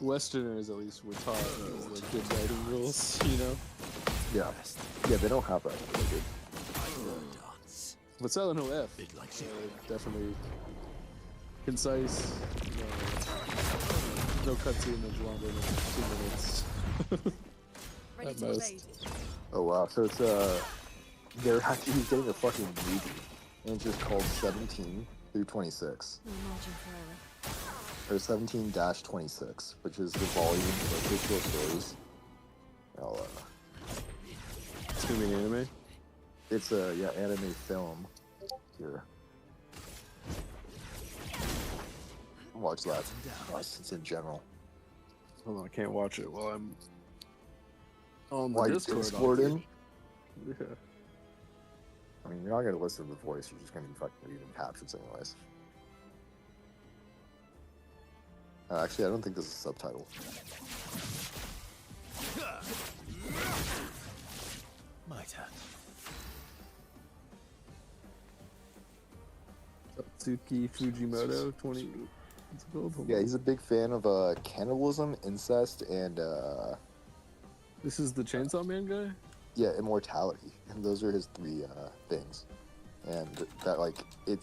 Westerners at least were taught as like good writing rules, Yeah, they don't have that. Really good. But Silent Hill F, definitely concise. No cutscene that's longer than 2 minutes. Ready At to most. invade. Oh wow, so it's they're actually getting a fucking movie, and it's just called 17 through 26, No margin for error. or 17-26, which is the volume of his short stories. I'll, It's gonna be an anime. it's a anime film here. Watch that. It's in general. Hold on, I can't watch it while I'm on the Why you Discord. Discording? Yeah. I mean, you're not gonna listen to the voice. You're just gonna be fucking reading captions anyways. Actually, I don't think this is subtitled. My turn. Satsuki Fujimoto, 20. What's it called? Hold Yeah, on. he's a big fan of cannibalism, incest, and This is the Chainsaw Man guy? yeah, immortality. And those are his three things. And that like it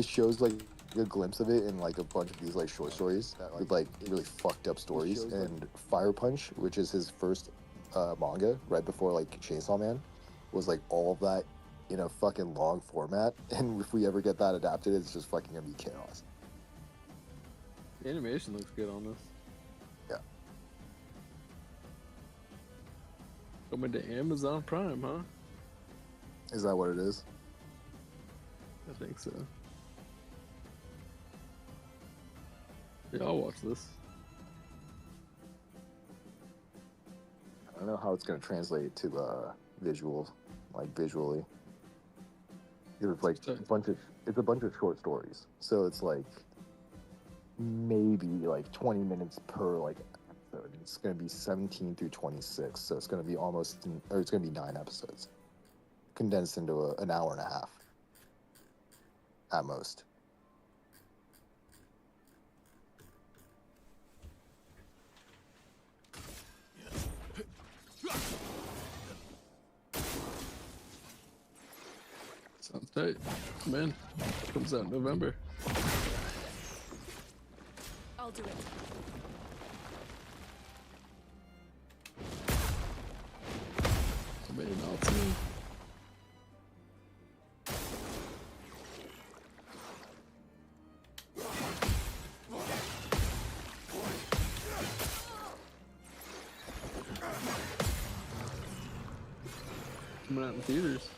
shows like a glimpse of it in like a bunch of these like short stories with like really fucked up stories. And Fire Punch, which is his first manga right before like Chainsaw Man, was like all of that in a fucking long format. And if we ever get that adapted, it's just fucking gonna be chaos. The animation looks good on this. Yeah. Coming to Amazon Prime, huh? Is that what it is? I think so. Yeah, I'll watch this. I don't know how it's gonna translate to visuals, like visually. It's like So- it's a bunch of short stories, so it's like maybe like 20 minutes per like episode. It's gonna be 17 through 26, so it's gonna be or it's gonna be 9 episodes, condensed into an hour and a half at most. Sounds tight. Man, comes out in November. I'll do it. I mean, I'll too. Coming out in theaters.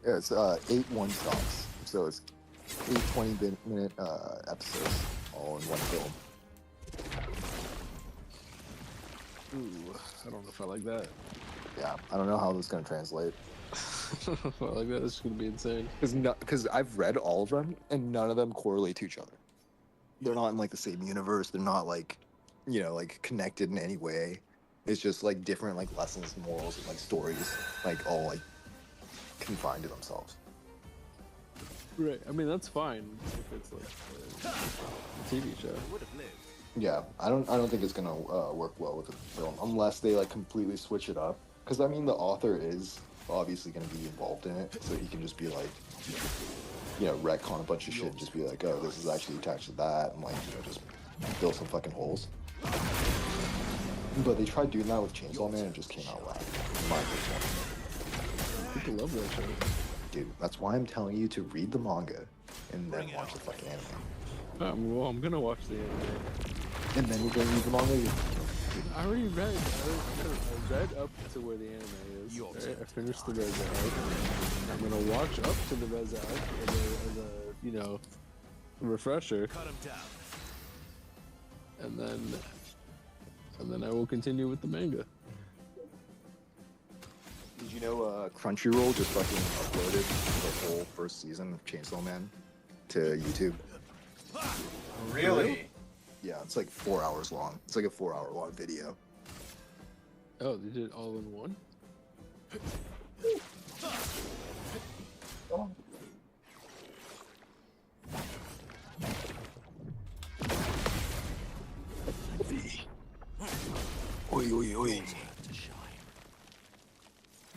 Yeah, it's 8 one-shots, so it's 8 20-minute episodes all in one film. Ooh, I don't know if I like that. Yeah, I don't know how this is gonna translate. If I like that, it's gonna be insane. Because I've read all of them and none of them correlate to each other. They're not in like the same universe. They're not like, like connected in any way. It's just like different like lessons, morals, and like stories, like all like confined to themselves. Right. I mean, that's fine if it's like a TV show. Would have lived. Yeah, I don't think it's gonna work well with the film unless they like completely switch it up. Because I mean, the author is obviously gonna be involved in it, so he can just be like, retcon a bunch of shit and just be like, oh, this is actually attached to that, and like, just fill some fucking holes. But they tried doing that with Chainsaw Man and it just came out whack. In my opinion. People love that show. Dude, that's why I'm telling you to read the manga and then watch the fucking anime. Well, I'm gonna watch the anime. And then you're gonna read the manga. I already read. I read up to where the anime is. Right? I finished the Reza arc. I'm gonna watch up to the Reza arc as a refresher, Cut him down. and then I will continue with the manga. Did you know Crunchyroll just fucking uploaded the whole first season of Chainsaw Man to YouTube? Really? Yeah, it's like 4 hours long. It's like a 4 hour long video. Oh, they did it all in one? Oi, oi, oi.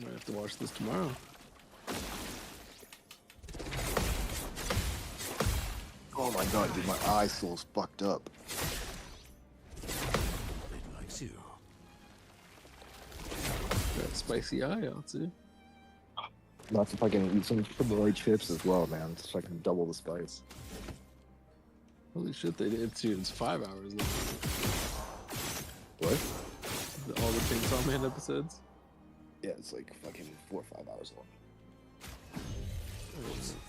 Might have to watch this tomorrow. Oh my god, dude, my eye soul's fucked up. It likes you. Got spicy eye out too. Not if I can eat some Chamoy chips as well, man. So I can double the spice. Holy shit, they did. It's 5 hours long. What? All the Chainsaw Man episodes. Yeah, it's like fucking 4 or 5 hours long.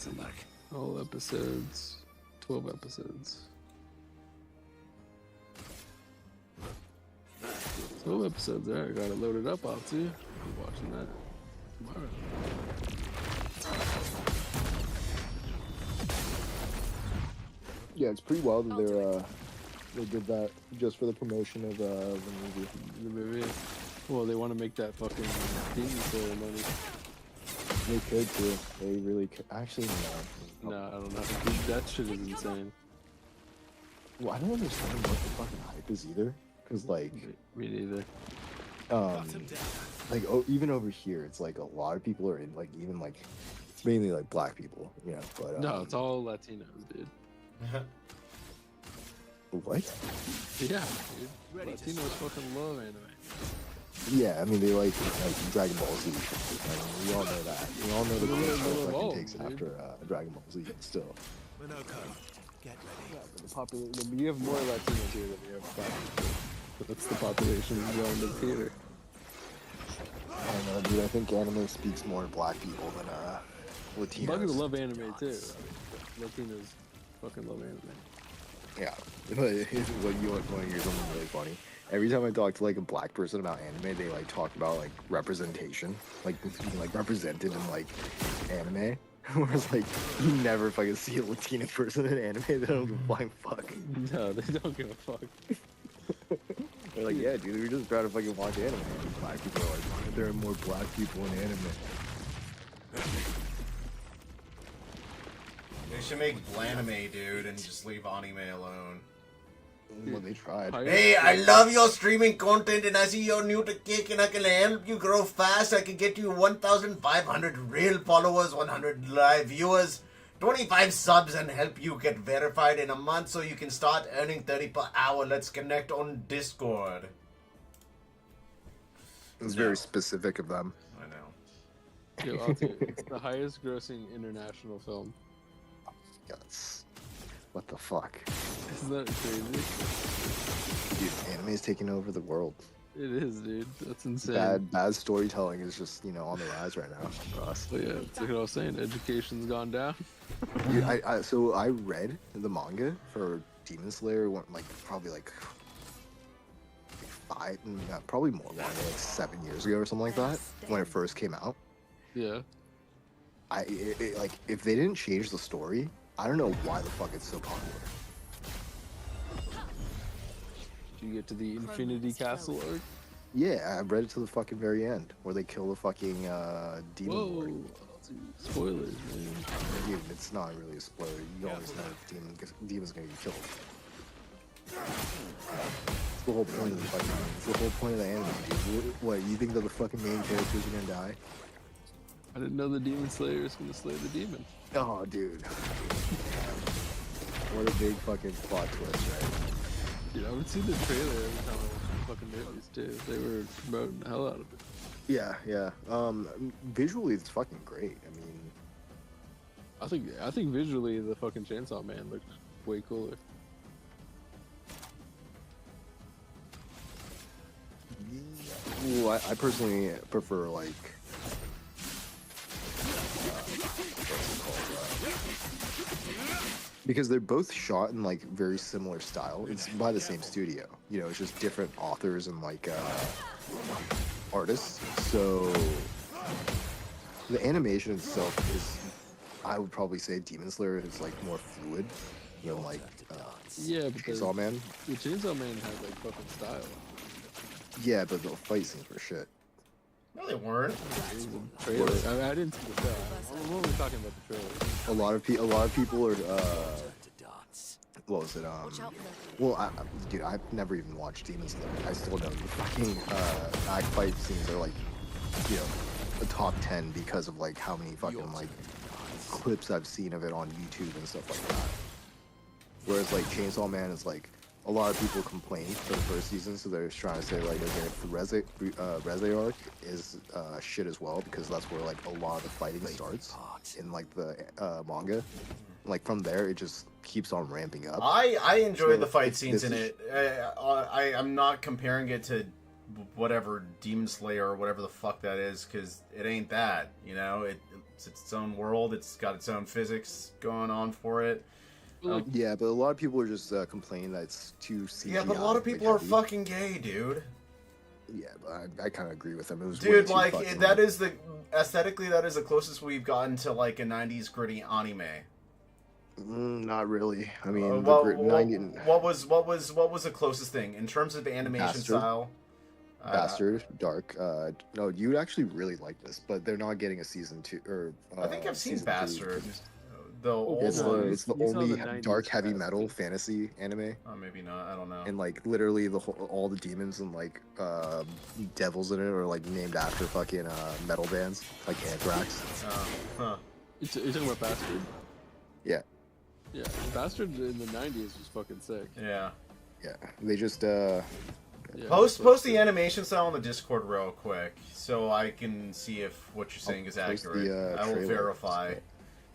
Come back. All episodes. 12 episodes. 12 episodes there. I got it loaded up, I'll too. Be watching that tomorrow. Yeah, it's pretty wild that they did that just for the promotion of the movie. The movie. Well, they want to make that fucking theme for money. They could too. They really could. Actually, no. No, I don't know. Dude, that shit is insane. Well, I don't understand what the fucking hype is either. Cause like, Me neither. like even over here, it's like a lot of people are in like even like it's mainly like black people, But No, it's all Latinos, dude. what? Yeah, dude. Latinos fucking love anime. Yeah, I mean they like Dragon Ball Z. We all know that. We all know the They're culture fucking involved, takes dude. after Dragon Ball Z. Still, Minoko, get ready. Yeah, but the population, you have more Latinos here than you have black people. But that's the population going to the theater. I don't know, dude. I think anime speaks more to black people than Latinos. Black people love anime too. Latinos fucking love anime. Yeah, but what you want to hear something really funny? Every time I talk to like a black person about anime, they like talk about like representation, like being like represented in like anime, Whereas like you never fucking see a Latina person in anime. They don't give a flying fuck. No, they don't give a fuck. They're like, yeah, dude, we're just trying to fucking watch anime. And black people are like, why aren't there more black people in anime? They should make Blanime, dude, and just leave anime alone. Well, they tried. Hey, I love your streaming content, and I see you're new to Kick, and I can help you grow fast. I can get you 1,500 real followers, 100 live viewers, 25 subs, and help you get verified in a month so you can start earning 30 per hour. Let's connect on Discord. It was very specific of them. I know. Yo, I'll tell you, it's the highest grossing international film. Yes. What the fuck? Isn't that crazy? Dude, anime's taking over the world. It is, dude. That's insane. Bad storytelling is just, you know, on the rise right now for us. But yeah, it's like what I was saying. Education's gone down. Dude, so I read the manga for Demon Slayer, like probably like 5, probably more, like 7 years ago or something like that, when it first came out. Yeah. Like if they didn't change the story, I don't know why the fuck it's so popular. Did you get to the Infinity Castle arc? Yeah, I read it to the fucking very end, where they kill the fucking demon lord. Whoa. Spoilers, man. Dude, it's not really a spoiler. You always know demon's gonna get killed. It's the whole point of the fucking. It's the whole point of the anime, dude. What, you think that the fucking main characters are gonna die? I didn't know the Demon Slayer is gonna slay the demon. Oh, dude. What a big fucking plot twist, right? Dude, I would see the trailer every time I watch the fucking movies too. They were promoting the hell out of it. Yeah, yeah. Visually, it's fucking great. I mean, I think visually the fucking Chainsaw Man looked way cooler. well, I personally prefer like. Because they're both shot in like very similar style. It's by the same studio. You know, it's just different authors and like artists. So the animation itself is, I would probably say, Demon Slayer is like more fluid. You know, like Yeah, but Chainsaw Man. the Chainsaw Man had like fucking style. Yeah, but the fight scenes were shit. No, they weren't. Trailer. I didn't see the trailer. I'm only talking about the trailer. A lot of people are what was it? Well, dude, I've never even watched Demon Slayer. I still know the fucking act fight scenes are like, you know, a top 10 because of like how many fucking like clips I've seen of it on YouTube and stuff like that. Whereas like Chainsaw Man is like, a lot of people complained for the first season, so they're just trying to say like, okay, the Reze arc is shit as well, because that's where like a lot of the fighting starts in like the manga. Like from there, it just keeps on ramping up. I enjoy So the fight it's- scenes in this is- it. I'm not comparing it to whatever Demon Slayer or whatever the fuck that is, because it ain't that. You know, it's its own world. It's got its own physics going on for it. Yeah, but a lot of people are just complaining that it's too CGI. Yeah, but a lot of people are fucking gay, dude. Yeah, but I kind of agree with them. It was way Dude, too like fucking- that is the aesthetically that is the closest we've gotten to like a '90s gritty anime. Not really. I mean, what was the closest thing in terms of animation Bastard. style? Bastard, Dark. No, you'd actually really like this, but they're not getting a season 2 or. I think I've seen season 3. Bastard. The old It's one. it's the You saw only the 90s dark heavy Bastard. metal fantasy anime, Oh, maybe not. I don't know. and like literally all the demons and like devils in it are like named after fucking metal bands like Anthrax. Huh. You're talking about Bastard? Yeah, Yeah, Bastard in the 90s was fucking sick. Yeah. yeah. They just Yeah, Post the animation style on the Discord real quick, so I can see if what you're saying is post accurate. the, I will trailer. verify.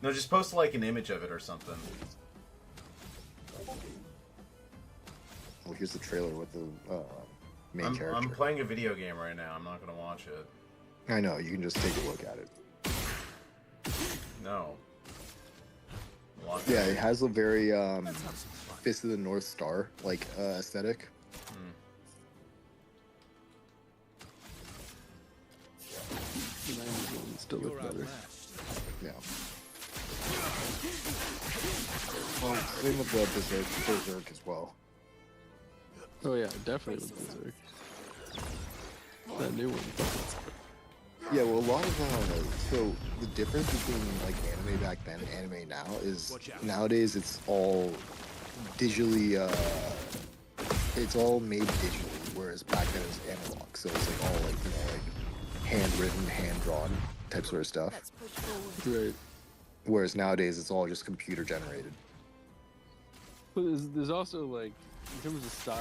No, just post like an image of it or something. Well, here's the trailer with the main I'm character. playing a video game right now. I'm not gonna watch it. I know. You can just take a look at it. No. Watch Yeah, it. it has a very Fist of the North Star like aesthetic. The 90s one still looked better. Yeah. Well, same with the Berserk as well. Oh yeah, definitely with Berserk. That new one. Yeah, well, a lot of so the difference between like anime back then and anime now is nowadays it's all digitally, it's all made digitally, whereas back then it was analog. So it's like all like like handwritten, hand drawn type sort of stuff. Let's push forward. Right. Whereas nowadays it's all just computer generated. But there's also like, in terms of style,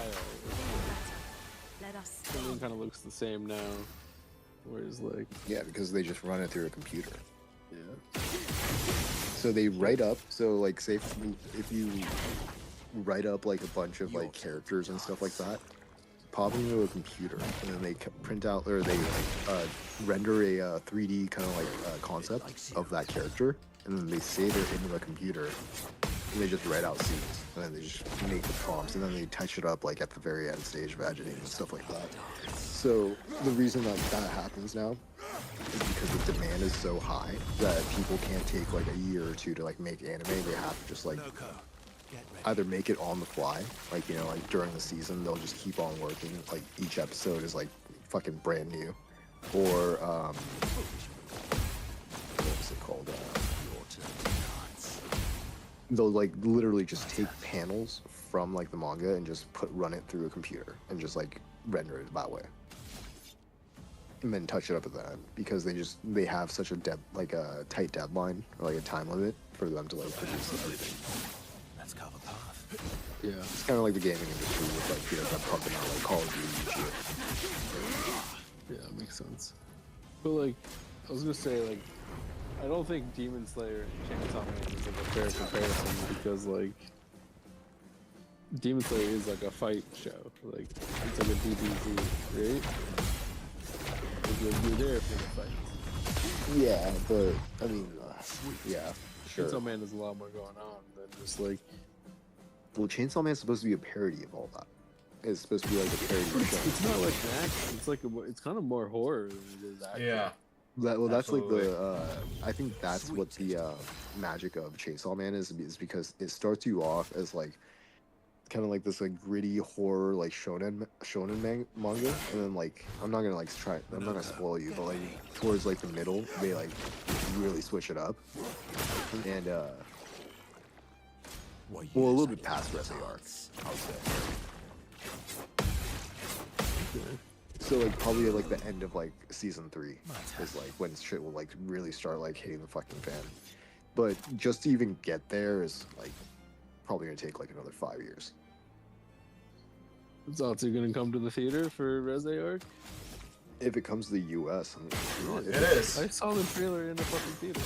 Let us everything kind of looks the same now. Whereas like, Yeah, because they just run it through a computer. yeah. So they write up. So like, say if you write up like a bunch of like characters and stuff like that, pop them into a computer, and then they print out or they render a 3D kind of like concept of that character, and then they save it into the computer, and they just write out scenes, and then they just make the prompts, and then they touch it up like at the very end stage of editing and stuff like that. So the reason that happens now is because the demand is so high that people can't take like a year or two to like make anime. They have to just like either make it on the fly, like like during the season they'll just keep on working, like each episode is like fucking brand new, or what was it called? They'll like literally just take panels from like the manga and just run it through a computer and just like render it that way, and then touch it up at the end because they have such a tight deadline or like a time limit for them to like produce everything. Let's carve a path. Yeah. It's kind of like the gaming industry with like them pumping out like Call of Duty and shit. Yeah, it makes sense. But like, I was gonna say like, I don't think Demon Slayer and Chainsaw Man is like a fair comparison because like, Demon Slayer is like a fight show. Like, it's like a DBZ, right? Like, you're there for the fights. Yeah, but I mean, yeah, sure. Chainsaw Man has a lot more going on than just like. Well, Chainsaw Man is supposed to be a parody of all that. It's supposed to be like a parody of the show. It's not like an action. It's like it's kind of more horror than it is action. Yeah. That's like Absolutely. I think that's what the magic of Chainsaw Man is because it starts you off as like kind of like this like gritty horror like shonen manga, and then like I'm not gonna spoil you, but like towards like the middle they like really switch it up, and well a little bit past Resi arc, I would say. So like probably at like the end of like season 3 is like when shit will like really start like hitting the fucking fan. But just to even get there is like probably gonna take like another 5 years. Is Atsu gonna come to the theater for Resi Arc? If it comes to the US, It is. I saw the trailer in the fucking theater.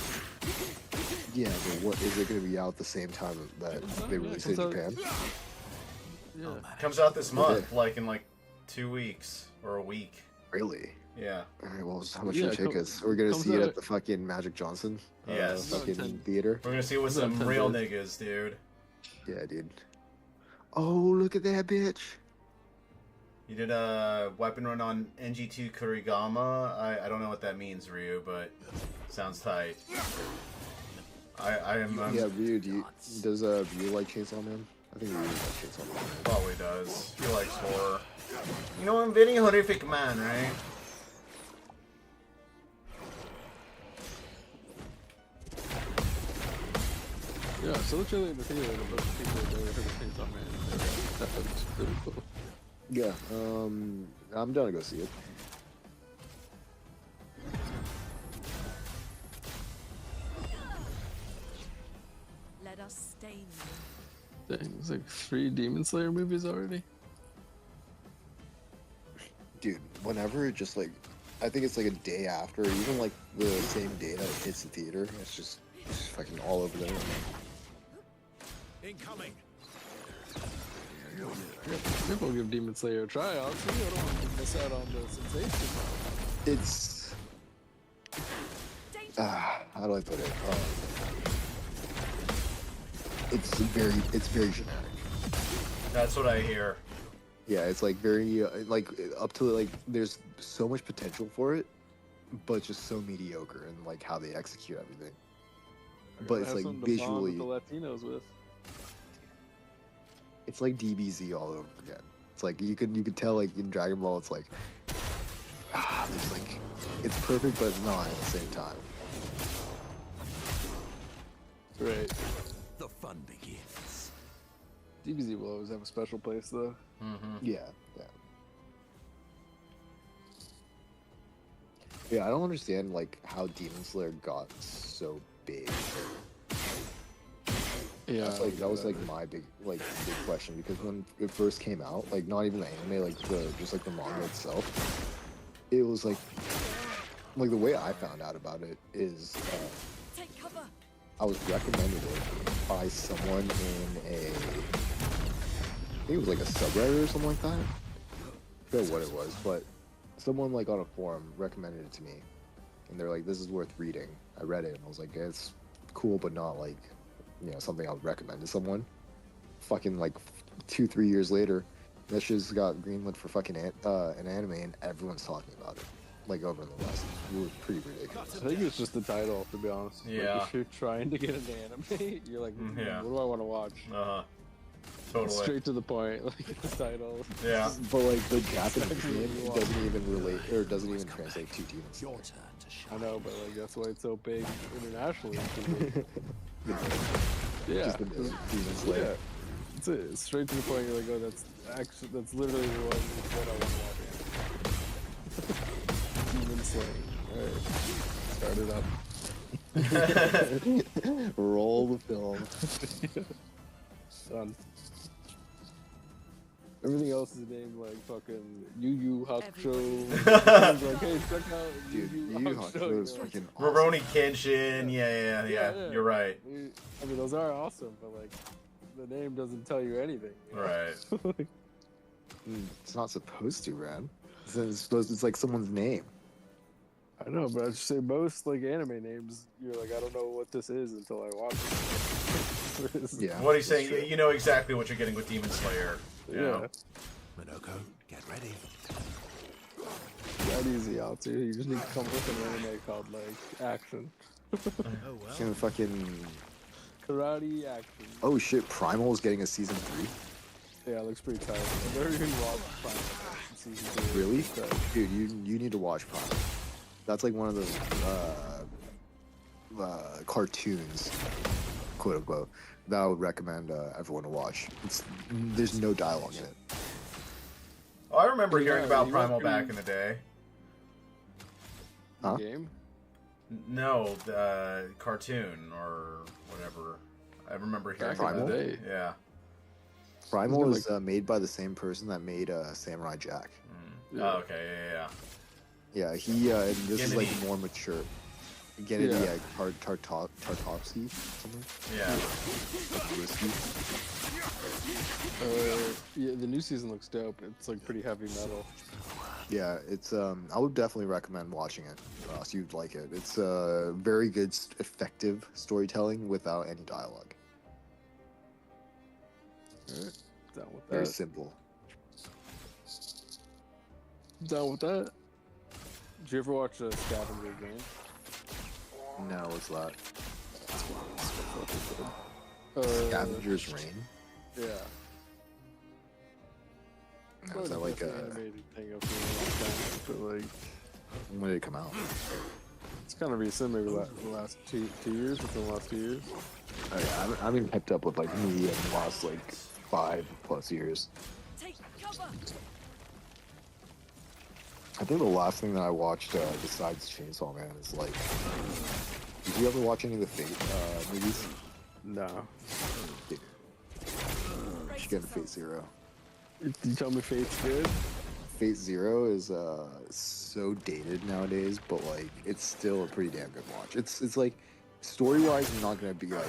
yeah, but what is it gonna be out the same time that they release it in Japan? Yeah. Comes out this month, like in like 2 weeks or a week. Really? Yeah. Alright, well how much Yeah, are the tickets? We're gonna comes see it out- at the fucking Magic Johnson Yes. fucking theater. We're gonna see what Comes out some 10 real days. niggas, dude. Yeah, dude. Oh, look at that bitch. You did a weapon run on NG2 Kurigama. I don't know what that means, Ryu, but sounds tight. I am Yeah, Ryu, does Ryu like Chainsaw Man? I think Ryu likes Chainsaw Man. probably does. He likes horror. You know, I'm very horrific man, right? Yeah, so the trailer in the theater, a bunch of people that never heard of Chainsaw Man. That looks really cool. Yeah, I'm down to go see it. let us stain them. Dang, there's like 3 Demon Slayer movies already. Dude, whenever it just like, I think it's like a day after, or even like the same day that it hits the theater, it's just fucking all over there. Incoming. Maybe we'll give Demon Slayer a try. Honestly, I don't want to miss out on the sensation. It's, how do I put it? It's very generic. That's what I hear. Yeah, it's like very like up to like there's so much potential for it, but just so mediocre in like how they execute everything. but Gotta it's have like something to bond visually, with the Latinos with. it's like DBZ all over again. It's like you could tell like in Dragon Ball, it's like there's like it's perfect, but it's not at the same time. Right. The fun begins. DBZ will always have a special place though. Yeah, yeah. Yeah, I don't understand like how Demon Slayer got so big. Yeah. That was like my big question, because when it first came out, like not even the anime, like just like the manga itself, it was like the way I found out about it is Take cover. I was recommended it by someone in a, I think it was like a subreddit or something like that. I forget what it was, but someone like on a forum recommended it to me, and they're like, "This is worth reading." I read it and I was like, "It's cool, but not like, something I would recommend to someone." Fucking like 2-3 years later, that shit's got greenlit for fucking an anime, and everyone's talking about it, like over in the West. It was pretty ridiculous. I think it's just the title, to be honest. Yeah. Like, if you're trying to get into anime, you're like, Yeah. what do I want to watch? Totally. Straight to the point, like the title. Yeah. But like the Japanese Exactly what you name want. doesn't even relate, or doesn't even translate to Demon Slayer. Your turn to shine. I know, but like that's why it's so big internationally. Yeah. Just the name, Demon Slayer. Yeah. It's it. It's straight to the point. You're like, oh, that's literally what I want to watch. Demon slaying. Alright. Start it up. Roll the film. Done. Everything else is named like fucking Yu Yu Hakusho. It's like, hey, check out Dude, Yu Yu Yu Yu Hakusho. Hakusho is You're like, freaking awesome. Rurouni Kenshin. Yeah. You're right. I mean, those are awesome, but like, the name doesn't tell you anything. You know? Right. It's not supposed to, man. It's like someone's name. I know, but I just say most like anime names, you're like, I don't know what this is until I watch it. Yeah. What he's saying, you know exactly what you're getting with Demon Slayer. Yeah. Minoko, get ready. That easy out too. You just need to come up with an anime called like action. Oh well. And fucking. Karate action. Oh shit! Primal is getting a season 3. Yeah, it looks pretty tight. I've never even watched Final Fantasy season 2. Really? So, Dude, you need to watch Primal. That's like one of those cartoons, quote unquote, that I would recommend everyone to watch. There's no dialogue in it. Oh, I remember hearing Yeah, about you Primal went through- back in the day. Huh? game? No, the cartoon or whatever. I remember hearing Back in about the it. day. Yeah. Primal Isn't it is made by the same person that made Samurai Jack. Mm. Yeah. Oh, okay, yeah. Yeah, he and this is like Gennady. more mature. Gennady, Yeah. Tartovsky, something. Yeah. Whiskey. Yeah, the new season looks dope. It's like pretty heavy metal. Yeah, it's I would definitely recommend watching it, Ross. You'd like it. It's very good, effective storytelling without any dialogue. Alright, down with Very that. simple. Down with that. Did you ever watch a Scavenger Game? No, what's that? Scavenger's Scavenger's Reign. Yeah. No, is that like a? animated thing I've seen in a long time, but like When did it come out? it's kind of recent, maybe the last two years, within the last 2 years. I haven't kept up with like media in the last like 5+ years. Take cover. I think the last thing that I watched besides Chainsaw Man is like. Did you ever watch any of the Fate movies? No. You should get into Fate Zero. You tell me Fate's good? Fate Zero is so dated nowadays, but like it's still a pretty damn good watch. It's like story wise, you're not gonna be like,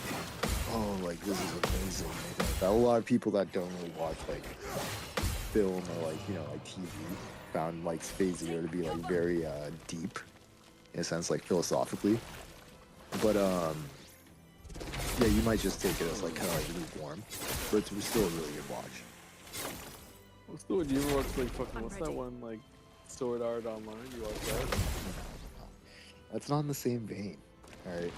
oh, like this is amazing. Like, a lot of people that don't really watch like film or like like TV found like Fate Zero to be like very deep in a sense, like philosophically. But yeah, you might just take it as like kind of like lukewarm, but it's still a really good watch. What's the one you ever watched? Like fucking, what's that one like Sword Art Online? You watch that? That's not in the same vein. All right,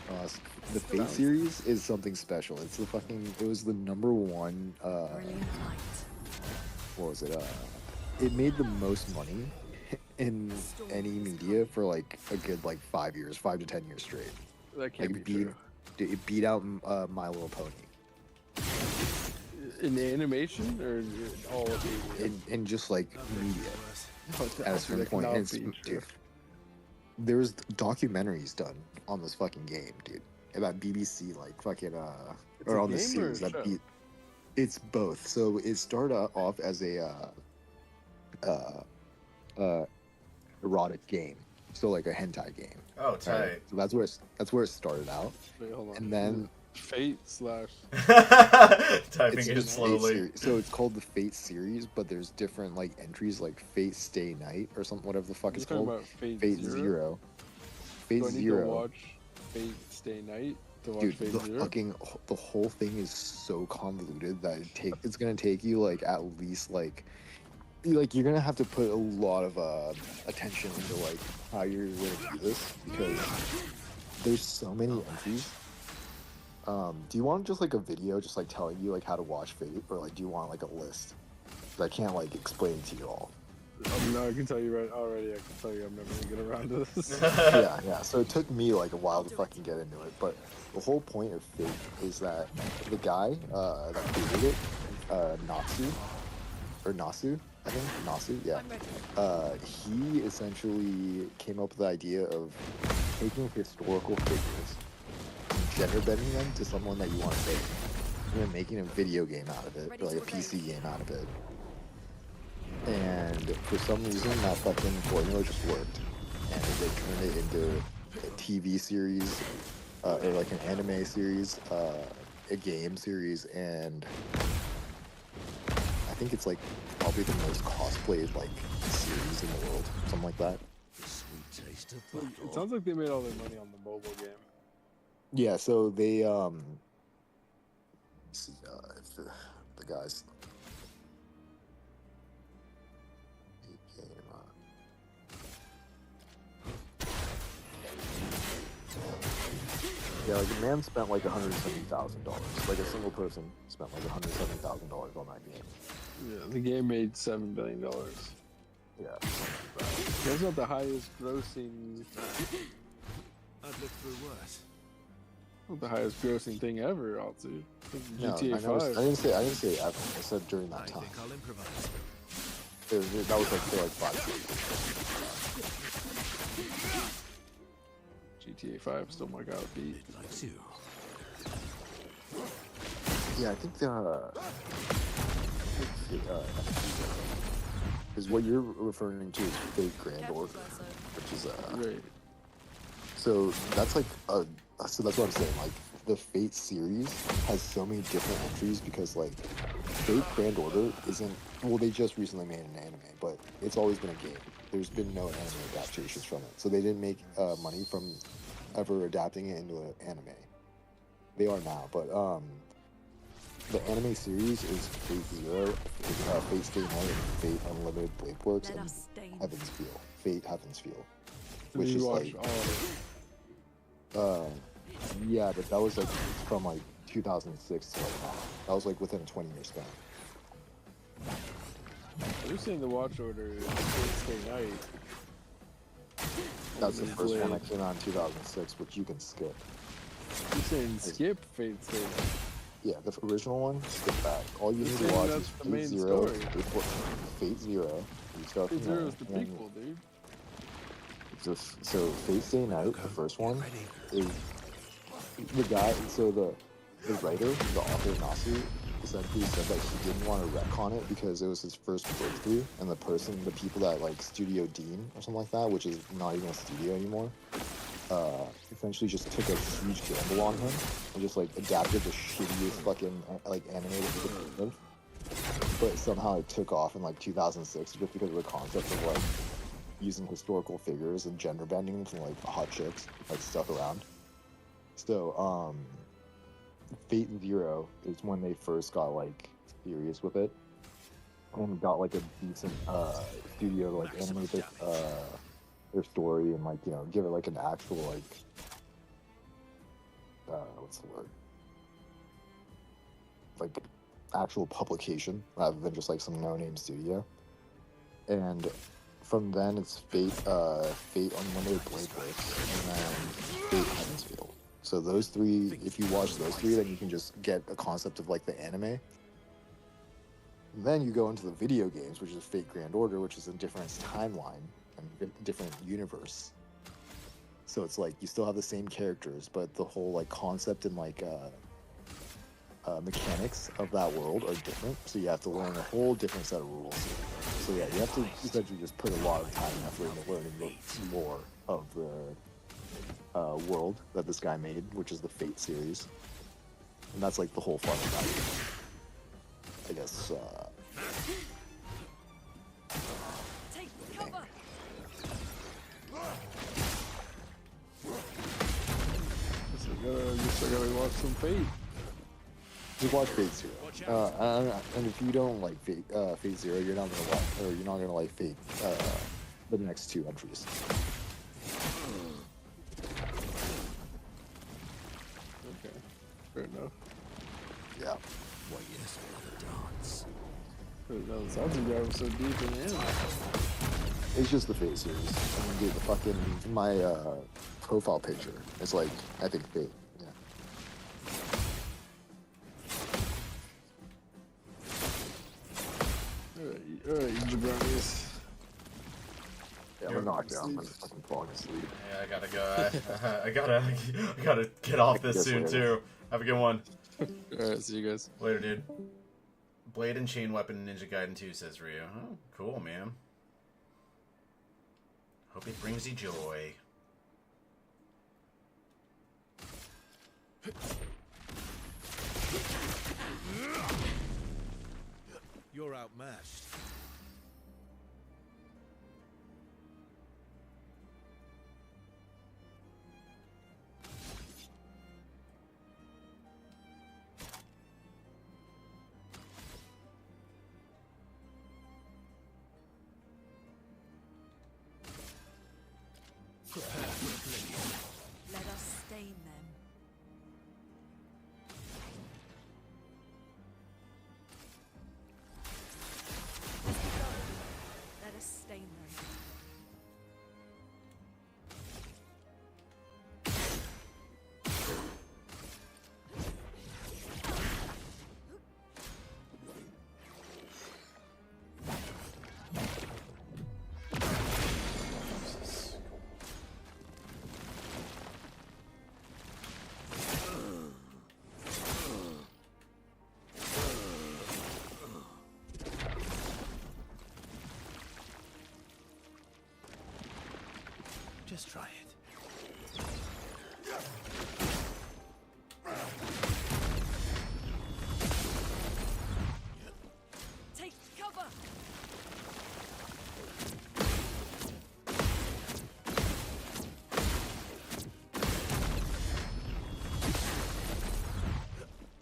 the Fate series is something special. It's the fucking. It was the number one. Brilliant light. What was it? It made the most money in any media for like a good like 5 years, 5 to 10 years straight. That can't Like be true. it beat out My Little Pony In the animation or in all of media? in just like media at a certain That point. cannot And it's, be true. dude, there's documentaries done on this fucking game, dude. About BBC, like fucking It's or a on the game or a series that show? beat. It's both. So it started off as a erotic game, so like a hentai game. Oh, tight. Right? So that's where it started out, Wait, hold on. and then Fate slash. Typing it's it just Fate slowly. series. So it's called the Fate series, but there's different like entries like Fate Stay Night or something, whatever the fuck You're it's talking called. about Fate, Fate Zero? Zero. Fate Do I need to Zero. watch Fate Stay Night to watch Dude, Fate the Zero? fucking the whole thing is so convoluted that it's gonna take you like at least like you're gonna have to put a lot of attention into like how you're gonna do this because there's so many entries. Do you want just like a video just like telling you like how to watch Fate, or like do you want like a list? 'Cause I can't like explain it to you all. No, I can tell you right already. I can tell you I'm never gonna get around to this. Yeah. So it took me like a while to fucking get into it, but the whole point of Fate is that the guy that created it, Nasu, I think Nasu, yeah. I'm ready. He essentially came up with the idea of taking historical figures, gender bending them to someone that you want to date, and then making a video game out of it, or like a PC game out of it. And for some reason, that fucking formula just worked, and they turned it into a TV series, or like an anime series, a game series, and I think it's like probably the most cosplayed like series in the world, something like that. The sweet taste of It battle. sounds like they made all their money on the mobile game. Yeah, so they let's see if the guys game, yeah, like a man spent like $170,000. Like a single person spent like $170,000 on that game. Yeah, the game made $7 billion. Yeah. That's not the highest grossing, I'd lived through worse. not the highest grossing thing ever. Also, No, GTA I 5. didn't say ever. I said during that I time. think I'll improvise. That was like for like 5 years. GTA 5 still my god beat. It likes you. Yeah, I think is what you're referring to is Fate Grand Careful, Order, Verso. which is Right. so that's like so that's what I'm saying. Like the Fate series has so many different entries because like Fate Grand Order isn't, well, they just recently made an anime, but it's always been a game. There's been no anime adaptations from it, so they didn't make money from ever adapting it into an anime. They are now, but the anime series is Fate Zero, Fate Stay Night, and Fate Unlimited Blade Works, Let and us stay. Heaven's Feel. Fate Heaven's Feel. So Which you is watch like, all of yeah, but that was like from like 2006 to like now. That was like within a 20-year span. it. You're saying the watch order is Fate Stay Night. That's the Unlimited first one Blade. that came out in 2006, which you can skip. You're saying skip Fate Stay Night. Yeah, the original one, skip that. All you You're need to saying watch that's is the Fate main Zero. story. Fate Zero. You start Fate from Zero there. is the and then prequel, dude. so Fate Stay Night, the first one, is the guy. So the writer, the author Nasu, essentially said that he didn't want to retcon it because it was his first breakthrough, and the people that like Studio Dean or something like that, which is not even a studio anymore, essentially just took a huge gamble on him and just like adapted the shittiest fucking like anime that he could think of. But somehow it took off in like 2006 just because of the concept of like using historical figures and gender bending from like hot chicks like stuck around. So Fate Zero is when they first got like serious with it and got like a decent studio to like animate their story and like, you know, give it like an actual like what's the word? Like actual publication rather than just like some no-name studio. And from then it's Fate Unlimited Blade Works, and then Fate Heaven's Field. So those three, if you watch those three, then you can just get a concept of like the anime. Then you go into the video games, which is Fate Grand Order, which is a different timeline and different universe. So it's like you still have the same characters, but the whole like concept and like mechanics of that world are different. So you have to learn a whole different set of rules. So yeah, you have to essentially just put a lot of time and effort into learning the lore of the world that this guy made, which is the Fate series. And that's like the whole fun of that. I guess. Take cover. Guess I gotta watch some Fate. Just watch Fate Zero. And if you don't like Fate Zero, you're not gonna like Fate. The next two entries. Okay, fair enough. Yeah. Why, yes, another dance. Fair enough. It sounds like that was so deep in the anime. It's just the Fate series. I mean, dude, the fucking my profile picture is like I think Fate. Yeah. Alright, you jabronis. Yeah, I'm knocked out. I'm fucking falling asleep. Yeah, I gotta go. I gotta get off this Yes, soon later. too. Have a good one. Alright, see you guys. Later, dude. Blade and Chain Weapon Ninja Gaiden 2, says Ryu. Oh, cool, man. Hope it brings you joy. You're outmatched. Let us stain them. Let us stain them. Just try it. Take cover.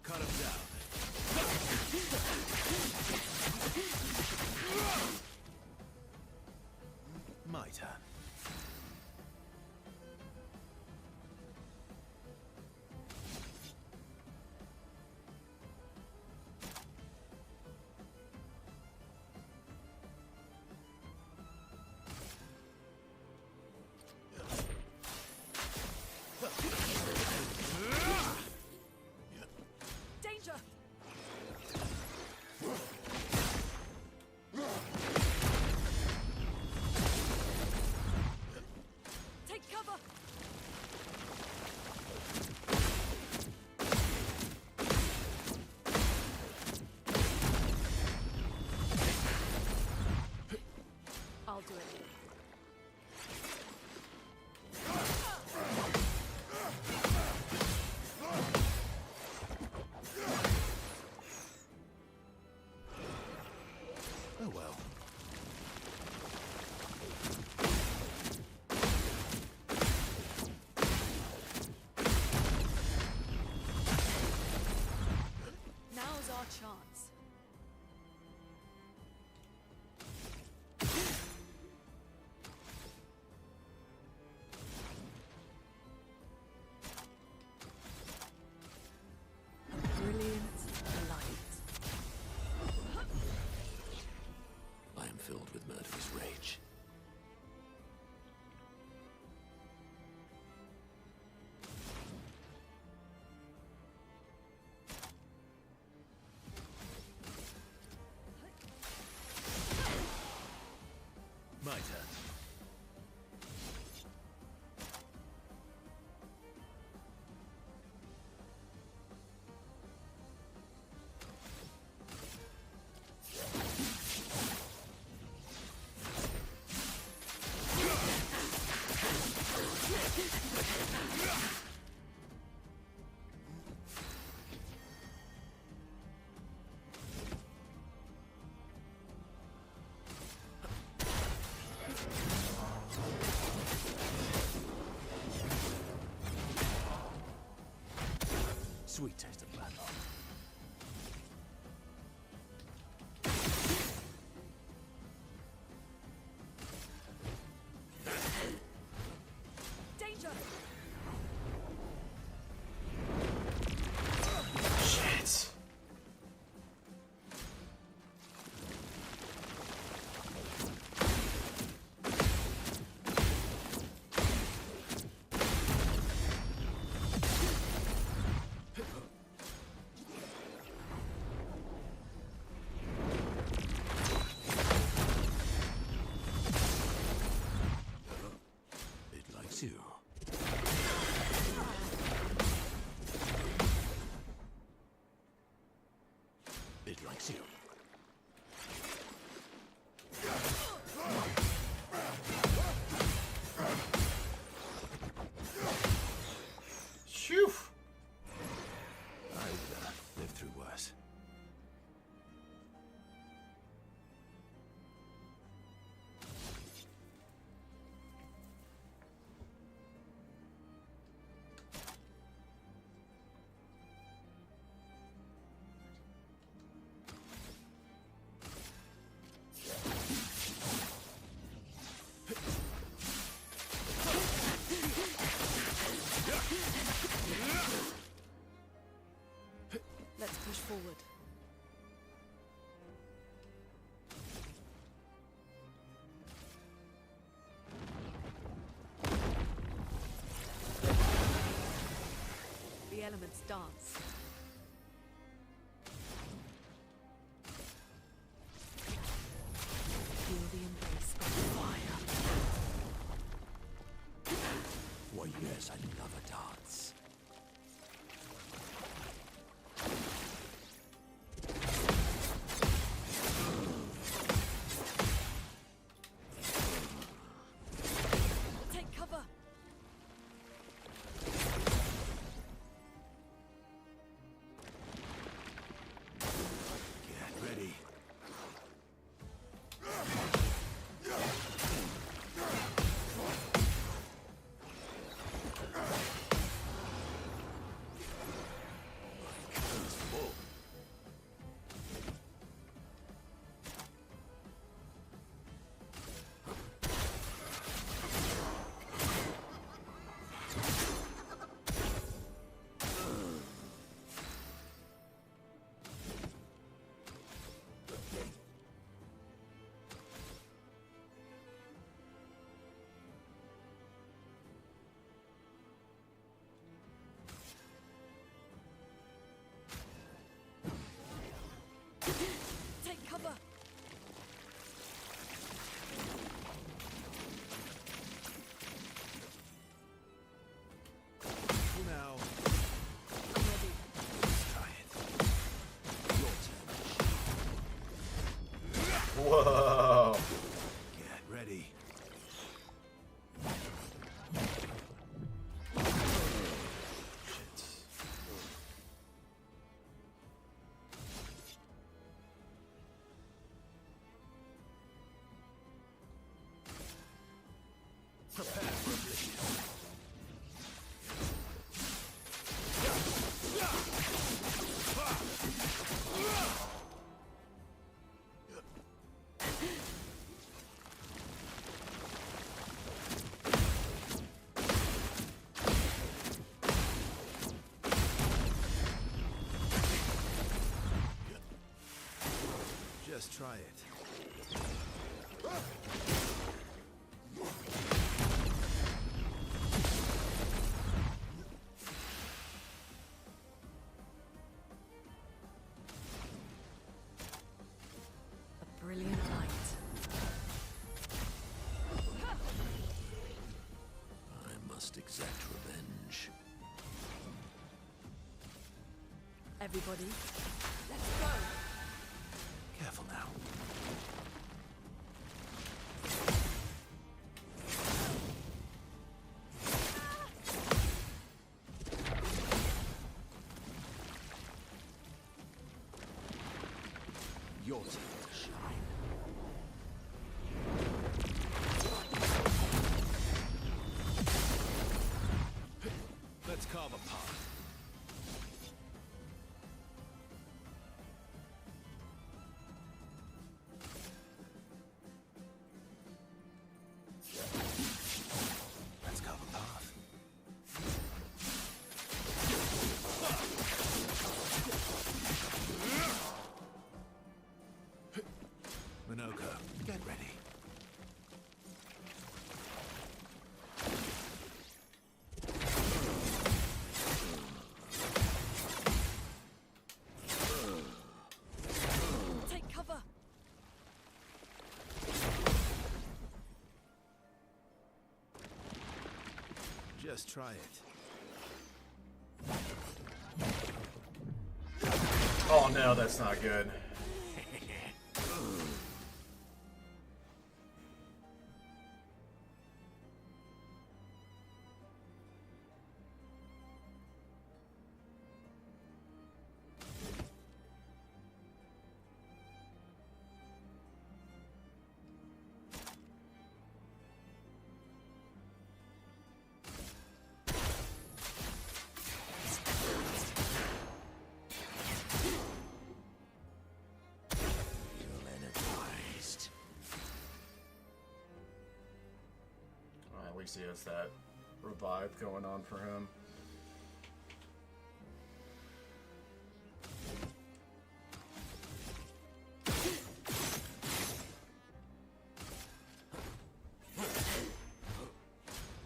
Cut him down. My turn. My turn. Sweet taste of Plat. Danger! Shit. It likes you. It likes you. Phew. I've lived through worse. Let's push forward. The elements dance. Feel the embrace of fire. Why, yes, I love a dance. Take cover! Get ready. It's full. Take cover! Now, I'm ready. try it. Your turn. Whoa. Get ready. Shit. Prepare for oblivion. Just try it. A brilliant light. must exact revenge. Everybody, let's go. Careful now. Your turn to shine. Let's carve a path. Let's carve a path. Minoka, get ready. Take cover. Just try it. Oh no, that's not good. Feel energized. At least he has that revive going on for him.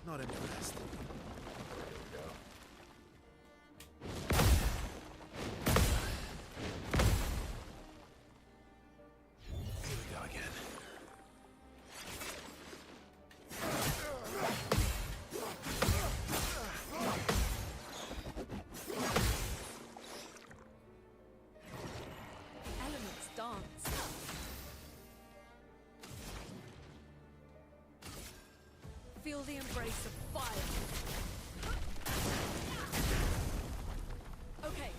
Not impressed. There we go. Here we go again. Elements dance. Feel the embrace of fire. Okay.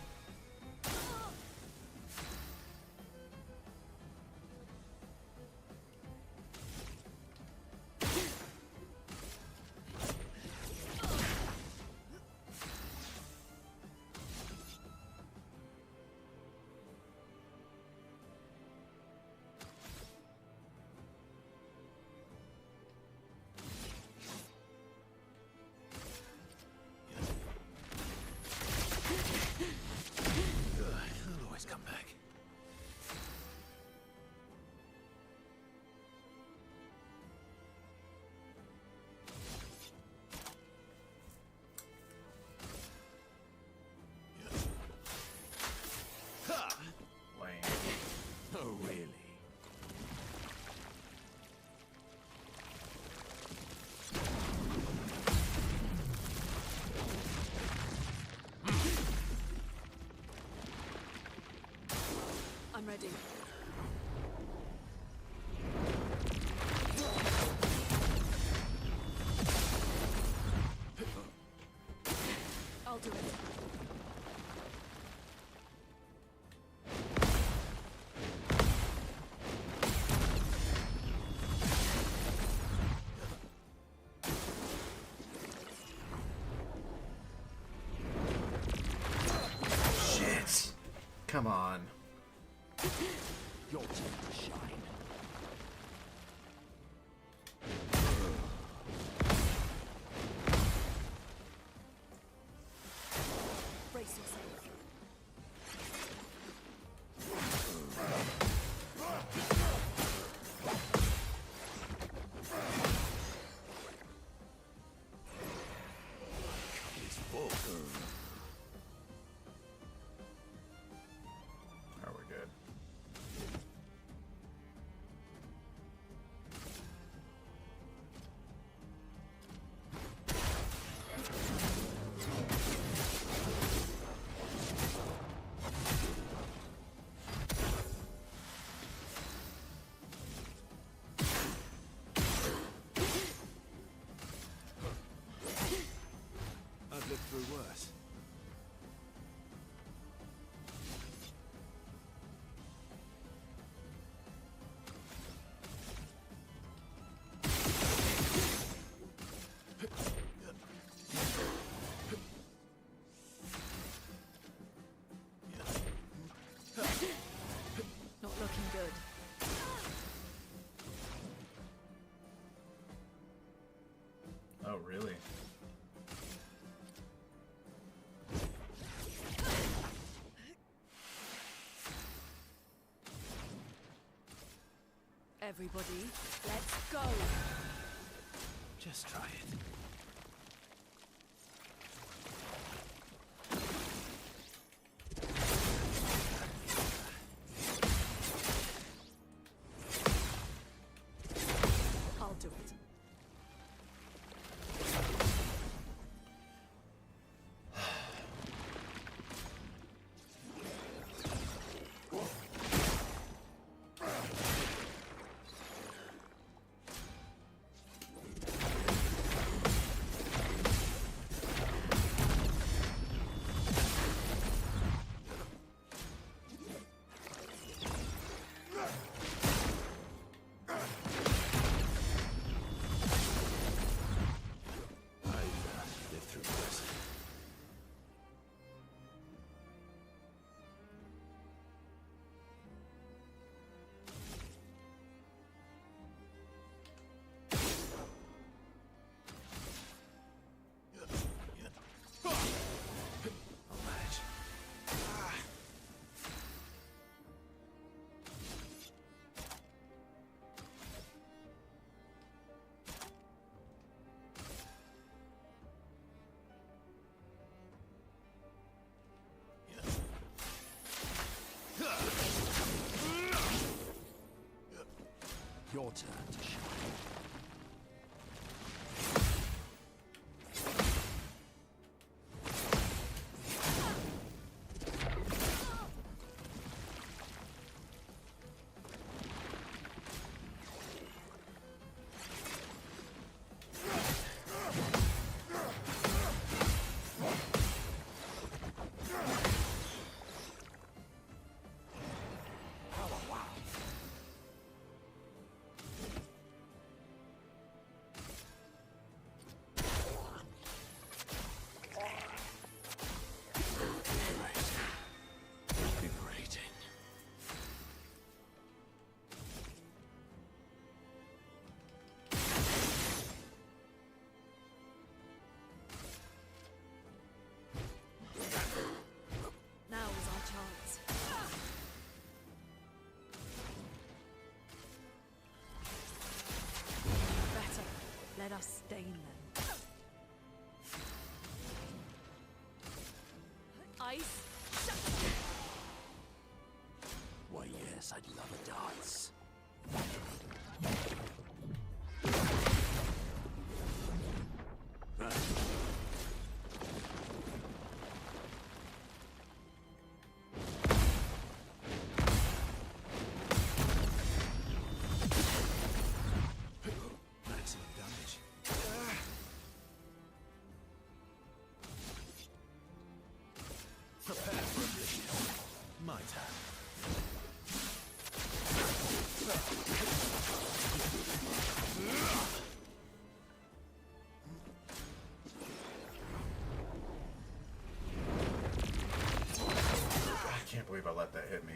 I'll always come back. Lame. Oh, really? I'm ready. I'll do it. Shit. Come on. Your turn to shine. Brace yourself. It's full. Are we good? Oh, really? Everybody, let's go. Just try it. I'll do it. Live through this. I'll manage. Your turn to shine. Liberating. Now is our chance. Better. Let us stain them. Ice. Why, yes, I'd love a dance. Maximum damage. Prepare for a mission. My turn. I can't believe I let that hit me.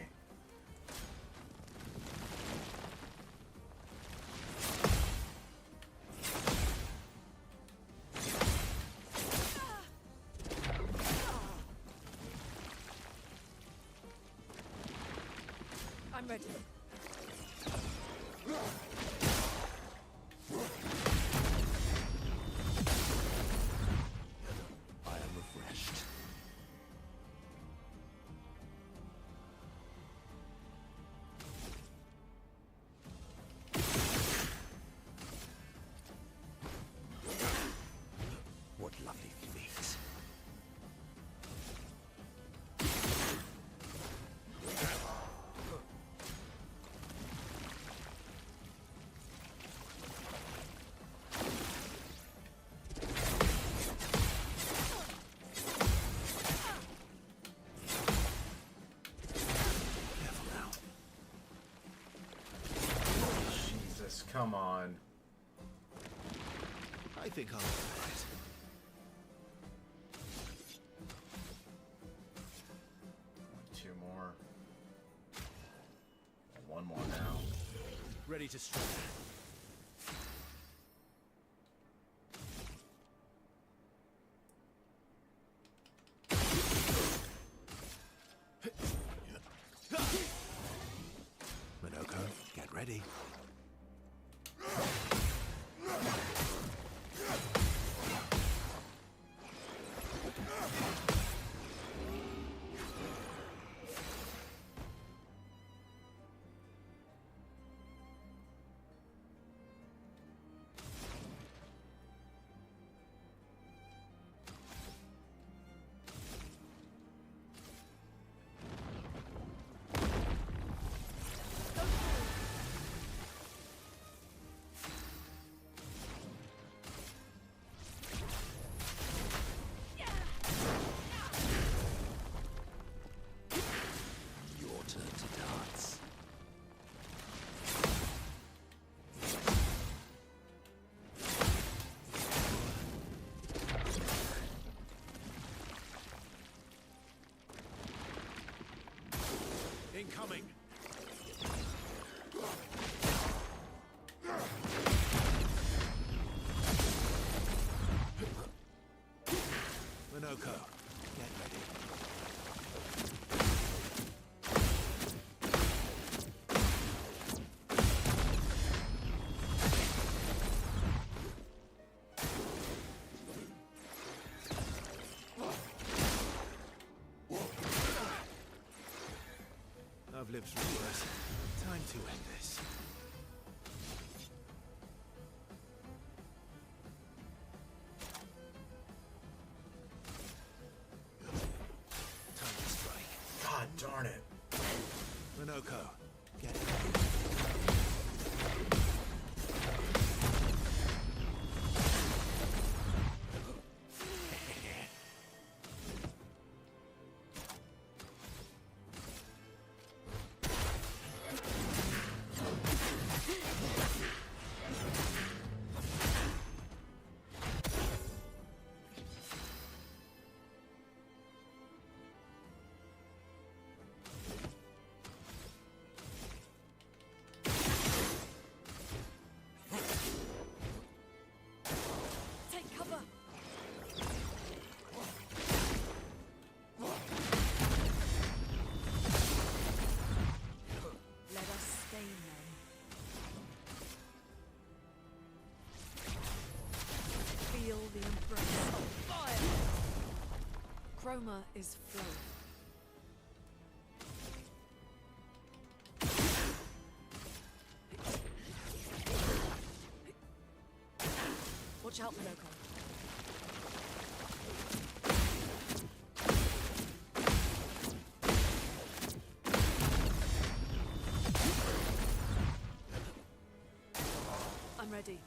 I'm ready. I am refreshed. What lovely feet. Careful now. Jesus, come on. I think I'll be right. Two more. And one more now. Ready to strike. Incoming! Minoko, get ready. I've lived through worse. Time to end this. Time to strike. God darn it. Minoko, get ready. Take cover. Let us stain them. Feel the embrace of fire. Chroma is flowing. Watch out, Minoko. I'm ready.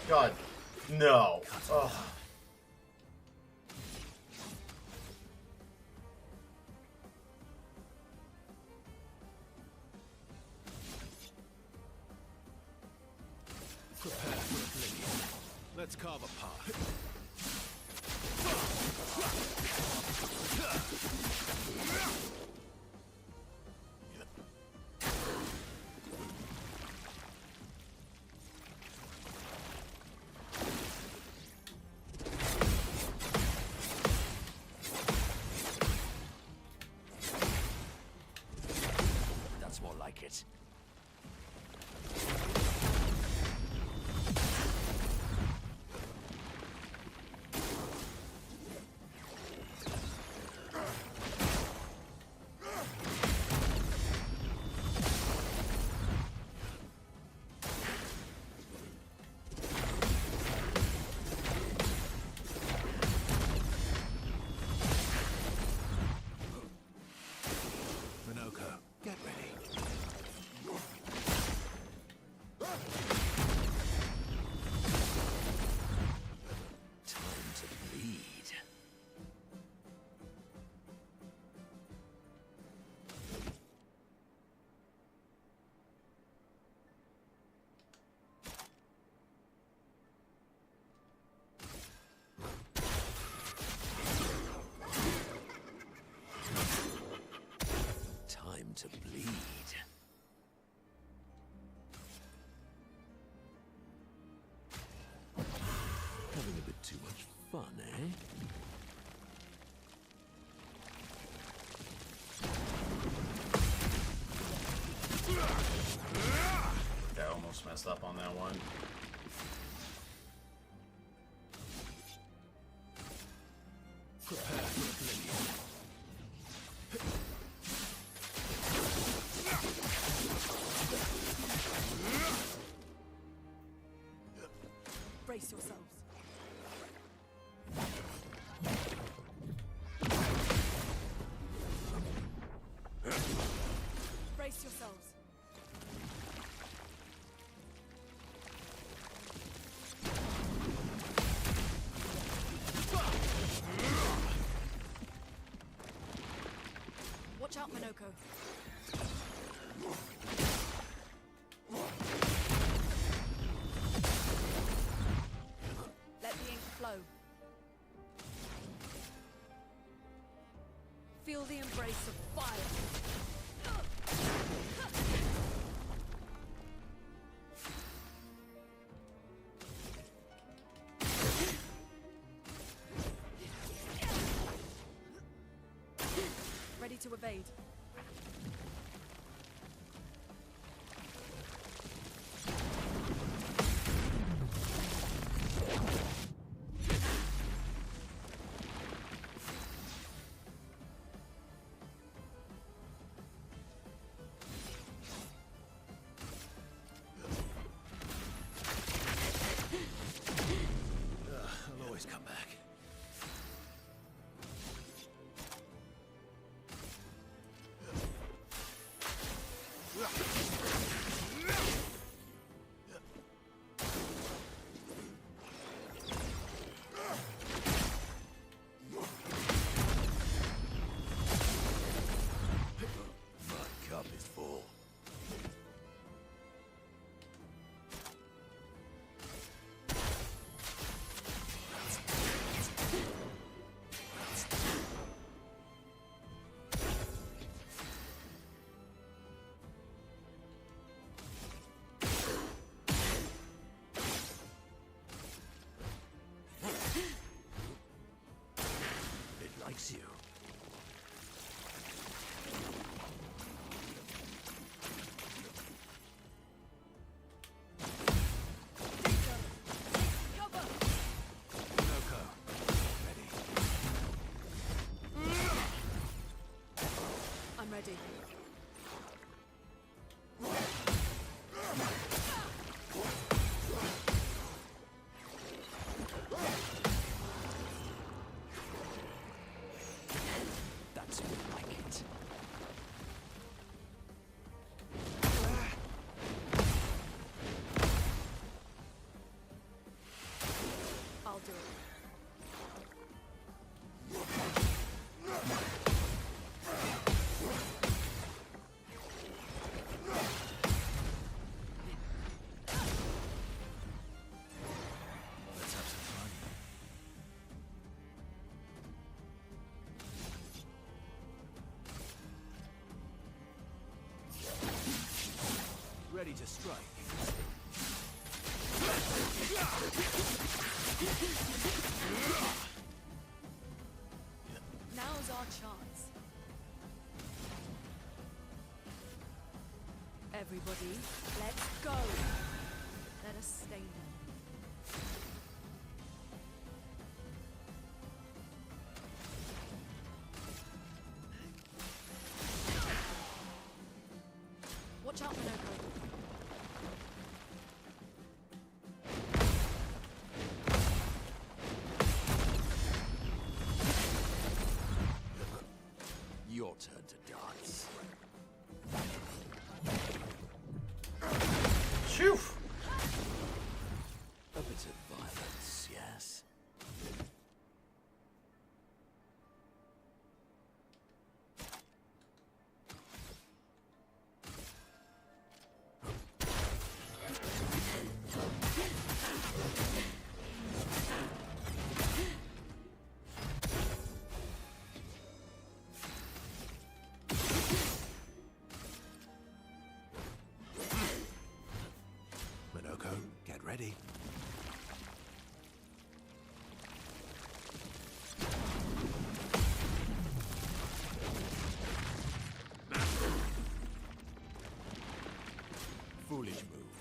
God, no. Ugh. Prepare for oblivion. Let's carve a path. That's more like it. Minoko, get ready. Time to bleed. Time to bleed. Having a bit too much fun, eh? I almost messed up on that one. Prepare for oblivion. Brace yourselves. Brace yourselves. Watch out, Minoko. Let the ink flow. Feel the embrace of fire. Ready to evade. I'll always come back. My cup is full. It likes you. Cover! Minoko, ready. I'm ready. That's more like it. I'll do it. Let's have some fun. Ready to strike. Now's our chance. Everybody, let's go. Let us stain them. Watch out, Minoko. Your turn to dance. Phew! A bit of violence, yes. Minoko, get ready. Foolish move.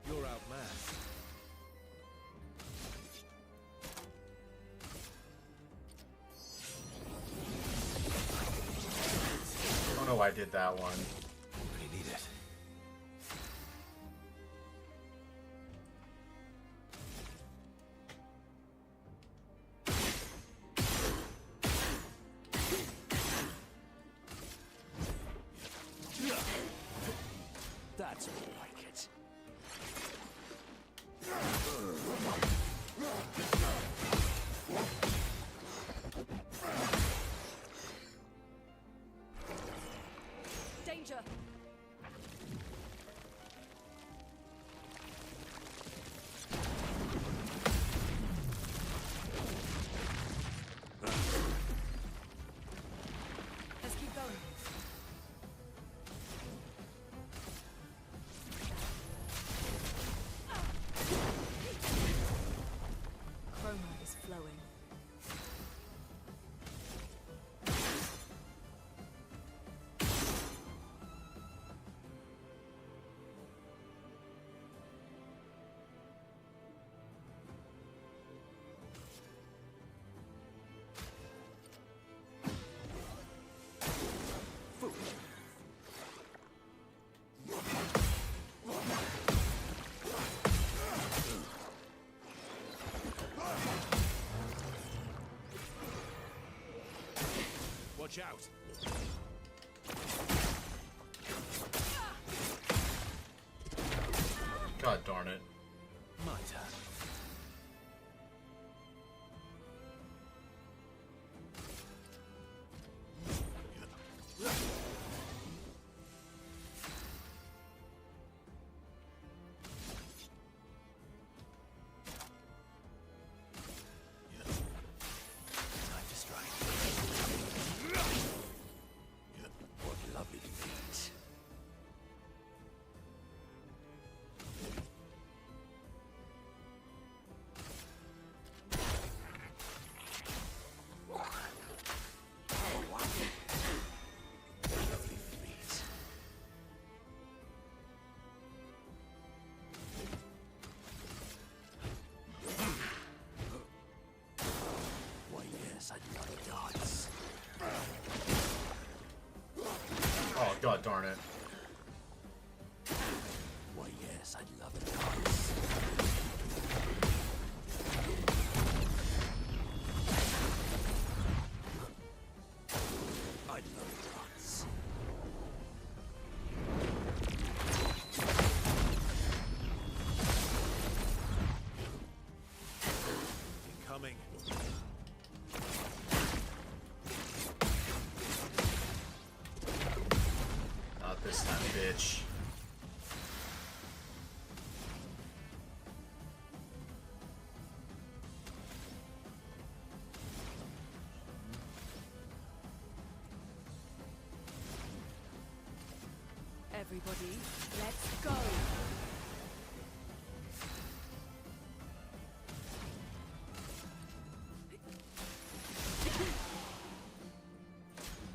You're outmatched. I don't know why I did that one. Really need it. That's more like it. Danger! Watch out! God darn it. My turn. Time to strike. What lovely feet. Lovely feet. Why, yes, I love darts. Oh, god darn it. Why, yes, I love darts. I love darts. Incoming. Not this time, bitch. Everybody, let's go.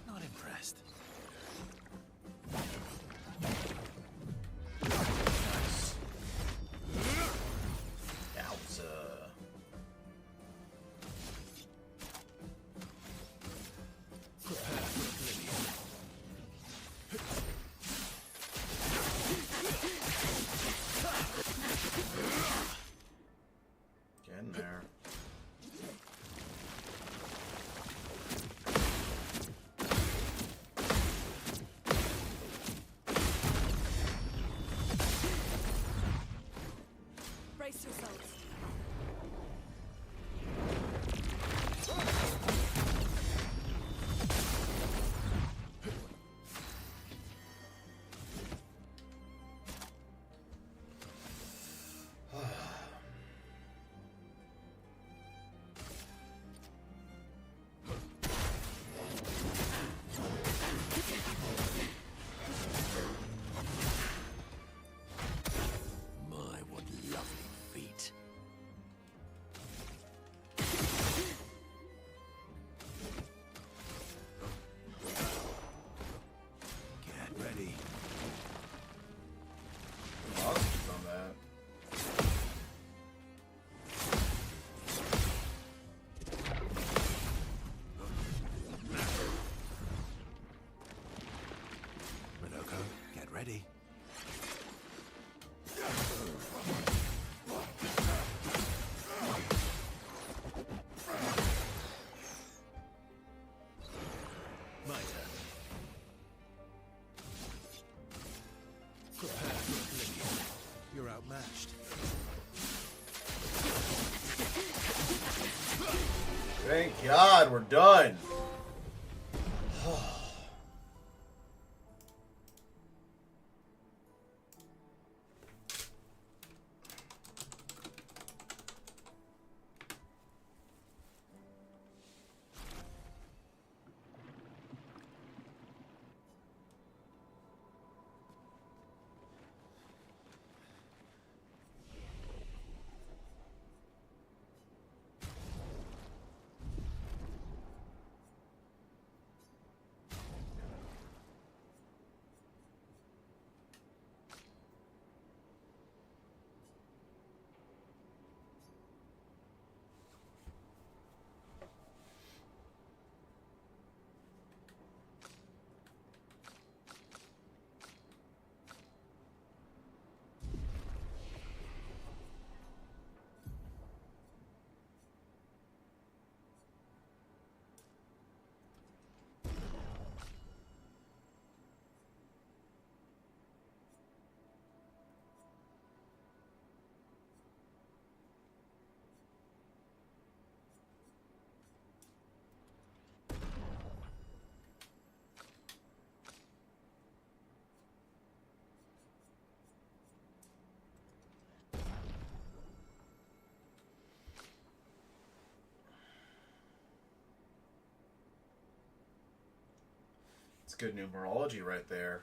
Not impressed. Nice. Yowza. Get in there. Brace yourselves. My, what lovely feet. Get ready. Positive on that. Minoko, get ready. My turn. Prepare for oblivion. You're outmatched. Thank God, we're done. good numerology right there.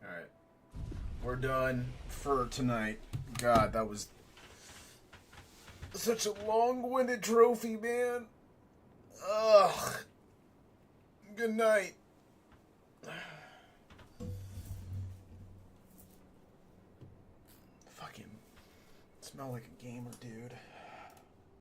Alright. We're done for tonight. God, that was such a long-winded trophy, man. Ugh. Good night. Fucking smell like a gamer, dude.